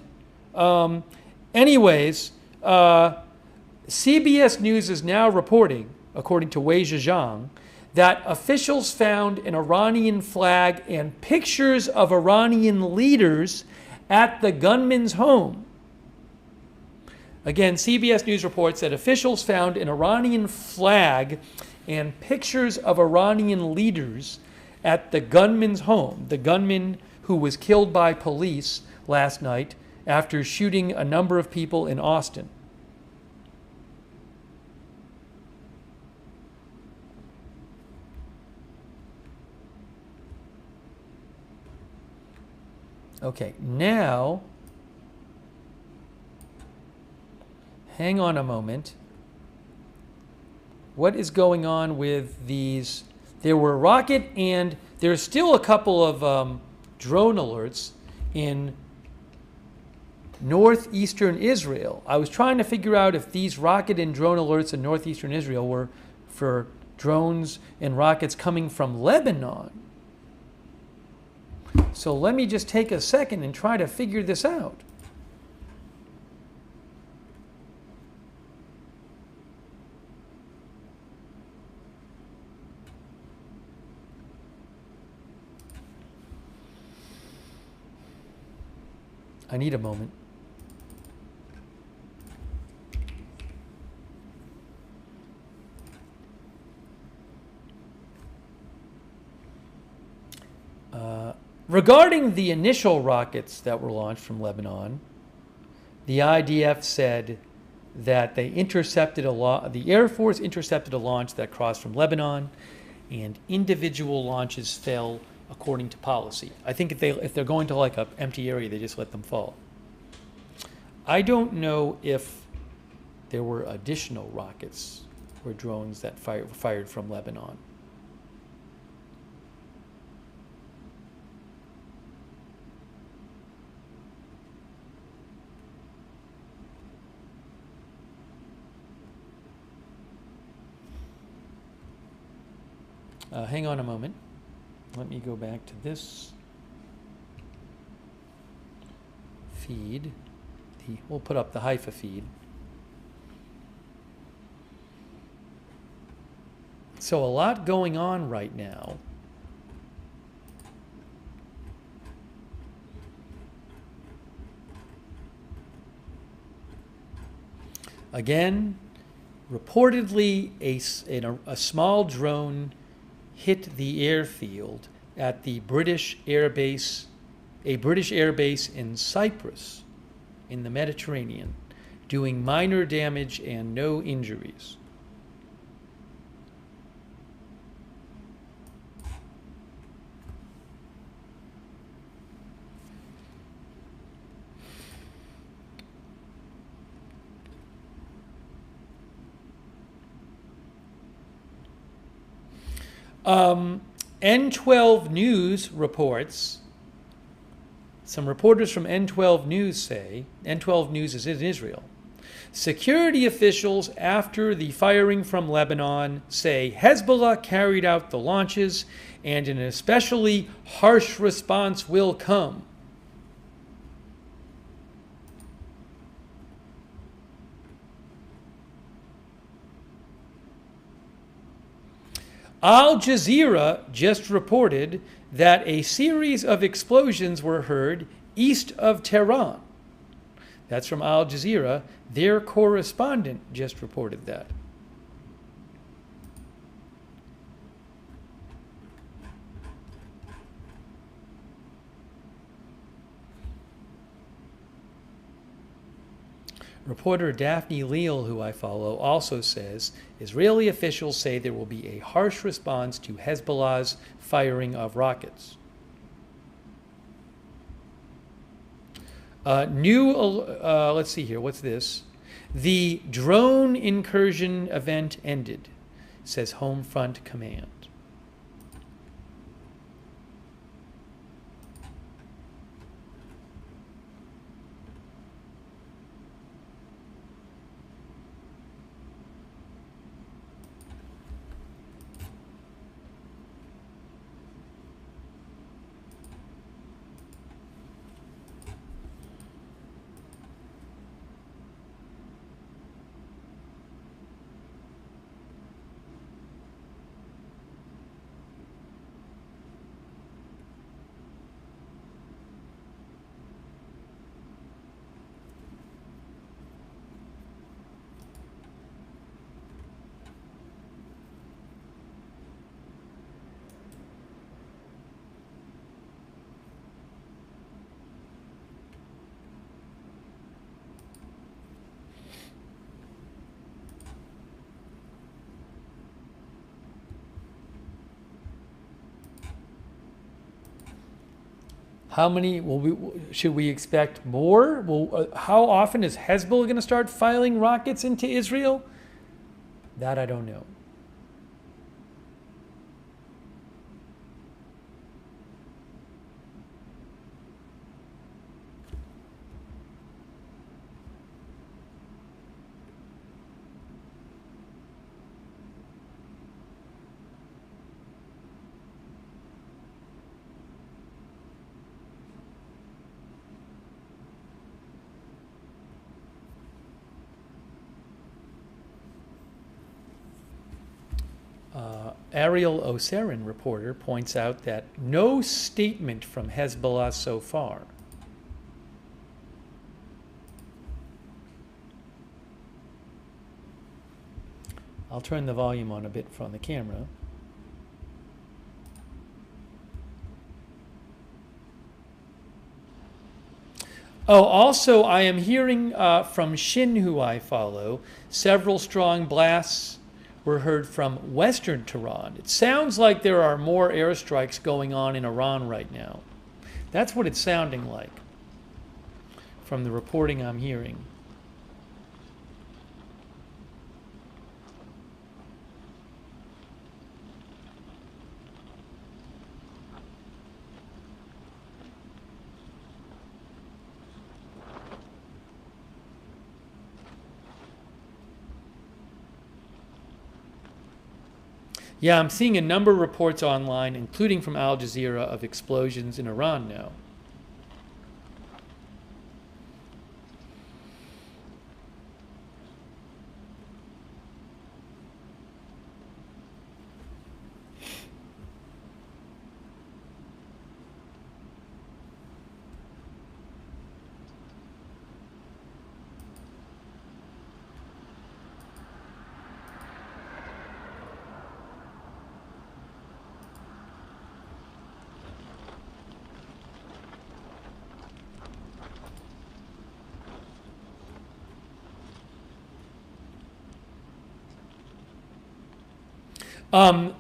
Anyways, CBS News is now reporting, according to Wei Zhejiang, that officials found an Iranian flag and pictures of Iranian leaders at the gunman's home. Again, CBS News reports that officials found an Iranian flag and pictures of Iranian leaders at the gunman's home, the gunman who was killed by police last night after shooting a number of people in Austin. Okay, now, hang on a moment. What is going on with these? There were rocket, and there's still a couple of drone alerts in northeastern Israel. I was trying to figure out if these rocket and drone alerts in northeastern Israel were for drones and rockets coming from Lebanon. So let me just take a second and try to figure this out. I need a moment. Regarding the initial rockets that were launched from Lebanon, the IDF said that they intercepted the Air Force intercepted a launch that crossed from Lebanon, and individual launches fell according to policy. I think if they're going to like an empty area, they just let them fall. I don't know if there were additional rockets or drones that fired from Lebanon. Hang on a moment. Let me go back to this feed. We'll put up the Haifa feed. So a lot going on right now. Again, reportedly a small drone hit the airfield at the British air base, a British air base in Cyprus in the Mediterranean, doing minor damage and no injuries. N12 News reports, some reporters from N12 News say, N12 News is in Israel, security officials after the firing from Lebanon say Hezbollah carried out the launches and an especially harsh response will come. Al Jazeera just reported that a series of explosions were heard east of Tehran. That's from Al Jazeera. Their correspondent just reported that. Reporter Daphne Leal, who I follow, also says Israeli officials say there will be a harsh response to Hezbollah's firing of rockets. Let's see here, what's this? The drone incursion event ended, says Home Front Command. How many should we expect more? How often is Hezbollah going to start firing rockets into Israel? That I don't know. Ariel Oserin, reporter, points out that no statement from Hezbollah so far. I'll turn the volume on a bit from the camera. Oh, also, I am hearing from Shin, who I follow, several strong blasts were heard from western Tehran. It sounds like there are more airstrikes going on in Iran right now. That's what it's sounding like from the reporting I'm hearing. Yeah, I'm seeing a number of reports online, including from Al Jazeera, of explosions in Iran now.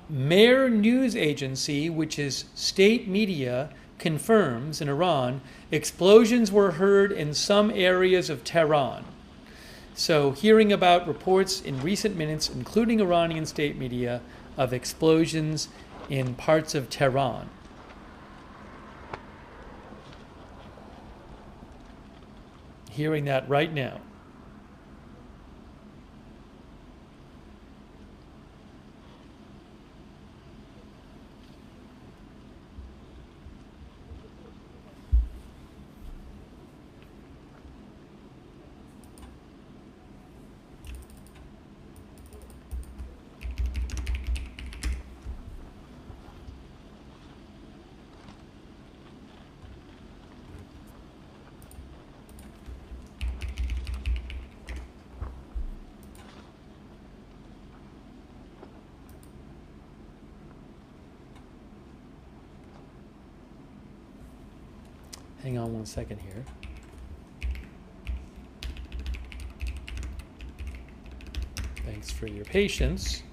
Mehr News Agency, which is state media, confirms in Iran explosions were heard in some areas of Tehran. So hearing about reports in recent minutes, including Iranian state media, of explosions in parts of Tehran. Hearing that right now. Hang on one second here. Thanks for your patience.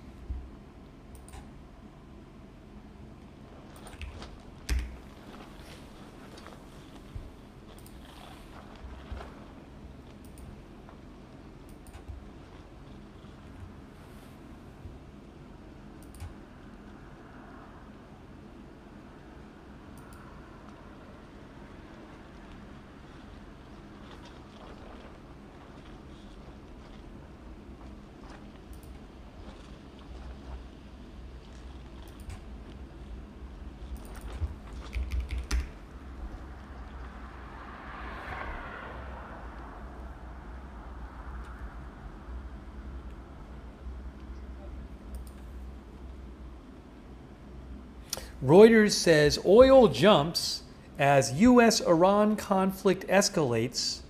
Reuters says oil jumps as U.S.-Iran conflict escalates,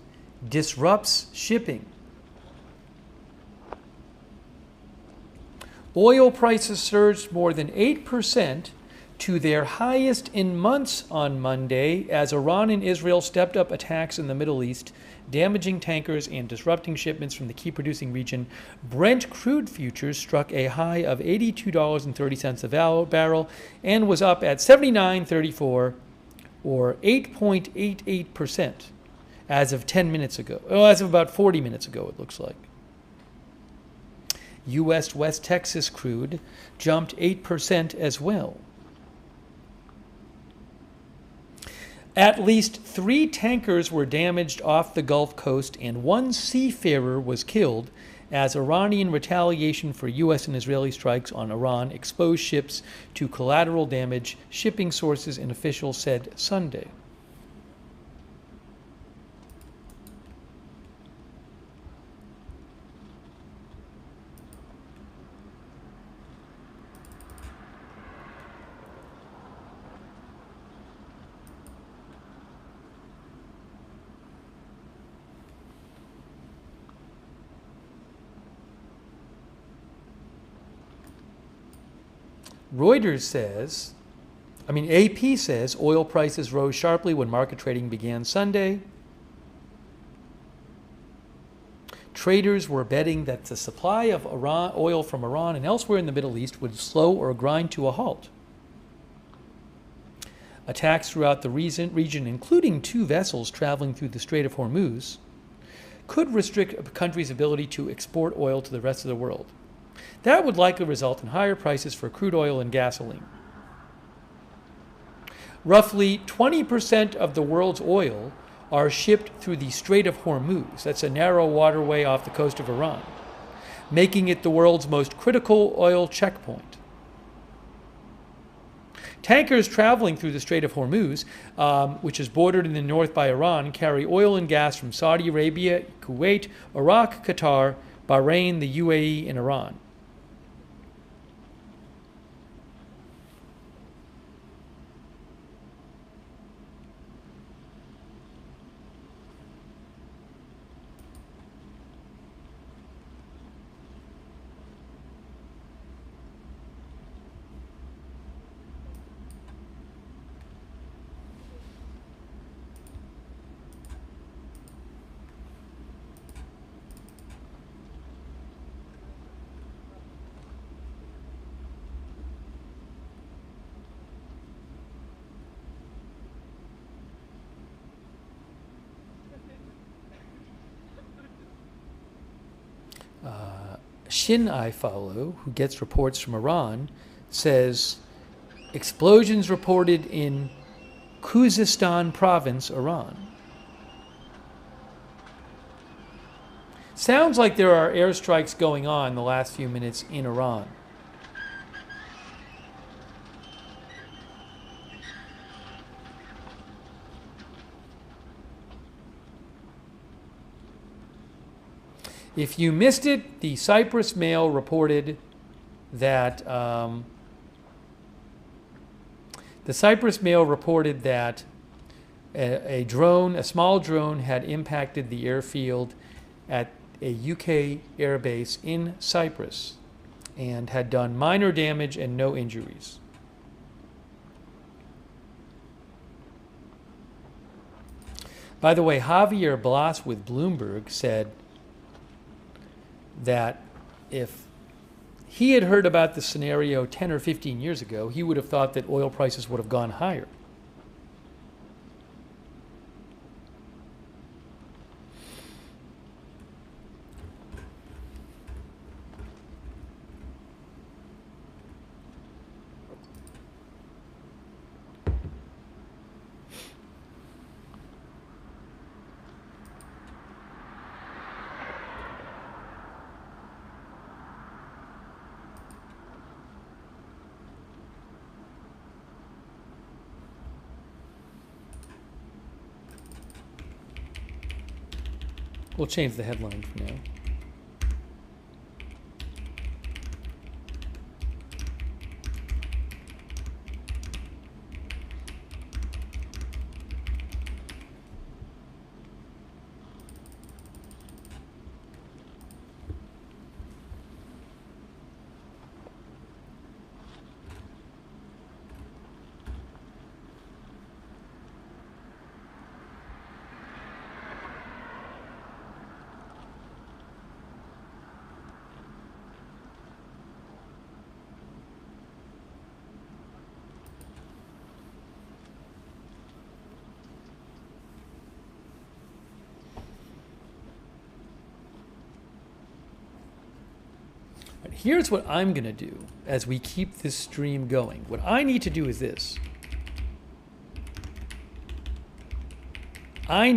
disrupts shipping. Oil prices surged more than 8% to their highest in months on Monday as Iran and Israel stepped up attacks in the Middle East, damaging tankers and disrupting shipments from the key producing region. Brent crude futures struck a high of $82.30 a barrel and was up at $79.34, or 8.88% as of 10 minutes ago. Oh, as of about 40 minutes ago, it looks like. U.S. West Texas crude jumped 8% as well. At least 3 tankers were damaged off the Gulf Coast and 1 seafarer was killed as Iranian retaliation for U.S. and Israeli strikes on Iran exposed ships to collateral damage, shipping sources and officials said Sunday. Reuters says, AP says oil prices rose sharply when market trading began Sunday. traders were betting that the supply of oil from Iran and elsewhere in the Middle East would slow or grind to a halt. Attacks throughout the region, including 2 vessels traveling through the Strait of Hormuz, could restrict a country's ability to export oil to the rest of the world. That would likely result in higher prices for crude oil and gasoline. Roughly 20% of the world's oil are shipped through the Strait of Hormuz. That's a narrow waterway off the coast of Iran, making it the world's most critical oil checkpoint. Tankers traveling through the Strait of Hormuz, which is bordered in the north by Iran, carry oil and gas from Saudi Arabia, Kuwait, Iraq, Qatar, Bahrain, the UAE, and Iran. Shin I follow, who gets reports from Iran, says explosions reported in Khuzestan province, Iran. Sounds like there are airstrikes going on the last few minutes in Iran. If you missed it, the Cyprus Mail reported that a drone, a small drone, had impacted the airfield at a UK airbase in Cyprus and had done minor damage and no injuries. By the way, Javier Blas with Bloomberg said that if he had heard about the scenario 10 or 15 years ago, he would have thought that oil prices would have gone higher. We'll change the headline for now. Here's what I'm going to do as we keep this stream going. What I need to do is this. I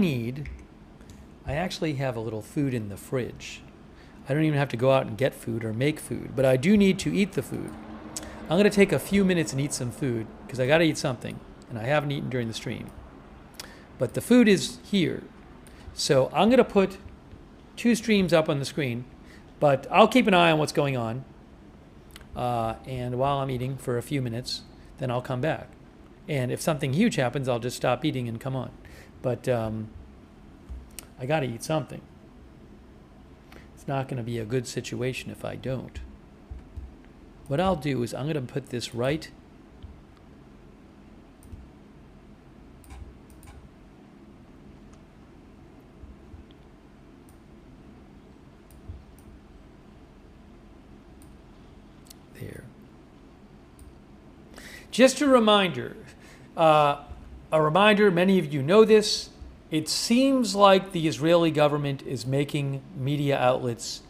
actually have a little food in the fridge. I don't even have to go out and get food or make food, but I do need to eat the food. I'm going to take a few minutes and eat some food because I got to eat something, and I haven't eaten during the stream. But the food is here. So I'm going to put 2 streams up on the screen. But I'll keep an eye on what's going on. And while I'm eating for a few minutes, then I'll come back. And if something huge happens, I'll just stop eating and come on. But I got to eat something. It's not going to be a good situation if I don't. What I'll do is I'm going to put this right just a reminder, many of you know this, it seems like the Israeli government is making media outlets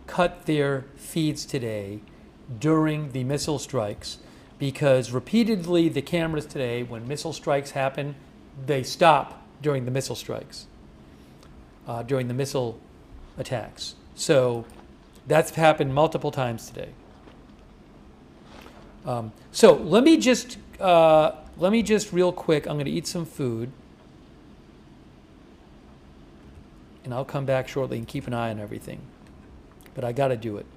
cut their feeds today during the missile strikes, because repeatedly the cameras today, when missile strikes happen, they stop during the missile strikes, during the missile attacks. So that's happened multiple times today. So let me just real quick, I'm going to eat some food, and I'll come back shortly and keep an eye on everything. But I got to do it.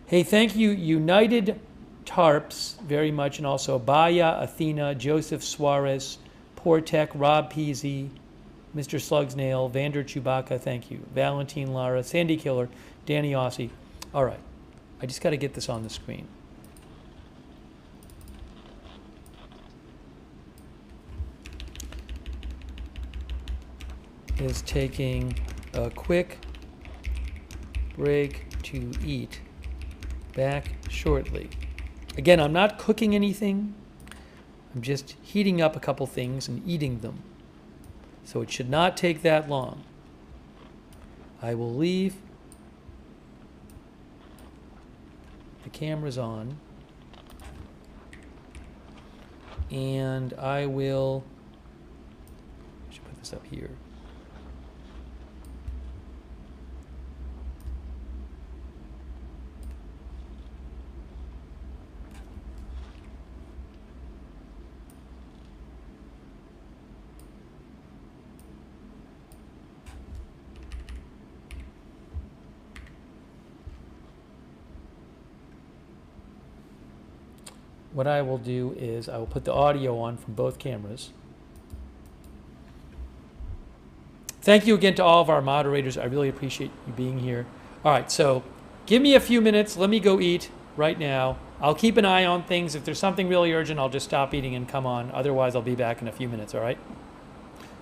Hey, thank you, United Tarps, very much, and also Baya, Athena, Joseph Suarez, Portec, Rob Peasy, Mr. Slugsnail, Vander Chewbacca, thank you, Valentine Lara, Sandy Killer, Danny Aussie. All right, I just got to get this on the screen. Is taking a quick break to eat. Back shortly. Again, I'm not cooking anything. I'm just heating up a couple things and eating them. So it should not take that long. I will leave the cameras on, and I should put this up here. What I will do is I will put the audio on from both cameras. Thank you again to all of our moderators. I really appreciate you being here. All right, so give me a few minutes. Let me go eat right now. I'll keep an eye on things. If there's something really urgent, I'll just stop eating and come on. Otherwise, I'll be back in a few minutes, all right?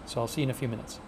So I'll see you in a few minutes.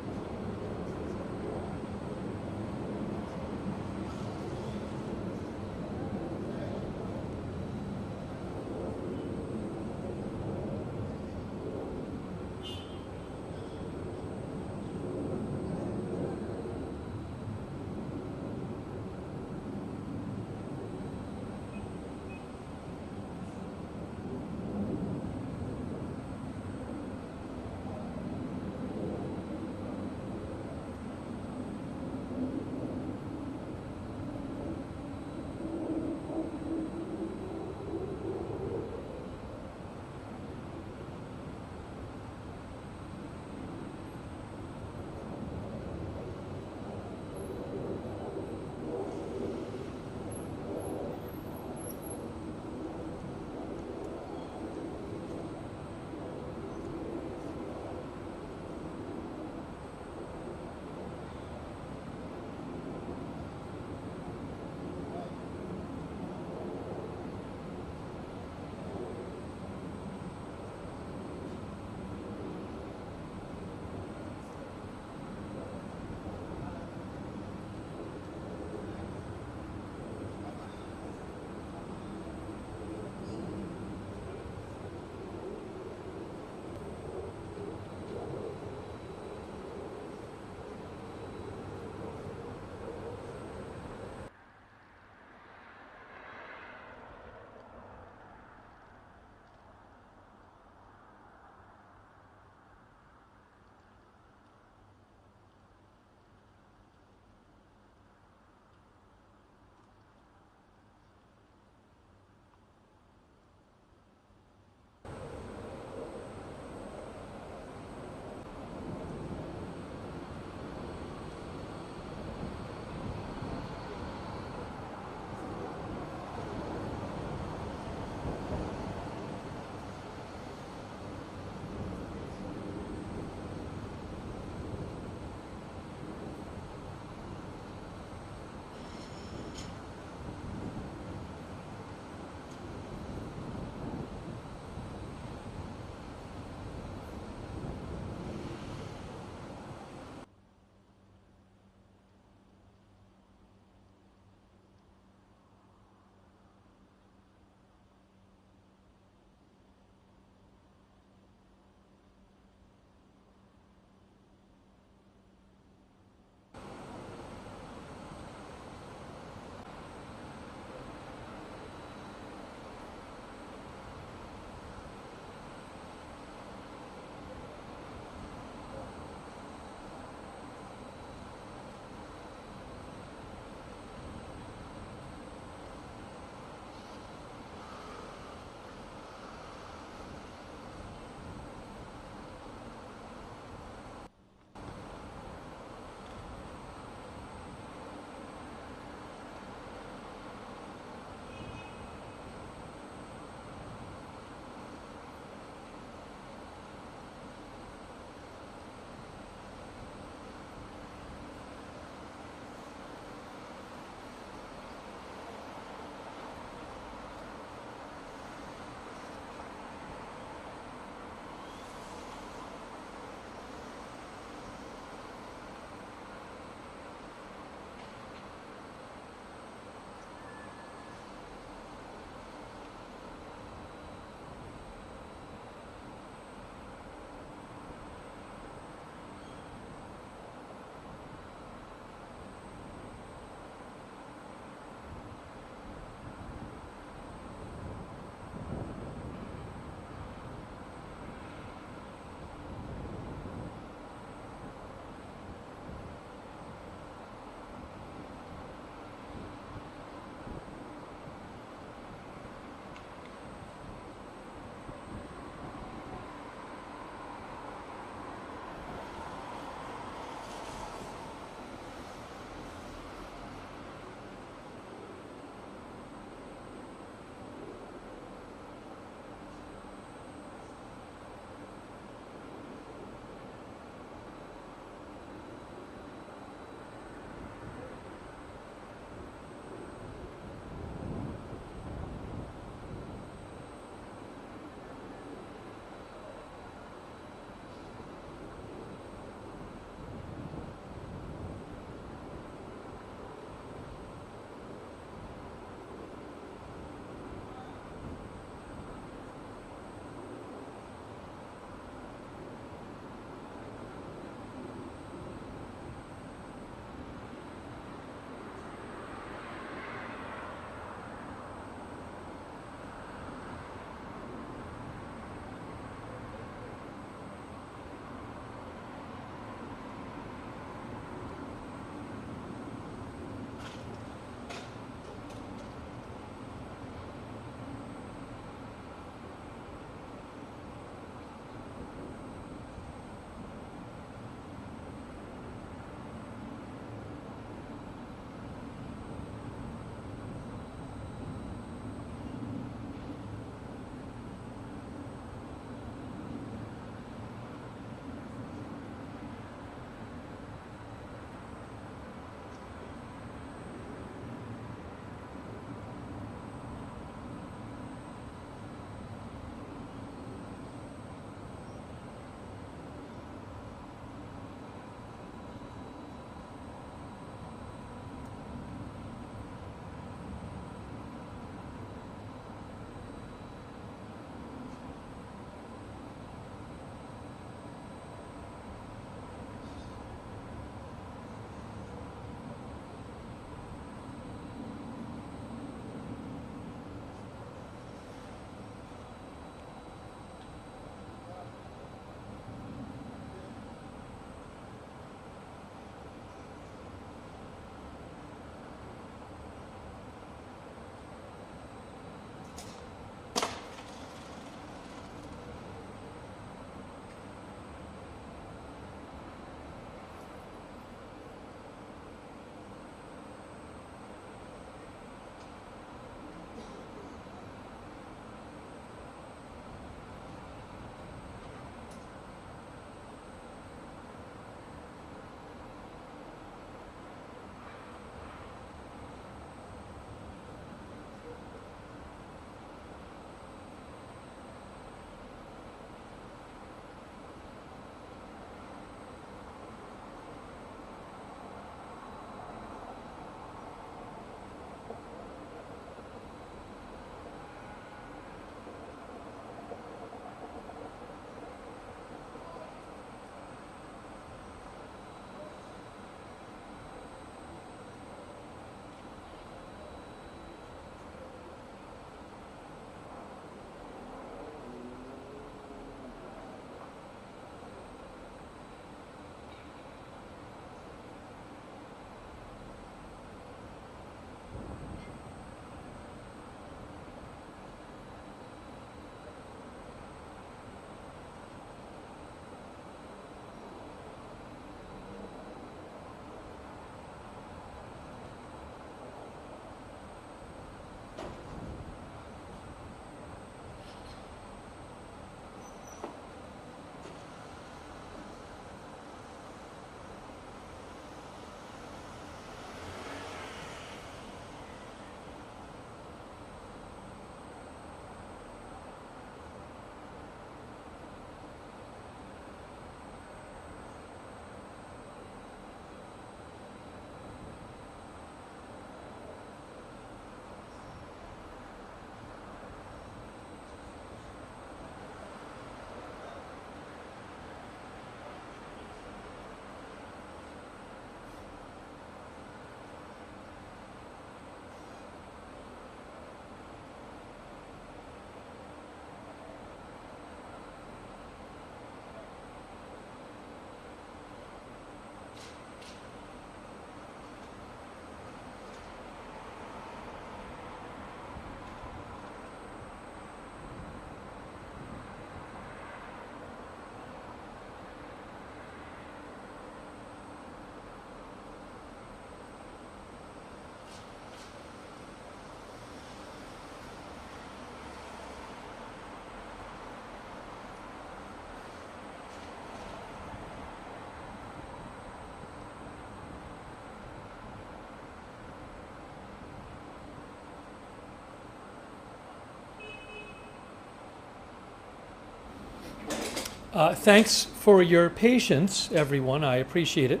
Thanks for your patience, everyone. I appreciate it.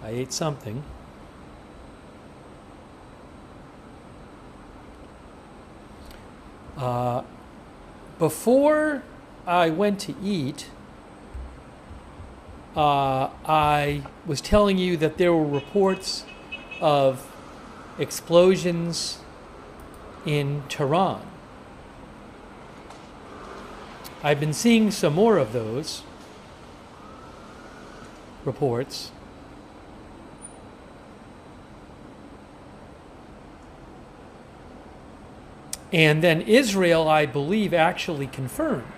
I ate something. Before I went to eat, I was telling you that there were reports of explosions in Tehran. I've been seeing some more of those reports. And then Israel, I believe, actually confirmed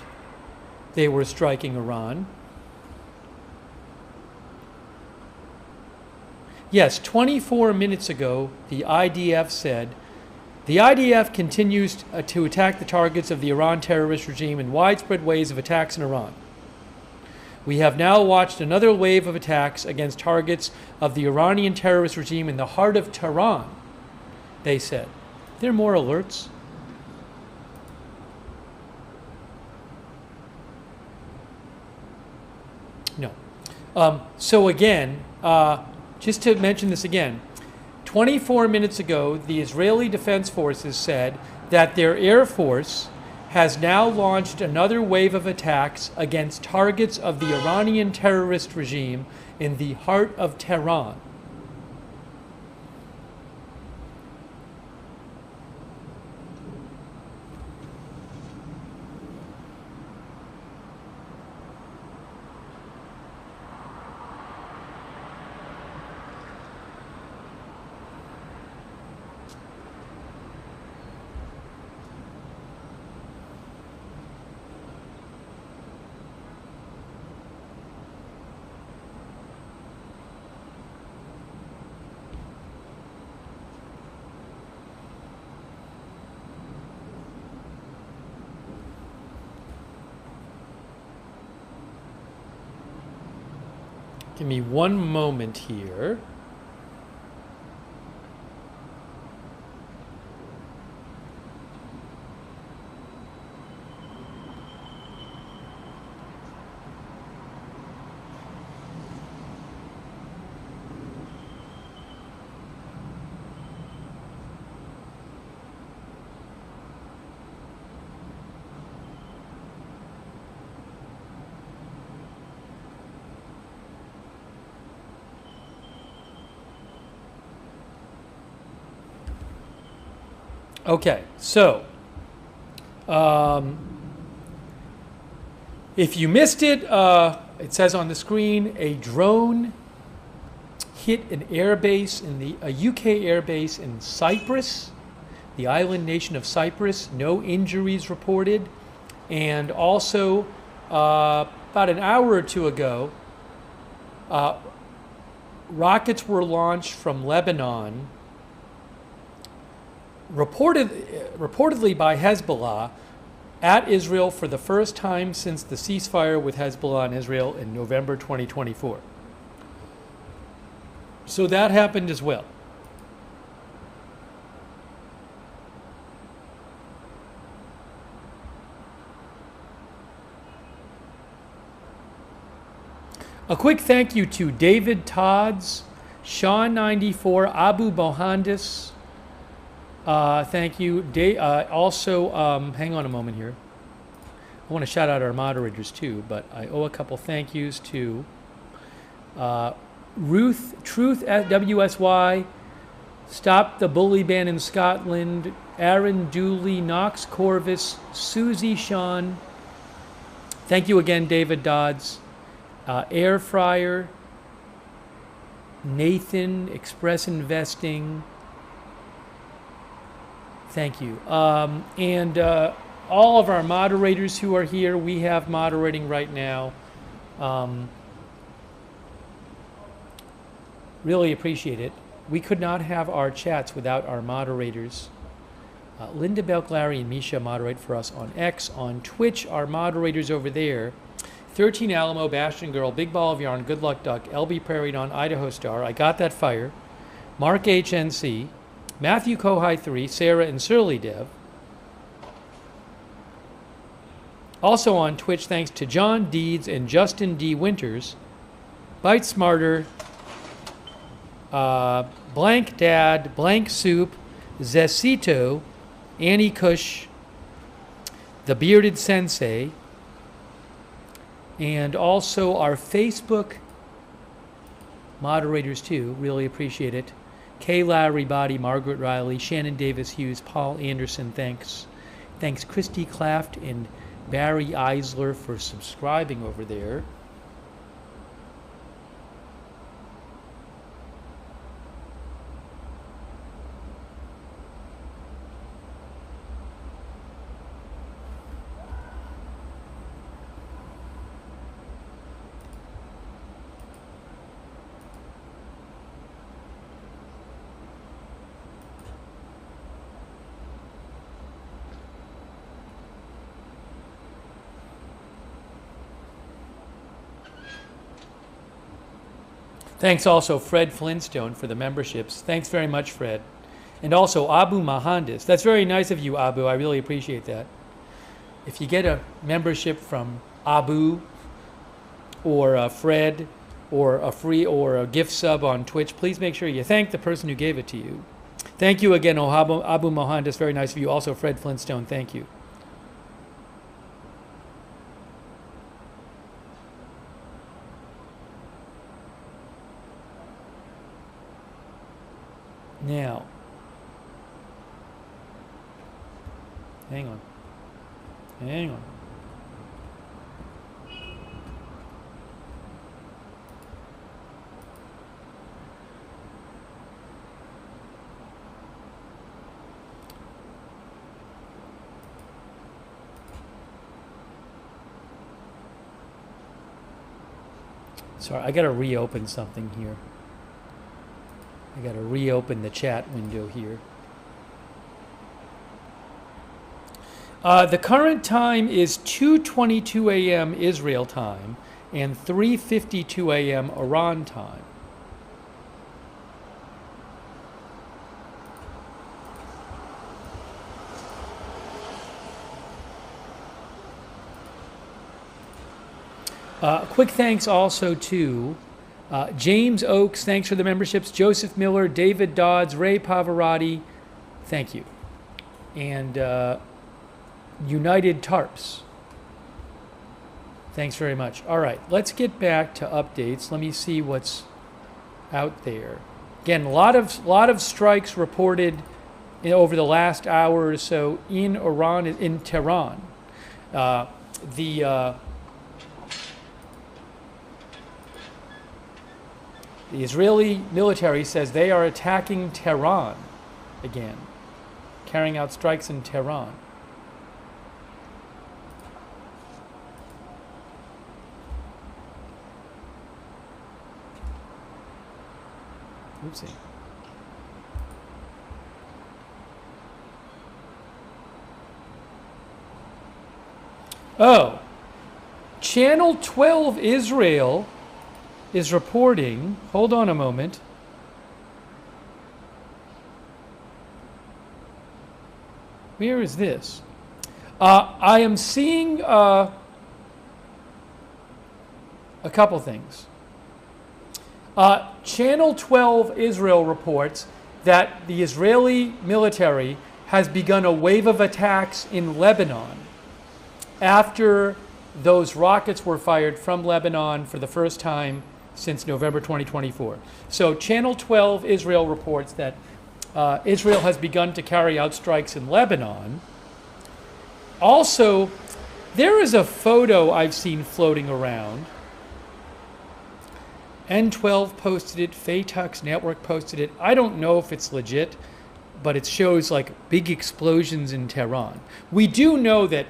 they were striking Iran. Yes, 24 minutes ago, the IDF said, the IDF continues to attack the targets of the Iran terrorist regime in widespread waves of attacks in Iran. We have now watched another wave of attacks against targets of the Iranian terrorist regime in the heart of Tehran, they said. There are more alerts. No. So again, just to mention this again, 24 minutes ago, the Israeli Defense Forces said that their Air Force has now launched another wave of attacks against targets of the Iranian terrorist regime in the heart of Tehran. Give me one moment here. Okay, so if you missed it, it says on the screen a drone hit an airbase in a UK airbase in Cyprus, the island nation of Cyprus. No injuries reported, and also about an hour or two ago, rockets were launched from Lebanon, reportedly by Hezbollah, at Israel for the first time since the ceasefire with Hezbollah and Israel in November 2024. So that happened as well. A quick thank you to David Todds, Sean94, Abu Bohandis. Thank you. Also, hang on a moment here. I want to shout out our moderators too, but I owe a couple thank yous to Ruth, Truth at WSY, Stop the Bully Ban in Scotland, Aaron Dooley, Knox Corvus, Susie Sean. Thank you again, David Dodds. Air Fryer, Nathan, Express Investing. Thank you. And all of our moderators who are here, we have moderating right now. Really appreciate it. We could not have our chats without our moderators. Linda Belk, Larry, and Misha moderate for us on X. On Twitch, our moderators over there. 13 Alamo, Bastion Girl, Big Ball of Yarn, Good Luck Duck, LB Prairie Dawn, Idaho Star, I Got That Fire, Mark HNC, Matthew Kohai 3, Sarah and Surly Dev, Also on Twitch, thanks to John Deeds and Justin D. Winters, Bite Smarter, Blank Dad, Blank Soup, Zesito, Annie Cush, The Bearded Sensei, and also our Facebook moderators too. Really appreciate it. Kay Larry Body, Margaret Riley, Shannon Davis Hughes, Paul Anderson, thanks. Thanks Christy Claft and Barry Eisler for subscribing over there. Thanks also Fred Flintstone for the memberships. Thanks very much, Fred. And also Abu Mahandis. That's very nice of you, Abu. I really appreciate that. If you get a membership from Abu or Fred or a free or a gift sub on Twitch, please make sure you thank the person who gave it to you. Thank you again, Abu Mahandis. Very nice of you. Also Fred Flintstone, thank you. Now, hang on. Sorry, I got to reopen something here. I got to reopen the chat window here. The current time is 2:22 a.m. Israel time and 3:52 a.m. Iran time. Quick thanks also to James Oakes, thanks for the memberships. Joseph Miller, David Dodds, Ray Pavarotti, thank you. And United Tarps, thanks very much. All right, let's get back to updates. Let me see what's out there. Again, a lot of strikes reported over the last hour or so in Iran, in Tehran. The Israeli military says they are attacking Tehran again, carrying out strikes in Tehran. Oopsie. Oh, Channel 12 Israel is reporting, hold on a moment. Where is this? I am seeing a couple things. Channel 12 Israel reports that the Israeli military has begun a wave of attacks in Lebanon after those rockets were fired from Lebanon for the first time since November 2024. So Channel 12 Israel reports that Israel has begun to carry out strikes in Lebanon. Also, there is a photo I've seen floating around. N12 posted it, Faytux Network posted it. I don't know if it's legit, but it shows like big explosions in Tehran. We do know that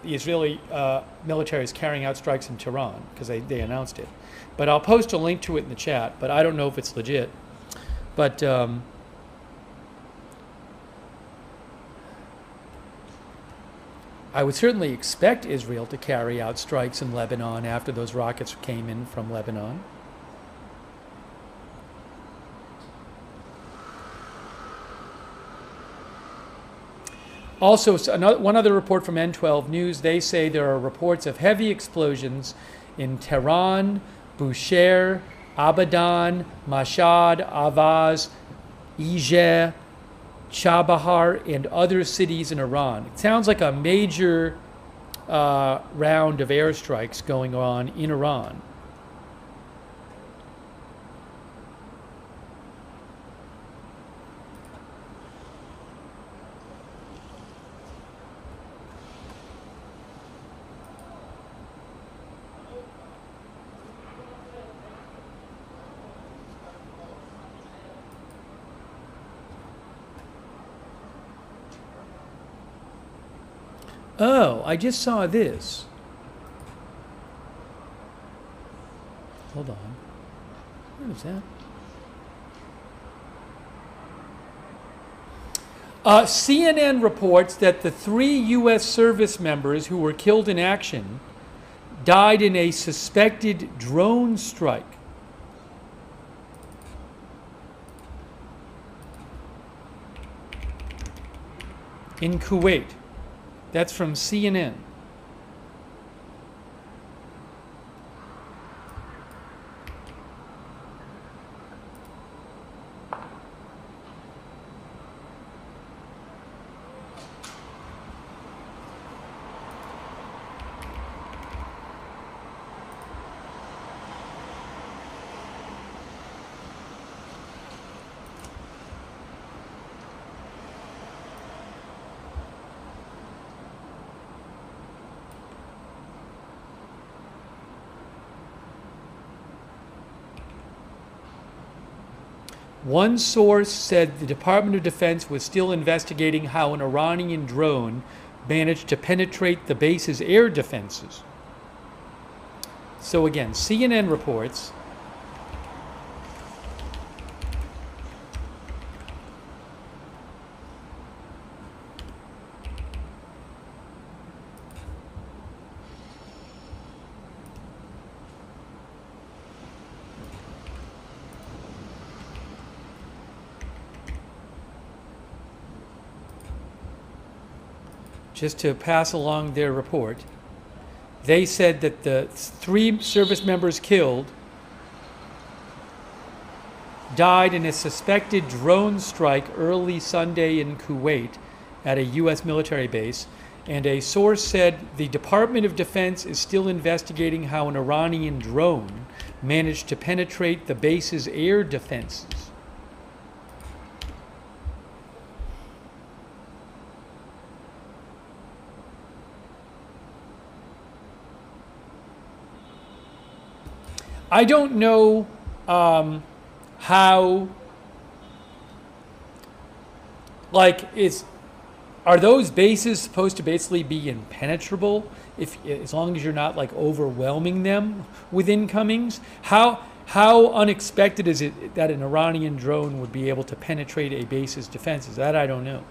the Israeli military is carrying out strikes in Tehran because they announced it. But I'll post a link to it in the chat, but I don't know if it's legit. But I would certainly expect Israel to carry out strikes in Lebanon after those rockets came in from Lebanon. Also, one other report from N12 News, they say there are reports of heavy explosions in Tehran, Bushehr, Abadan, Mashhad, Avaz, Ijeh, Chabahar, and other cities in Iran. It sounds like a major round of airstrikes going on in Iran. Oh, I just saw this. Hold on. What is that? CNN reports that the 3 U.S. service members who were killed in action died in a suspected drone strike. In Kuwait. That's from CNN. One source said the Department of Defense was still investigating how an Iranian drone managed to penetrate the base's air defenses. So again, CNN reports just to pass along their report. They said that the 3 service members killed died in a suspected drone strike early Sunday in Kuwait at a U.S. military base. And a source said the Department of Defense is still investigating how an Iranian drone managed to penetrate the base's air defenses. I don't know how, like, are those bases supposed to basically be impenetrable as long as you're not like overwhelming them with incomings? How unexpected is it that an Iranian drone would be able to penetrate a base's defenses? That I don't know.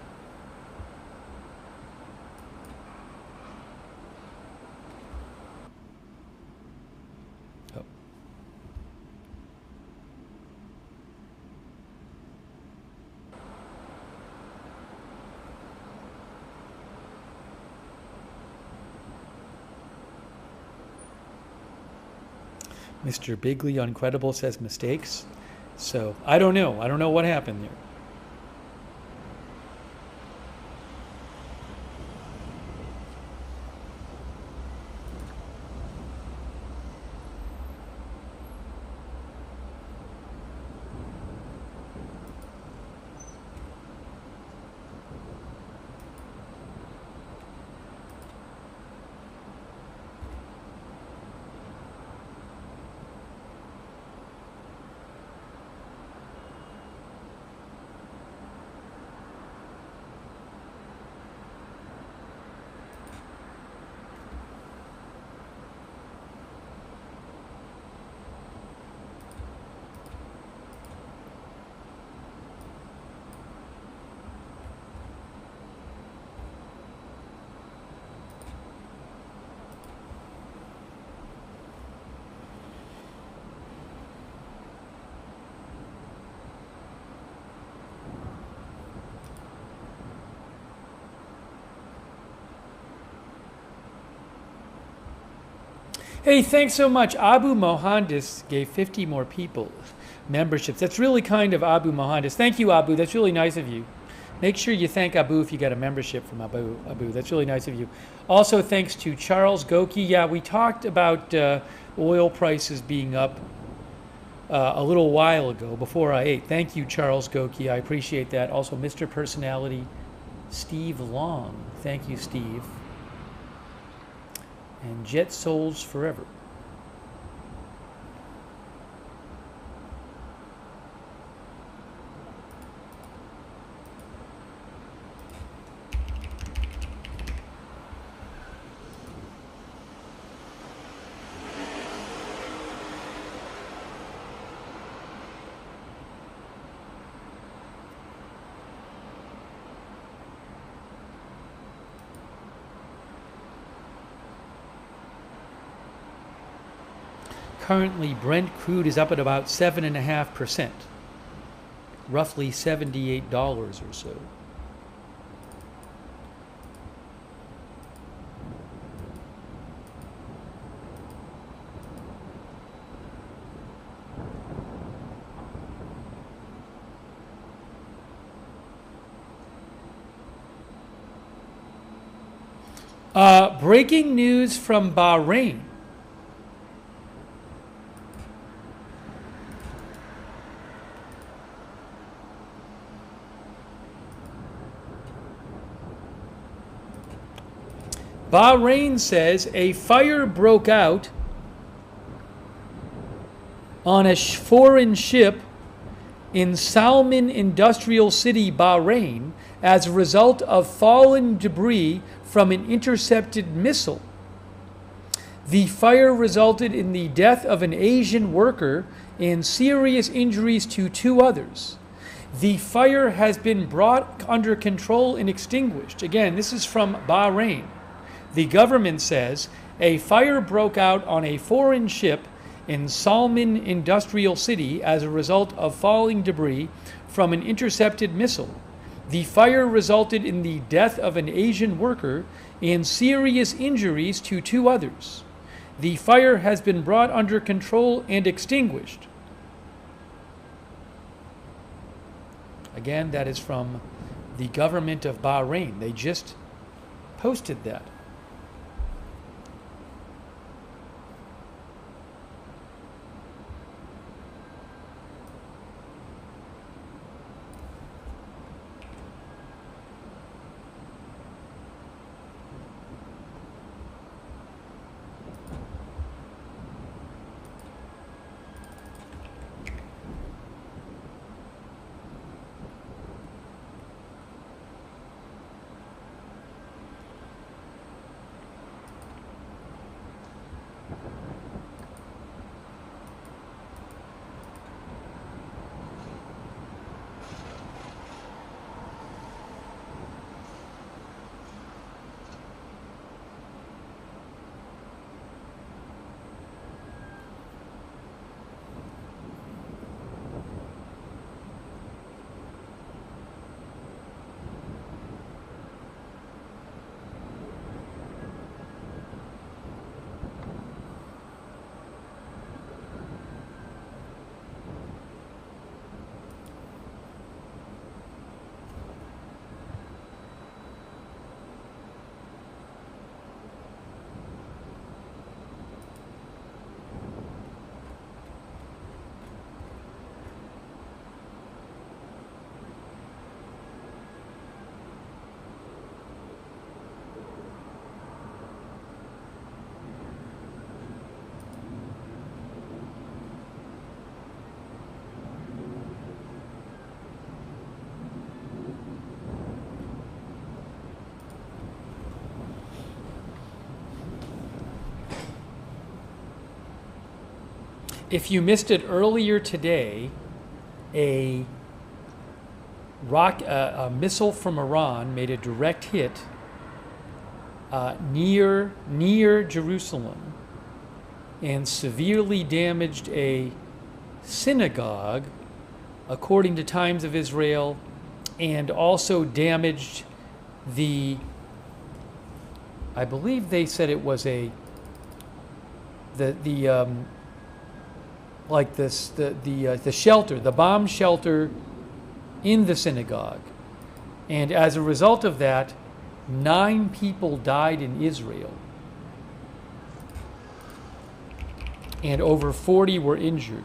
Mr. Bigley Uncredible says mistakes. So I don't know. I don't know what happened there. Hey, thanks so much. Abu Mohandis gave 50 more people memberships. That's really kind of Abu Mohandis. Thank you, Abu. That's really nice of you. Make sure you thank Abu if you got a membership from Abu. That's really nice of you. Also, thanks to Charles Goki. Yeah, we talked about oil prices being up a little while ago before I ate. Thank you, Charles Goki. I appreciate that. Also, Mr. Personality, Steve Long. Thank you, Steve. And Jet Souls Forever. Currently, Brent crude is up at about 7.5%, roughly $78 or so. Breaking news from Bahrain. Bahrain says a fire broke out on a foreign ship in Salman Industrial City, Bahrain, as a result of fallen debris from an intercepted missile. The fire resulted in the death of an Asian worker and serious injuries to 2 others. The fire has been brought under control and extinguished. Again, this is from Bahrain. The government says a fire broke out on a foreign ship in Salman Industrial City as a result of falling debris from an intercepted missile. The fire resulted in the death of an Asian worker and serious injuries to 2 others. The fire has been brought under control and extinguished. Again, that is from the government of Bahrain. They just posted that. If you missed it earlier today, a missile from Iran made a direct hit near Jerusalem and severely damaged a synagogue, according to Times of Israel, and also damaged I believe they said it was like this, the shelter, the bomb shelter in the synagogue. And as a result of that, 9 people died in Israel. And over 40 were injured.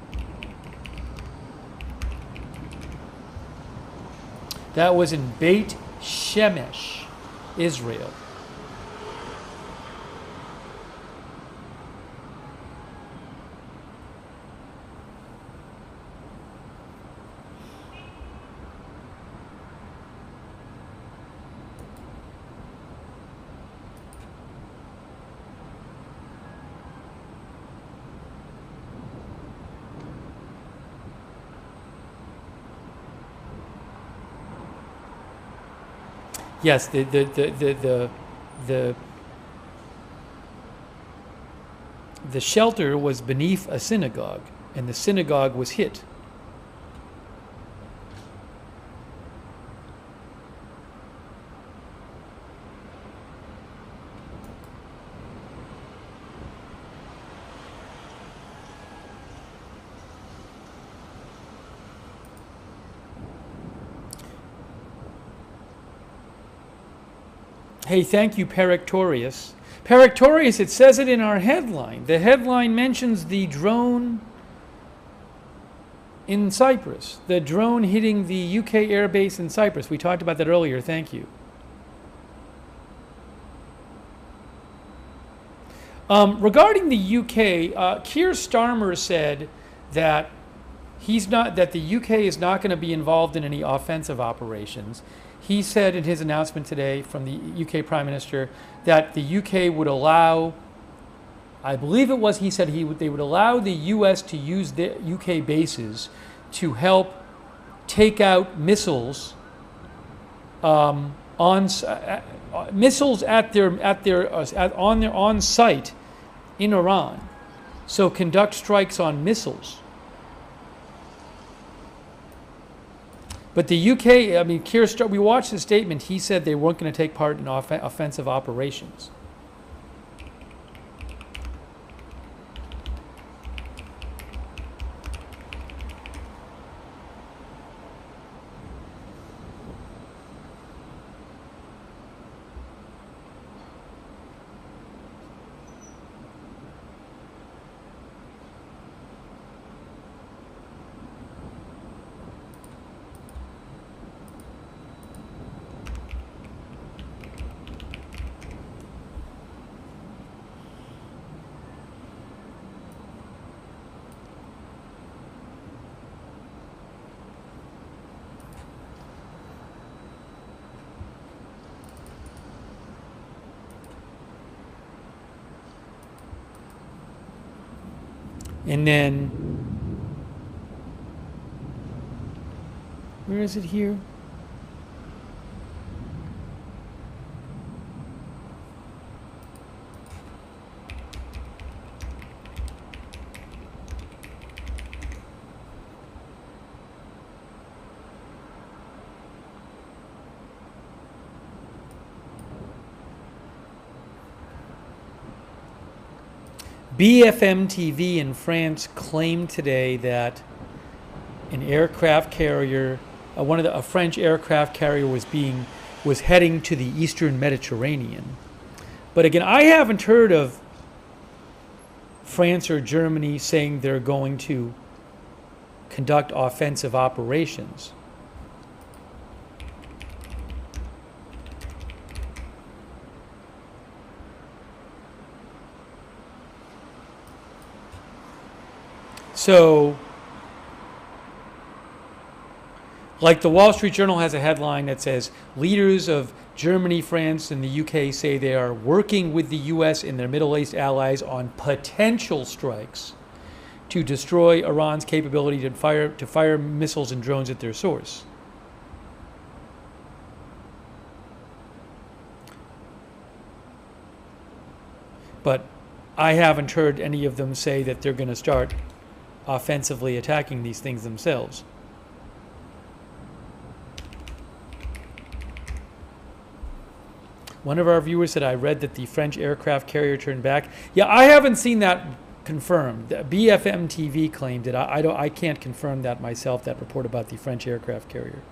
That was in Beit Shemesh, Israel. Yes, the shelter was beneath a synagogue, and the synagogue was hit. Hey, thank you, Perictorius. Perictorius, it says it in our headline. The headline mentions the drone in Cyprus, the drone hitting the UK airbase in Cyprus. We talked about that earlier. Thank you. Regarding the UK, Keir Starmer said that the UK is not going to be involved in any offensive operations. He said in his announcement today from the UK Prime Minister that the UK would allow, I believe it was, he said they would allow the US to use the UK bases to help take out missiles missiles on site in Iran. So conduct strikes on missiles. But the UK, I mean, Keir Starmer, we watched the statement. He said they weren't going to take part in offensive operations. And then, where is it here? BFM TV in France claimed today that an aircraft carrier, a French aircraft carrier was heading to the Eastern Mediterranean. But again, I haven't heard of France or Germany saying they're going to conduct offensive operations. So, like the Wall Street Journal has a headline that says, leaders of Germany, France, and the UK say they are working with the US and their Middle East allies on potential strikes to destroy Iran's capability to fire missiles and drones at their source. But I haven't heard any of them say that they're going to start offensively attacking these things themselves. One of our viewers said, I read that the French aircraft carrier turned back. Yeah, I haven't seen that confirmed. The BFM TV claimed it. I can't confirm that myself, that report about the French aircraft carrier.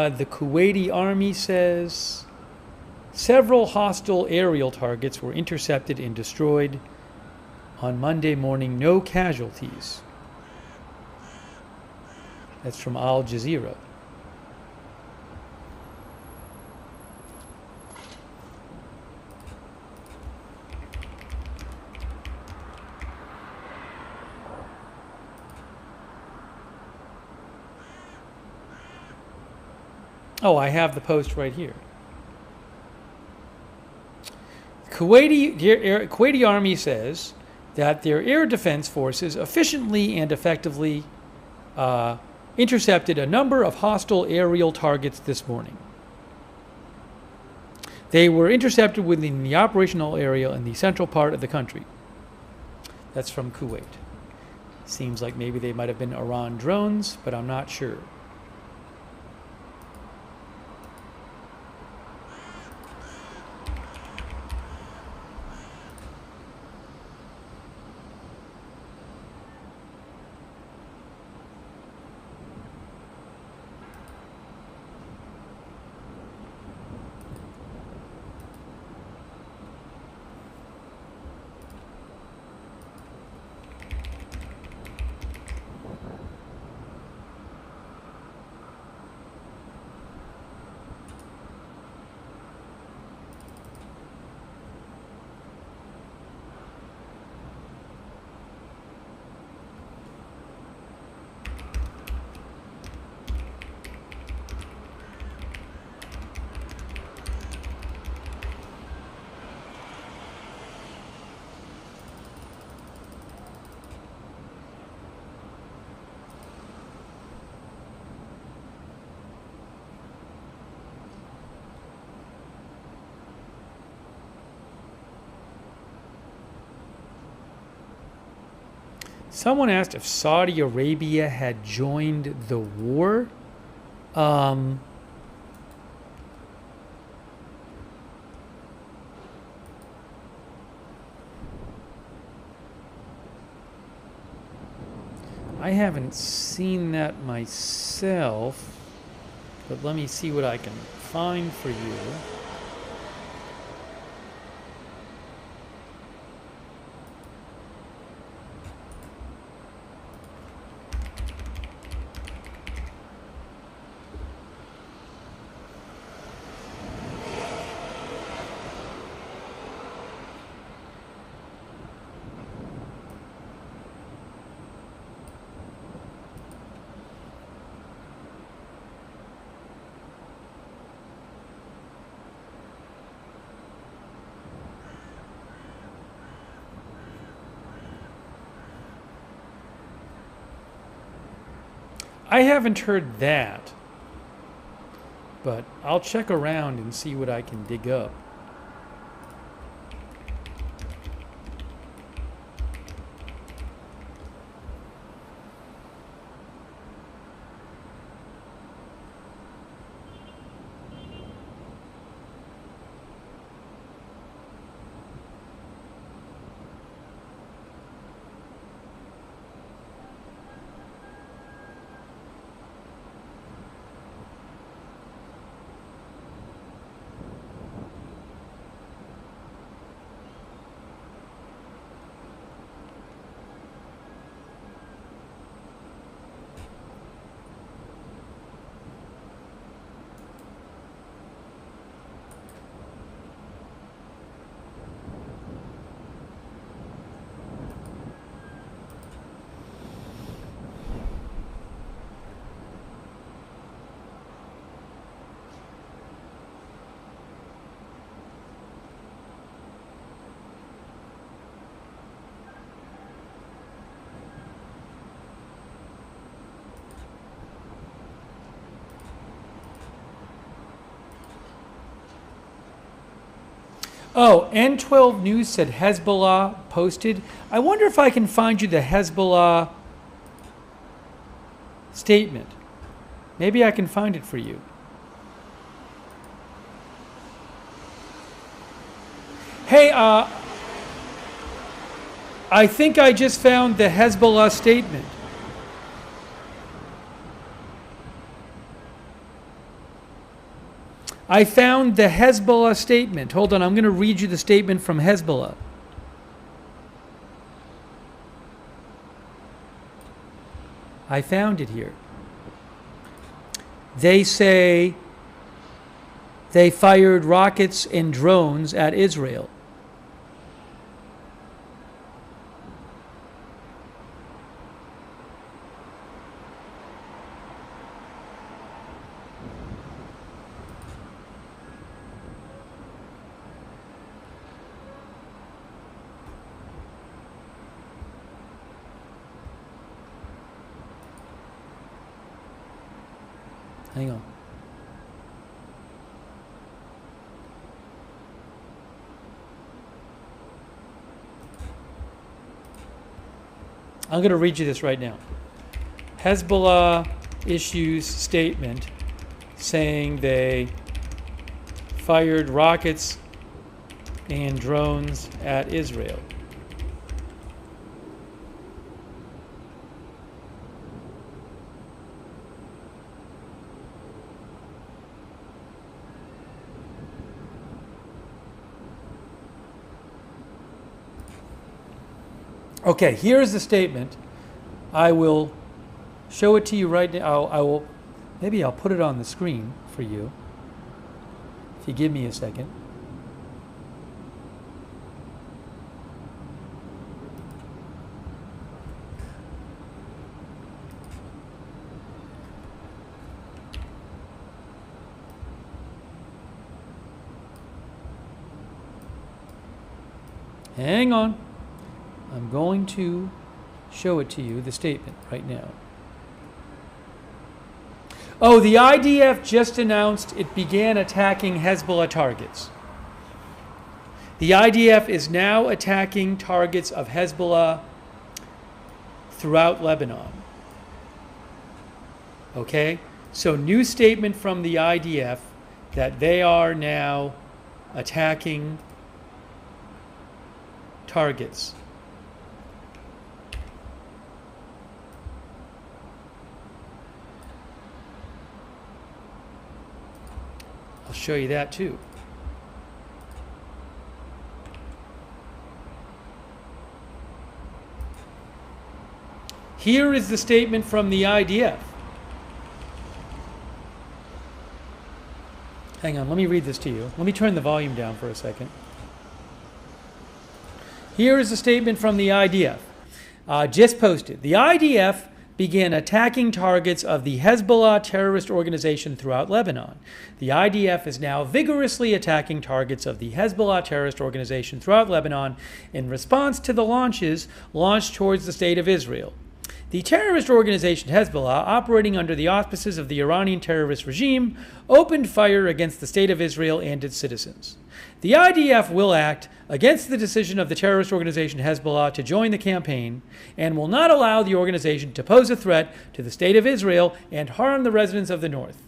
The Kuwaiti army says several hostile aerial targets were intercepted and destroyed on Monday morning. No casualties. That's from Al Jazeera. Oh, I have the post right here. Kuwaiti army says that their air defense forces efficiently and effectively intercepted a number of hostile aerial targets this morning. They were intercepted within the operational area in the central part of the country. That's from Kuwait. Seems like maybe they might have been Iran drones, but I'm not sure. Someone asked if Saudi Arabia had joined the war. I haven't seen that myself, but let me see what I can find for you. I haven't heard that, but I'll check around and see what I can dig up. Oh, N12 News said Hezbollah posted. I wonder if I can find you the Hezbollah statement. Maybe I can find it for you. Hey, I think I just found the Hezbollah statement. I found the Hezbollah statement. Hold on, I'm going to read you the statement from Hezbollah. I found it here. They say they fired rockets and drones at Israel. Hang on. I'm going to read you this right now. Hezbollah issues statement saying they fired rockets and drones at Israel. Okay, here's the statement. I will show it to you right now. Maybe I'll put it on the screen for you, if you give me a second. Hang on. I'm going to show it to you, the statement, right now. Oh, the IDF just announced it began attacking Hezbollah targets. The IDF is now attacking targets of Hezbollah throughout Lebanon. Okay? So, new statement from the IDF that they are now attacking targets. I'll show you that too. Here is the statement from the IDF. Hang on, let me read this to you. Let me turn the volume down for a second. Here is the statement from the IDF. Just posted. The IDF began attacking targets of the Hezbollah terrorist organization throughout Lebanon. The IDF is now vigorously attacking targets of the Hezbollah terrorist organization throughout Lebanon in response to the launches launched towards the state of Israel. The terrorist organization Hezbollah, operating under the auspices of the Iranian terrorist regime, opened fire against the state of Israel and its citizens. The IDF will act against the decision of the terrorist organization Hezbollah to join the campaign and will not allow the organization to pose a threat to the state of Israel and harm the residents of the north.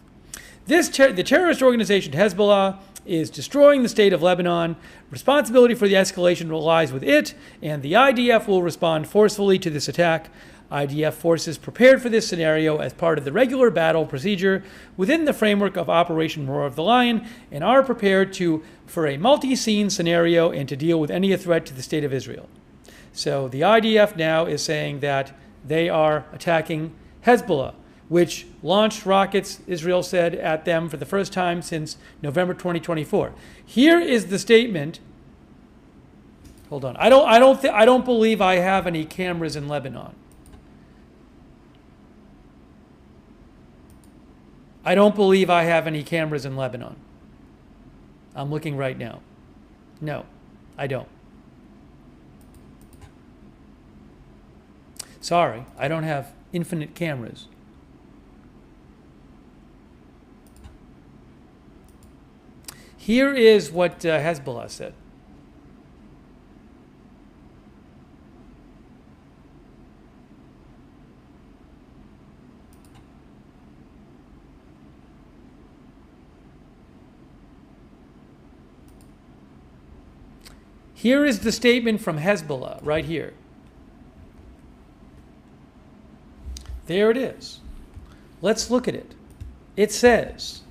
The terrorist organization Hezbollah is destroying the state of Lebanon. Responsibility for the escalation lies with it, and the IDF will respond forcefully to this attack. IDF forces prepared for this scenario as part of the regular battle procedure within the framework of Operation Roar of the Lion and are prepared for a multi-scene scenario and to deal with any threat to the state of Israel. So the IDF now is saying that they are attacking Hezbollah, which launched rockets, Israel said, at them for the first time since November 2024. Here is the statement. Hold on. I don't believe I have any cameras in Lebanon. I don't believe I have any cameras in Lebanon. I'm looking right now. No, I don't. Sorry, I don't have infinite cameras. Here is what Hezbollah said. Here is the statement from Hezbollah, right here. There it is. Let's look at it. It says,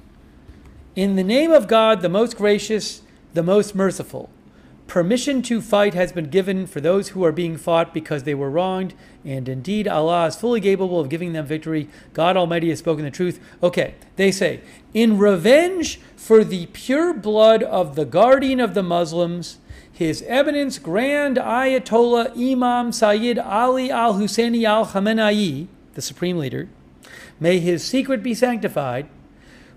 "In the name of God, the most gracious, the most merciful, permission to fight has been given for those who are being fought because they were wronged, and indeed Allah is fully capable of giving them victory. God Almighty has spoken the truth." Okay, they say, "In revenge for the pure blood of the guardian of the Muslims, His Eminence Grand Ayatollah Imam Sayyid Ali Al-Husseini Al-Khamenei, the Supreme Leader, may his secret be sanctified,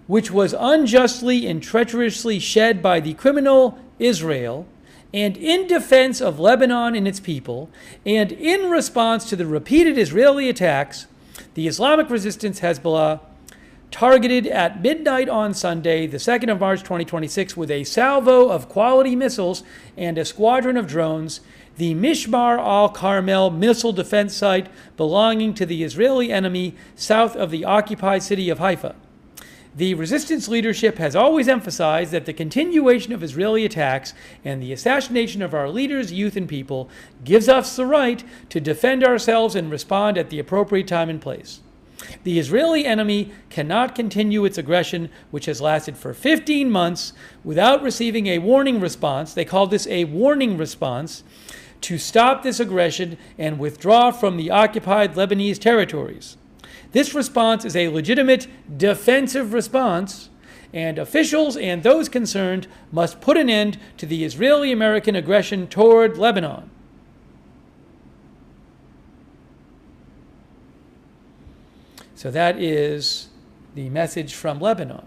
which was unjustly and treacherously shed by the criminal Israel, and in defense of Lebanon and its people, and in response to the repeated Israeli attacks, the Islamic resistance Hezbollah targeted at midnight on Sunday, the 2nd of March 2026, with a salvo of quality missiles and a squadron of drones, the Mishmar al-Carmel missile defense site belonging to the Israeli enemy south of the occupied city of Haifa. The resistance leadership has always emphasized that the continuation of Israeli attacks and the assassination of our leaders, youth, and people gives us the right to defend ourselves and respond at the appropriate time and place. The Israeli enemy cannot continue its aggression, which has lasted for 15 months, without receiving a warning response. They call this a warning response, to stop this aggression and withdraw from the occupied Lebanese territories. This response is a legitimate defensive response, and officials and those concerned must put an end to the Israeli-American aggression toward Lebanon. So that is the message from Lebanon,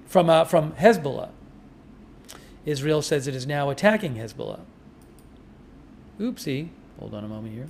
from Hezbollah. Israel says it is now attacking Hezbollah. Oopsie. Hold on a moment here.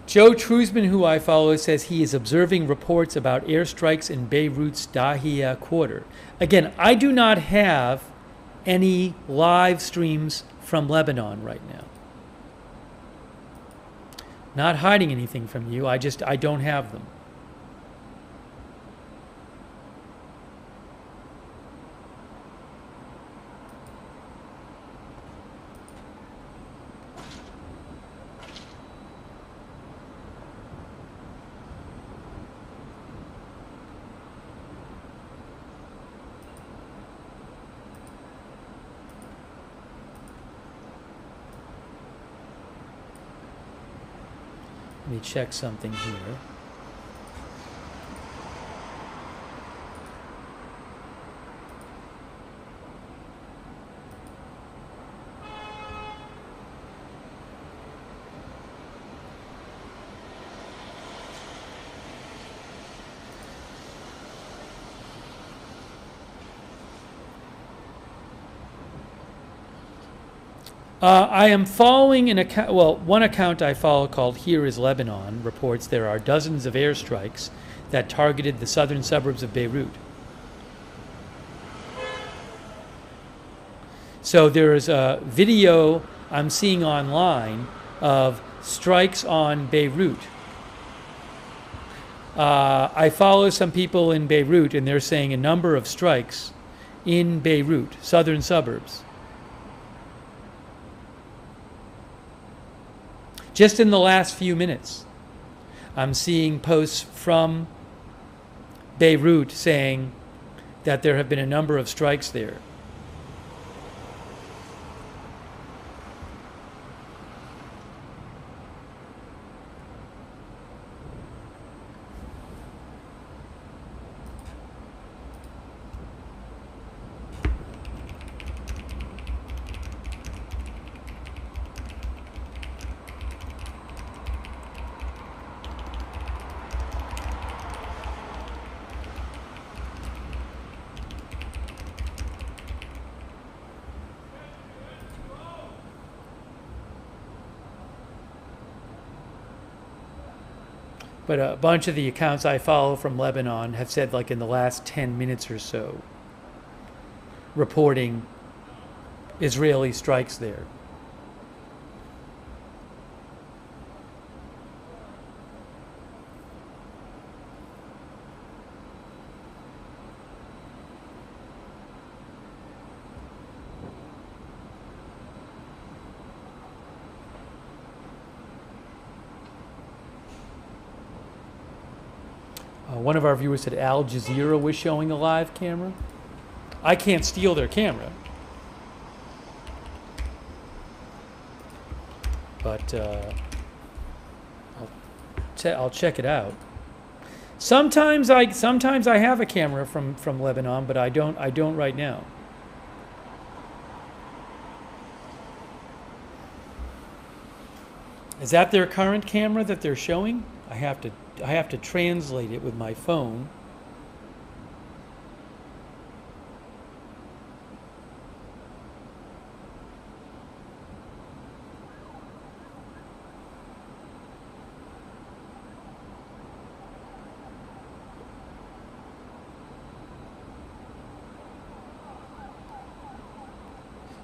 Joe Trusman, who I follow, says he is observing reports about airstrikes in Beirut's Dahia quarter. Again, I do not have any live streams from Lebanon right now. Not hiding anything from you, I don't have them. Let me check something here. I am following an account, well, one account I follow called Here is Lebanon reports there are dozens of airstrikes that targeted the southern suburbs of Beirut. So there is a video I'm seeing online of strikes on Beirut. I follow some people in Beirut, and they're saying a number of strikes in Beirut, southern suburbs. Just in the last few minutes, I'm seeing posts from Beirut saying that there have been a number of strikes there. But a bunch of the accounts I follow from Lebanon have said, like in the last 10 minutes or so, reporting Israeli strikes there. One of our viewers said Al Jazeera was showing a live camera. I can't steal their camera. But I'll check it out. Sometimes I have a camera from Lebanon, but I don't right now. Is that their current camera that they're showing? I have to translate it with my phone.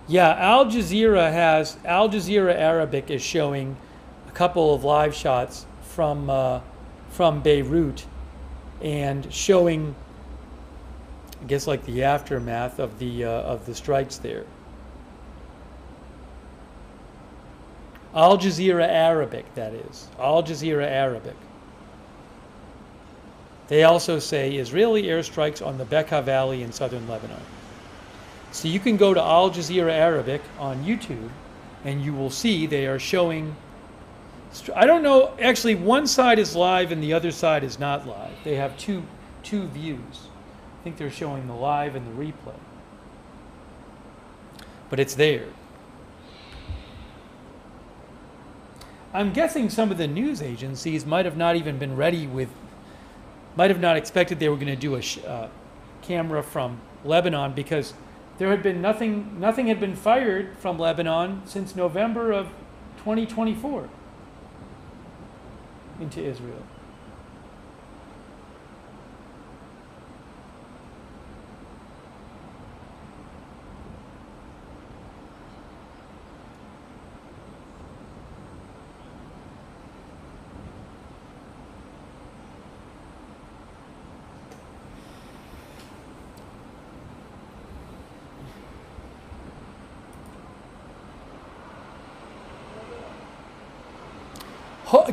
Yeah, Al Jazeera Arabic is showing a couple of live shots from Beirut and showing, I guess, like the aftermath of the strikes there. Al Jazeera Arabic, that is. Al Jazeera Arabic. They also say Israeli airstrikes on the Bekaa Valley in southern Lebanon. So you can go to Al Jazeera Arabic on YouTube and you will see they are showing, I don't know, actually one side is live and the other side is not live. They have two views. I think they're showing the live and the replay. But it's there. I'm guessing some of the news agencies might have not even been ready with, might have not expected they were going to do a camera from Lebanon, because there had been nothing had been fired from Lebanon since November of 2024 into Israel.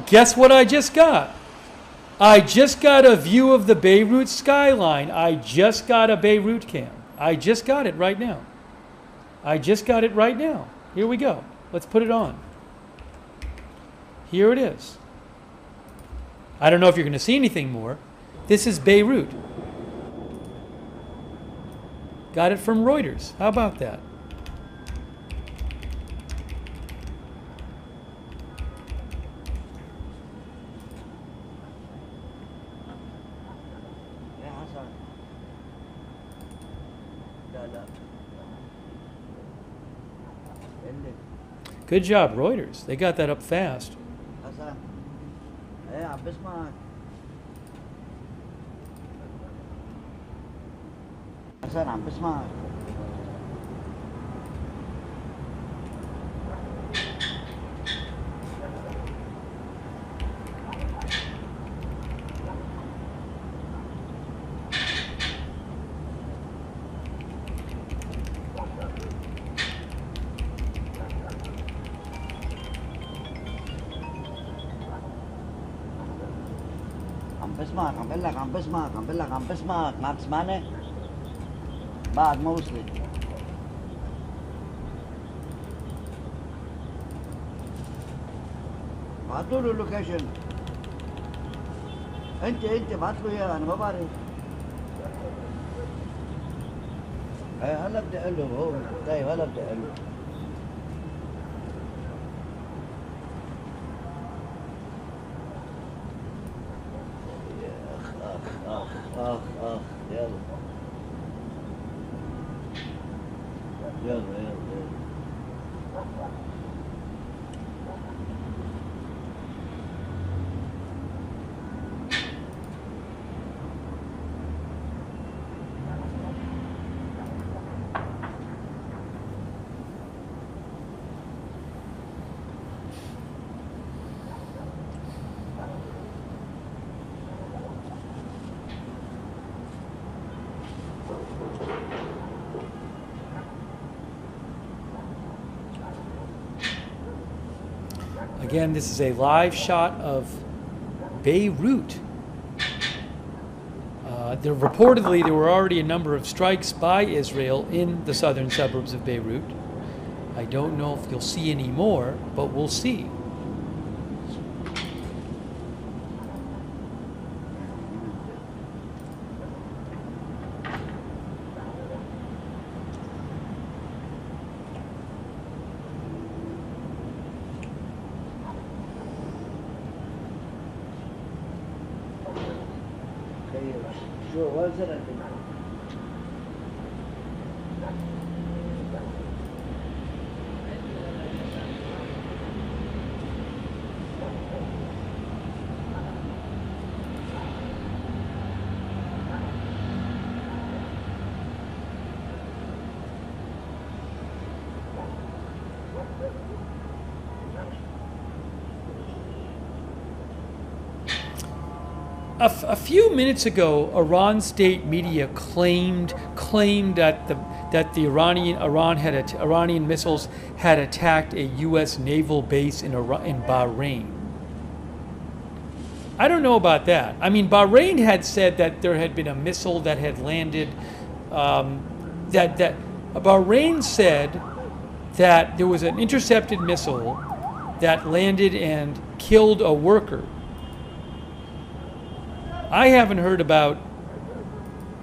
Guess what I just got? I just got a view of the Beirut skyline. I just got a Beirut cam. I just got it right now. I just got it right now. Here we go. Let's put it on. Here it is. I don't know if you're going to see anything more. This is Beirut. Got it from Reuters. How about that? Good job, Reuters. They got that up fast. عم بسمعك ما بتسمعني بعد ما وصلت بعتوا له اللوكيشن انت بعت له اياه انا ما بعرف هلا بدي اقول له هو طيب هلا بدي اقول له يلا يلا يلا Again, this is a live shot of Beirut. Reportedly, there were already a number of strikes by Israel in the southern suburbs of Beirut. I don't know if you'll see any more, but we'll see. A few minutes ago, Iran state media claimed that the Iranian missiles had attacked a U.S. naval base in Bahrain. I don't know about that. I mean, Bahrain had said that there had been a missile that had landed. Bahrain said that there was an intercepted missile that landed and killed a worker. I haven't heard about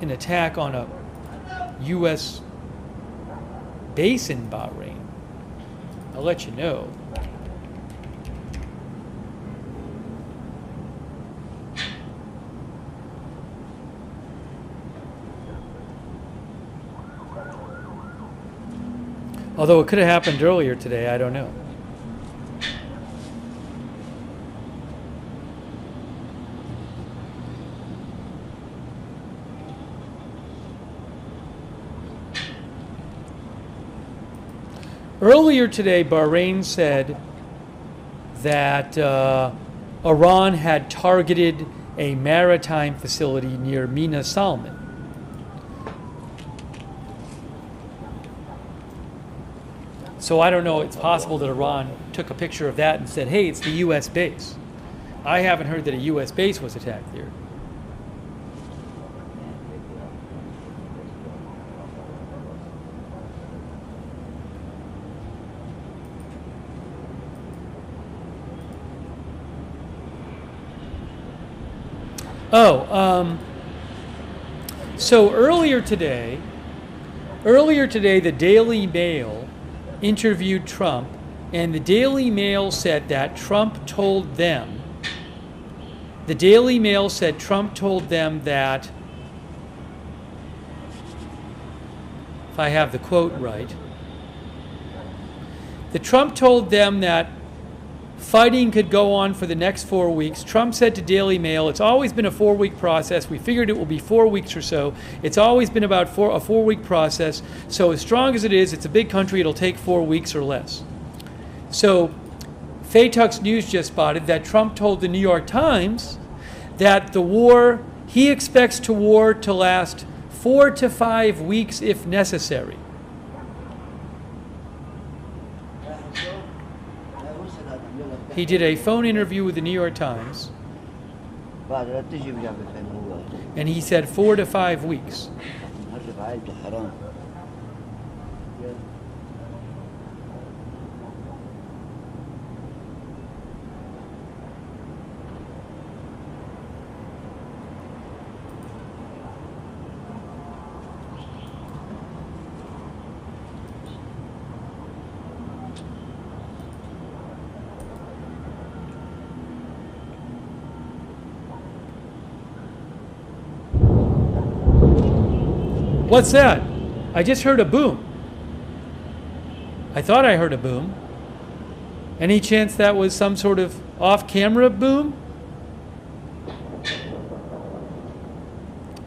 an attack on a U.S. base in Bahrain. I'll let you know. Although it could have happened earlier today, I don't know. Earlier today, Bahrain said that Iran had targeted a maritime facility near Mina Salman. So I don't know, it's possible that Iran took a picture of that and said, hey, it's the U.S. base. I haven't heard that a U.S. base was attacked there. So earlier today, the Daily Mail interviewed Trump, and the Daily Mail said that Trump told them, that, if I have the quote right, that Trump told them that fighting could go on for the next 4 weeks. Trump said to Daily Mail, it's always been a 4-week process. We figured it will be 4 weeks or so. It's always been about a 4-week process. So as strong as it is, it's a big country. It'll take 4 weeks or less. So Faytux News just spotted that Trump told the New York Times that the war, he expects the war to last 4 to 5 weeks if necessary. He did a phone interview with the New York Times, and he said 4 to 5 weeks. What's that? I just heard a boom. I thought I heard a boom. Any chance that was some sort of off-camera boom?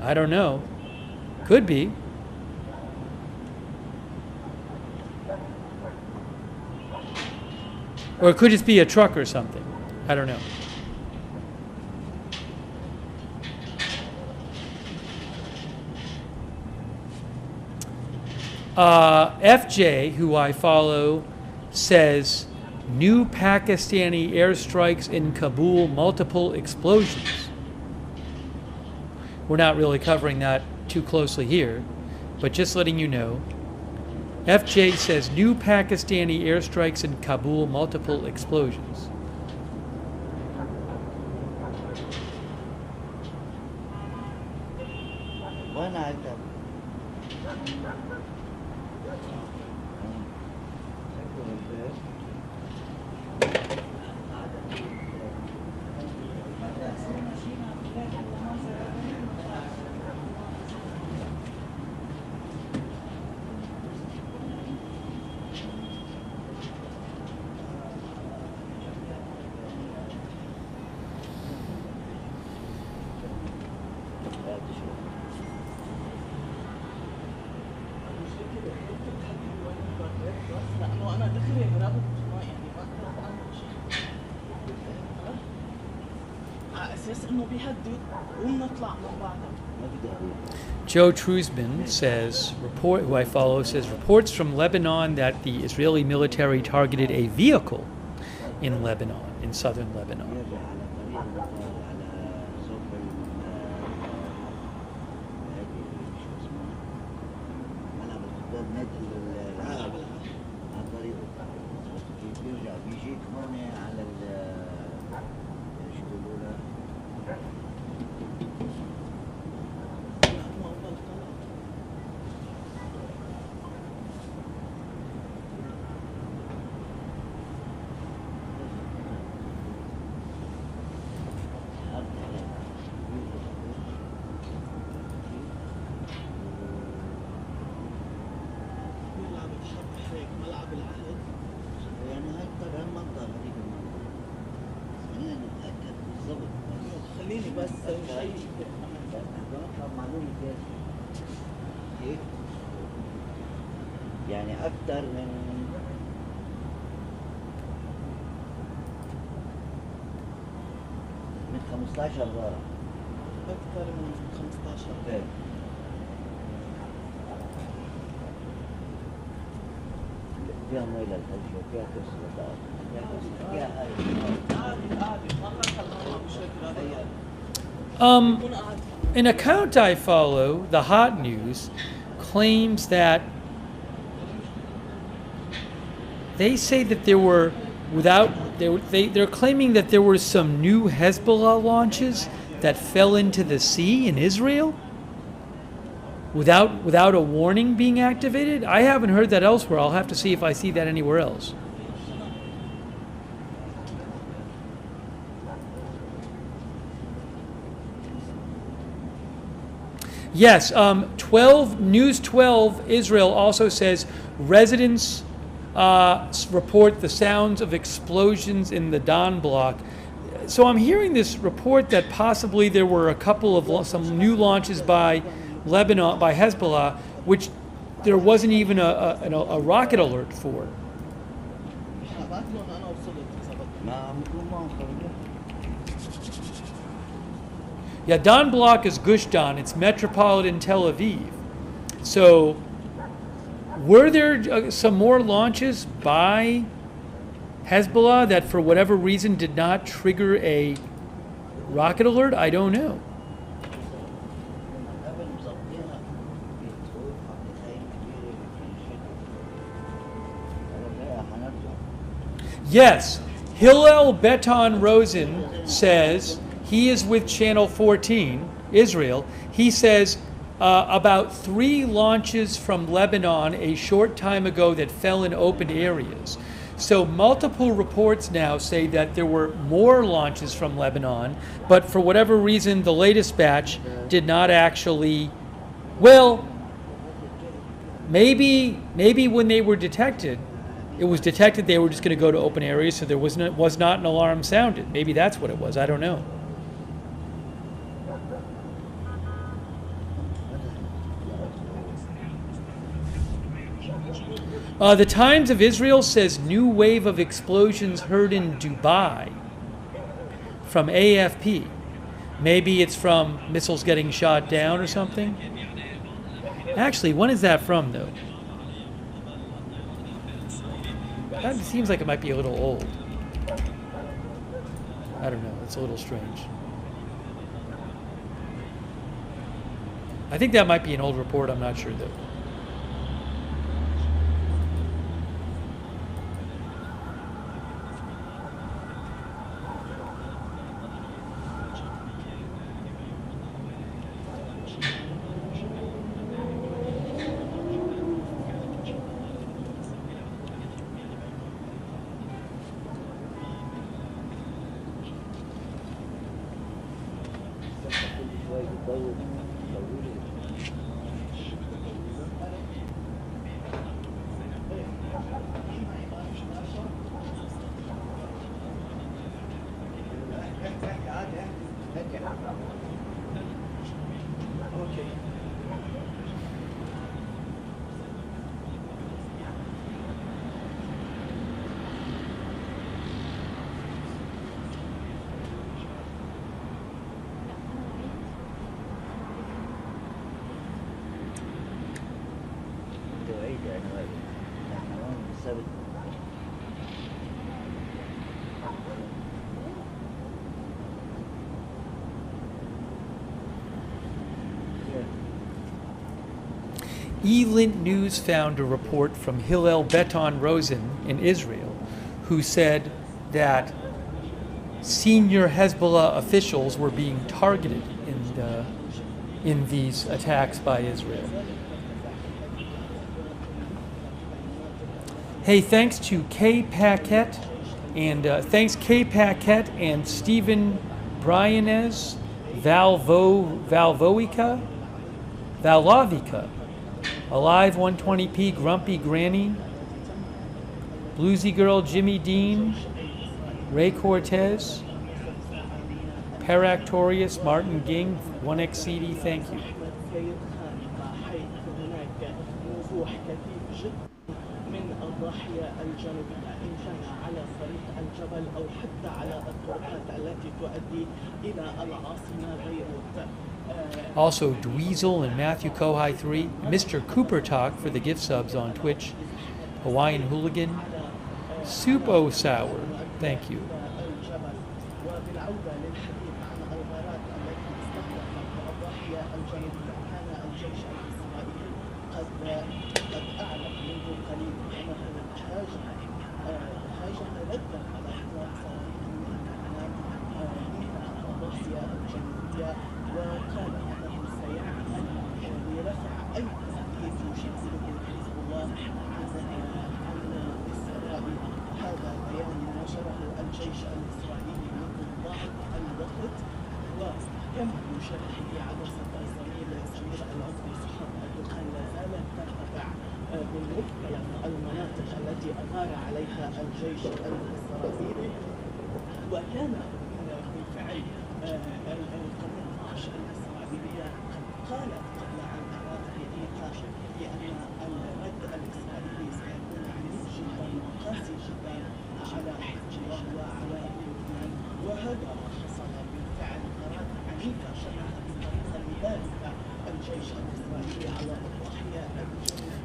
I don't know. Could be. Or it could just be a truck or something. I don't know. FJ, who I follow, says new Pakistani airstrikes in Kabul, multiple explosions. We're not really covering that too closely here, but just letting you know. FJ says new Pakistani airstrikes in Kabul, multiple explosions. Joe Trusman says, who I follow, says reports from Lebanon that the Israeli military targeted a vehicle in Lebanon, in southern Lebanon. يعني أكثر من من 15 غارة أكثر من 15 غارة فيها ميلة الحج وفيها كسر An account I follow, the Hot News, claims that they say that there were, they're claiming that there were some new Hezbollah launches that fell into the sea in Israel without a warning being activated. I haven't heard that elsewhere. I'll have to see if I see that anywhere else. Yes, 12 News 12 Israel also says residents report the sounds of explosions in the Don block. So I'm hearing this report that possibly there were a couple of some new launches by Lebanon, by Hezbollah, which there wasn't even a rocket alert for. Yeah, Don block is Gush Dan. It's metropolitan Tel Aviv. So were there some more launches by Hezbollah that for whatever reason did not trigger a rocket alert? I don't know. Yes, Hillel Beton Rosen says he is with Channel 14, Israel. He says about 3 launches from Lebanon a short time ago that fell in open areas. So multiple reports now say that there were more launches from Lebanon, but for whatever reason, the latest batch did not actually, well, maybe when they were detected, it was detected they were just going to go to open areas, so there was not an alarm sounded. Maybe that's what it was. I don't know. The Times of Israel says new wave of explosions heard in Dubai from AFP. Maybe it's from missiles getting shot down or something. Actually, when is that from, though? That seems like it might be a little old. I don't know. It's a little strange. I think that might be an old report. I'm not sure though. Elint News found a report from Hillel Beton Rosen in Israel, who said that senior Hezbollah officials were being targeted in these attacks by Israel. Hey, thanks to K Paquette and thanks K Paquette and Stephen Bryanez, Valvovica, Alive 120p, Grumpy Granny, Bluesy Girl, Jimmy Dean, Ray Cortez, Paractorius, Martin Ging, 1XCD, thank you. Also, Dweezil and Matthew Kohai 3, Mr. Cooper Talk for the gift subs on Twitch, Hawaiian Hooligan, Supo Sour, thank you.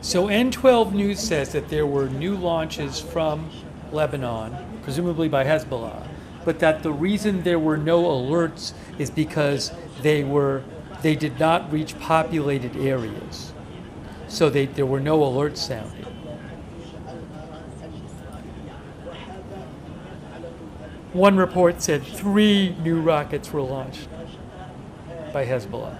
So N12 News says that there were new launches from Lebanon, presumably by Hezbollah, but that the reason there were no alerts is because they did not reach populated areas. So there were no alerts sounded. One report said 3 new rockets were launched by Hezbollah.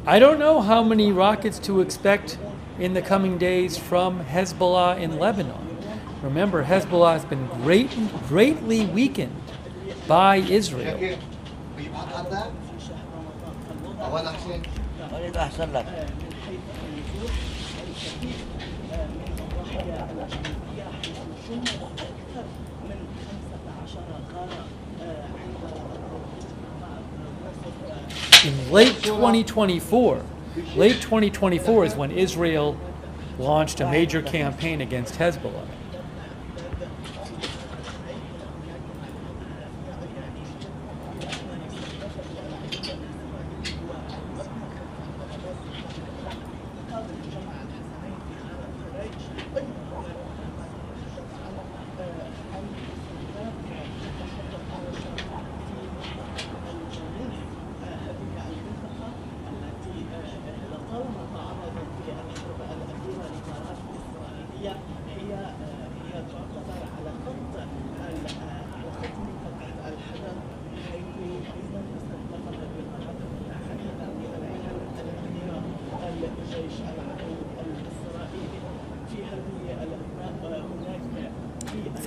I don't know how many rockets to expect in the coming days from Hezbollah in Lebanon. Remember, Hezbollah has been greatly weakened by Israel. ولا حسين ولا احسن لك In late 2024 is when Israel launched a major campaign against Hezbollah.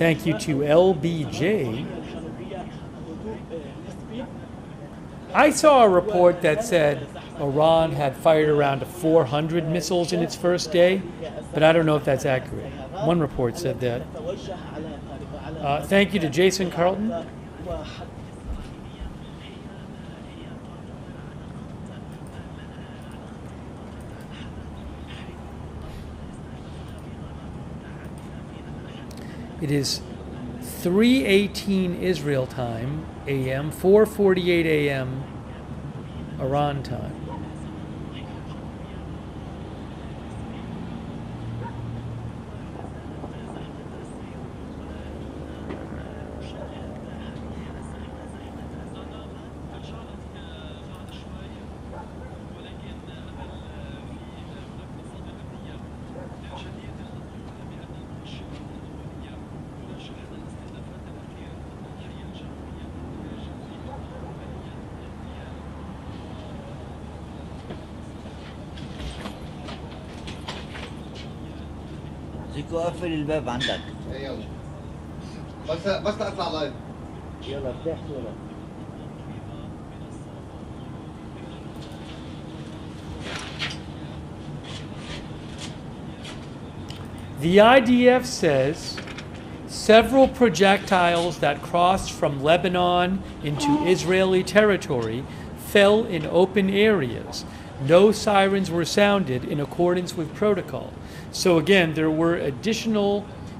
Thank you to LBJ. I saw a report that said Iran had fired around 400 missiles in its first day, but I don't know if that's accurate. One report said that. Thank you to Jason Carlton. It is 3:18 Israel time, a.m., 4:48 a.m. Iran time. زيكو قفل الباب عندك يلا بس اطلع لايف يلا فتحت ولا The IDF says several projectiles that crossed from Lebanon into Israeli territory fell in open areas. No sirens were sounded in accordance with protocol. So again, there were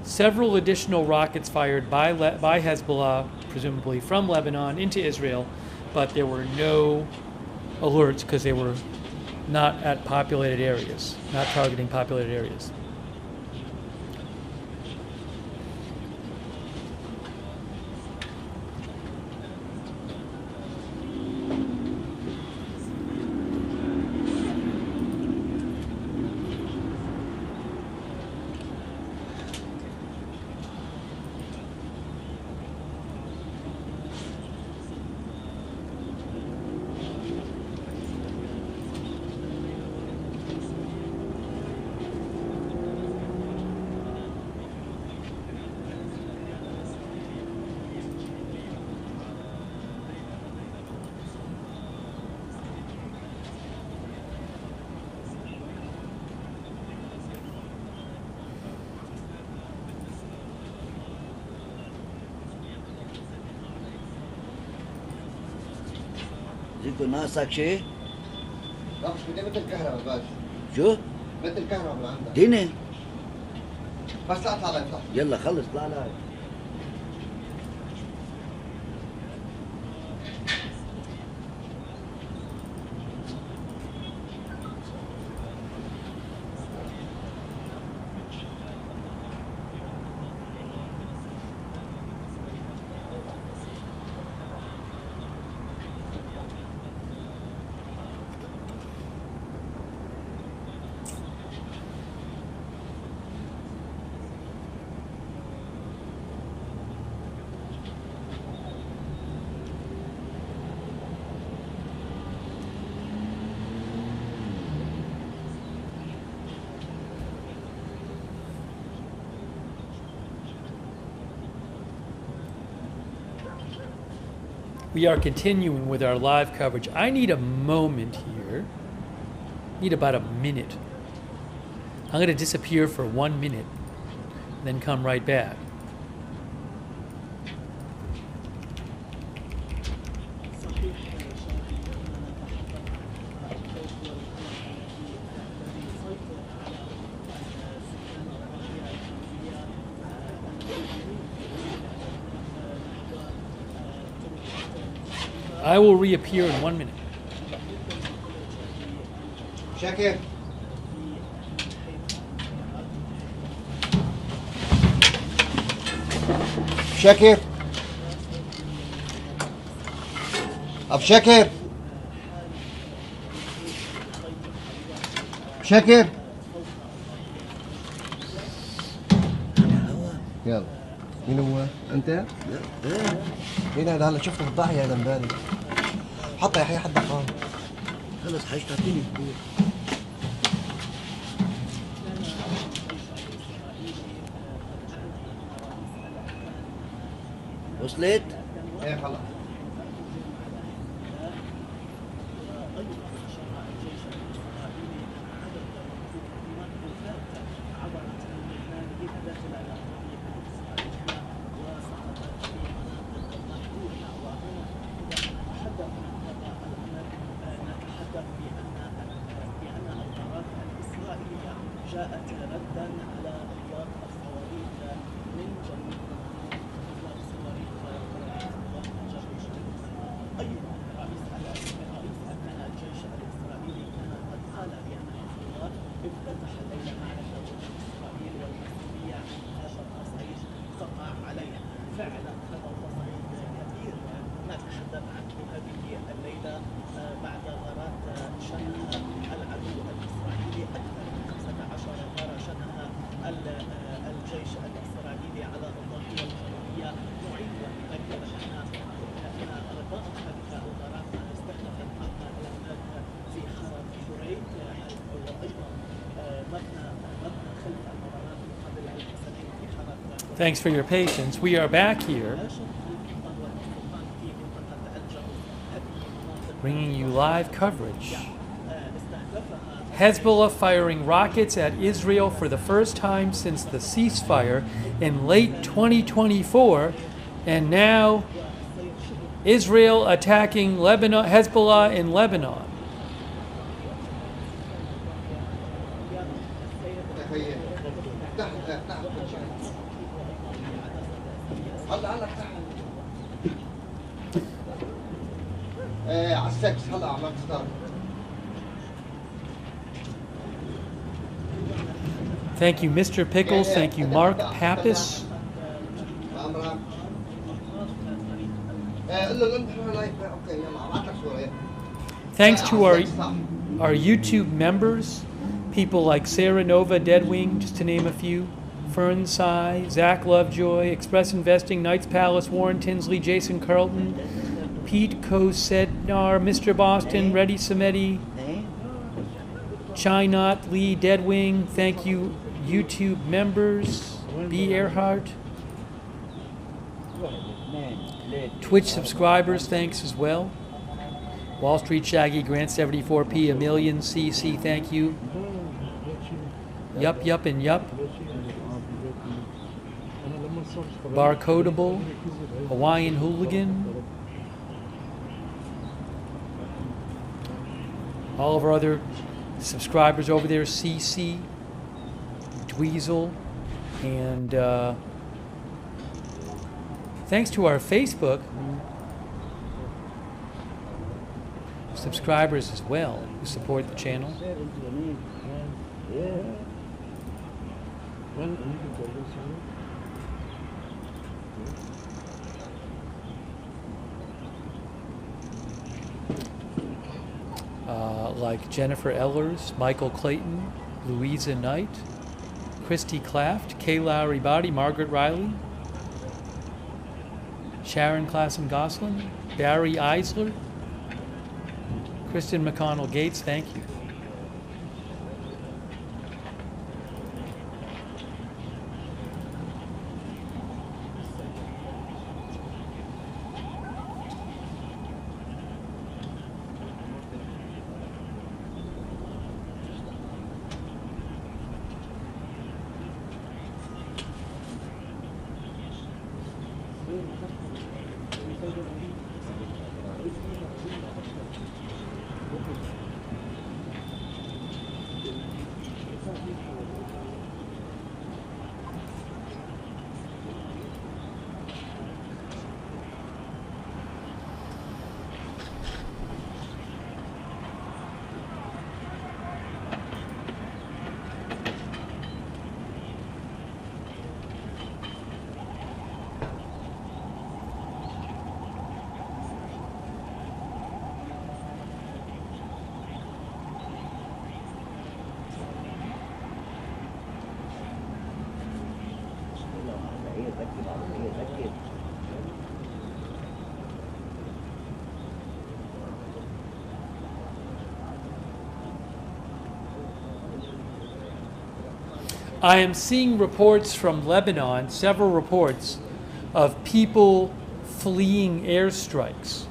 several additional rockets fired by Hezbollah, presumably from Lebanon into Israel, but there were no alerts because they were not at populated areas, not targeting populated areas. زيكو ناقصك شيء؟ لا مش بدي مثل الكهرباء باشا شو؟ مثل الكهرباء من عندك ديني بس لا اطلع لايف يلا خلص طلع لايف We are continuing with our live coverage. I need a moment here. Need about a minute. I'm going to disappear for 1 minute, then come right back. I will reappear in 1 minute. شاكر شاكر أب شاكر شاكر يلا مين هو؟ أنت؟ لا مين هذا؟ هلا شفته بالضاحية هذا امبارح حط يا حي حد قام خلص حاج تعطيني وصلت؟ ايه خلاص Thanks for your patience. We are back here, bringing you live coverage. Hezbollah firing rockets at Israel for the first time since the ceasefire in late 2024, and now Israel attacking Hezbollah in Lebanon. Thank you, Mr. Pickles. Thank you, Mark Pappas. Thanks to our YouTube members, people like Sarah Nova, Deadwing, just to name a few, Fern Sai, Zach Lovejoy, Express Investing, Knights Palace, Warren Tinsley, Jason Carlton, Pete Kosednar, Mr. Boston, Reddy Samedi, Chinot, Lee, Deadwing. Thank you, YouTube members, B. Earhart. Twitch subscribers, thanks as well. Wall Street Shaggy, Grant 74P, a million, CC, thank you. Yup, and yup. Barcodable, Hawaiian Hooligan. All of our other subscribers over there, CC, Dweezil, and thanks to our Facebook subscribers as well who support the channel. Like Jennifer Ellers, Michael Clayton, Louisa Knight, Christy Claft, Kay Lowry Body, Margaret Riley, Sharon Klassen Goslin, Barry Eisler, Kristen McConnell Gates, thank you. I am seeing reports from Lebanon, several reports, of people fleeing airstrikes.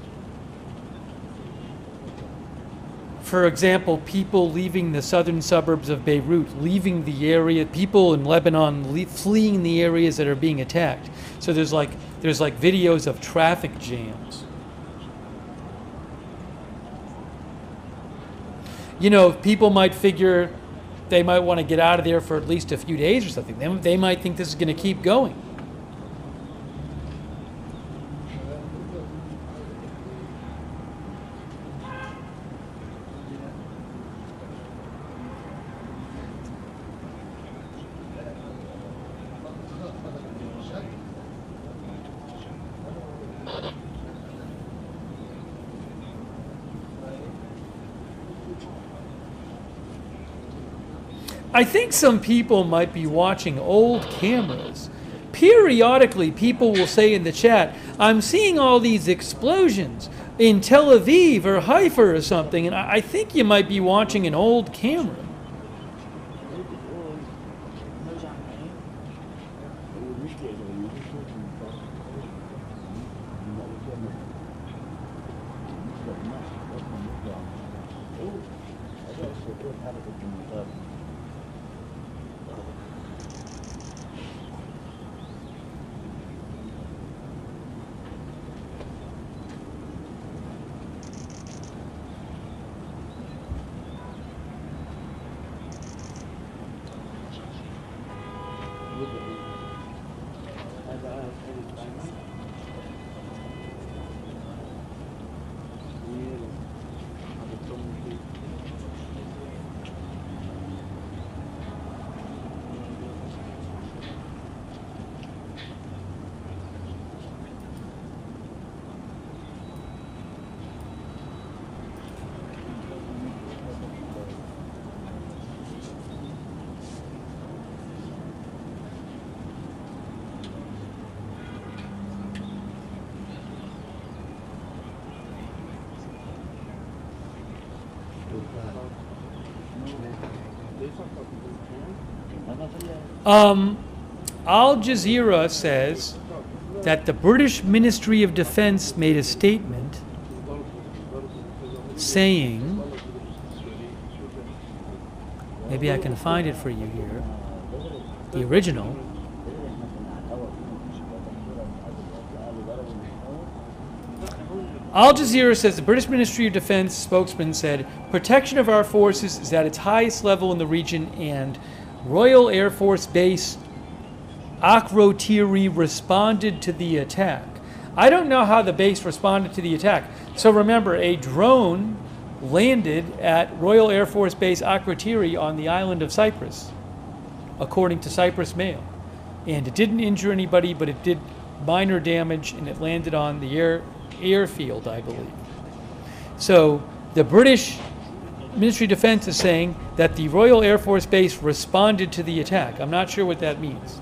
For example, people leaving the southern suburbs of Beirut, leaving the area, people in Lebanon fleeing the areas that are being attacked. So there's like videos of traffic jams. You know, people might figure they might want to get out of there for at least a few days or something. They might think this is going to keep going. I think some people might be watching old cameras. Periodically, people will say in the chat, I'm seeing all these explosions in Tel Aviv or Haifa or something, and I think you might be watching an old camera. Al Jazeera says that the British Ministry of Defense made a statement saying, maybe I can find it for you here, the original. Al Jazeera says the British Ministry of Defense spokesman said, protection of our forces is at its highest level in the region, and Royal Air Force Base Akrotiri responded to the attack. I don't know how the base responded to the attack. So remember, a drone landed at Royal Air Force Base Akrotiri on the island of Cyprus, according to Cyprus Mail. And it didn't injure anybody, but it did minor damage, and it landed on the airfield, I believe. So the British Ministry of Defense is saying that the Royal Air Force Base responded to the attack. I'm not sure what that means.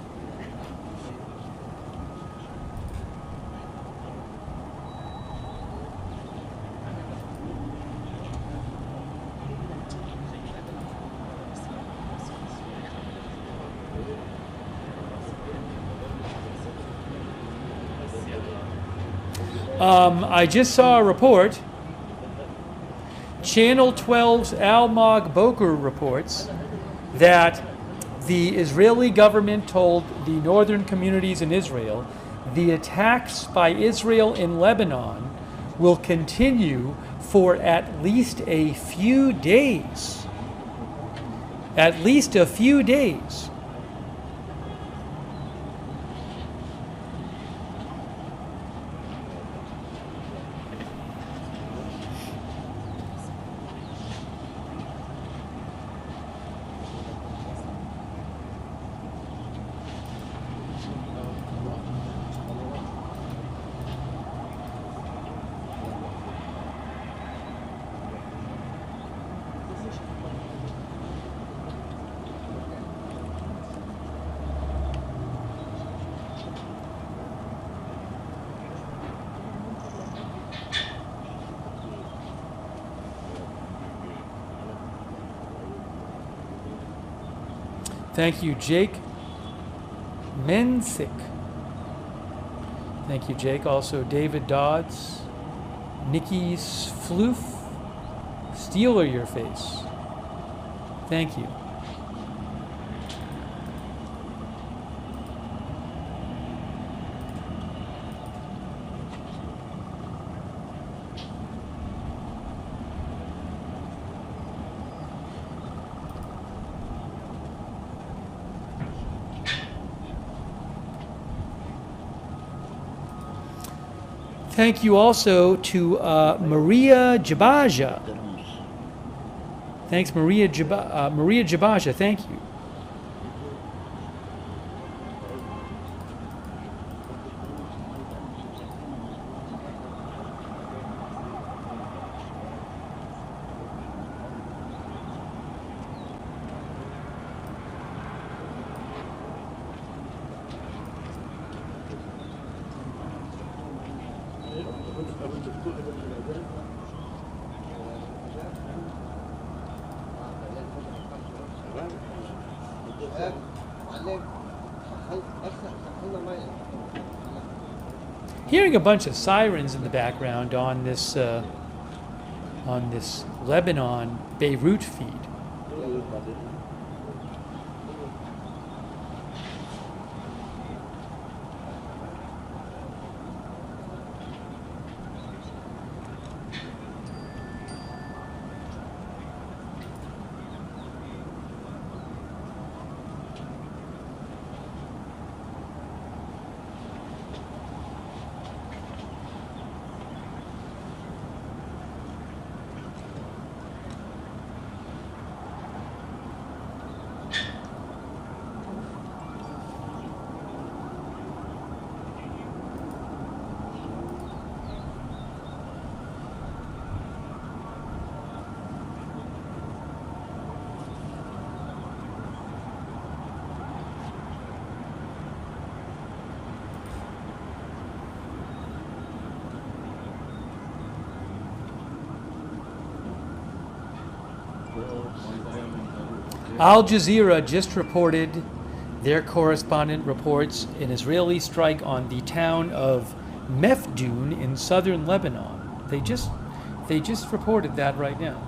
I just saw a report. Channel 12's Almog Boker reports that the Israeli government told the northern communities in Israel the attacks by Israel in Lebanon will continue for at least a few days. At least a few days. Thank you, Jake Mensick. Thank you, Jake. Also, David Dodds, Nikki Floof, Steeler Your Face. Thank you. Thank you also to Maria Jabaja. Thanks, Maria Jabaja. Thank you. Hearing a bunch of sirens in the background on this Lebanon Beirut feed. Al Jazeera just reported, their correspondent reports, an Israeli strike on the town of Mefdoun in southern Lebanon. They just reported that right now.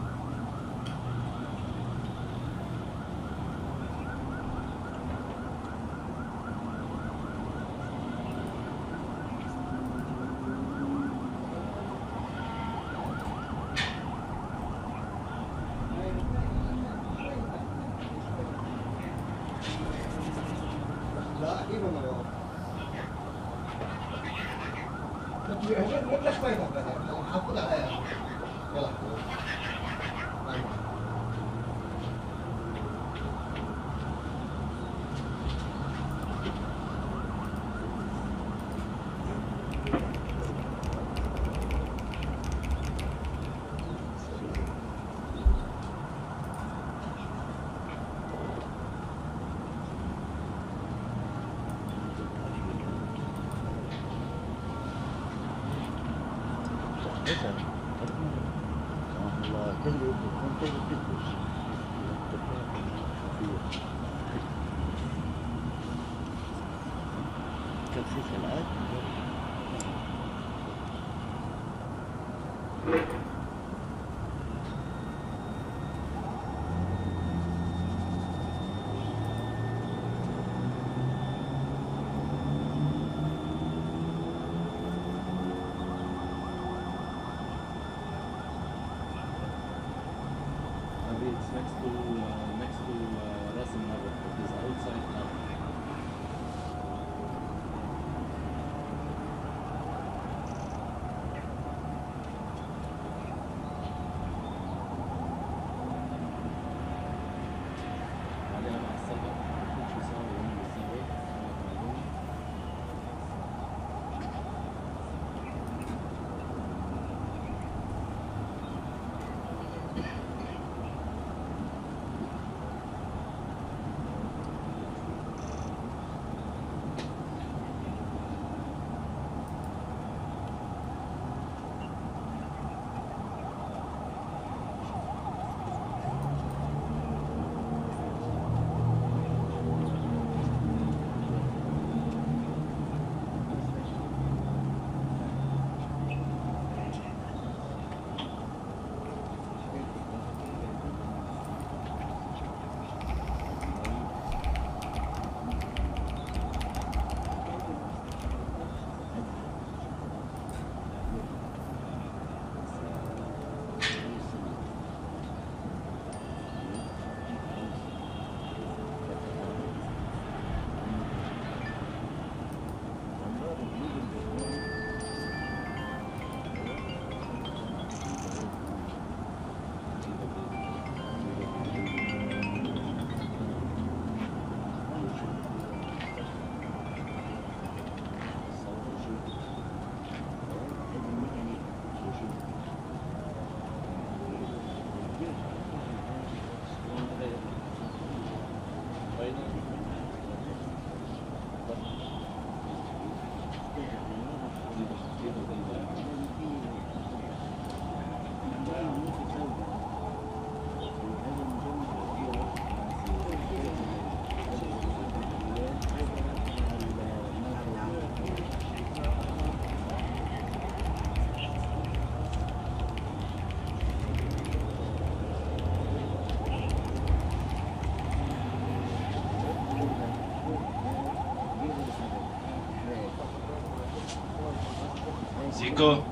Zico.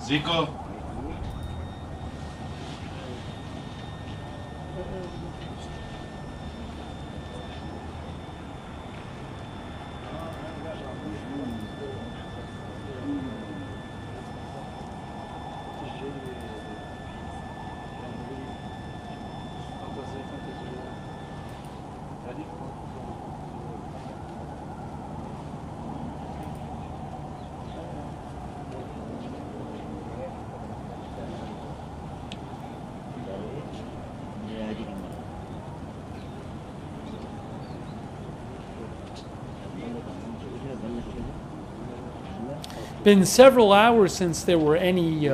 Zico. Been several hours since there were any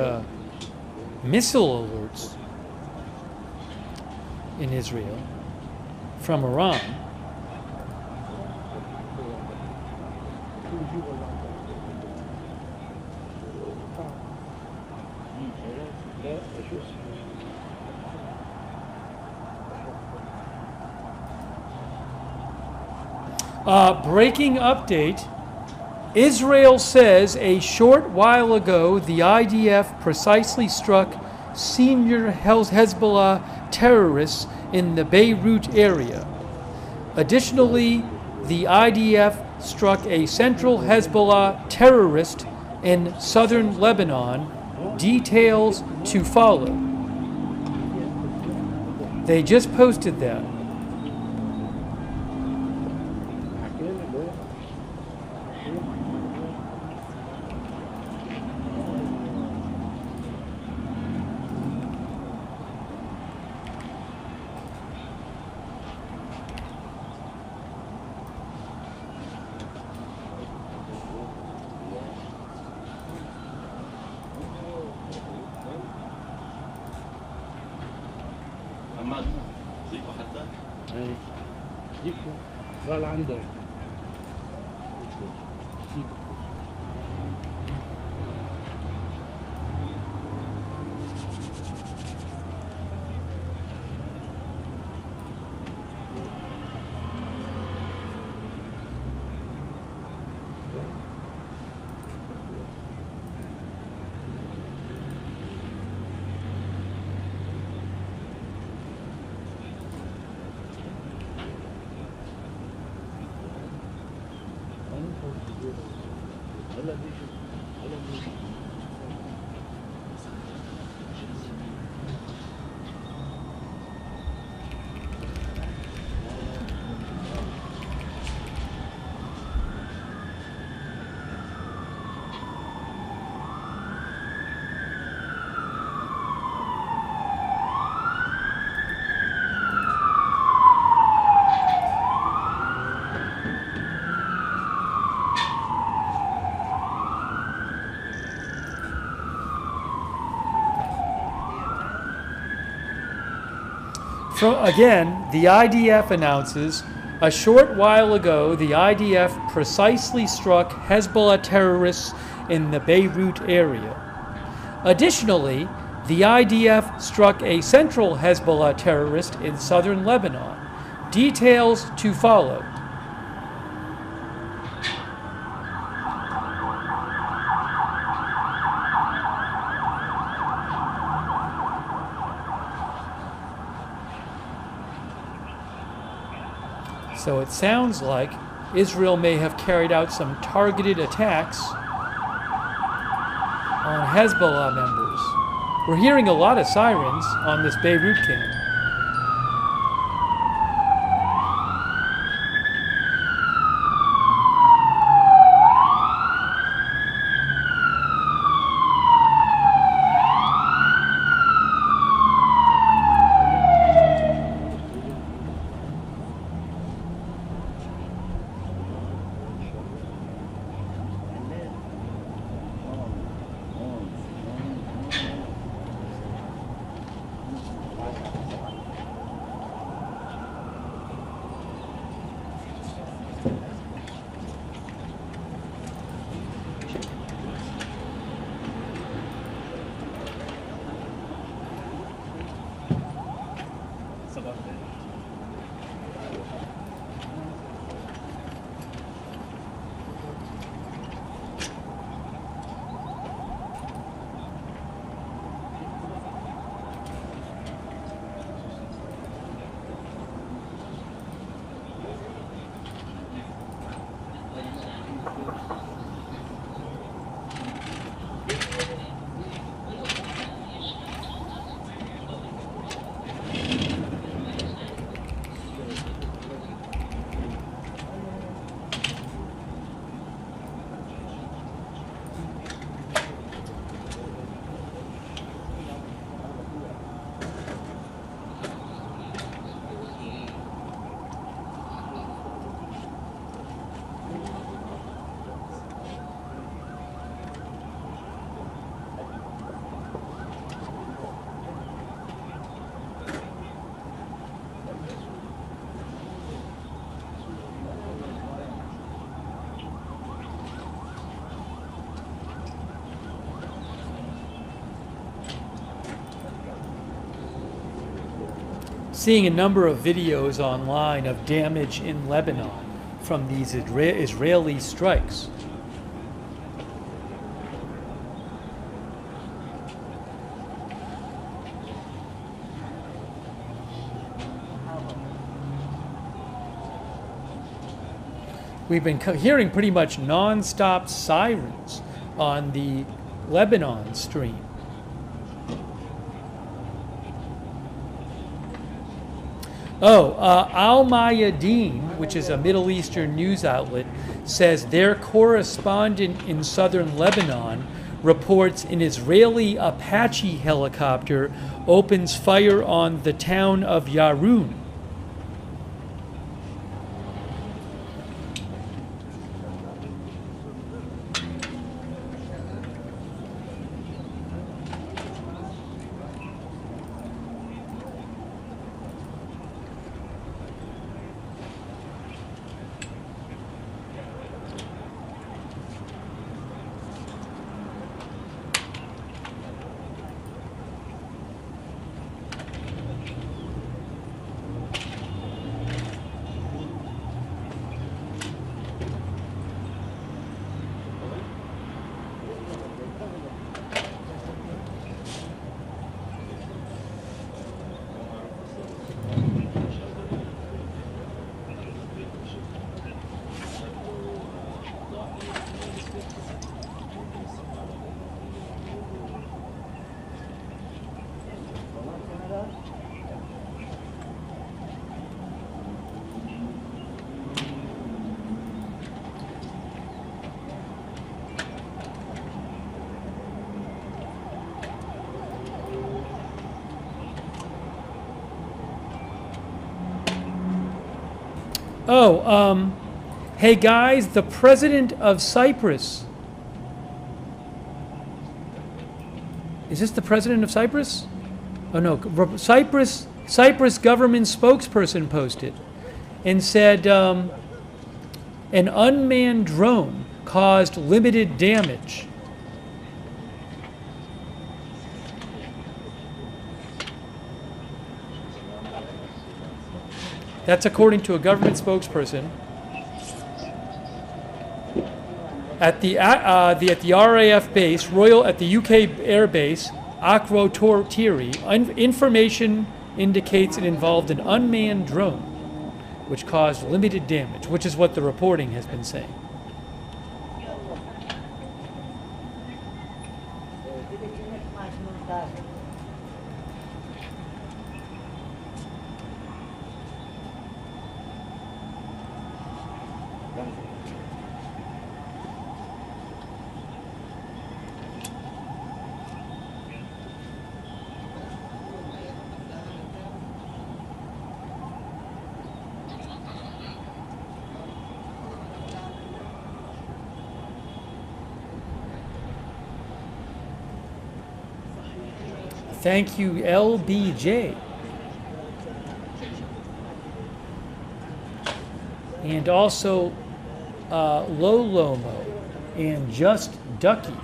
missile alerts in Israel from Iran. Breaking update. Israel says a short while ago the IDF precisely struck senior Hezbollah terrorists in the Beirut area. Additionally, the IDF struck a central Hezbollah terrorist in southern Lebanon. Details to follow. They just posted that. قال عندك Again, the IDF announces, a short while ago, the IDF precisely struck Hezbollah terrorists in the Beirut area. Additionally, the IDF struck a central Hezbollah terrorist in southern Lebanon. Details to follow. So it sounds like Israel may have carried out some targeted attacks on Hezbollah members. We're hearing a lot of sirens on this Beirut camp. seeing a number of videos online of damage in Lebanon from these Israeli strikes. We've been hearing pretty much non-stop sirens on the Lebanon stream. Al Mayadeen, which is a Middle Eastern news outlet, says their correspondent in southern Lebanon reports an Israeli Apache helicopter opens fire on the town of Yarun. Hey guys, the president of Cyprus. Is this the president of Cyprus? Oh no, Cyprus government spokesperson posted and said an unmanned drone caused limited damage. That's according to a government spokesperson. At the RAF base, at the UK Air Base, Akrotiri, information indicates it involved an unmanned drone, which caused limited damage, which is what the reporting has been saying. Thank you, LBJ. And also Lolomo and Just Ducky.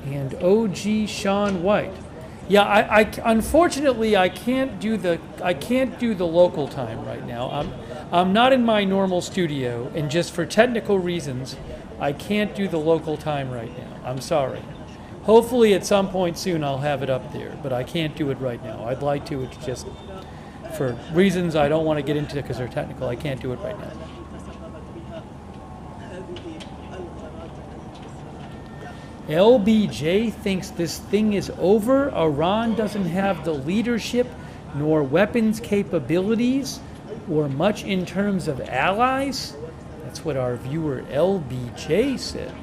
And OG Sean White. Yeah, unfortunately I can't do the local time right now. I'm not in my normal studio, and just for technical reasons, I can't do the local time right now. I'm sorry. Hopefully at some point soon I'll have it up there, but I can't do it right now. I'd like to, it's just for reasons I don't want to get into because they're technical. I can't do it right now. LBJ thinks this thing is over. Iran doesn't have the leadership nor weapons capabilities or much in terms of allies. That's what our viewer LBJ said.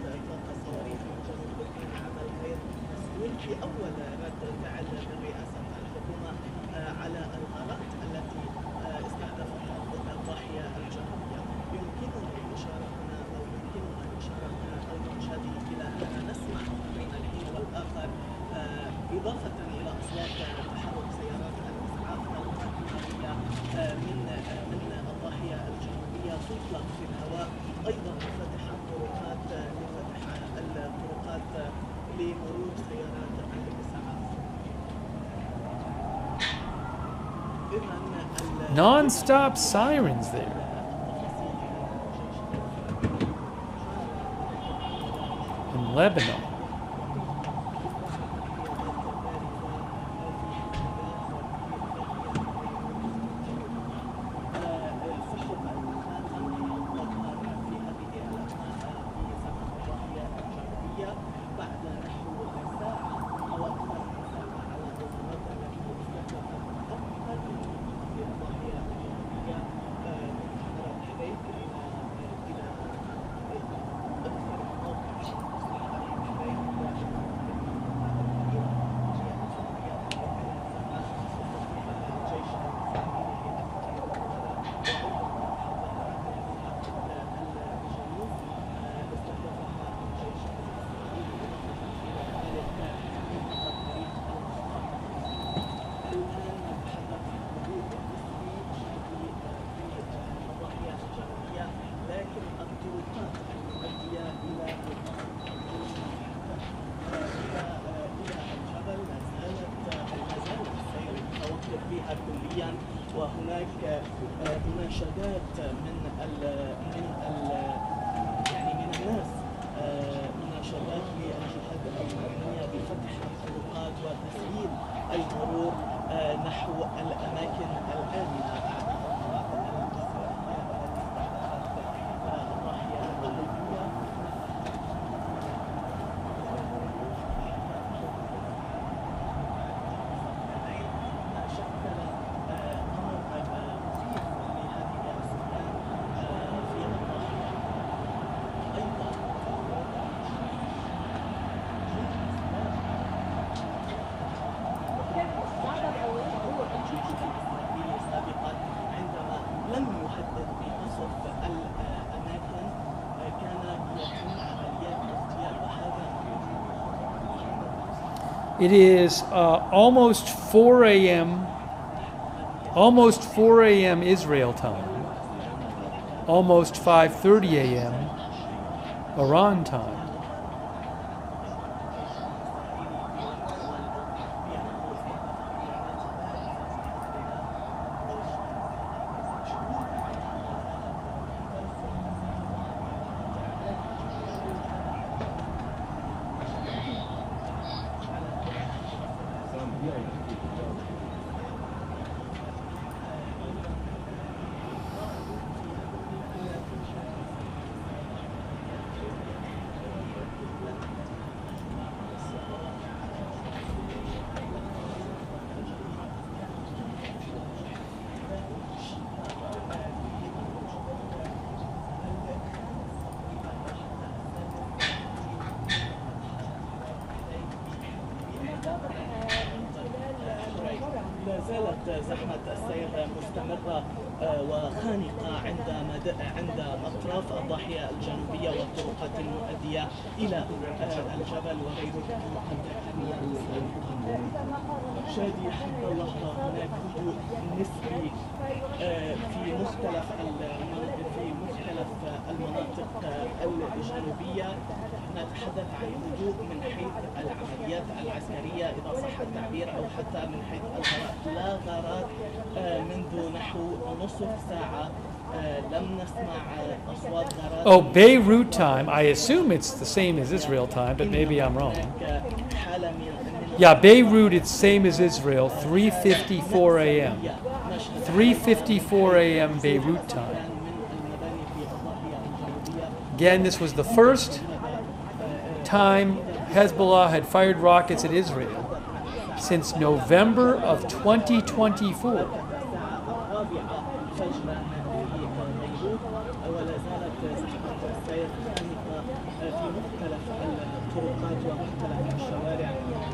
أيضا فتح الطرقات لفتح الطرقات لمرور Non-stop sirens there. In Lebanon. وهناك مناشدات من الناس مناشدات للجهات الأمنية بفتح الطرقات وتسهيل المرور نحو الأماكن الآمنة. It is almost 4 a.m. Almost 4 a.m. Israel time. Almost 5:30 a.m. Iran time. لا زالت زحمة السير مستمرة وخانقة عند أطراف الضاحية الجنوبية والطرقات المؤدية إلى الجبل وغيره. شادي حتى اللحظة هناك هدوء نسبي في مختلف المناطق الجنوبية. نتحدث عن هدوء من حيث العمليات العسكرية إذا صح التعبير، أو حتى من حيث الغارات. لا غارات منذ نحو نصف ساعة. لم نسمع أصوات غارات. Oh, Beirut time. I assume it's the same as Israel time, but maybe I'm wrong. Yeah, Beirut, it's same as Israel, 3:54 a.m. 3:54 a.m. Beirut time. Again, this was the first time Hezbollah had fired rockets at Israel since November of 2024.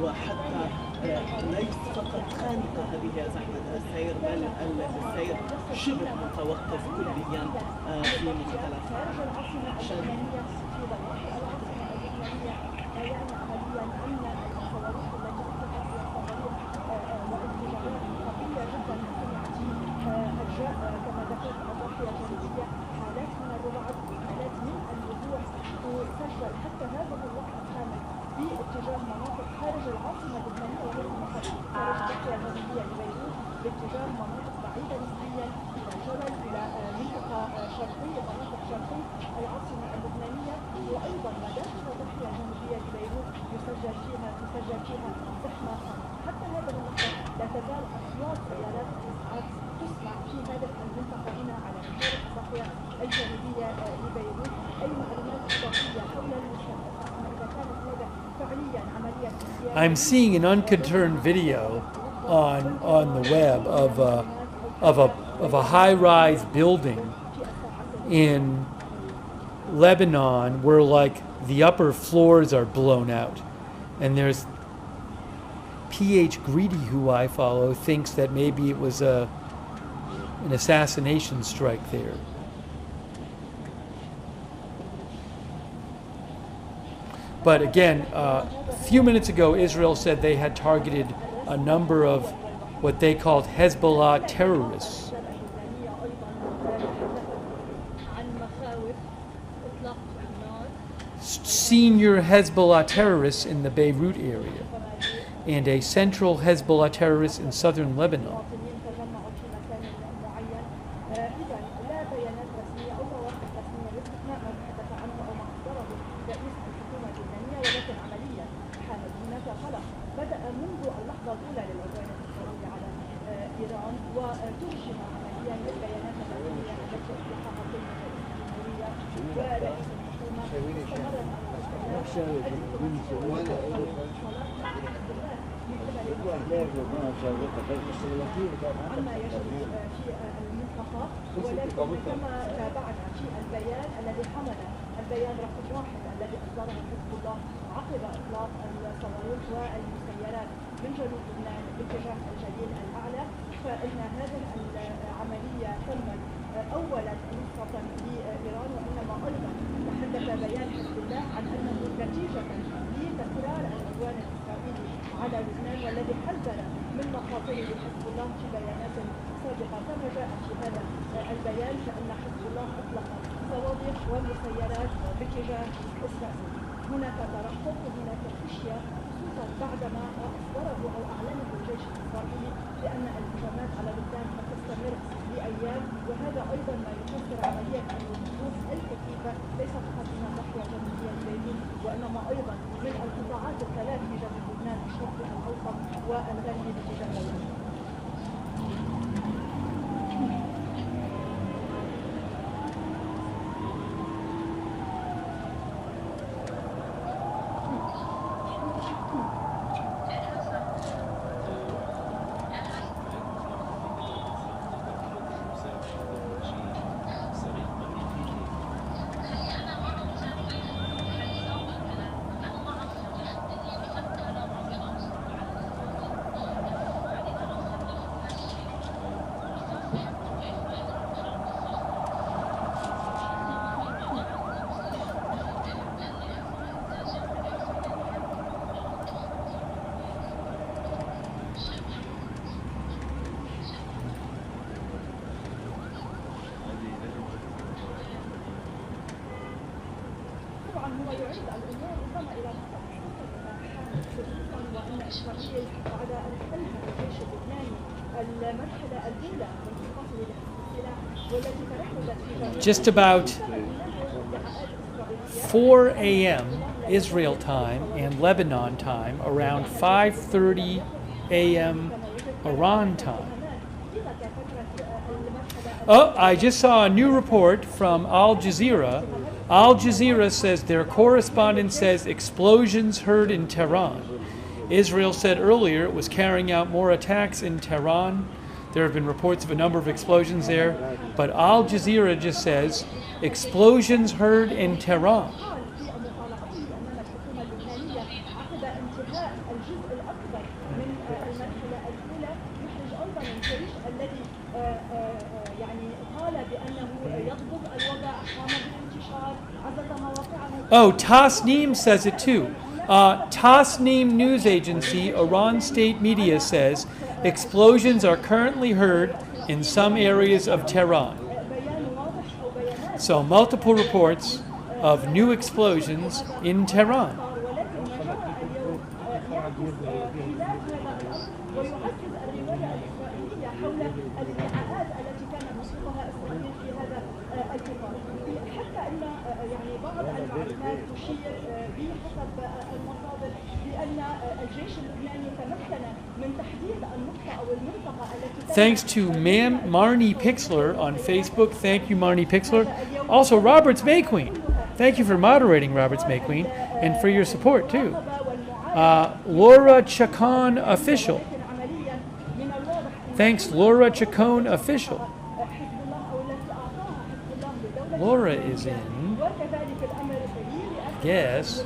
وحتى ليس فقط خانقة هذه زحمة السير، بل السير شبه متوقف كليا في مختلف حتى هذا الوقت كامل في اتجاه مناطق خارج العاصمة اللبنانية وغير خارج الضفة الغربية لبيروت باتجاه مناطق بعيدة نسبيا إلى الجبل، إلى منطقة شرقية، مناطق شرقي العاصمة اللبنانية، وأيضا مداخل الضاحية الجنوبية لبيروت تسجل فيها زحمة خاصة. حتى هذا اللحظة لا تزال أصوات سيارات الإسعاف تسمع في هذه المنطقة هنا على مدار الضاحية الجنوبية لبيروت. أي معلومات إضافية حول المستشفى إذا كانت هذا فعليا عملية؟ I'm seeing an unconcerned video on the web of a high-rise building in Lebanon where like the upper floors are blown out, and there's PH Greedy, who I follow, thinks that maybe it was an assassination strike there. But again, a few minutes ago, Israel said they had targeted a number of what they called Hezbollah terrorists. Senior Hezbollah terrorists in the Beirut area and a central Hezbollah terrorist in southern Lebanon. بدأ منذ اللحظة الأولى للعدوان الإسرائيلي على إيران، وترجم عمليا للبيانات الرسمية التي أطلقها الجمهورية ورئيس الحكومة عما يجري في المنطقة. ولكن كما تابعنا في البيان الذي حمل البيان رقم 1 الذي أصدره حزب الله عقب إطلاق الصواريخ والمسيرات من جنوب لبنان باتجاه الجليل الأعلى، فإن هذه العملية تمت أولا نصرة لإيران، وإنما أيضا تحدث بيان حزب الله عن أنه نتيجة لتكرار العدوان الإسرائيلي على لبنان والذي حذر من مخاطره حزب الله في بيانات سابقة. كما جاء في هذا البيان فإن حزب الله أطلق صواريخ ومسيرات باتجاه إسرائيل. هناك ترقب وهناك خشية، خصوصا بعدما أصدره أو أعلنه الجيش الإسرائيلي بأن الهجمات على لبنان ستستمر لأيام، وهذا أيضا ما يفسر عملية الوقوف الكثيفة ليس فقط من الضاحية الجنوبية لبيروت وإنما أيضا من القطاعات الثلاث في جنوب لبنان الشرقي الأوسط والغربي باتجاه لبنان. هو يعيد الامور ربما الى خصوصا وان اسرائيل بعد ان انهى الجيش اللبناني المرحله الاولى من انتقاله للسلاح والتي تركزت في Just about 4 a.m. Israel time and Lebanon time, around 5:30 a.m. Iran time. Oh, I just saw a new report from Al Jazeera. Al Jazeera says their correspondent says explosions heard in Tehran. Israel said earlier it was carrying out more attacks in Tehran. There have been reports of a number of explosions there, but Al Jazeera just says explosions heard in Tehran. Oh, Tasnim says it too. Tasnim news agency, Iran state media says explosions are currently heard in some areas of Tehran. So multiple reports of new explosions in Tehran. المعلومات تشير بحسب المصادر بأن الجيش اللبناني تمكن من تحديد النقطة أو المنطقة التي Thanks to Marnie Pixler on Facebook. Thank you, Marnie Pixler. Also, Roberts May Queen. Thank you for moderating, Roberts May Queen, and for your support, too. Laura Chacon Official. Thanks, Laura Chacon Official. Laura is in, yes,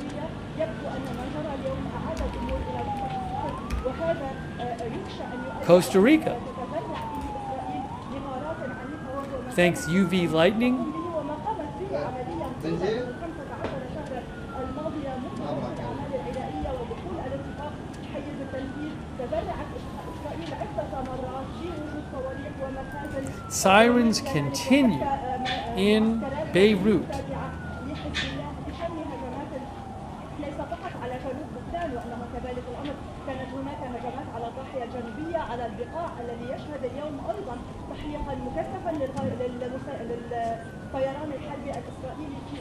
Costa Rica. Thanks, UV Lightning. Sirens continue in Beirut. كانت هناك هجمات على الضاحية الجنوبية على البقاع الذي يشهد اليوم أيضا تحقيقا مكثفا للطيران الحربي الإسرائيلي في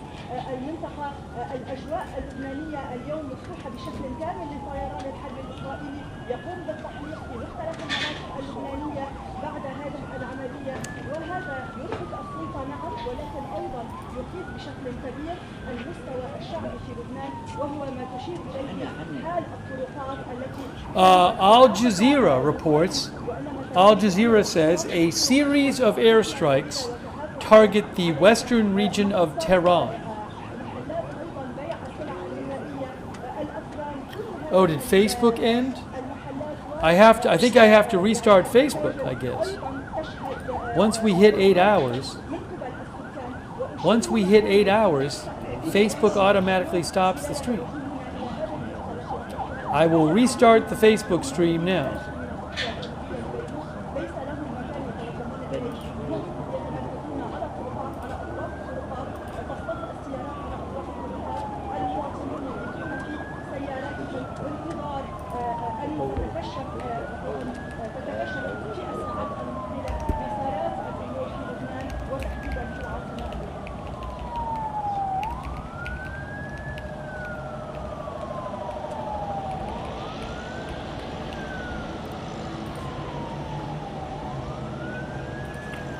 المنطقة. الأجواء اللبنانية اليوم مفتوحة بشكل كامل للطيران الحربي الإسرائيلي يقوم بالتحقيق في مختلف المناطق اللبنانية بعد هذه العملية، وهذا يربك السلطة نعم، ولكن أيضا يخيف بشكل كبير المستوى الشعبي في لبنان، وهو ما تشير إليه حال الطرقات التي Al Jazeera reports, Al Jazeera says, a series of airstrikes target the western region of Tehran. Oh, did Facebook end? I think I have to restart Facebook, I guess. Once we hit 8 hours, Facebook automatically stops the stream. I will restart the Facebook stream now.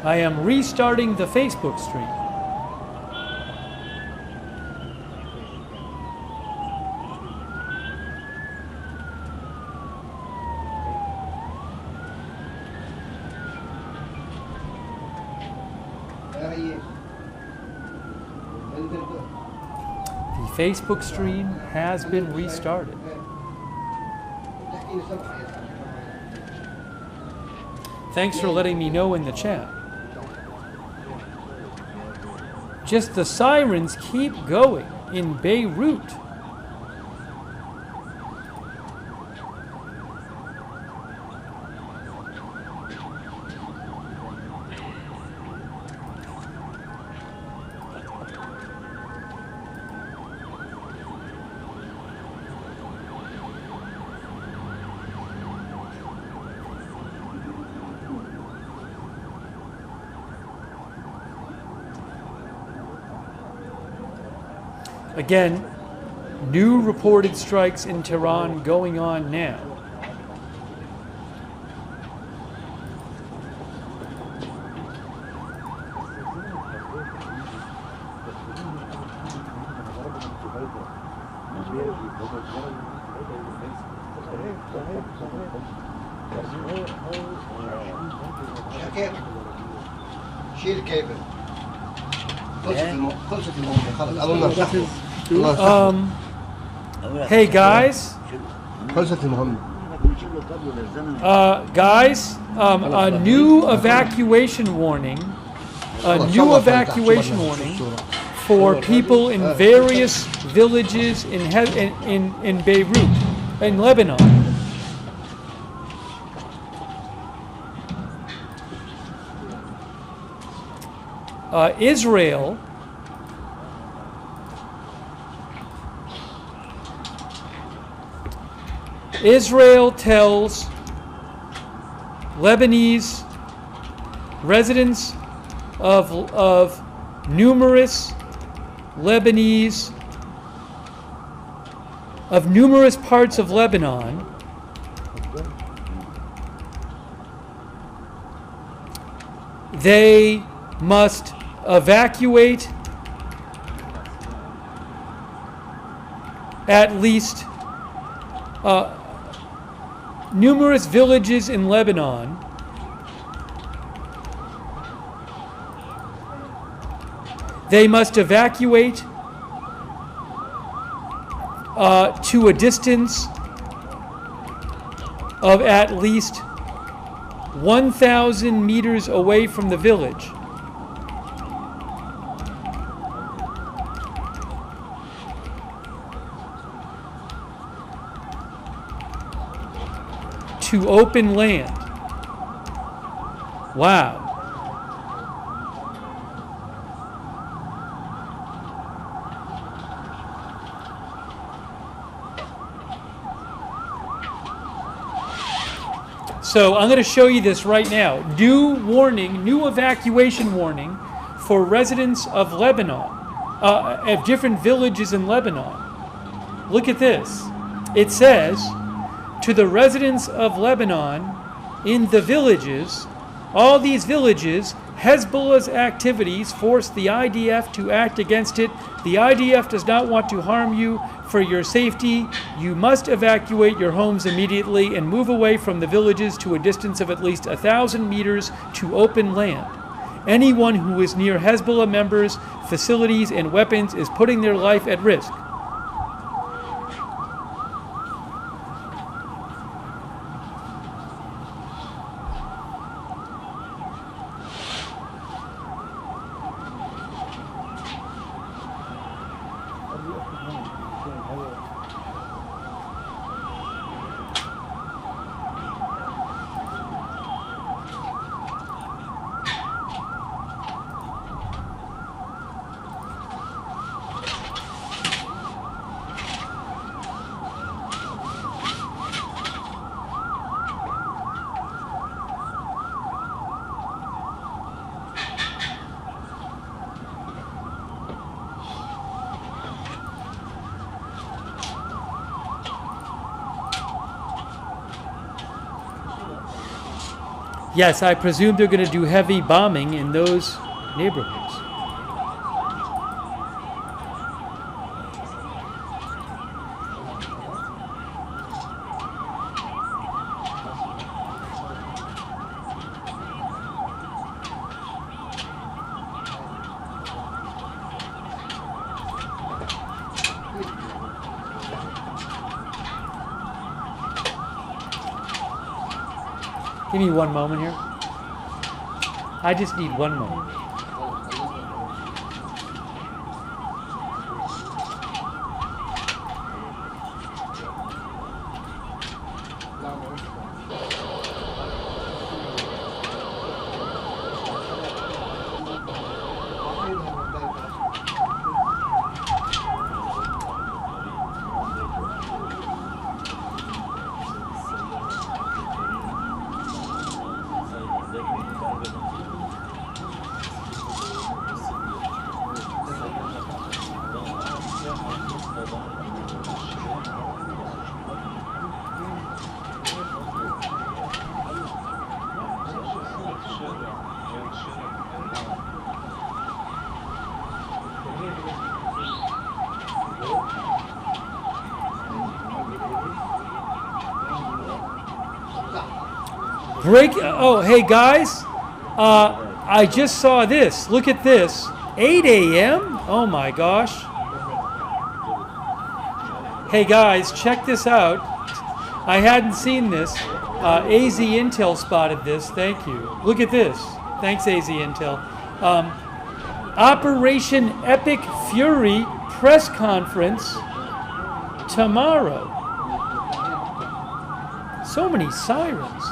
I am restarting the Facebook stream. The Facebook stream has been restarted. Thanks for letting me know in the chat. Just the sirens keep going in Beirut. Again, new reported strikes in Tehran going on now. شيل الكيبل. خلصت الموضوع خلص. Hey guys. Guys, a new evacuation warning. A new evacuation warning for people in various villages in Beirut, in Lebanon. Israel tells Lebanese residents of numerous Lebanese of numerous parts of Lebanon they must evacuate at least numerous villages in Lebanon they must evacuate to a distance of at least 1,000 meters away from the village. To open land. Wow. So I'm going to show you this right now. New warning, new evacuation warning for residents of Lebanon, of different villages in Lebanon. Look at this. It says, to the residents of Lebanon in the villages, all these villages, Hezbollah's activities force the IDF to act against it. The IDF does not want to harm you. For your safety, you must evacuate your homes immediately and move away from the villages to a distance of at least 1,000 meters to open land. Anyone who is near Hezbollah members, facilities, and weapons is putting their life at risk. Yes, I presume they're going to do heavy bombing in those neighborhoods. Give me one moment here. I just need one moment. Oh, hey guys, I just saw this. Look at this. 8 a.m.? Oh my gosh. Hey guys, check this out. I hadn't seen this. AZ Intel spotted this. Thank you. Look at this. Thanks, AZ Intel. Operation Epic Fury press conference tomorrow. So many sirens.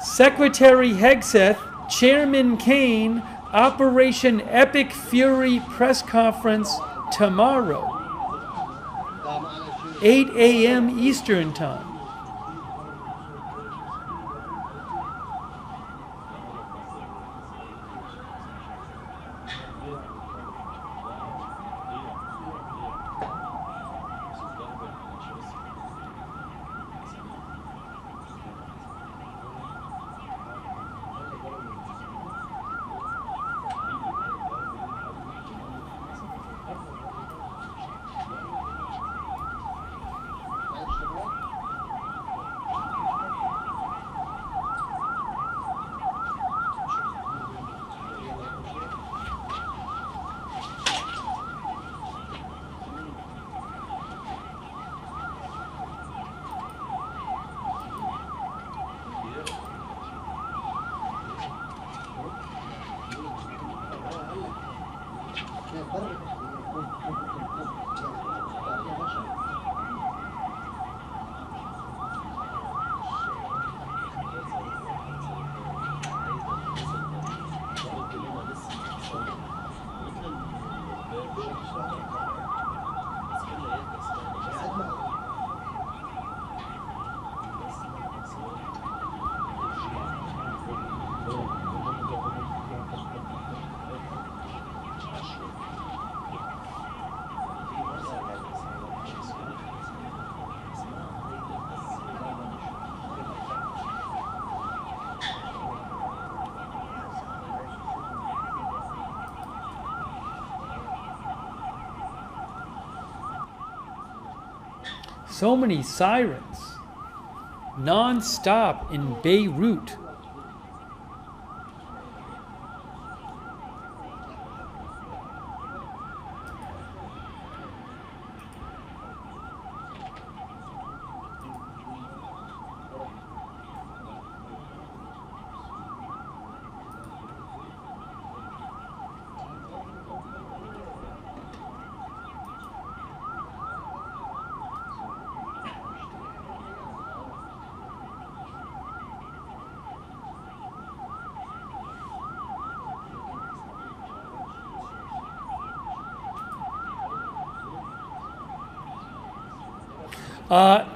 Secretary Hegseth, Chairman Kane, Operation Epic Fury press conference tomorrow, 8 a.m. Eastern Time. So many sirens. Non-stop in Beirut.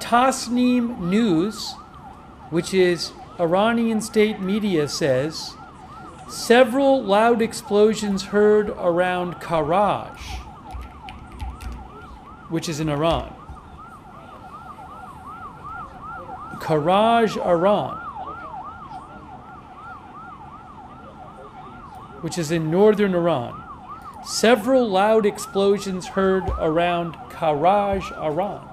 Tasnim News, which is Iranian state media, says several loud explosions heard around Karaj, which is in Iran. Karaj, Iran, which is in northern Iran. Several loud explosions heard around Karaj, Iran.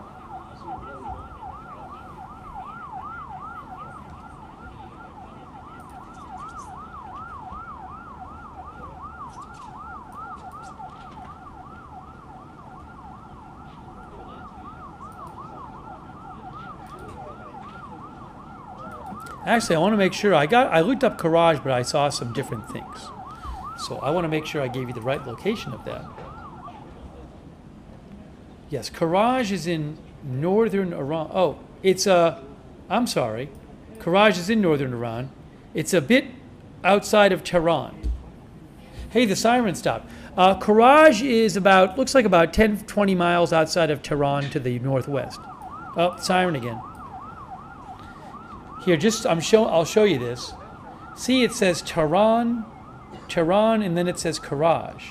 Actually, I want to make sure I looked up Karaj, but I saw some different things. So I want to make sure I gave you the right location of that. Yes, Karaj is in northern Iran. Oh, I'm sorry. Karaj is in northern Iran. It's a bit outside of Tehran. Hey, the siren stopped. Karaj is looks like about 10, 20 miles outside of Tehran to the northwest. Oh, siren again. Here, I'll show you this. See, it says Tehran, and then it says Karaj.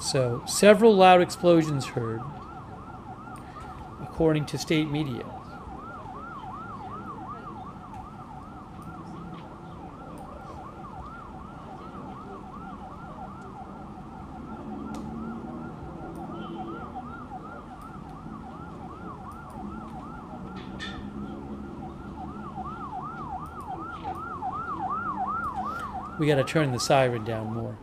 So, several loud explosions heard, according to state media. We got to turn the siren down more.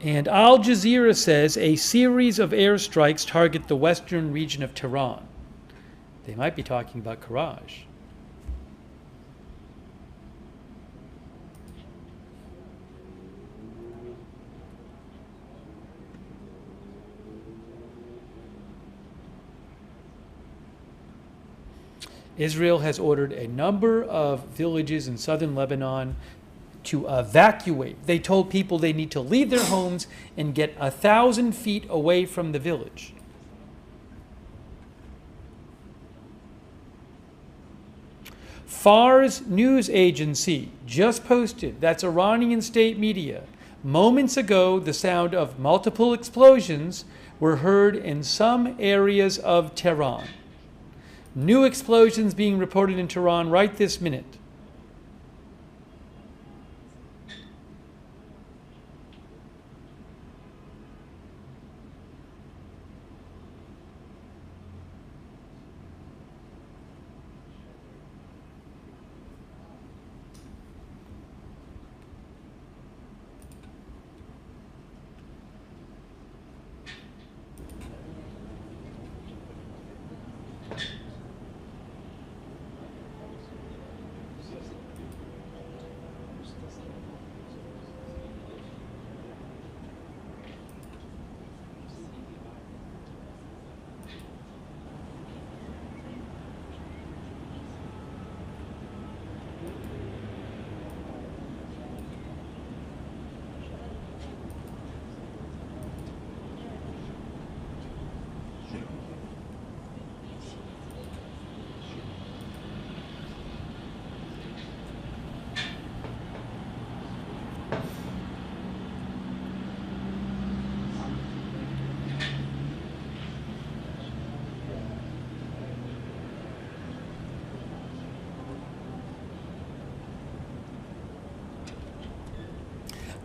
And Al Jazeera says a series of airstrikes target the western region of Tehran. They might be talking about Karaj. Israel has ordered a number of villages in southern Lebanon to evacuate. They told people they need to leave their homes and get 1,000 feet away from the village. Fars news agency just posted, that's Iranian state media, moments ago the sound of multiple explosions were heard in some areas of Tehran. New explosions being reported in Tehran right this minute.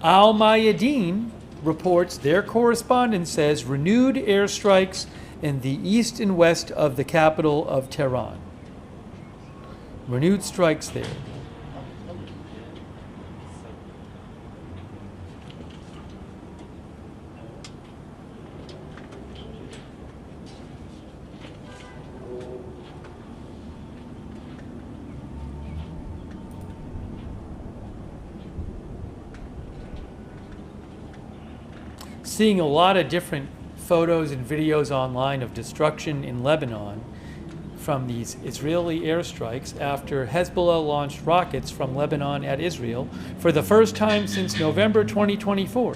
Al Mayadeen reports, their correspondent says, renewed airstrikes in the east and west of the capital of Tehran. Renewed strikes there. Seeing a lot of different photos and videos online of destruction in Lebanon from these Israeli airstrikes after Hezbollah launched rockets from Lebanon at Israel for the first time since November 2024.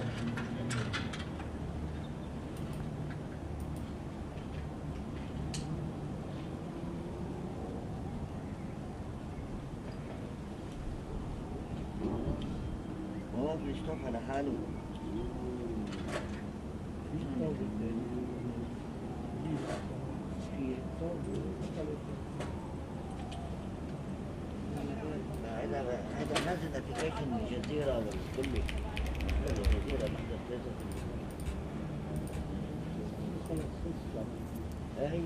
هذا نازل ابلكيشن الجزيره والكلي الجزيره هي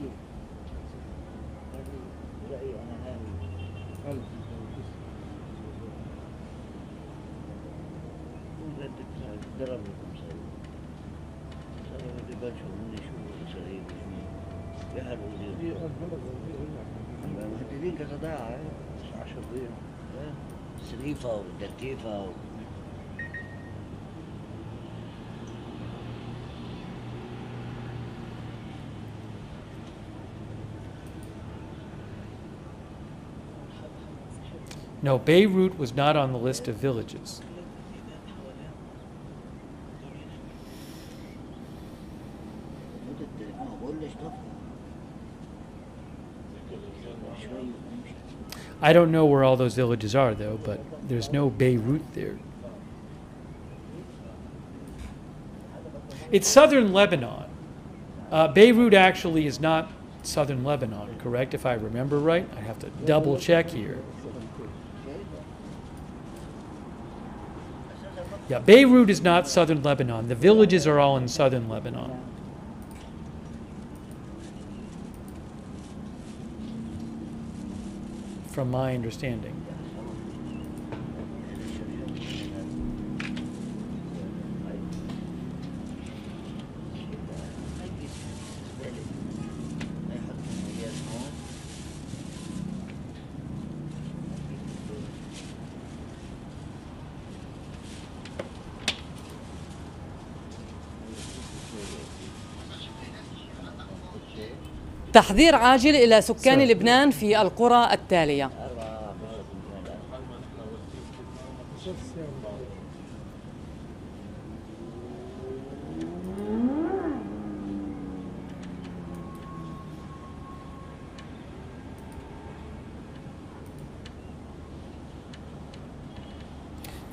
رأيي انا هاي ضرب لكم صار بدي بلشوا مني شو صغير يهربوا مهددين كذا ضاع 10 دقيقة سليفة وتلتيفة No, Beirut was not on the list of villages. I don't know where all those villages are, though, but there's no Beirut there. It's southern Lebanon. Beirut actually is not southern Lebanon, correct? If I remember right, I have to double check here. Yeah, Beirut is not southern Lebanon. The villages are all in southern Lebanon. From my understanding. تحذير عاجل إلى سكان لبنان في القرى التالية.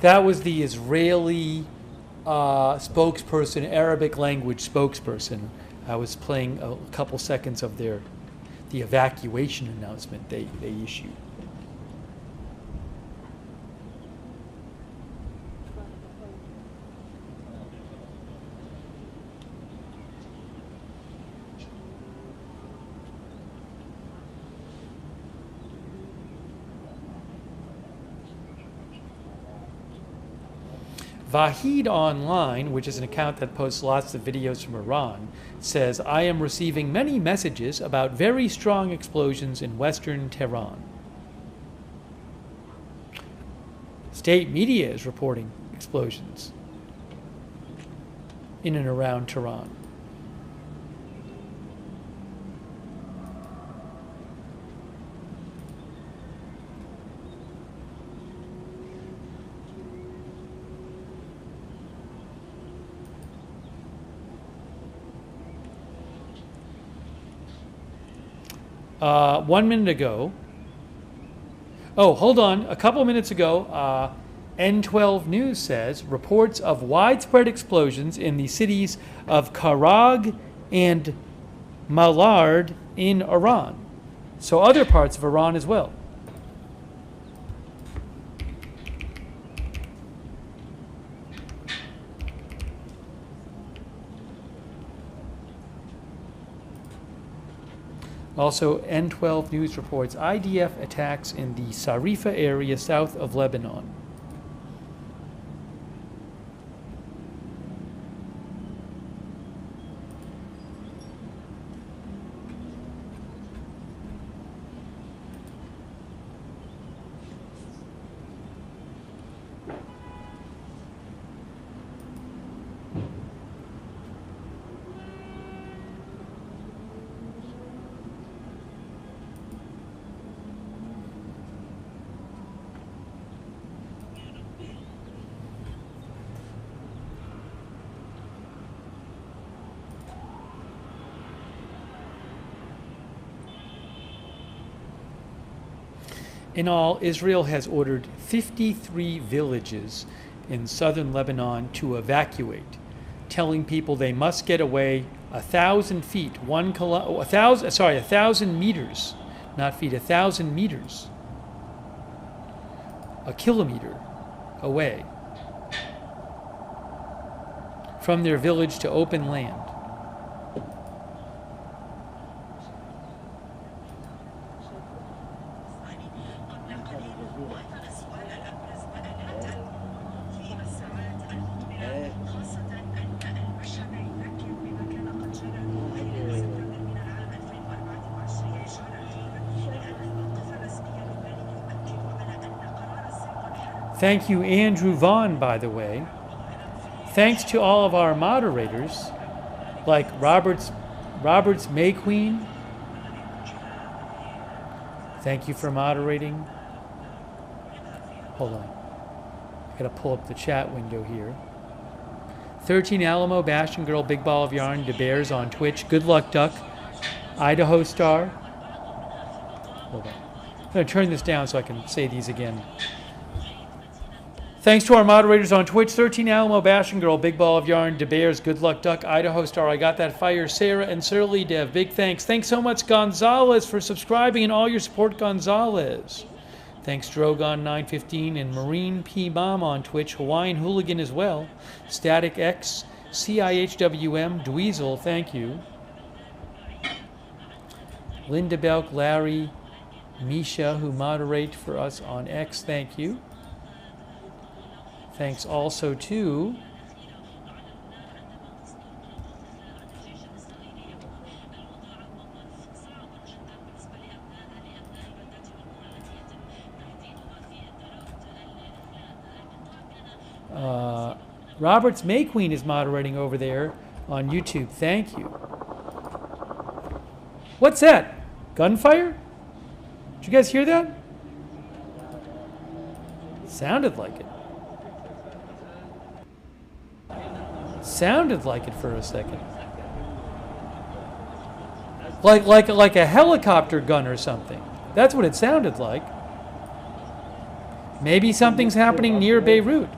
That was the Israeli spokesperson, Arabic language spokesperson. I was playing a couple seconds of the evacuation announcement they issued. Vahid Online, which is an account that posts lots of videos from Iran, says, I am receiving many messages about very strong explosions in western Tehran. State media is reporting explosions in and around Tehran. One minute ago, oh, hold on, a couple minutes ago, N12 News says reports of widespread explosions in the cities of Karag and Malard in Iran. So other parts of Iran as well. Also, N12 News reports IDF attacks in the Sarifa area south of Lebanon. In all, Israel has ordered 53 villages in southern Lebanon to evacuate, telling people they must get away 1,000 feet, 1,000 meters, not feet, 1,000 meters, a kilometer away from their village to open land. Thank you, Andrew Vaughn, by the way. Thanks to all of our moderators, like Roberts Mayqueen. Thank you for moderating. Hold on. I gotta pull up the chat window here. 13 Alamo, Bastion Girl, Big Ball of Yarn, DeBears on Twitch. Good Luck Duck, Idaho Star. Hold on. I'm gonna turn this down so I can say these again. Thanks to our moderators on Twitch, 13 Alamo, Bastion Girl, Big Ball of Yarn, DeBears, Good Luck Duck, Idaho Star, I Got That Fire, Sarah, and Surly Dev. Big thanks. Thanks so much, Gonzalez, for subscribing and all your support, Gonzalez. Thanks, Drogon915 and Marine P. Bomb on Twitch, Hawaiian Hooligan as well. Static X, CIHWM, Dweezil, thank you. Linda Belk, Larry, Misha, who moderate for us on X, thank you. Thanks also to Roberts Mayqueen is moderating over there on YouTube. Thank you. What's that? Gunfire? Did you guys hear that? Sounded like it. Sounded like it for a second. Like a helicopter gun or something. That's what it sounded like. Maybe something's happening near Beirut.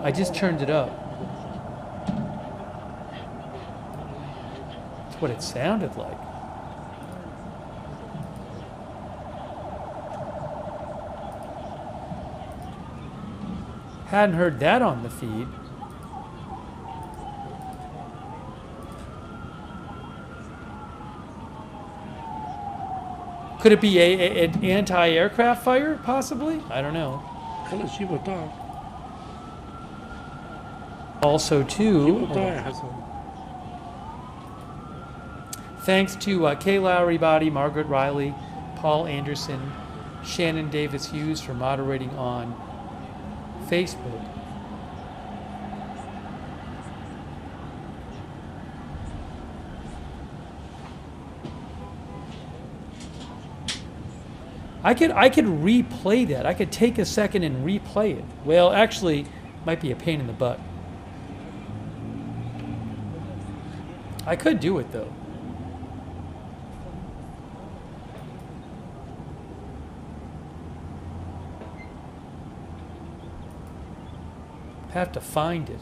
I just turned it up. That's what it sounded like. Hadn't heard that on the feed. Could it be an anti-aircraft fire, possibly? I don't know. Also, too, thanks to Kay Lowry Body, Margaret Riley, Paul Anderson, Shannon Davis Hughes for moderating on Facebook. I could replay that. I could take a second and replay it. Well, actually, might be a pain in the butt. I could do it though. Have to find it.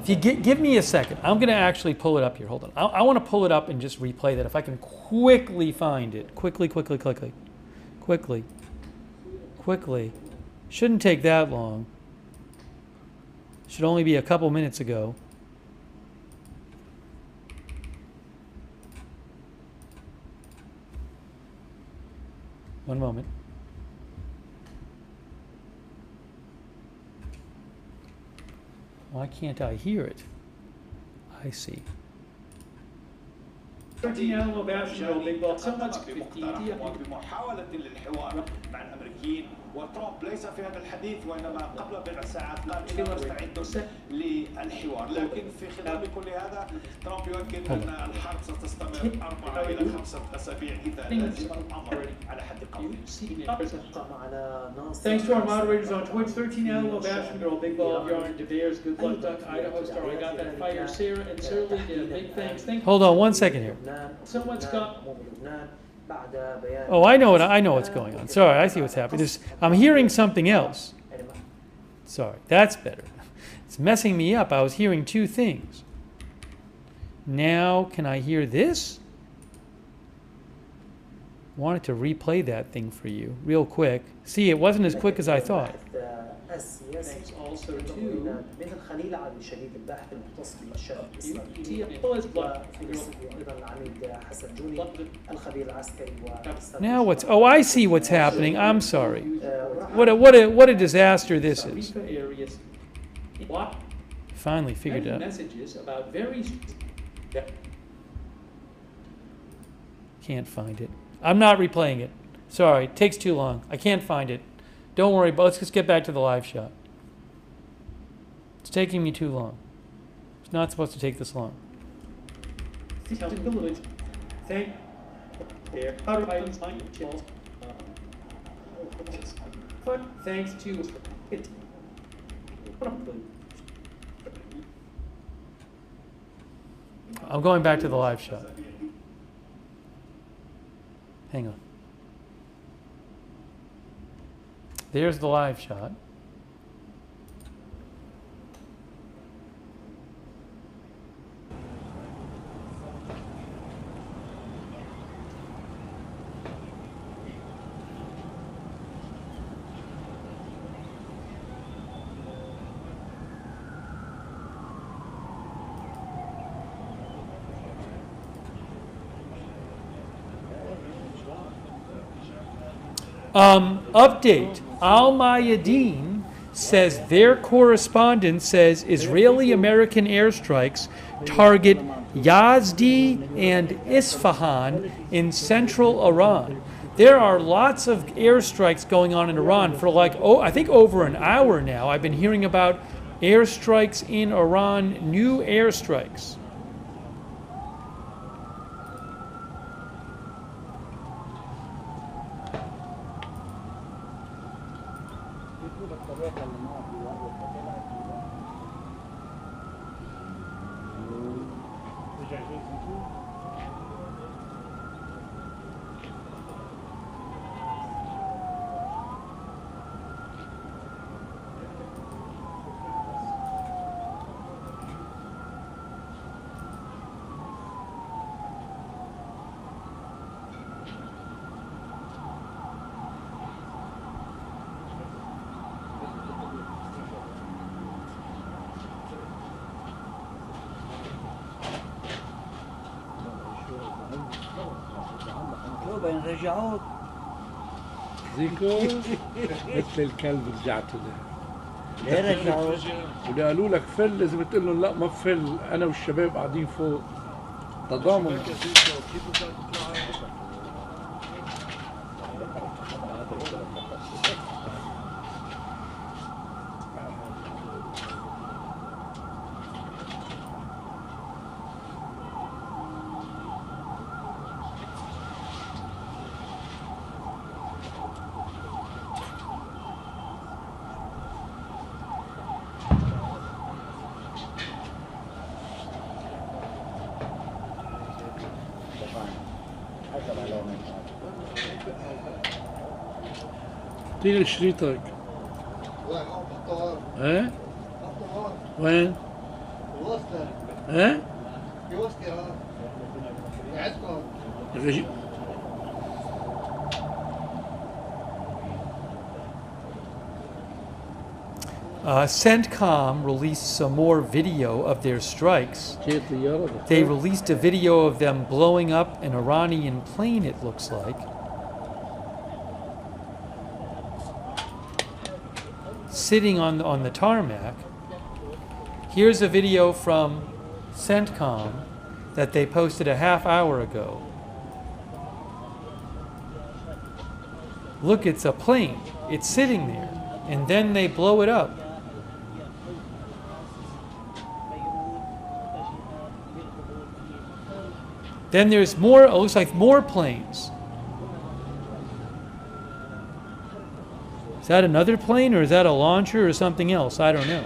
If you give me a second, I'm going to actually pull it up here. Hold on. I want to pull it up and just replay that. If I can quickly find it. Quickly. Shouldn't take that long. Should only be a couple minutes ago. One moment. Why can't I hear it? I see. بمحاولة للحوار مع الأمريكيين وترامب ليس في هذا الحديث وإنما قبل بضع ساعات قال إنه مستعد للحوار لكن في خلال كل هذا ترامب يؤكد أن الحرب ستستمر 4 إلى 5 أسابيع إذا لازم الأمر على حد قوله. Thanks to our moderators on Twitch, 13 Alamo Basham Girl, Big Ball of Yarn, DeBeers, Good Luck Duck, Idaho Star, I Got That Fighter, Sarah, and Surly, big thanks. Hold on 1 second here. Someone's got... Oh, I know what's going on. Sorry, I see what's happening. I'm hearing something else. Sorry, that's better. It's messing me up. I was hearing two things. Now, can I hear this? Wanted to replay that thing for you real quick. See, it wasn't as quick as I thought. Thanks also to now what's... Oh, I see what's happening. I'm sorry. What a disaster this is. Finally figured it out. Messages about very... Can't find it. I'm not replaying it. Sorry, it takes too long. I can't find it. Don't worry, but let's just get back to the live shot. It's taking me too long. It's not supposed to take this long. Thanks to it. I'm going back to the live shot. Hang on. There's the live shot. Update. Al Mayadeen says their correspondent says Israeli-American airstrikes target Yazdi and Isfahan in central Iran. There are lots of airstrikes going on in Iran for I think over an hour now. I've been hearing about airstrikes in Iran, new airstrikes. رجعوك زيكو مثل الكلب رجعت له. ليه رجعوك؟ وده قالوا لك فل لازم تقول لهم لا ما فل، انا والشباب قاعدين فوق تضامن. اعطيني شريطك. ايه؟ وين؟ ها؟ الرجيم CENTCOM released some more video of their strikes. They released a video of them blowing up an Iranian plane, it looks like. Sitting on the tarmac. Here's a video from CENTCOM that they posted a half hour ago. Look, it's a plane. It's sitting there. And then they blow it up. Then there's more, it looks like more planes. Is that another plane, or is that a launcher or something else? I don't know.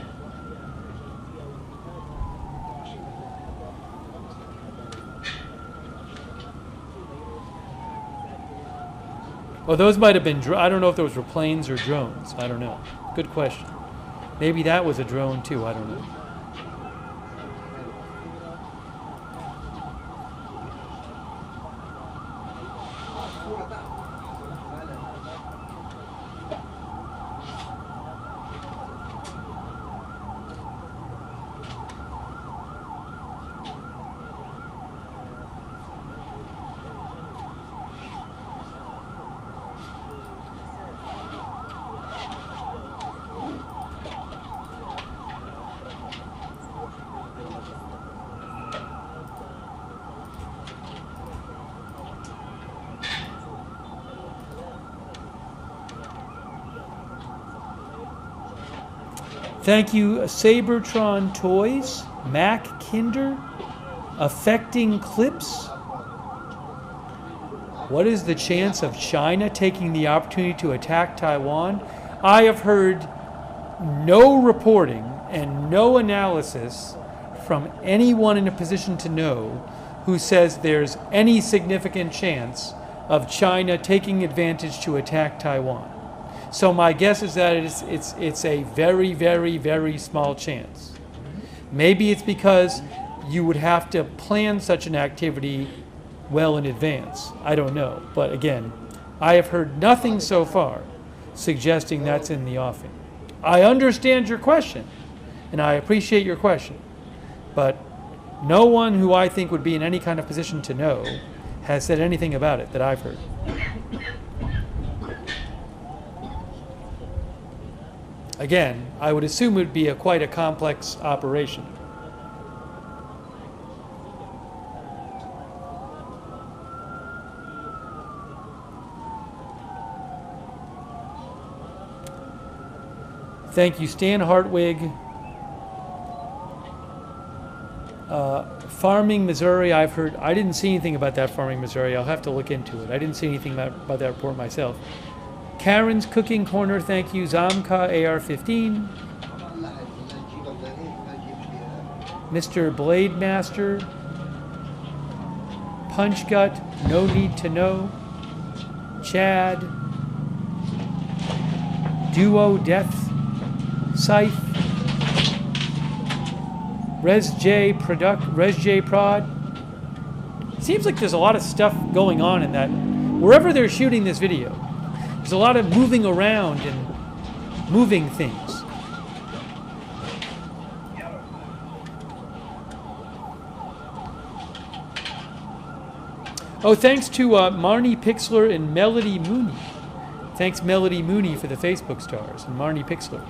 Well, those might have been, I don't know if those were planes or drones. I don't know. Good question. Maybe that was a drone too. I don't know. Thank you, Sabertron Toys, Mac Kinder, Affecting Clips. What is the chance of China taking the opportunity to attack Taiwan? I have heard no reporting and no analysis from anyone in a position to know who says there's any significant chance of China taking advantage to attack Taiwan. So my guess is that it's a very, very, very small chance. Maybe it's because you would have to plan such an activity well in advance. I don't know. But again, I have heard nothing so far suggesting that's in the offing. I understand your question, and I appreciate your question, but no one who I think would be in any kind of position to know has said anything about it that I've heard. Again, I would assume it would be quite a complex operation. Thank you, Stan Hartwig. Farming, Missouri, I've heard. I didn't see anything about that Farming, Missouri. I'll have to look into it. I didn't see anything about that report myself. Karen's Cooking Corner, thank you. Zamka AR-15. Mr. Blade Master. Punch Gut, No Need to Know. Chad. Duo Death. Scythe. Res J Prod. Seems like there's a lot of stuff going on in that. Wherever they're shooting this video, there's a lot of moving around and moving things. Oh, thanks to Marnie Pixler and Melody Mooney. Thanks, Melody Mooney, for the Facebook stars, and Marnie Pixler.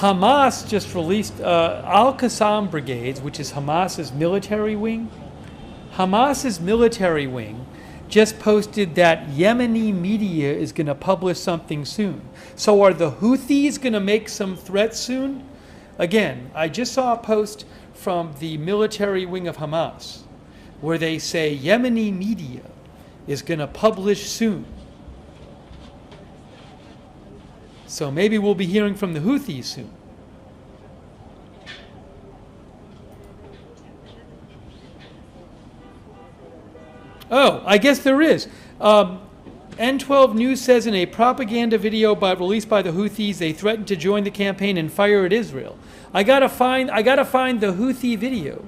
Hamas just released Al-Qassam brigades, which is Hamas's military wing. Hamas's military wing just posted that Yemeni media is going to publish something soon. So are the Houthis going to make some threats soon? Again, I just saw a post from the military wing of Hamas where they say Yemeni media is going to publish soon. So maybe we'll be hearing from the Houthis soon. Oh, I guess there is. N12 News says in a propaganda video released by the Houthis, they threatened to join the campaign and fire at Israel. I gotta find the Houthi video.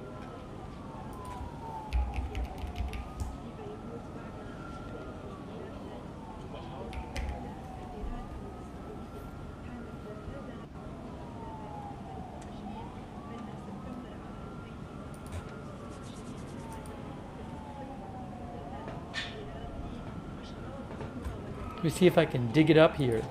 Let me see if I can dig it up here.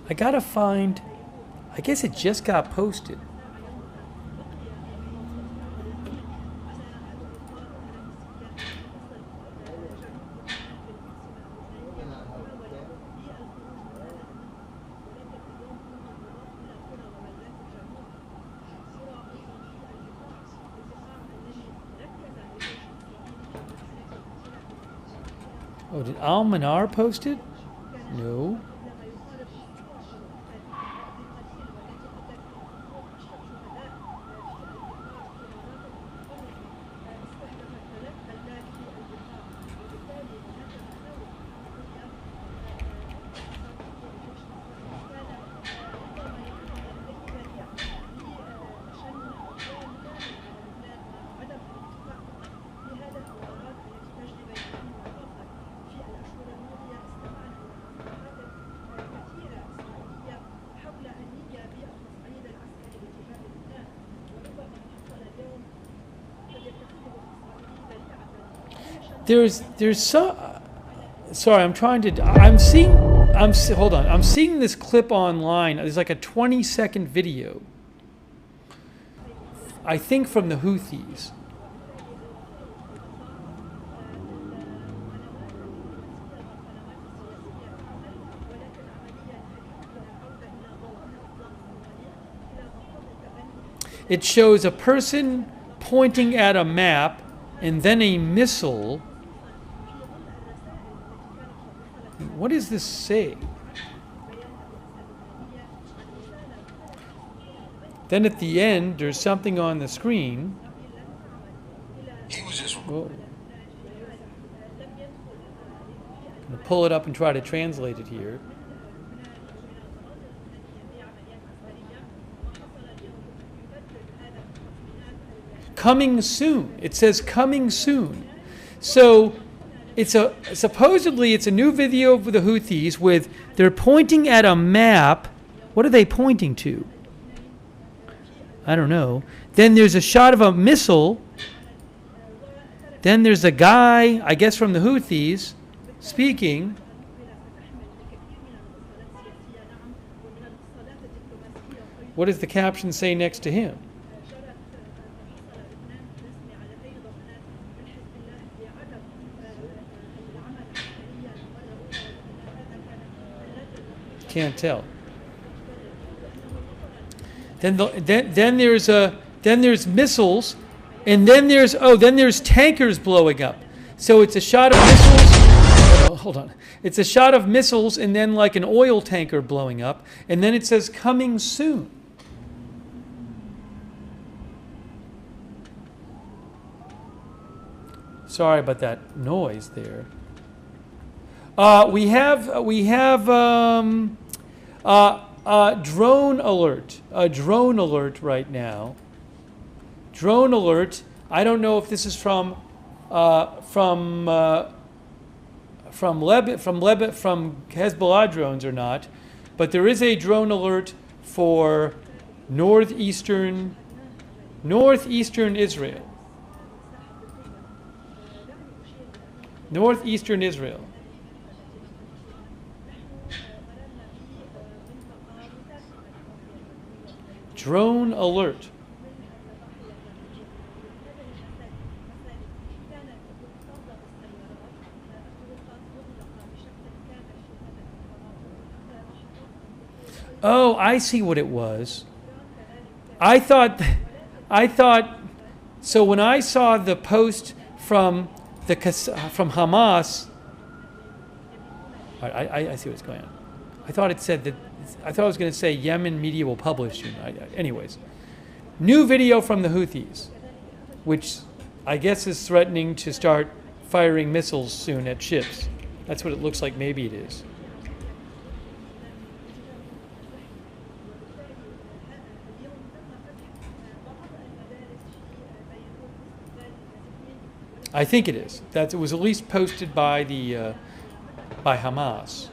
I gotta find, I guess it just got posted. Oh, did Al-Manar post it? No. There's some. Sorry, I'm trying to. Hold on. I'm seeing this clip online. There's like a 20-second video. I think from the Houthis. It shows a person pointing at a map and then a missile. What does this say? Then at the end, there's something on the screen. Whoa. I'm going to pull it up and try to translate it here. Coming soon. It says coming soon. So supposedly it's a new video of the Houthis with they're pointing at a map. What are they pointing to? I don't know. Then there's a shot of a missile. Then there's a guy, I guess from the Houthis, speaking. What does the caption say next to him? Can't tell. Then there's missiles, and then there's tankers blowing up. So it's a shot of missiles. Oh, hold on. It's a shot of missiles, and then like an oil tanker blowing up, and then it says coming soon. Sorry about that noise there. We have drone alert. A drone alert right now. Drone alert. I don't know if this is from Hezbollah drones or not, but there is a drone alert for northeastern Israel. Northeastern Israel. Drone alert. Oh, I see what it was. I thought, so when I saw the post from Hamas, I see what's going on. I thought it said that, I thought I was going to say Yemen media will publish. Anyways, new video from the Houthis, which I guess is threatening to start firing missiles soon at ships. That's what it looks like. Maybe it is. I think it is. That it was at least posted by the by Hamas.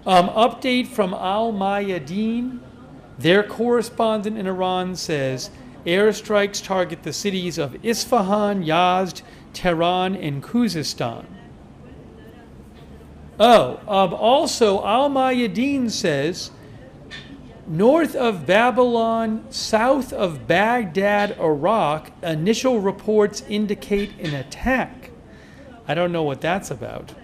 Update from Al Mayadeen. Their correspondent in Iran says airstrikes target the cities of Isfahan, Yazd, Tehran, and Khuzestan. Also Al Mayadeen says north of Babylon, south of Baghdad, Iraq, initial reports indicate an attack. I don't know what that's about.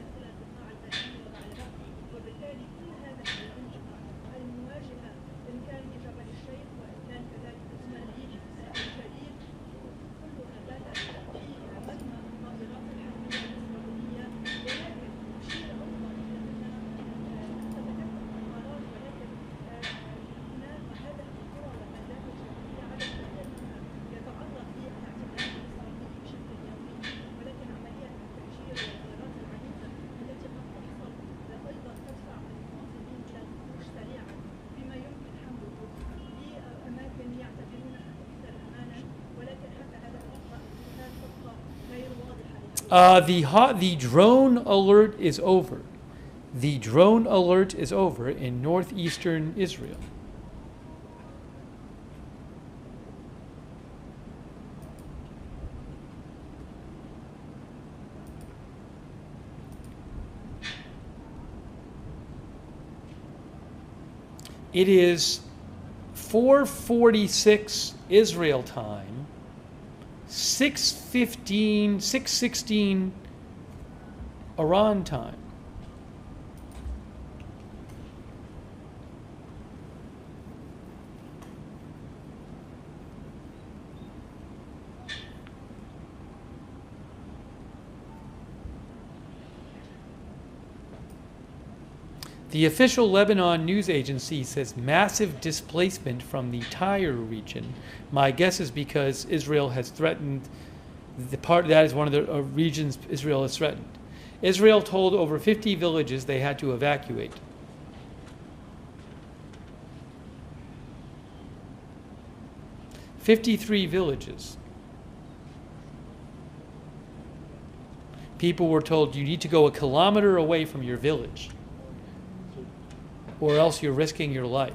The drone alert is over. The drone alert is over in northeastern Israel. It is 4:46 Israel time, 6:16 Iran time. The official Lebanon news agency says massive displacement from the Tyre region. My guess is because Israel has threatened, that is one of the regions Israel has threatened. Israel told over 50 villages they had to evacuate. "53 villages. People were told you need to go a kilometer away from your village, or else you're risking your life.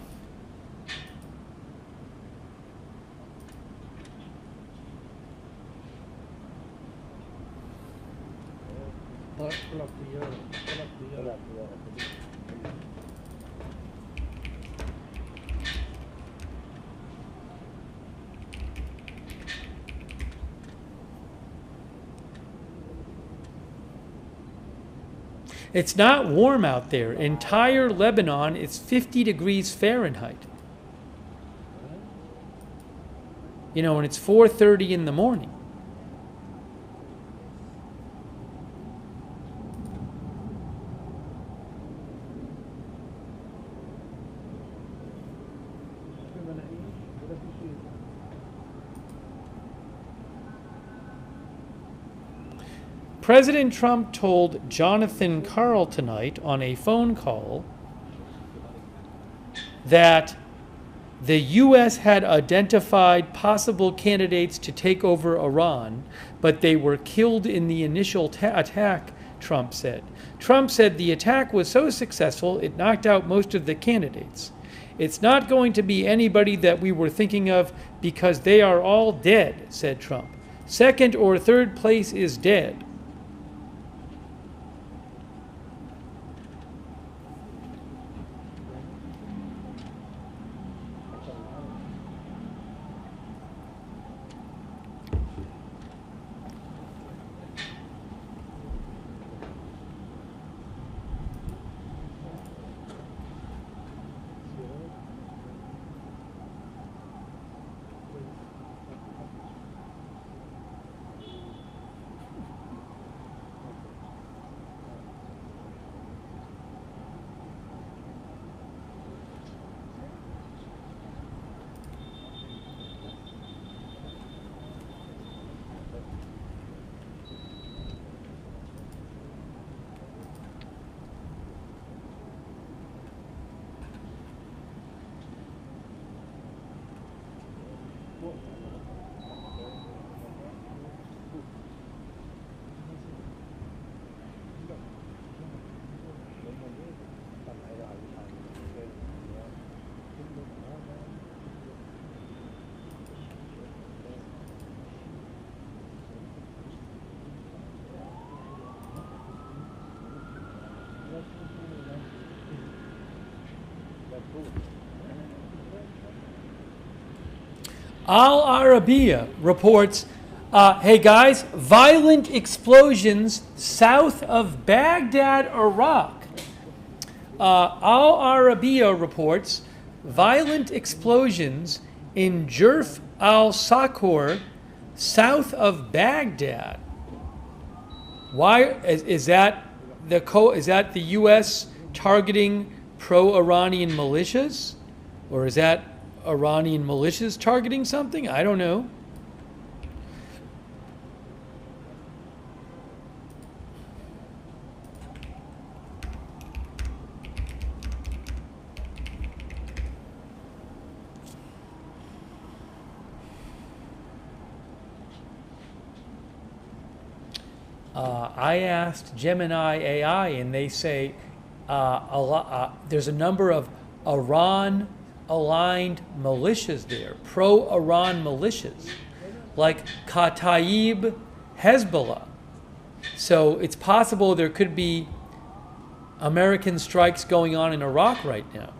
It's not warm out there. Entire Lebanon, it's 50 degrees Fahrenheit. You know, and it's 4:30 in the morning. President Trump told Jonathan Karl tonight on a phone call that the U.S. had identified possible candidates to take over Iran, but they were killed in the initial attack, Trump said. Trump said the attack was so successful it knocked out most of the candidates. It's not going to be anybody that we were thinking of because they are all dead, said Trump. Second or third place is dead. Al Arabiya reports, hey guys, violent explosions south of Baghdad, Iraq. Al Arabiya reports violent explosions in Jerf al-Sakur, south of Baghdad. Why is that the U.S. targeting pro-Iranian militias, or is that Iranian militias targeting something? I don't know. I asked Gemini AI, and they say there's a number of Iran-aligned militias there, pro-Iran militias, like Kataib Hezbollah. So it's possible there could be American strikes going on in Iraq right now.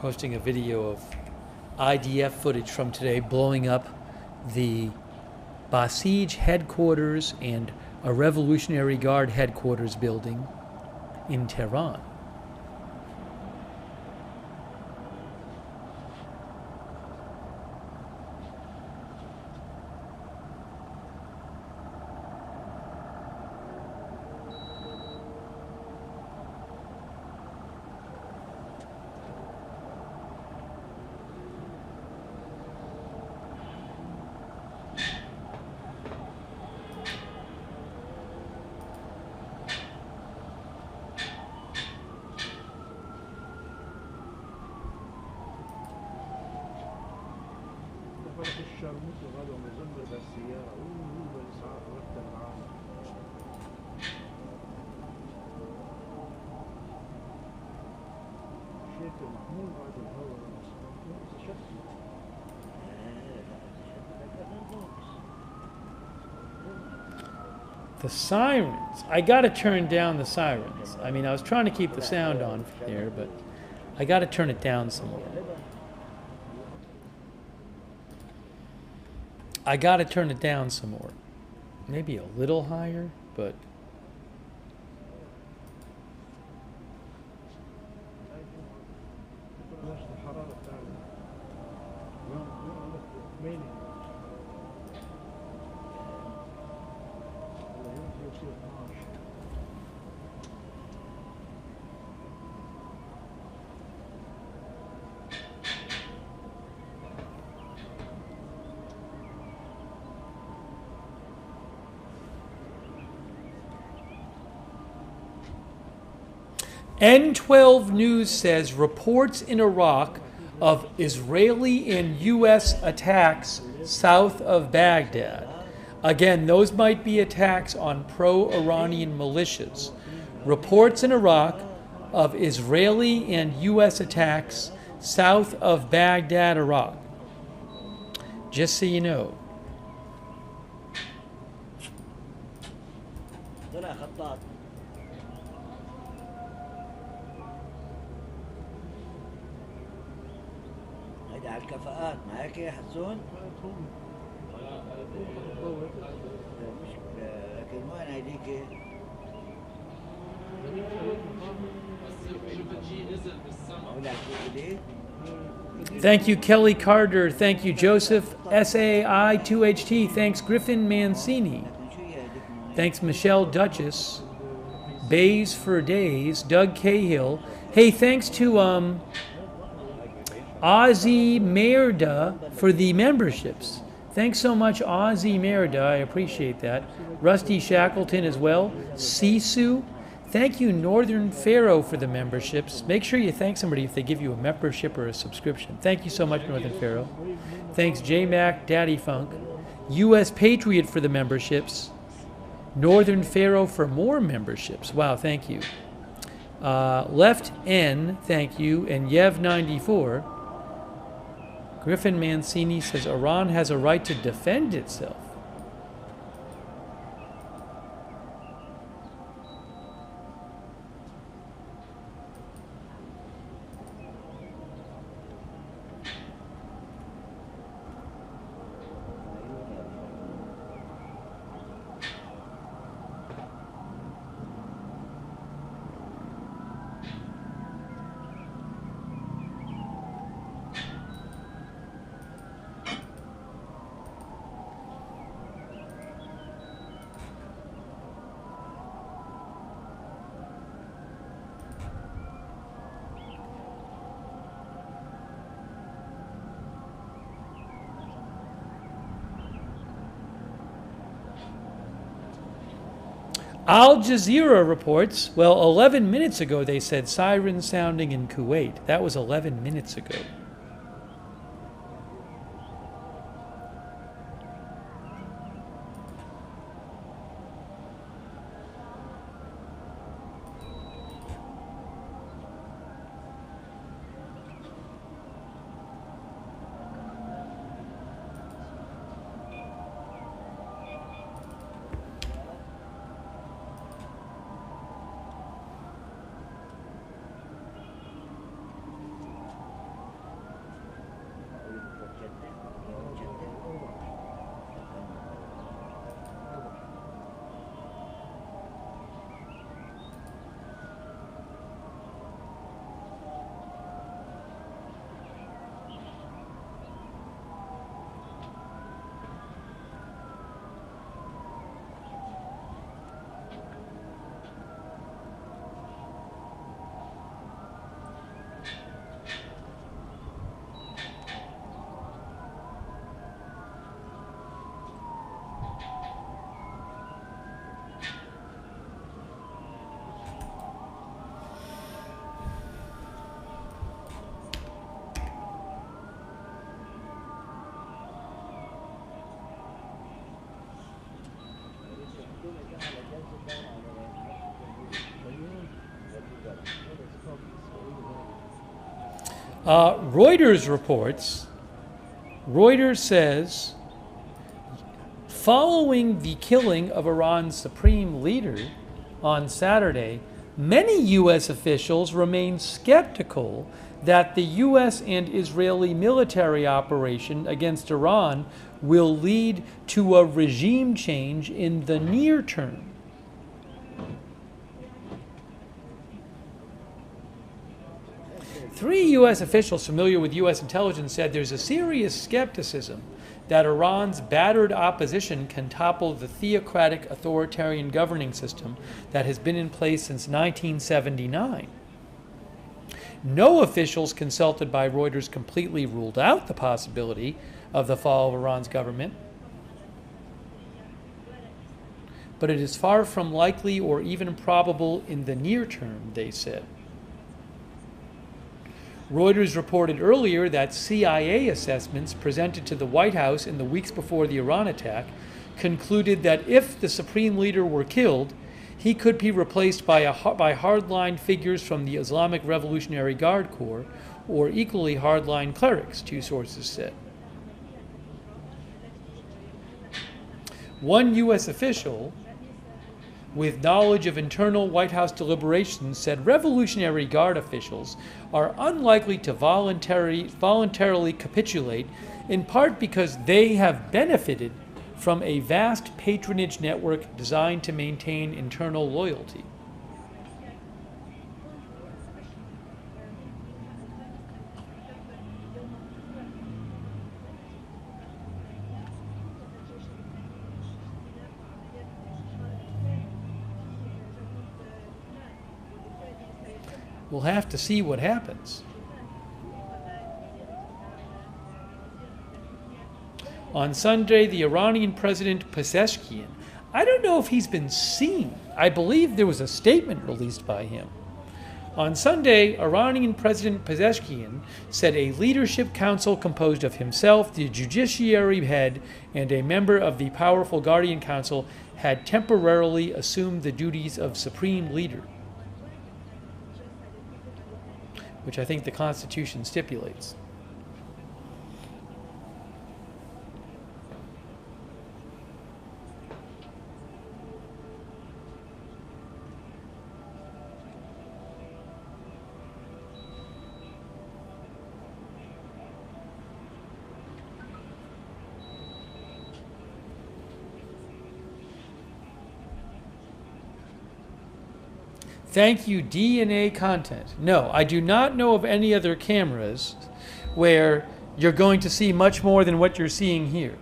Posting a video of IDF footage from today blowing up the Basij headquarters and a Revolutionary Guard headquarters building in Tehran. الشرموط وغدا مزمر بالسيارة والإسعاف رد العام The sirens. I got to turn down the sirens. I mean, I was trying to keep the sound on here, but I got to turn it down some more. I got to turn it down some more. Maybe a little higher, but... N12 News says reports in Iraq of Israeli and U.S. attacks south of Baghdad. Again, those might be attacks on pro-Iranian militias. Reports in Iraq of Israeli and U.S. attacks south of Baghdad, Iraq. Just so you know. هيدي على الكفاءات ما هيك يا حسون؟ مش لكن وين هيديك؟ Thank you, Kelly Carter. Thank you, Joseph SAI2HT. Thanks, Griffin Mancini. Thanks, Michelle Duchess. Bays for Days. Doug Cahill. Hey, thanks to Ozzy Merida for the memberships. Thanks so much, Ozzy Merida. I appreciate that. Rusty Shackleton as well. Sisu. Thank you, Northern Pharaoh, for the memberships. Make sure you thank somebody if they give you a membership or a subscription. Thank you so much, Northern Pharaoh. Thanks, J-Mac, Daddy Funk. U.S. Patriot for the memberships. Northern Pharaoh for more memberships. Wow, thank you. Left N, thank you. And Yev94. Griffin Mancini says Iran has a right to defend itself. Al Jazeera reports, well, 11 minutes ago they said sirens sounding in Kuwait. That was 11 minutes ago. Reuters reports, Reuters says, following the killing of Iran's supreme leader on Saturday, many U.S. officials remain skeptical that the U.S. and Israeli military operation against Iran will lead to a regime change in the near term. Three U.S. officials familiar with U.S. intelligence said there's a serious skepticism that Iran's battered opposition can topple the theocratic authoritarian governing system that has been in place since 1979. No officials consulted by Reuters completely ruled out the possibility of the fall of Iran's government, but it is far from likely or even probable in the near term, they said. Reuters reported earlier that CIA assessments presented to the White House in the weeks before the Iran attack concluded that if the supreme leader were killed, he could be replaced by hardline figures from the Islamic Revolutionary Guard Corps or equally hardline clerics, two sources said. One U.S. official with knowledge of internal White House deliberations said Revolutionary Guard officials are unlikely to voluntarily capitulate, in part because they have benefited from a vast patronage network designed to maintain internal loyalty. We'll have to see what happens. On Sunday, the Iranian President Pezeshkian, I don't know if he's been seen. I believe there was a statement released by him. On Sunday, Iranian President Pezeshkian said a leadership council composed of himself, the judiciary head, and a member of the powerful Guardian Council had temporarily assumed the duties of supreme leader, which I think the Constitution stipulates. Thank you, DNA content. No, I do not know of any other cameras where you're going to see much more than what you're seeing here.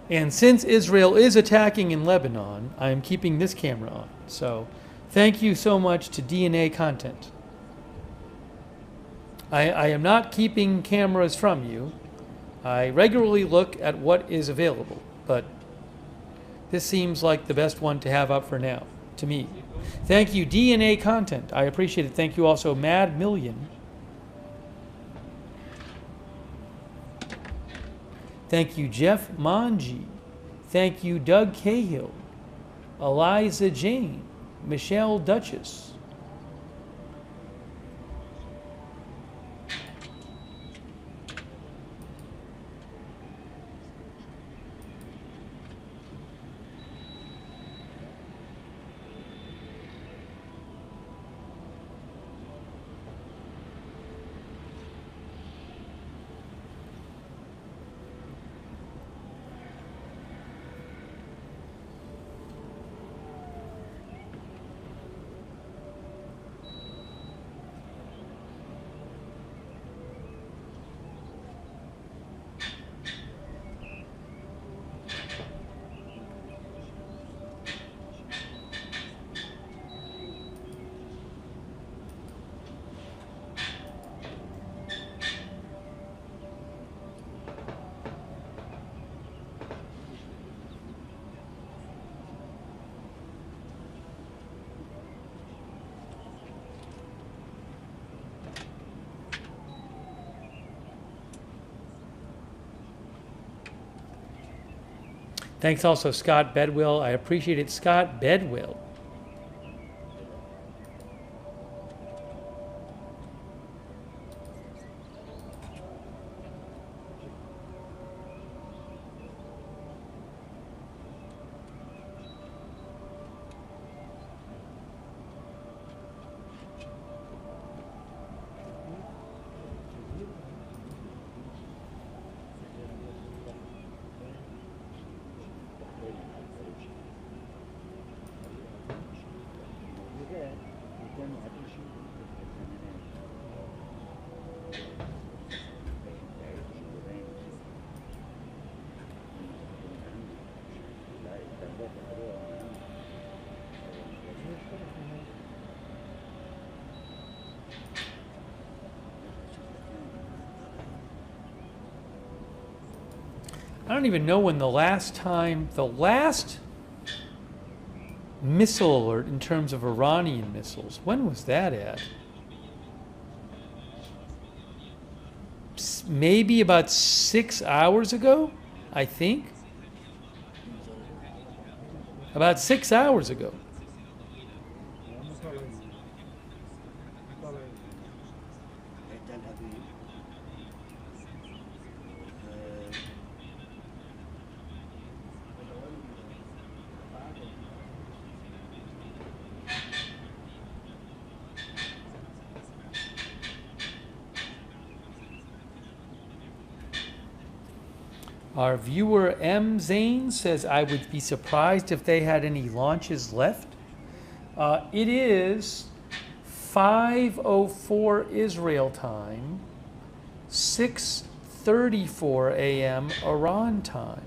And since Israel is attacking in Lebanon, I am keeping this camera on. So thank you so much to DNA content. I am not keeping cameras from you. I regularly look at what is available, but this seems like the best one to have up for now, to me. Thank you, DNA content. I appreciate it. Thank you also, Mad Million. Thank you, Jeff Manji. Thank you, Doug Cahill, Eliza Jane, Michelle Duchess. Thanks also, Scott Bedwell. I appreciate it, Scott Bedwell. I don't even know when the last missile alert in terms of Iranian missiles, when was that at? Maybe about 6 hours ago, I think. About 6 hours ago. Our viewer M. Zane says, I would be surprised if they had any launches left. It is 5:04 Israel time, 6:34 a.m. Iran time.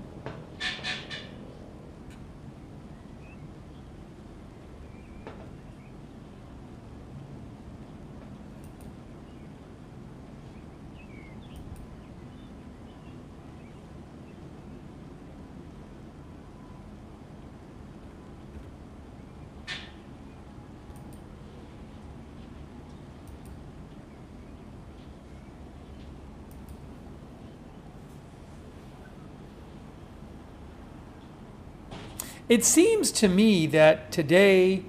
It seems to me that today,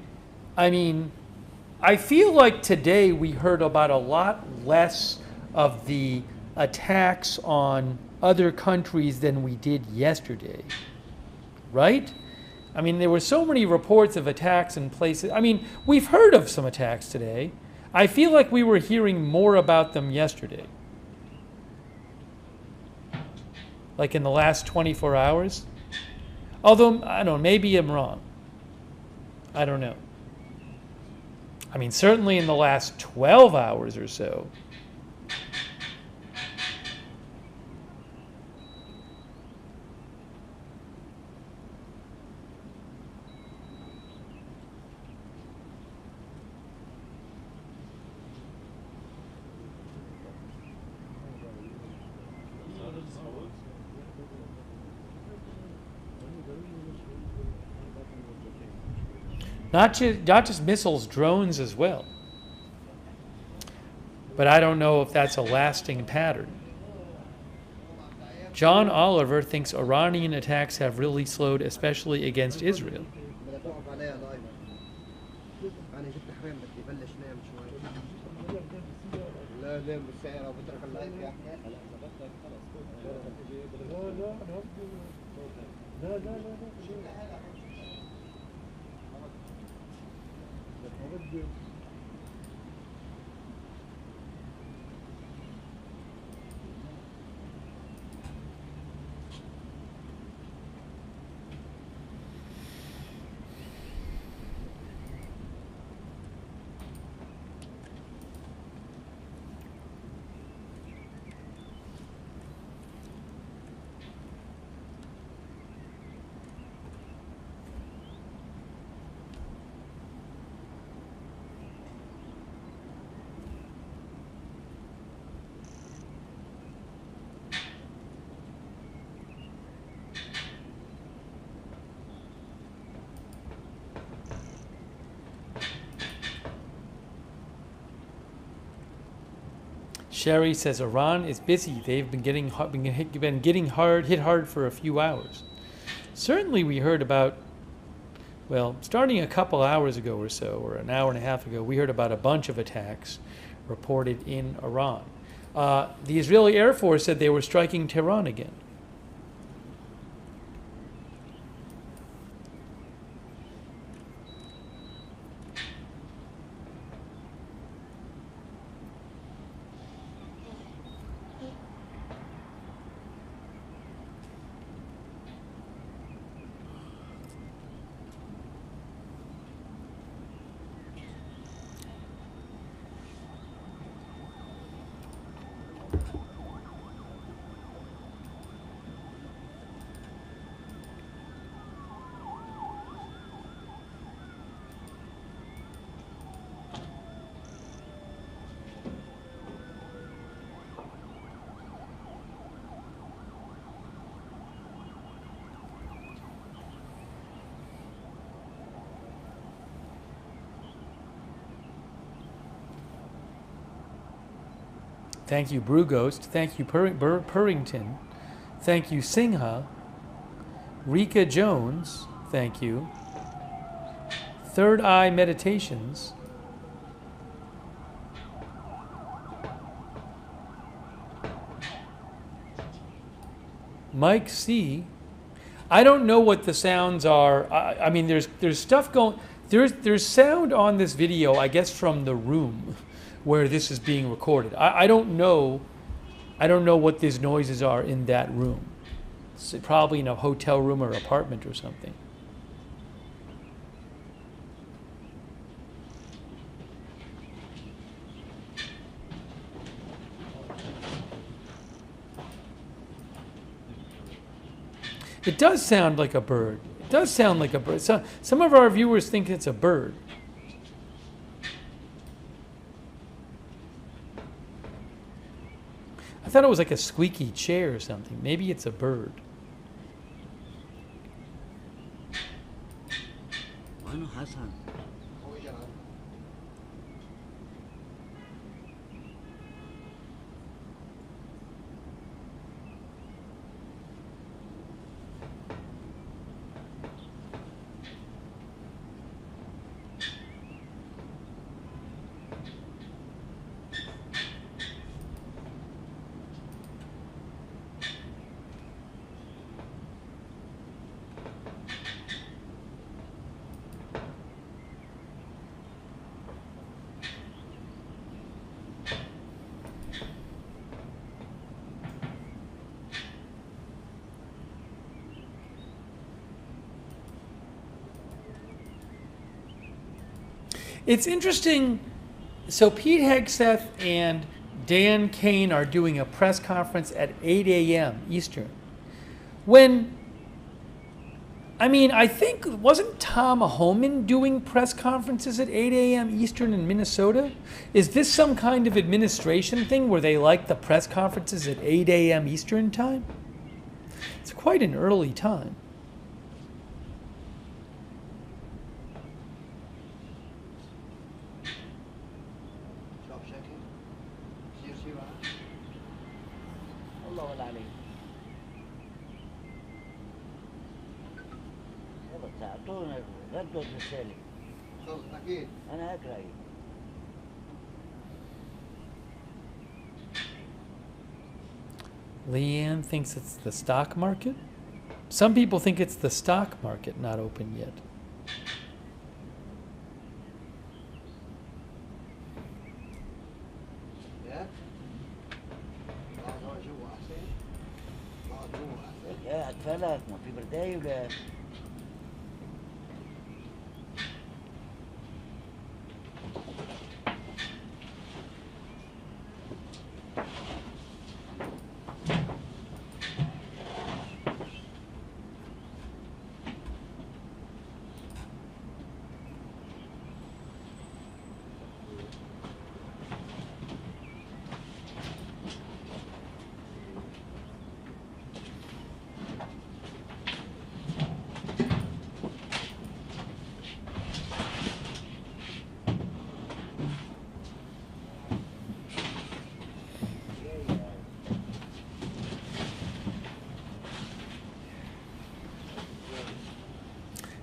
I feel like today we heard about a lot less of the attacks on other countries than we did yesterday, right? There were so many reports of attacks in places. We've heard of some attacks today. I feel like we were hearing more about them yesterday. Like in the last 24 hours. Although, I don't know, maybe I'm wrong. I don't know. Certainly in the last 12 hours or so. Not just missiles, drones as well. But I don't know if that's a lasting pattern. John Oliver thinks Iranian attacks have really slowed, especially against Israel. Sherry says Iran is busy. They've been hit hard for a few hours. Certainly, we heard about, starting a couple hours ago or so, or an hour and a half ago, we heard about a bunch of attacks reported in Iran. The Israeli Air Force said they were striking Tehran again. Thank you, Brughost. Thank you, Purrington. Thank you, Singha. Rika Jones. Thank you. Third Eye Meditations. Mike C. I don't know what the sounds are. I mean, there's stuff going. There's sound on this video, I guess, from the room where this is being recorded. I don't know. I don't know what these noises are in that room. It's probably in a hotel room or apartment or something. It does sound like a bird. It does sound like a bird. So, some of our viewers think it's a bird. I thought it was like a squeaky chair or something. Maybe it's a bird. It's interesting. So Pete Hegseth and Dan Kane are doing a press conference at 8 a.m. Eastern. When, I mean, I think, wasn't Tom Homan doing press conferences at 8 a.m. Eastern in Minnesota? Is this some kind of administration thing where they like the press conferences at 8 a.m. Eastern time? It's quite an early time. أنا أقرأ. Leanne thinks it's the stock market. Some people think it's the stock market not open yet. يا أتفلك ما في برداية ولا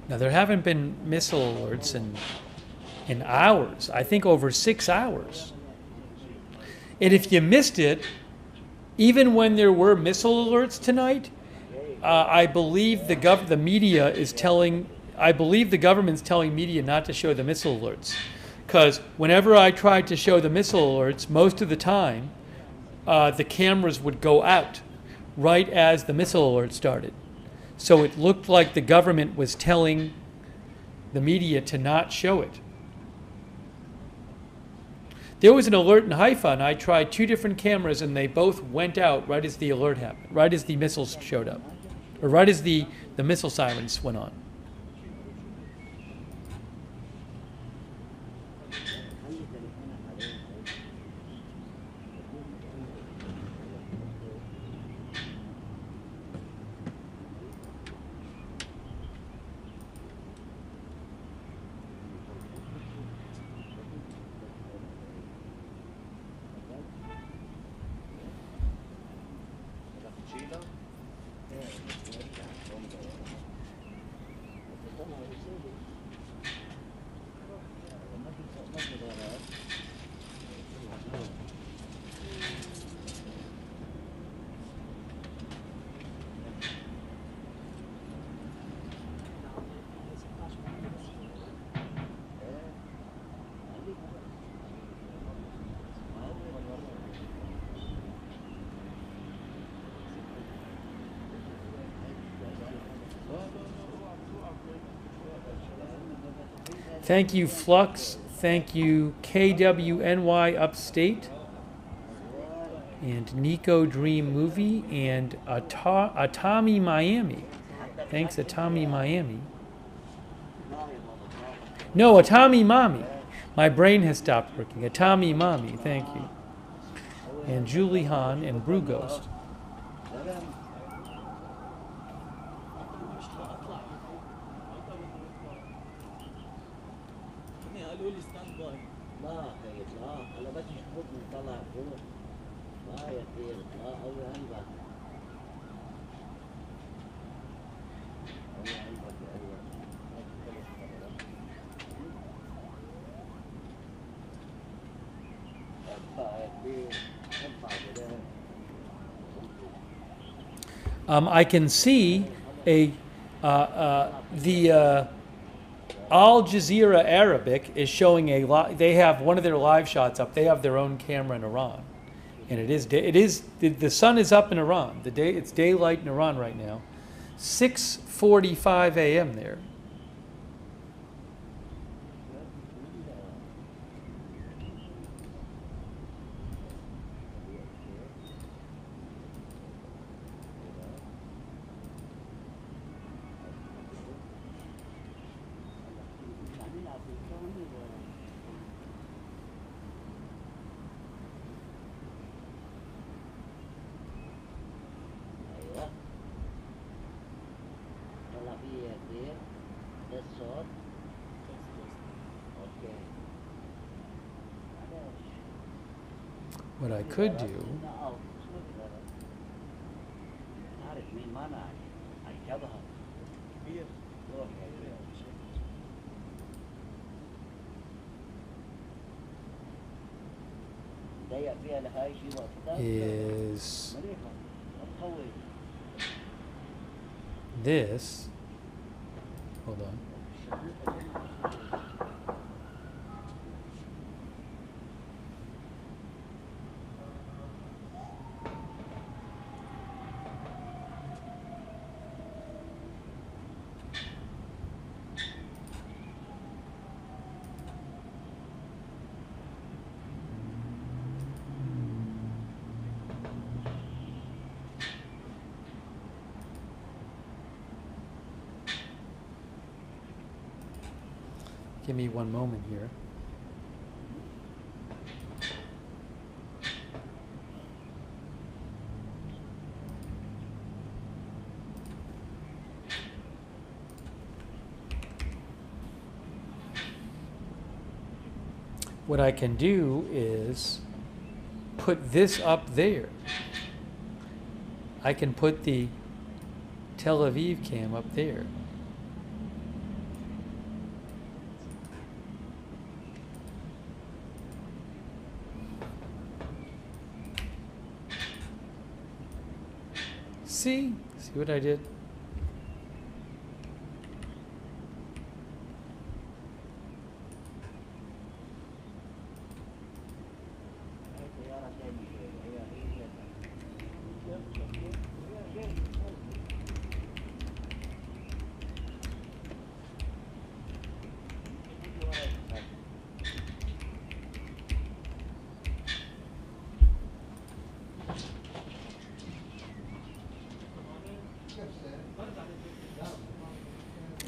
Now, there haven't been missile alerts in hours. I think over 6 hours. And if you missed it, even when there were missile alerts tonight, I believe the media is telling. I believe the government's telling media not to show the missile alerts, because whenever I tried to show the missile alerts, most of the time, the cameras would go out right as the missile alert started. So it looked like the government was telling the media to not show it. There was an alert in Haifa, and I tried 2 different cameras, and they both went out right as the alert happened, right as the missiles showed up, or right as the missile sirens went on. Thank you, Flux. Thank you, KWNY Upstate. And Nico Dream Movie. And Atami Miami. Thanks, Atami Miami. No, Atami Mommy. My brain has stopped working. Atami Mommy, thank you. And Julie Hahn and Brew Ghost. I can see the Al Jazeera Arabic is showing they have one of their live shots up. They have their own camera in Iran, and the sun is up in Iran. It's daylight in Iran right now, 6:45 a.m. there. What I could do is this. Hold on. Give me one moment here. What I can do is put this up there. I can put the Tel Aviv cam up there. See what I did?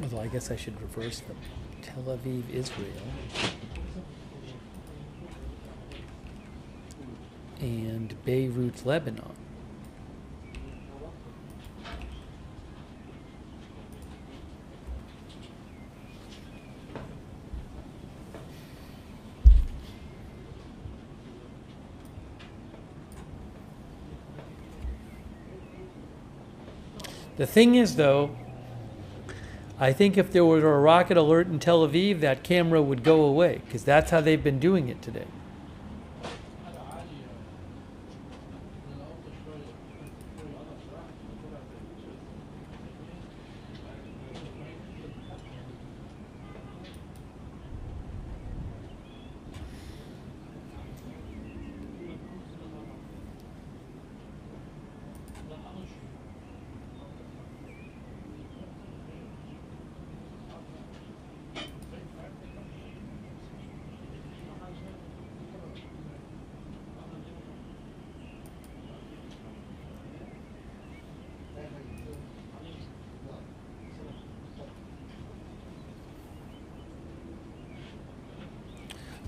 Although I guess I should reverse them. Tel Aviv, Israel. And Beirut, Lebanon. The thing is, though, I think if there were a rocket alert in Tel Aviv, that camera would go away, because that's how they've been doing it today.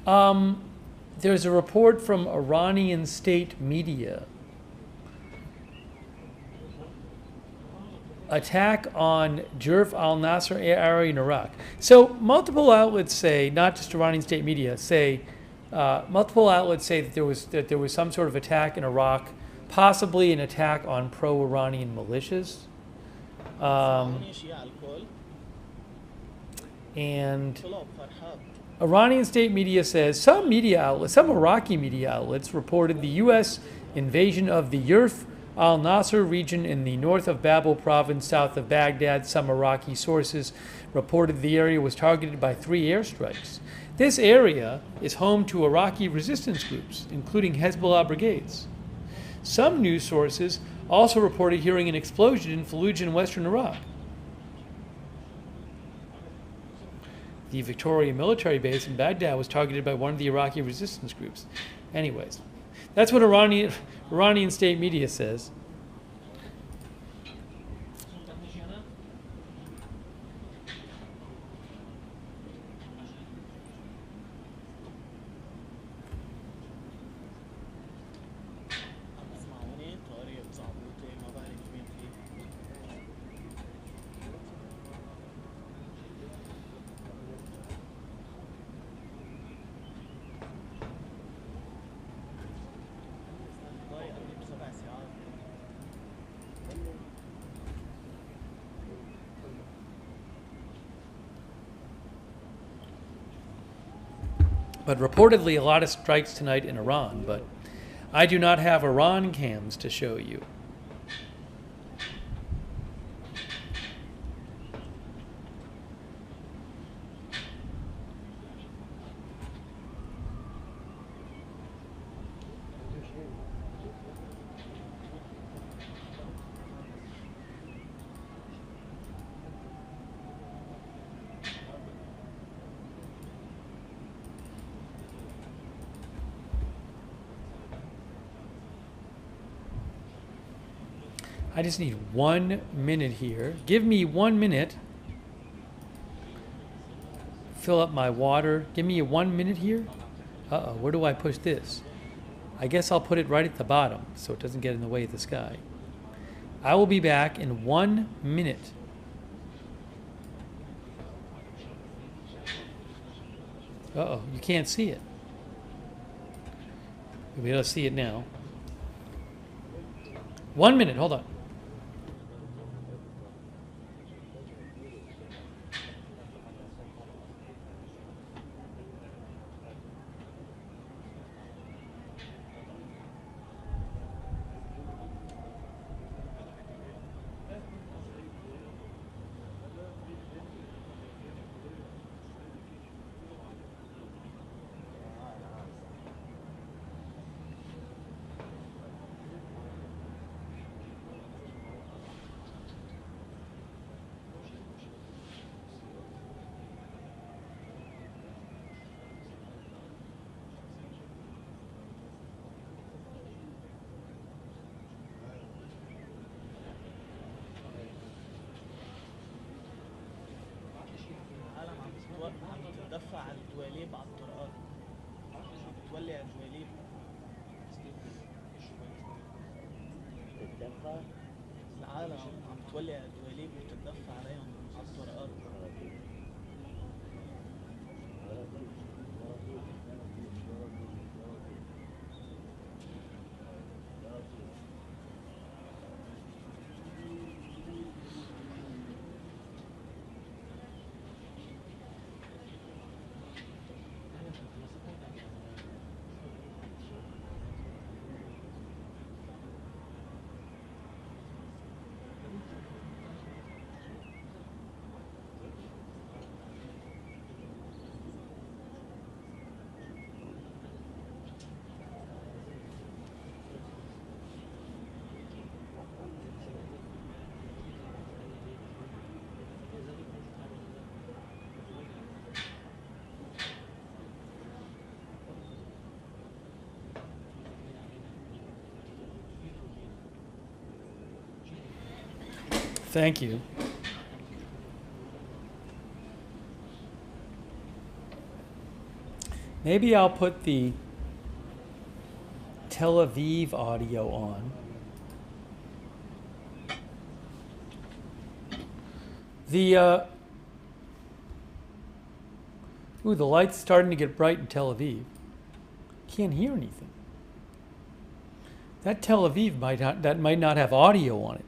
There's a report from Iranian state media. Attack on Jerf al-Nasser area in Iraq. So multiple outlets say, not just Iranian state media, say multiple outlets say that there was some sort of attack in Iraq, possibly an attack on pro-Iranian militias. And Iranian state media says some Iraqi media outlets reported the U.S. invasion of the Yerf al-Nasser region in the north of Babel province, south of Baghdad. Some Iraqi sources reported the area was targeted by 3 airstrikes. This area is home to Iraqi resistance groups, including Hezbollah brigades. Some news sources also reported hearing an explosion in Fallujah in western Iraq. The Victoria military base in Baghdad was targeted by one of the Iraqi resistance groups. Anyways, that's what Iranian state media says. But reportedly, a lot of strikes tonight in Iran, but I do not have Iran cams to show you. I just need 1 minute here. Give me 1 minute. Fill up my water. Give me 1 minute here. Uh-oh, where do I push this? I guess I'll put it right at the bottom so it doesn't get in the way of the sky. I will be back in 1 minute. Uh-oh, you can't see it. You'll be able to see it now. 1 minute, hold on. تدفع على الدواليب على الطرقات بتولع الدواليب تتدفع العالم عم تولع الدواليب وتتدفع عليهم على الطرقات Thank you. Maybe I'll put the Tel Aviv audio on. The the light's starting to get bright in Tel Aviv. Can't hear anything. That Tel Aviv might not have audio on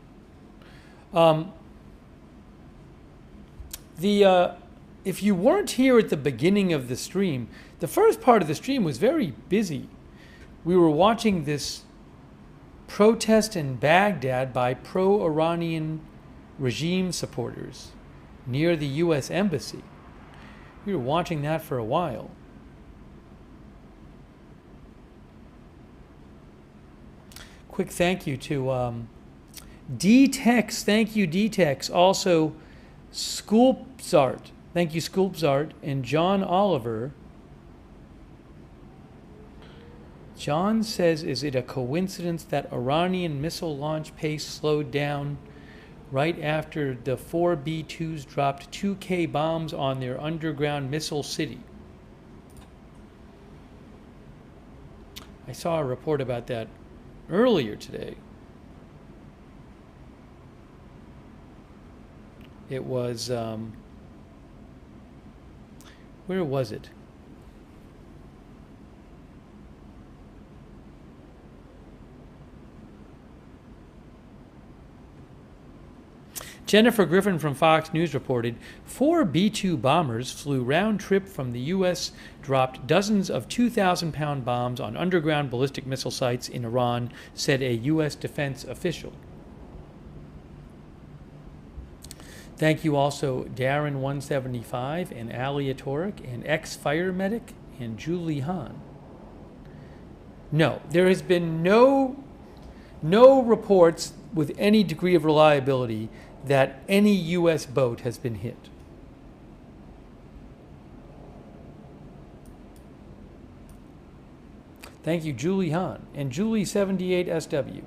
it. If you weren't here at the beginning of the stream, the first part of the stream was very busy. We were watching this protest in Baghdad by pro-Iranian regime supporters near the U.S. Embassy. We were watching that for a while. Quick thank you to D-Tex. Thank you, D-Tex. Also, Sculpzart. Thank you, Sculpzart. And John Oliver. John says, is it a coincidence that Iranian missile launch pace slowed down right after the 4 B-2s dropped 2K bombs on their underground missile city? I saw a report about that earlier today. It was, where was it? Jennifer Griffin from Fox News reported 4 B-2 bombers flew round trip from the U.S., dropped dozens of 2,000-pound bombs on underground ballistic missile sites in Iran, said a U.S. defense official. Thank you also Darren175 and Ali Atoric and ex-fire medic and Julie Hahn. No, there has been no reports with any degree of reliability that any U.S. boat has been hit. Thank you, Julie Hahn and Julie78SW.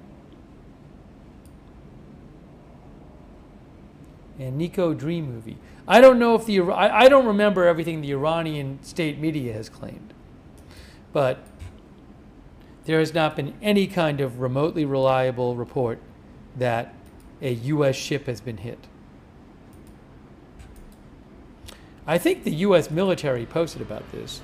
And Nico Dream Movie. I don't know if I don't remember everything the Iranian state media has claimed, but there has not been any kind of remotely reliable report that a U.S. ship has been hit. I think the U.S. military posted about this.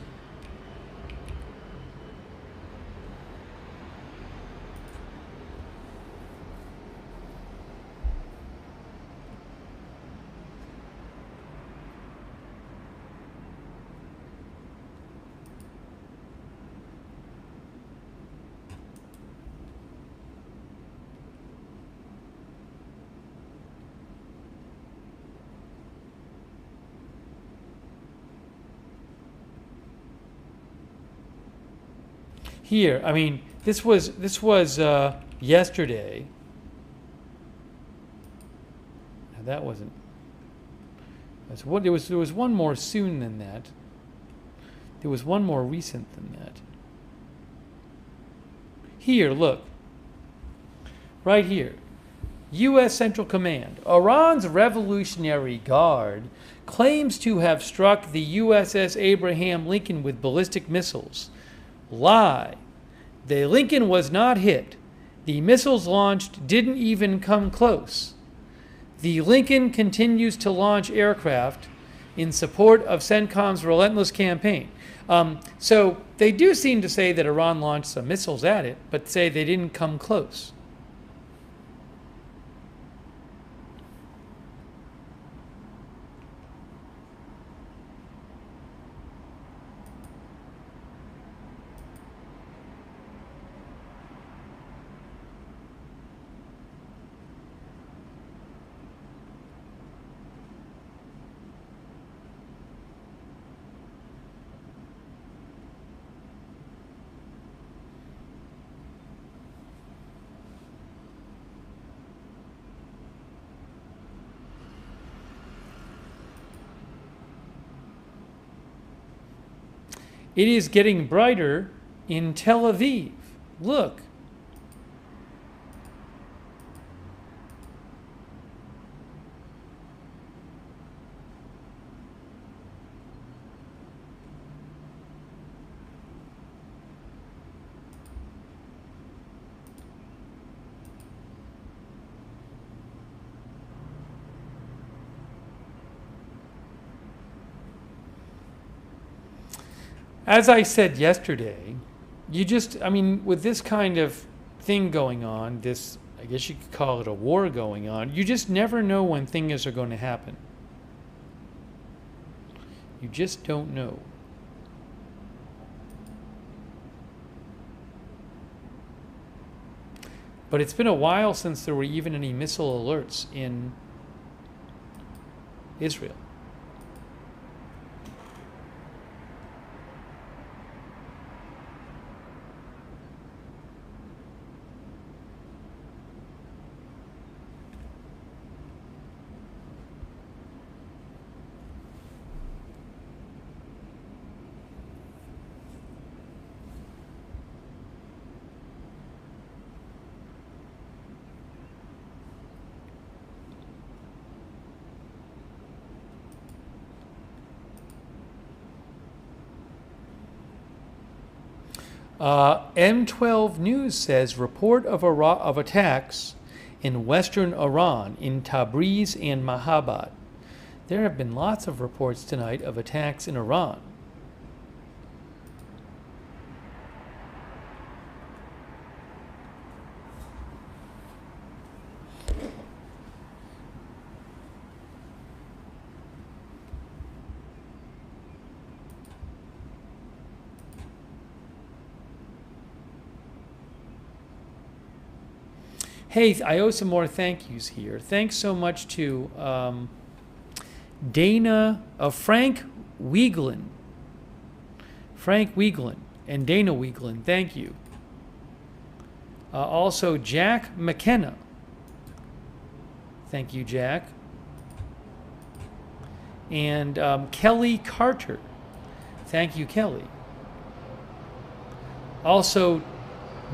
Here, I mean, this was yesterday. Now that wasn't. That's what there was one more soon than that. There was one more recent than that. Here, look. Right here. U.S. Central Command. Iran's Revolutionary Guard claims to have struck the USS Abraham Lincoln with ballistic missiles. Lie. The Lincoln was not hit. The missiles launched didn't even come close. The Lincoln continues to launch aircraft in support of CENTCOM's relentless campaign. So they do seem to say that Iran launched some missiles at it, but say they didn't come close. It is getting brighter in Tel Aviv. Look. As I said yesterday, you just, I mean, with this kind of thing going on, this, I guess you could call it a war going on, you just never know when things are going to happen. You just don't know. But it's been a while since there were even any missile alerts in Israel. M12 News says report of attacks in western Iran, in Tabriz and Mahabad. There have been lots of reports tonight of attacks in Iran. Hey, I owe some more thank yous here. Thanks so much to Frank Wieglin. Frank Wieglin and Dana Wieglin, thank you. Also, Jack McKenna. Thank you, Jack. And Kelly Carter. Thank you, Kelly. Also,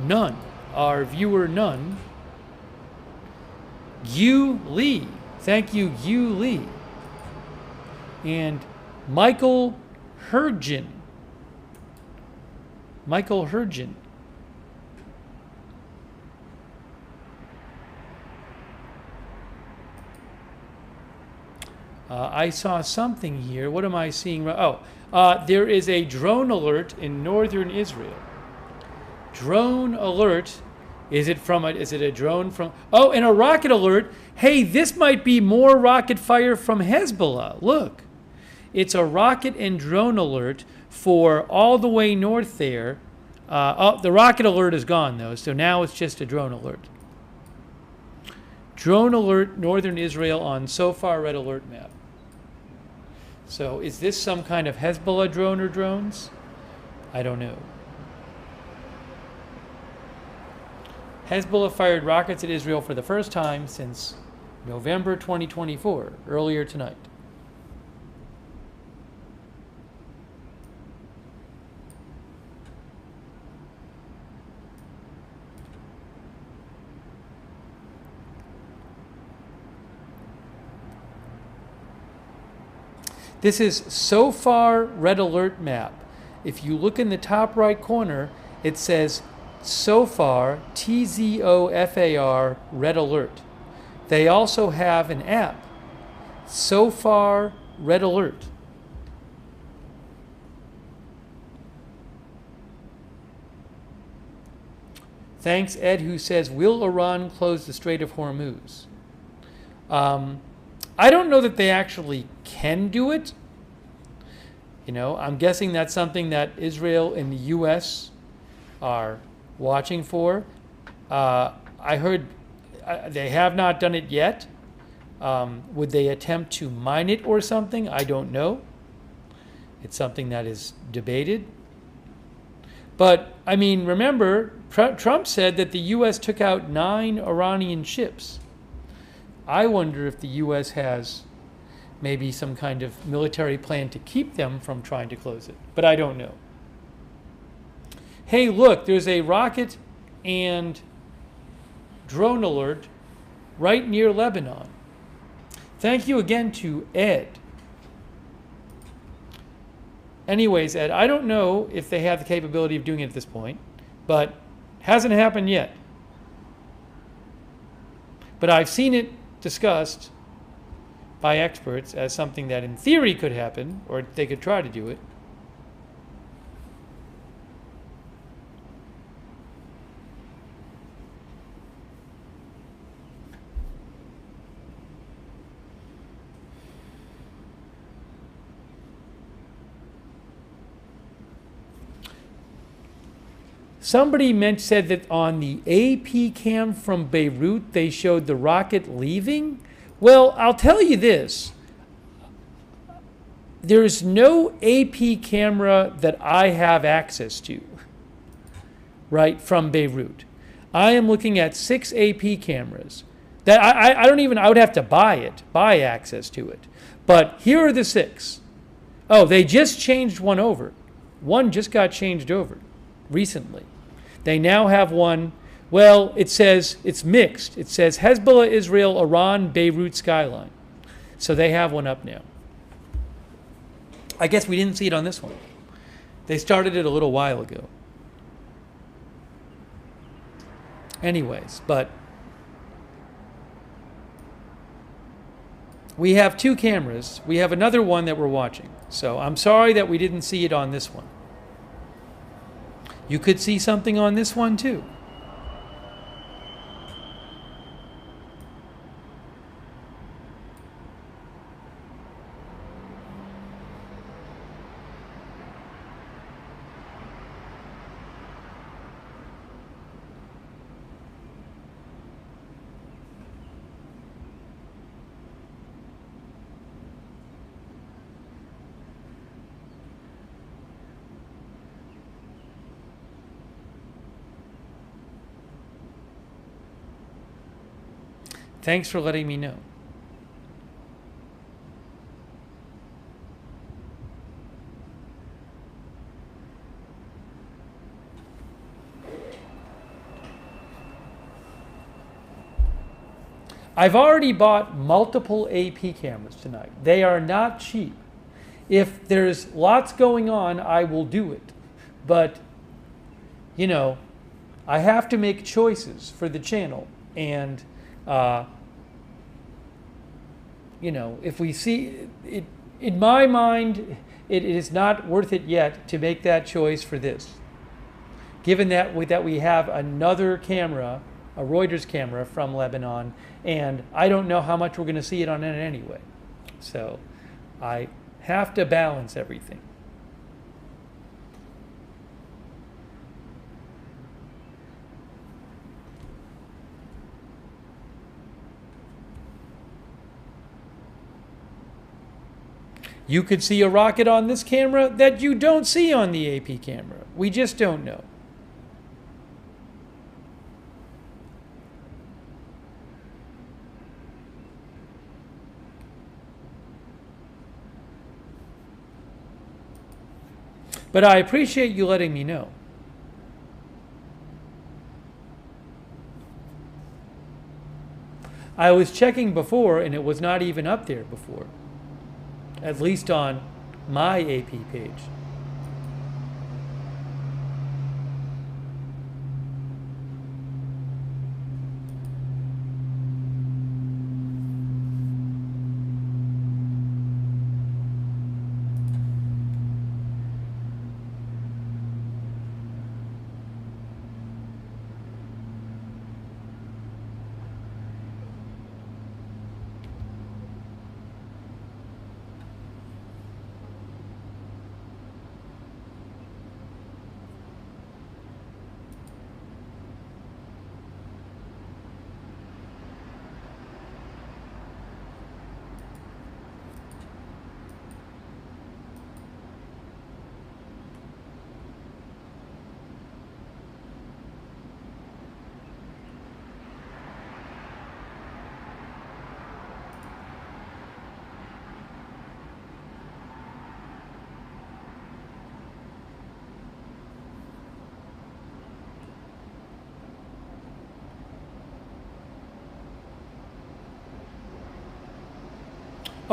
Nunn, our viewer Nunn. Yu Lee. Thank you, Yu Lee. And Michael Hergen. Michael Hergen. I saw something here. What am I seeing? Oh, there is a drone alert in northern Israel. Drone alert. Is it a drone from? Oh, and a rocket alert. Hey, this might be more rocket fire from Hezbollah. Look, it's a rocket and drone alert for all the way north there. The rocket alert is gone though, so now it's just a drone alert. Drone alert, northern Israel on SOFAR red alert map. So is this some kind of Hezbollah drone or drones? I don't know. Hezbollah fired rockets at Israel for the first time since November 2024, earlier tonight. This is SOFAR red alert map. If you look in the top right corner, it says SOFAR, TZOFAR, red alert. They also have an app, SOFAR red alert. Thanks, Ed, who says, will Iran close the Strait of Hormuz? I don't know that they actually can do it. You know, I'm guessing that's something that Israel and the U.S. are watching for. I heard they have not done it yet. Would they attempt to mine it or something? I don't know. It's something that is debated. But, I mean, remember, Trump said that the U.S. took out 9 Iranian ships. I wonder if the U.S. has maybe some kind of military plan to keep them from trying to close it. But I don't know. Hey, look, there's a rocket and drone alert right near Lebanon. Thank you again to Ed. Anyways, Ed, I don't know if they have the capability of doing it at this point, but hasn't happened yet. But I've seen it discussed by experts as something that in theory could happen, or they could try to do it. Somebody said that on the AP cam from Beirut, they showed the rocket leaving. Well, I'll tell you this. There's no AP camera that I have access to, right, from Beirut. I am looking at 6 AP cameras. That I don't even, I would have to buy access to it. But here are the 6. Oh, they just changed one over. One just got changed over recently. They now have one, well, it says, it's mixed. It says Hezbollah, Israel, Iran, Beirut skyline. So they have one up now. I guess we didn't see it on this one. They started it a little while ago. Anyways, but we have 2 cameras. We have another one that we're watching. So I'm sorry that we didn't see it on this one. You could see something on this one too. Thanks for letting me know. I've already bought multiple AP cameras tonight. They are not cheap. If there's lots going on, I will do it. But, you know, I have to make choices for the channel. And you know, if we see it, in my mind, it is not worth it yet to make that choice for this. Given that we have another camera, a Reuters camera from Lebanon, and I don't know how much we're going to see it on it anyway. So I have to balance everything. You could see a rocket on this camera that you don't see on the AP camera. We just don't know. But I appreciate you letting me know. I was checking before and it was not even up there before. At least on my AP page.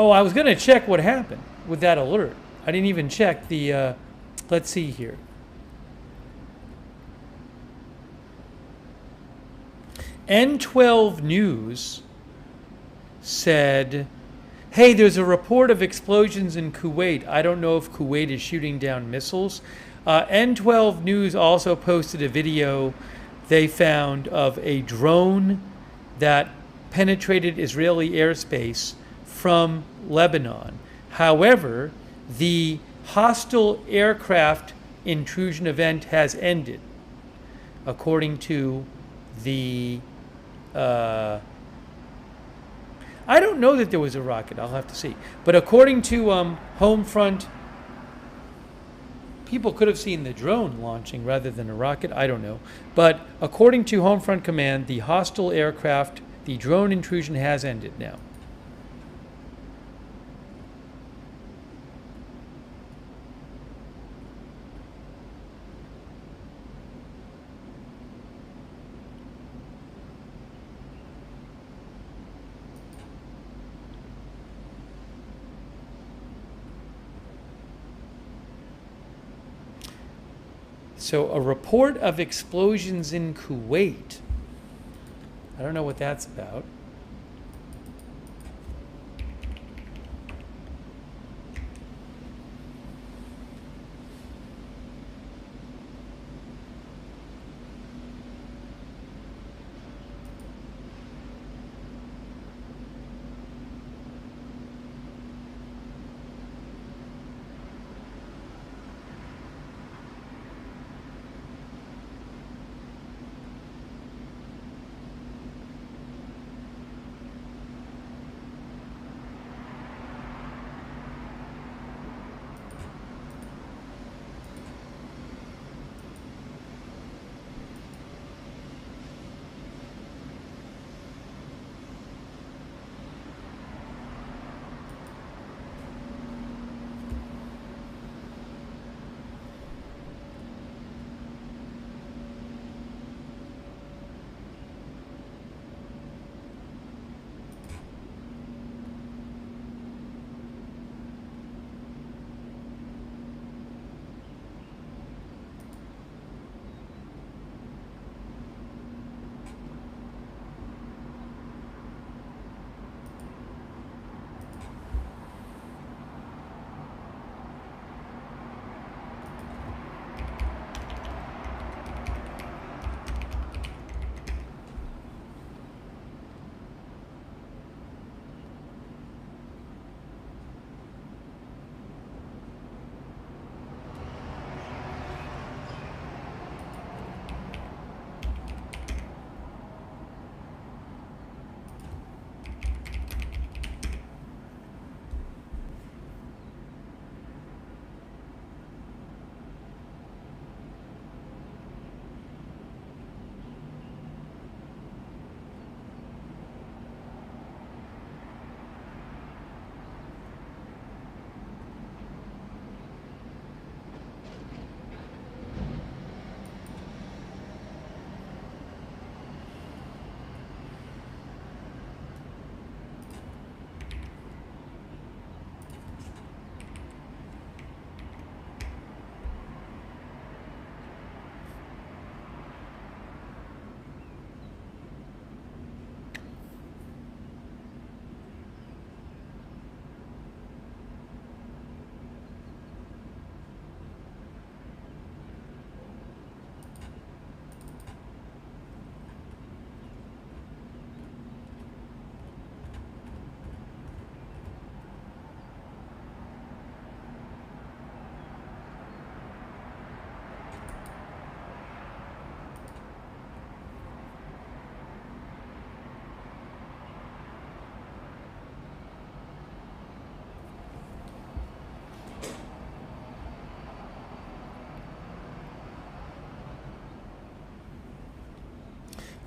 Oh, I was going to check what happened with that alert. I didn't even check the, let's see here. N12 News said, hey, there's a report of explosions in Kuwait. I don't know if Kuwait is shooting down missiles. N12 News also posted a video they found of a drone that penetrated Israeli airspace from Lebanon. However, the hostile aircraft intrusion event has ended. according to the... I don't know that there was a rocket. I'll have to see. But according to Home Front, people could have seen the drone launching rather than a rocket. I don't know. But according to Home Front Command, the hostile aircraft, the drone intrusion has ended now. So a report of explosions in Kuwait. I don't know what that's about.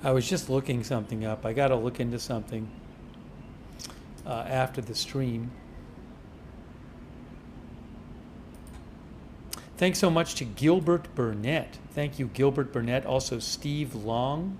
I was just looking something up. I got to look into something after the stream. Thanks so much to Gilbert Burnett. Thank you, Gilbert Burnett. Also, Steve Long.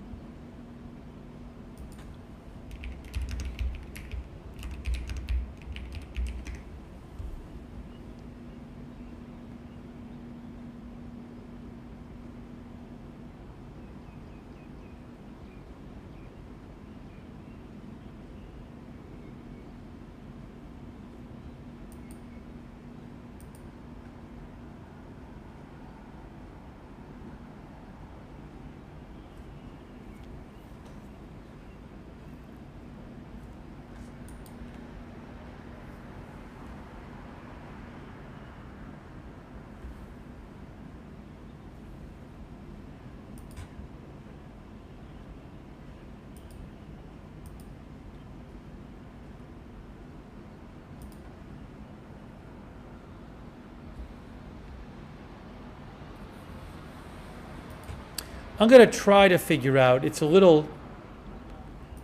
I'm going to try to figure out, it's a little,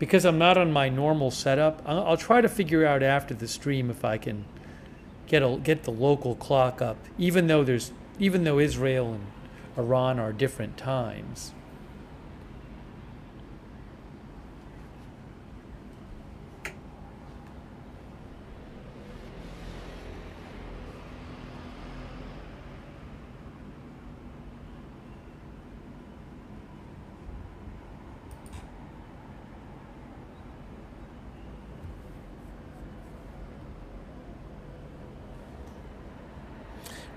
because I'm not on my normal setup, I'll try to figure out after the stream if I can get the local clock up, even though Israel and Iran are different times.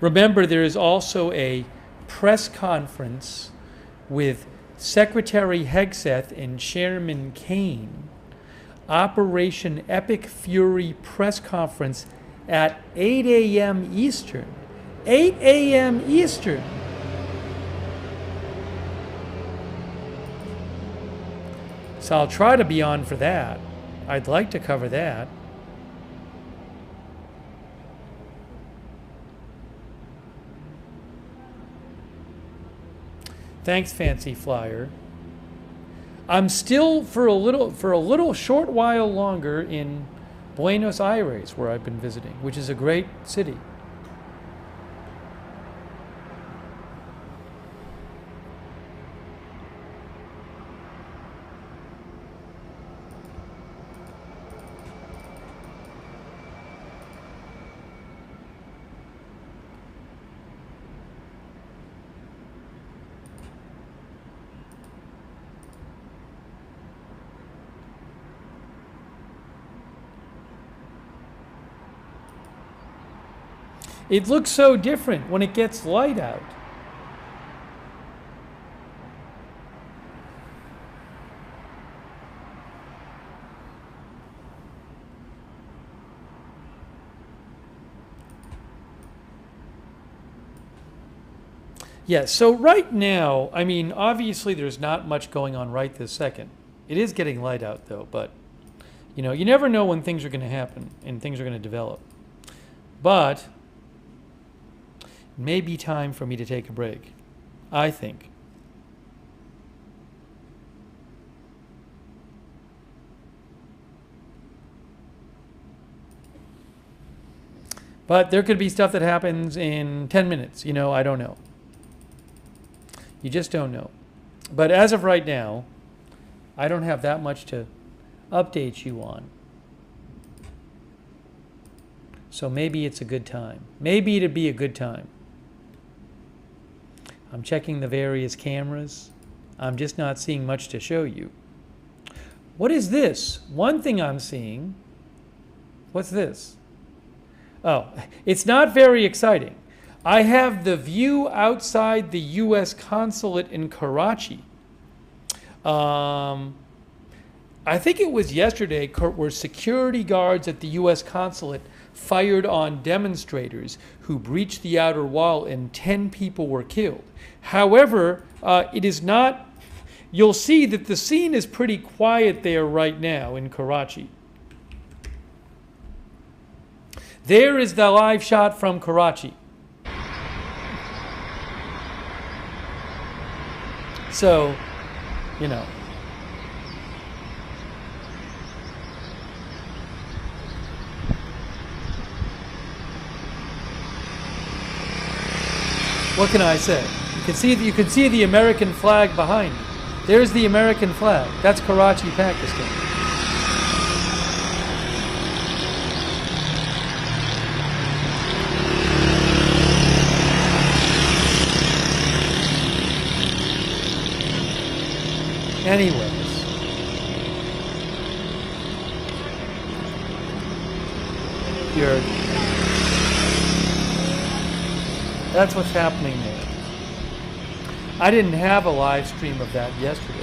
Remember, there is also a press conference with Secretary Hegseth and Chairman Kane. Operation Epic Fury press conference at 8 a.m. Eastern. 8 a.m. Eastern. So I'll try to be on for that. I'd like to cover that. Thanks, Fancy Flyer. I'm still for a little short while longer in Buenos Aires, where I've been visiting, which is a great city. It looks so different when it gets light out. Yeah, so right now, I mean, obviously there's not much going on right this second. It is getting light out though, but you know, you never know when things are going to happen and things are going to develop. But it may be time for me to take a break, I think. But there could be stuff that happens in 10 minutes, you know, I don't know. You just don't know. But as of right now, I don't have that much to update you on. So maybe it's a good time. Maybe it'd be a good time. I'm checking the various cameras. I'm just not seeing much to show you. What is this? One thing I'm seeing. What's this? Oh, it's not very exciting. I have the view outside the U.S. consulate in Karachi. I think it was yesterday where security guards at the U.S. consulate fired on demonstrators who breached the outer wall and 10 people were killed. However, it is not, you'll see that the scene is pretty quiet there right now in Karachi. There is the live shot from Karachi. So, you know. What can I say? You can see the American flag behind me. There's the American flag. That's Karachi, Pakistan. Anyways. That's what's happening there. I didn't have a live stream of that yesterday.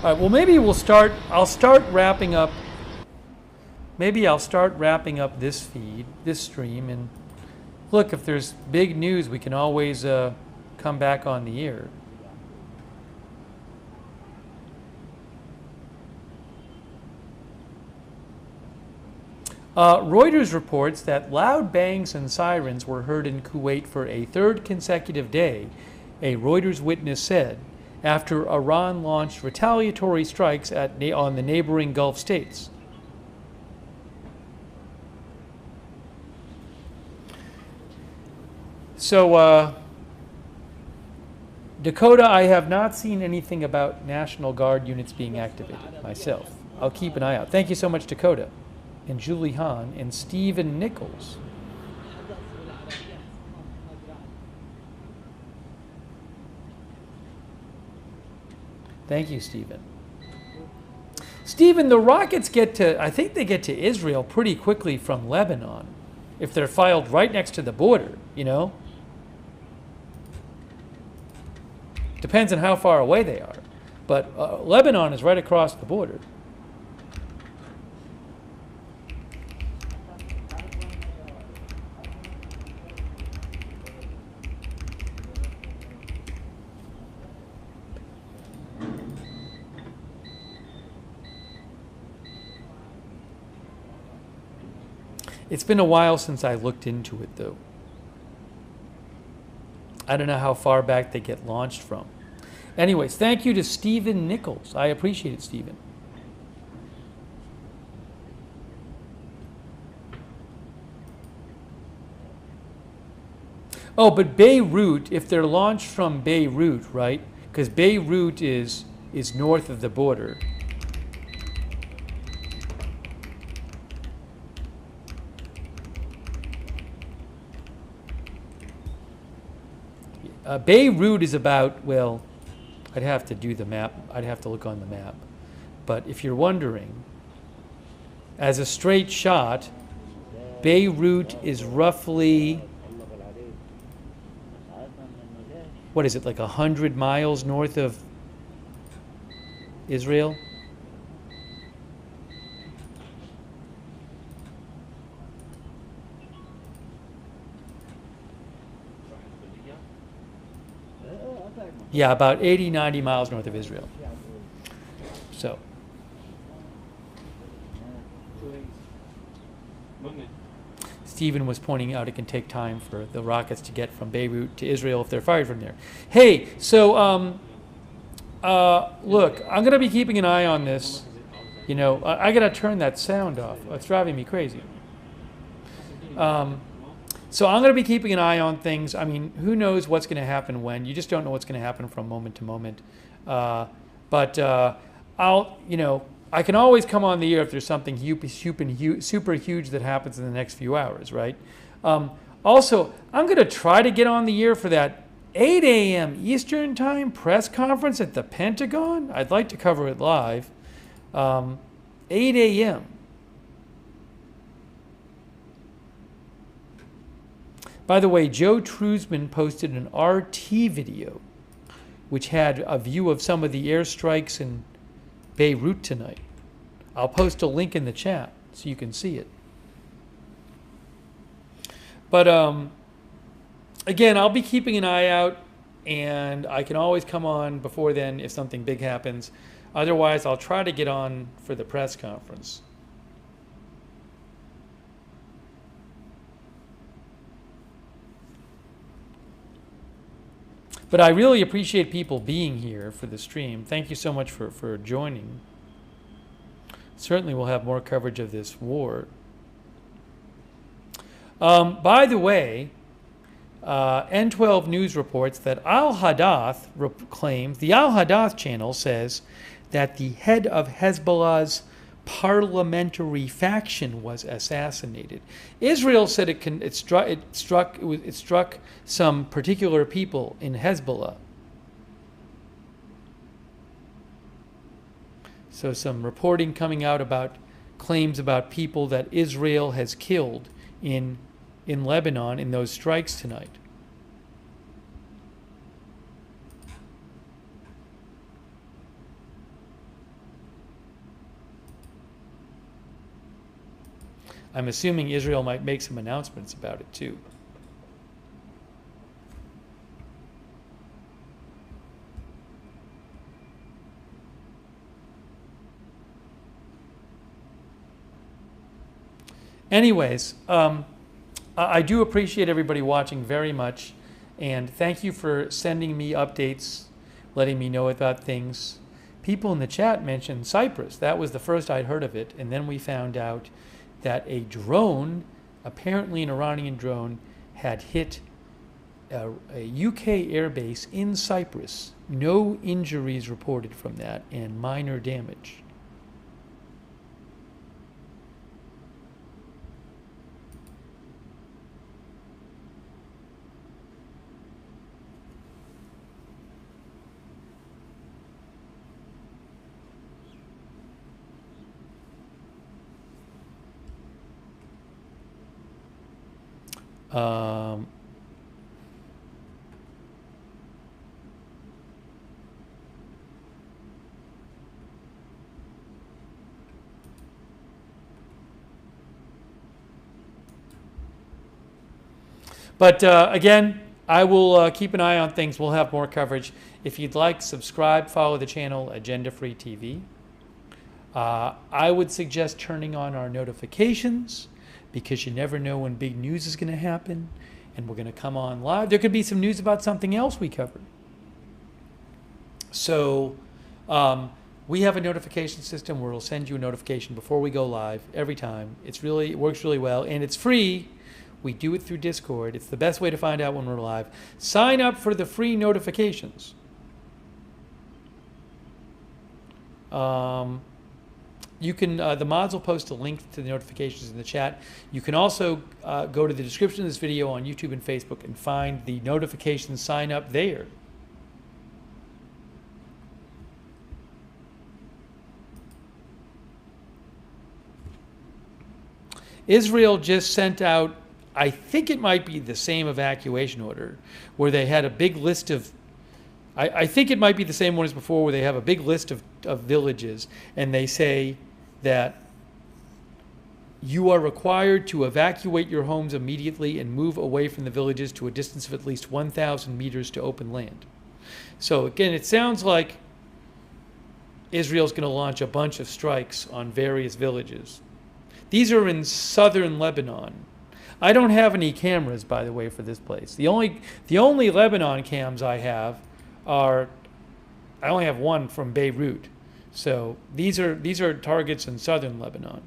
All right, well maybe I'll start wrapping up. Maybe I'll start wrapping up this feed, this stream, and look, if there's big news, we can always come back on the air. Reuters reports that loud bangs and sirens were heard in Kuwait for a third consecutive day, a Reuters witness said, after Iran launched retaliatory strikes on the neighboring Gulf states. So, Dakota, I have not seen anything about National Guard units being activated myself. I'll keep an eye out. Thank you so much, Dakota, and Julie Hahn, and Stephen Nichols. Thank you, Stephen. Stephen, the rockets I think they get to Israel pretty quickly from Lebanon, if they're filed right next to the border, you know? Depends on how far away they are. But Lebanon is right across the border. It's been a while since I looked into it, though. I don't know how far back they get launched from. Anyways, thank you to Stephen Nichols. I appreciate it, Stephen. Oh, but Beirut, if they're launched from Beirut, right? Because Beirut is north of the border. Beirut is about, well, I'd have to do the map. I'd have to look on the map. But if you're wondering, as a straight shot, Beirut is roughly, what is it, like 100 miles north of Israel? Yeah, about 80, 90 miles north of Israel. So. Stephen was pointing out it can take time for the rockets to get from Beirut to Israel if they're fired from there. Hey, so look, I'm going to be keeping an eye on this. You know, I got to turn that sound off. It's driving me crazy. So I'm going to be keeping an eye on things. I mean, who knows what's going to happen when? You just don't know what's going to happen from moment to moment. But I'll, you know, I can always come on the air if there's something super huge that happens in the next few hours, right? Also, I'm going to try to get on the air for that 8 a.m. Eastern Time press conference at the Pentagon. I'd like to cover it live. 8 a.m. By the way, Joe Truzman posted an RT video which had a view of some of the airstrikes in Beirut tonight. I'll post a link in the chat so you can see it. But again, I'll be keeping an eye out, and I can always come on before then if something big happens. Otherwise, I'll try to get on for the press conference. But I really appreciate people being here for the stream. Thank you so much for joining. Certainly we'll have more coverage of this war. By the way, N12 News reports that Al-Hadath claims, the Al-Hadath channel says that the head of Hezbollah's parliamentary faction was assassinated. Israel said it struck some particular people in Hezbollah. So some reporting coming out about claims about people that Israel has killed in Lebanon in those strikes tonight. I'm assuming Israel might make some announcements about it too. Anyways, I do appreciate everybody watching very much, and thank you for sending me updates, letting me know about things. People in the chat mentioned Cyprus. That was the first I'd heard of it, and then we found out that a drone, apparently an Iranian drone, had hit a UK airbase in Cyprus. No injuries reported from that, and minor damage. But again, I will keep an eye on things. We'll have more coverage. If you'd like, subscribe, follow the channel, Agenda Free TV. I would suggest turning on our notifications, because you never know when big news is going to happen, and we're going to come on live. There could be some news about something else we covered. So we have a notification system where it'll send you a notification before we go live every time. It works really well, and it's free. We do it through Discord. It's the best way to find out when we're live. Sign up for the free notifications. You can, the mods will post a link to the notifications in the chat. You can also go to the description of this video on YouTube and Facebook and find the notifications sign up there. Israel just sent out, I think it might be the same evacuation order, where they had a big list of, I think it might be the same one as before, where they have a big list of villages, and they say that you are required to evacuate your homes immediately and move away from the villages to a distance of at least 1,000 meters to open land. So again, it sounds like Israel's going to launch a bunch of strikes on various villages. These are in southern Lebanon. I don't have any cameras, by the way, for this place. The only Lebanon cams I have are, I only have one from Beirut. So these are targets in southern Lebanon.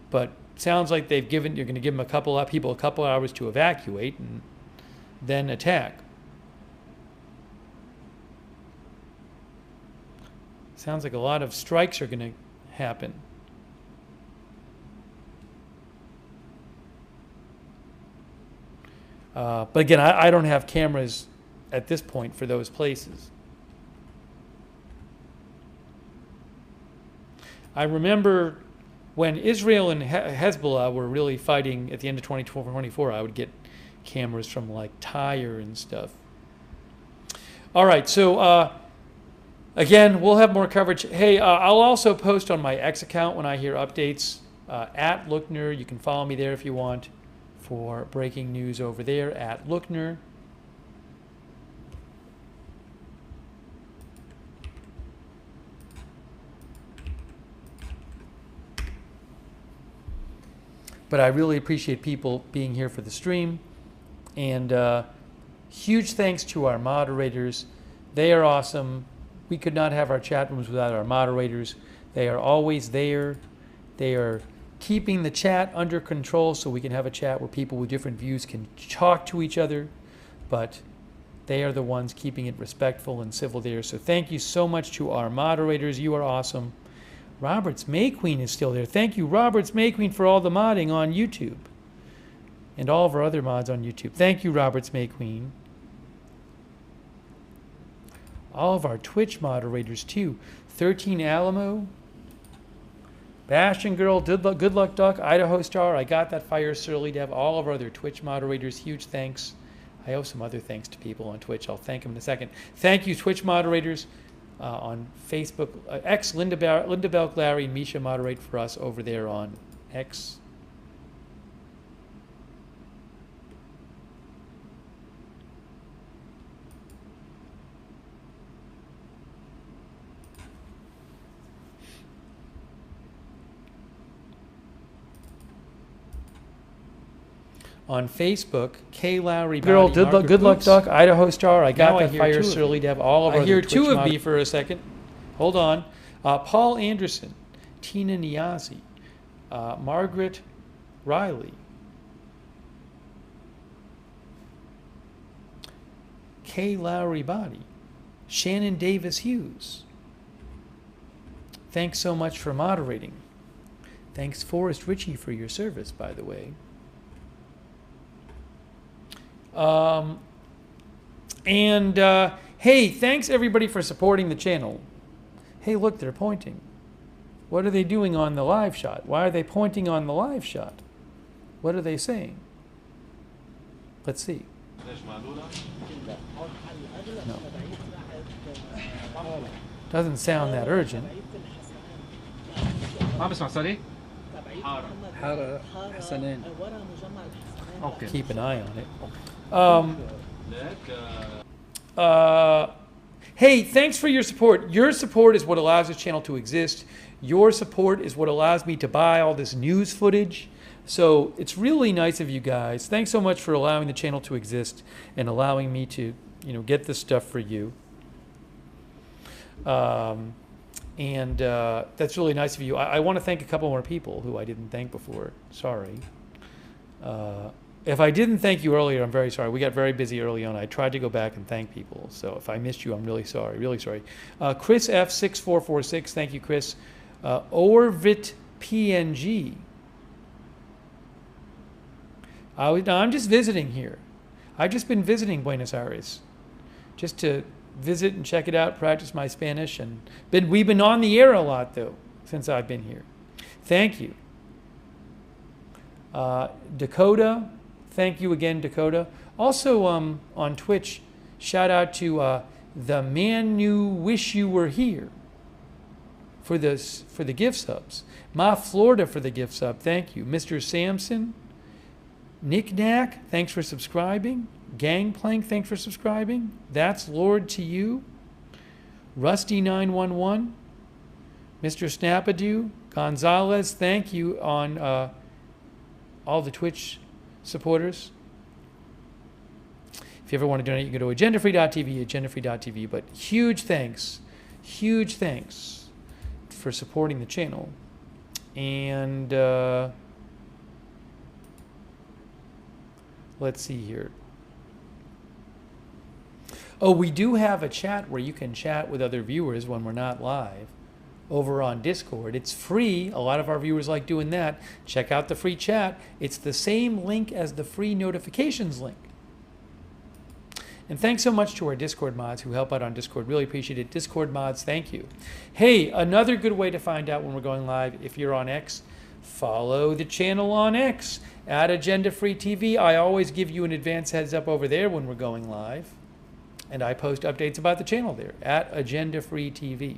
But sounds like you're going to give them a couple hours to evacuate and then attack. Sounds like a lot of strikes are going to happen. But again, I don't have cameras at this point for those places. I remember when Israel and Hezbollah were really fighting at the end of 2024, I would get cameras from like Tyre and stuff. All right, so again, we'll have more coverage. Hey, I'll also post on my X account when I hear updates. At Lookner, you can follow me there if you want for breaking news over there, at Lookner. But I really appreciate people being here for the stream. And huge thanks to our moderators. They are awesome. We could not have our chat rooms without our moderators. They are always there. They are keeping the chat under control so we can have a chat where people with different views can talk to each other. But they are the ones keeping it respectful and civil there. So thank you so much to our moderators. You are awesome. Roberts May Queen is still there. Thank you, Roberts May Queen, for all the modding on YouTube. And all of our other mods on YouTube. Thank you, Roberts May Queen. All of our Twitch moderators, too. 13 Alamo. Bastion Girl, Good Luck Duck, Idaho Star, I Got That Fire, Surly Dev, all of our other Twitch moderators, huge thanks. I owe some other thanks to people on Twitch. I'll thank them in a second. Thank you, Twitch moderators. On Facebook, X, Linda Belk, Larry, and Misha moderate for us over there on X. on Facebook. K. Lowry Girl, Body, good luck, Margaret Luck Boots. Duck, Idaho Star. I got Now the Fire two of Surly you. to have all of our I hear Twitch two of mod- me for a second. Hold on. Paul Anderson, Tina Niazi, Margaret Riley, K. Lowry Body, Shannon Davis Hughes. Thanks so much for moderating. Thanks, Forrest Ritchie, for your service, by the way. Hey, thanks everybody for supporting the channel. Hey, look, they're pointing. What are they doing on the live shot? Why are they pointing on the live shot? What are they saying? Let's see. No. Doesn't sound that urgent. ما بسمع سوري حارة حسنين. اوكي Keep an eye on it. Hey, thanks for your support. Your support is what allows this channel to exist. Your support is what allows me to buy all this news footage. So it's really nice of you guys. Thanks so much for allowing the channel to exist and allowing me to, get this stuff for you. That's really nice of you. I want to thank a couple more people who I didn't thank before. Sorry. If I didn't thank you earlier, I'm very sorry. We got very busy early on. I tried to go back and thank people. So if I missed you, I'm really sorry. Really sorry. Chris F6446, thank you, Chris. Orvit PNG. I'm just visiting here. I've just been visiting Buenos Aires, just to visit and check it out, practice my Spanish, and we've been on the air a lot though since I've been here. Thank you. Dakota, thank you again, Dakota. Also on Twitch, shout out to the man you wish you were here for the gift subs. Ma Florida for the gift sub, thank you. Mr. Sampson, Nick Knack, thanks for subscribing. Gangplank, thanks for subscribing. That's Lord to you. Rusty911, Mr. Snapadoo, Gonzalez, thank you on all the Twitch supporters. If you ever want to donate, you can go to agendafree.tv, agendafree.tv. But huge thanks for supporting the channel. And let's see here. Oh, we do have a chat where you can chat with other viewers when we're not live over on Discord. It's free. A lot of our viewers like doing that. Check out the free chat. It's the same link as the free notifications link. And thanks so much to our Discord mods who help out on Discord. Really appreciate it. Discord mods, thank you. Hey, another good way to find out when we're going live, if you're on X, follow the channel on X at Agenda Free TV. I always give you an advance heads up over there when we're going live. And I post updates about the channel there at Agenda Free TV.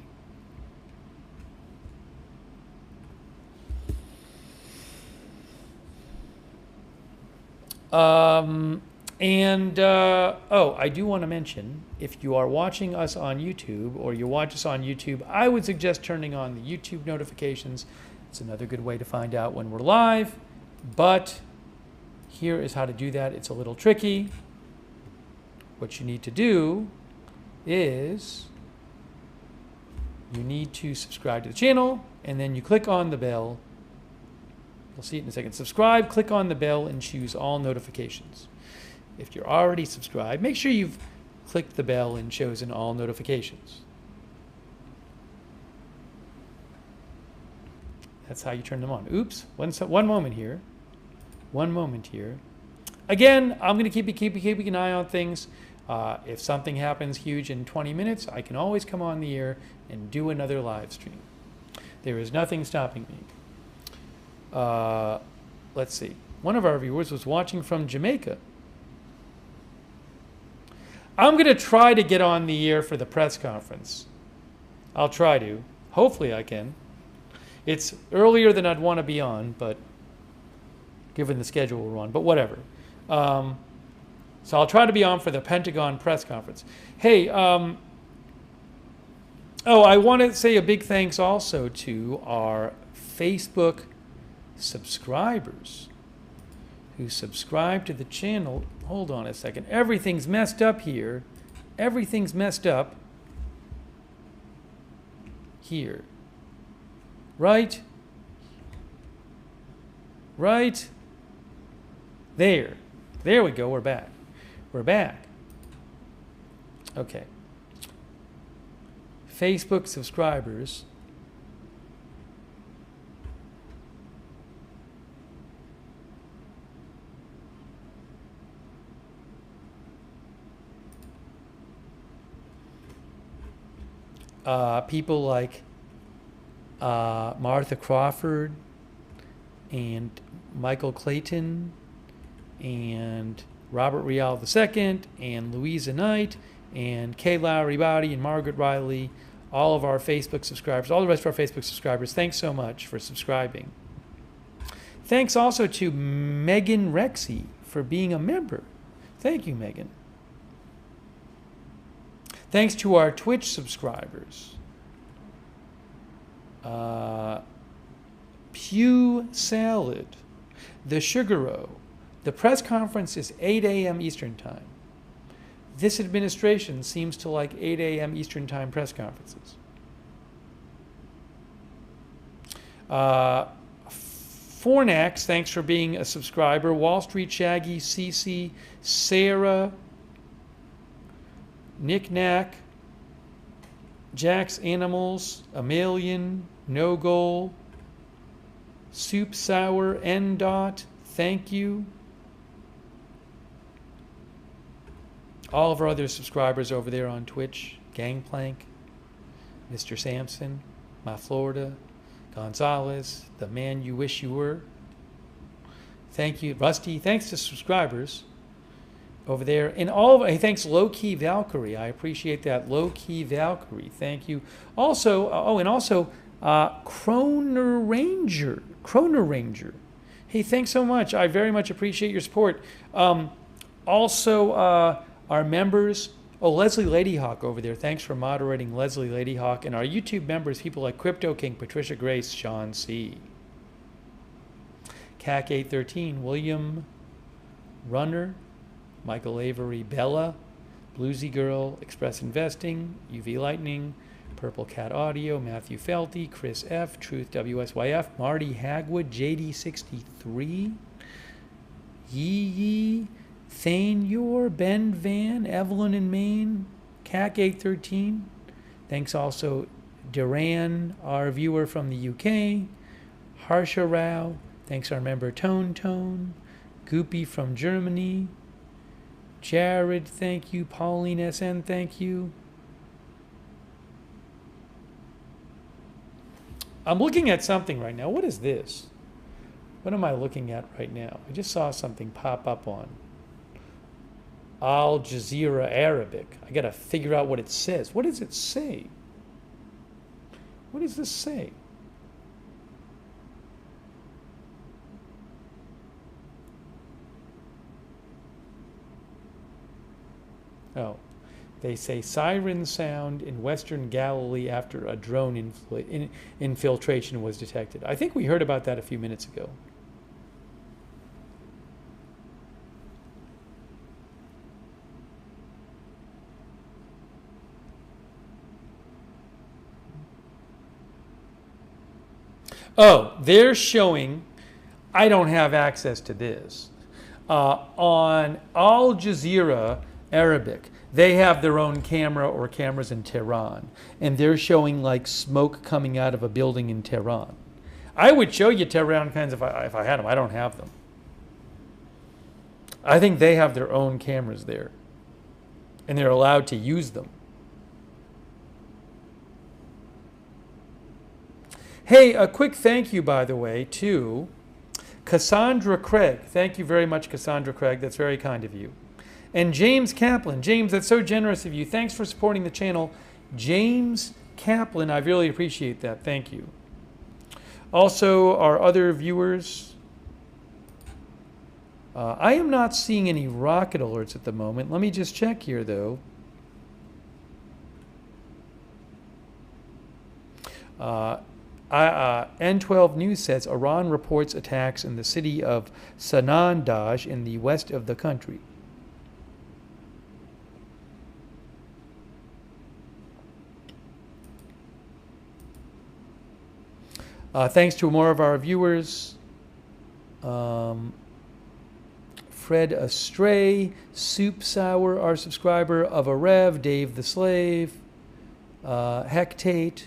I do want to mention, if you are watching us on YouTube or you watch us on YouTube, I would suggest turning on the YouTube notifications. It's another good way to find out when we're live, but here is how to do that. It's a little tricky. What you need to do is you need to subscribe to the channel, and then you click on the bell. You'll see it in a second. Subscribe, click on the bell, and choose all notifications. If you're already subscribed, make sure you've clicked the bell and chosen all notifications. That's how you turn them on. Oops, one moment here. One moment here. Again, I'm going to keep an eye on things. If something happens huge in 20 minutes, I can always come on the air and do another live stream. There is nothing stopping me. Let's see. One of our viewers was watching from Jamaica. I'm going to try to get on the air for the press conference. I'll try to. Hopefully I can. It's earlier than I'd want to be on, but given the schedule we're on, but whatever. So I'll try to be on for the Pentagon press conference. Hey, I want to say a big thanks also to our Facebook subscribers. who subscribe to the channel. Hold on a second. Everything's messed up here. Everything's messed up here. Right? Right? There. There we go. We're back. We're back. Okay. Facebook subscribers. People like Martha Crawford and Michael Clayton and Robert Rial II and Louisa Knight and Kay Lowry Body and Margaret Riley, all of our Facebook subscribers, all the rest of our Facebook subscribers, thanks so much for subscribing. Thanks also to Megan Rexy for being a member. Thank you, Megan. Thanks to our Twitch subscribers. Pew Salad, The Sugaro. The press conference is 8 a.m. Eastern Time. This administration seems to like 8 a.m. Eastern Time press conferences. Fornax, thanks for being a subscriber. Wall Street Shaggy, Cece, Sarah, Knick Knack, Jack's Animals, Amalian, No Goal, Soup Sour, N. Dot, thank you. All of our other subscribers over there on Twitch, Gangplank, Mr. Sampson, My Florida, Gonzalez, The Man You Wish You Were. Thank you, Rusty. Thanks to subscribers over there. And all of, hey, thanks, Low Key Valkyrie. I appreciate that. Low Key Valkyrie. Thank you. Also, Kroner Ranger. Kroner Ranger. Hey, thanks so much. I very much appreciate your support. Our members, Leslie Ladyhawk over there. Thanks for moderating, Leslie Ladyhawk. And our YouTube members, people like Crypto King, Patricia Grace, Sean C. CAC813, William Runner, Michael Avery, Bella, Bluesy Girl, Express Investing, UV Lightning, Purple Cat Audio, Matthew Felty, Chris F, Truth WSYF, Marty Hagwood, JD63, Yee, Thane Yor, Ben Van, Evelyn in Maine, CAC813. Thanks also Duran, our viewer from the UK, Harsha Rao. Thanks our member Tone, Goopy from Germany, Jared, thank you, Pauline SN, thank you. I'm looking at something right now. What is this? What am I looking at right now? I just saw something pop up on Al Jazeera Arabic. I got to figure out what it says. What does it say? What does this say? Oh, they say siren sound in Western Galilee after a drone infiltration was detected. I think we heard about that a few minutes ago. Oh, they're showing, I don't have access to this, on Al Jazeera Arabic. They have their own camera or cameras in Tehran, and they're showing like smoke coming out of a building in Tehran. I would show you Tehran fans if I had them. I don't have them. I think they have their own cameras there, and they're allowed to use them. Hey, a quick thank you, by the way, to Cassandra Craig. Thank you very much, Cassandra Craig. That's very kind of you. And James Kaplan. James, that's so generous of you. Thanks for supporting the channel. James Kaplan, I really appreciate that. Thank you. Also, our other viewers. I am not seeing any rocket alerts at the moment. Let me just check here, though. N12 News says Iran reports attacks in the city of Sanandaj in the west of the country. Thanks to more of our viewers. Fred Astray, Soup Sour, our subscriber, of a Rev, Dave the Slave, Hectate,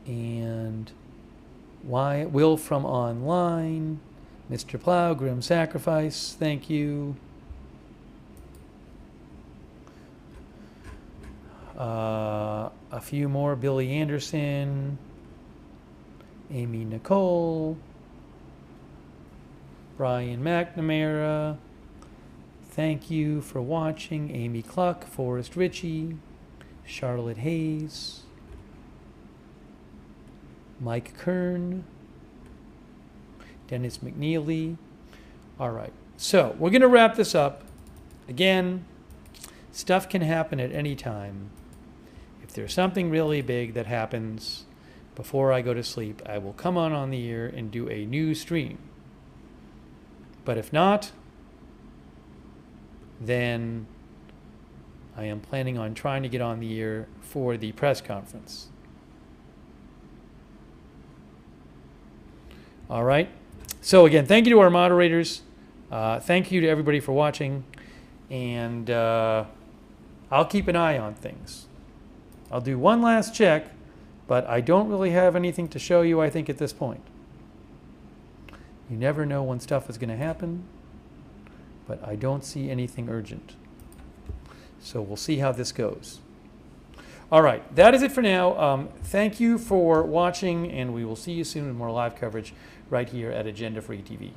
and Will from Online, Mr. Plow, Grim Sacrifice, thank you. A few more, Billy Anderson, Amy Nicole, Brian McNamara, thank you for watching, Amy Cluck, Forrest Ritchie, Charlotte Hayes, Mike Kern, Dennis McNeely. All right, so we're going to wrap this up. Again, stuff can happen at any time. If there's something really big that happens before I go to sleep, I will come on the air and do a new stream. But if not, then I am planning on trying to get on the air for the press conference. All right. So again, thank you to our moderators. Thank you to everybody for watching. And I'll keep an eye on things. I'll do one last check, but I don't really have anything to show you, I think, at this point. You never know when stuff is going to happen, but I don't see anything urgent. So we'll see how this goes. All right, that is it for now. Thank you for watching, and we will see you soon with more live coverage right here at Agenda Free TV.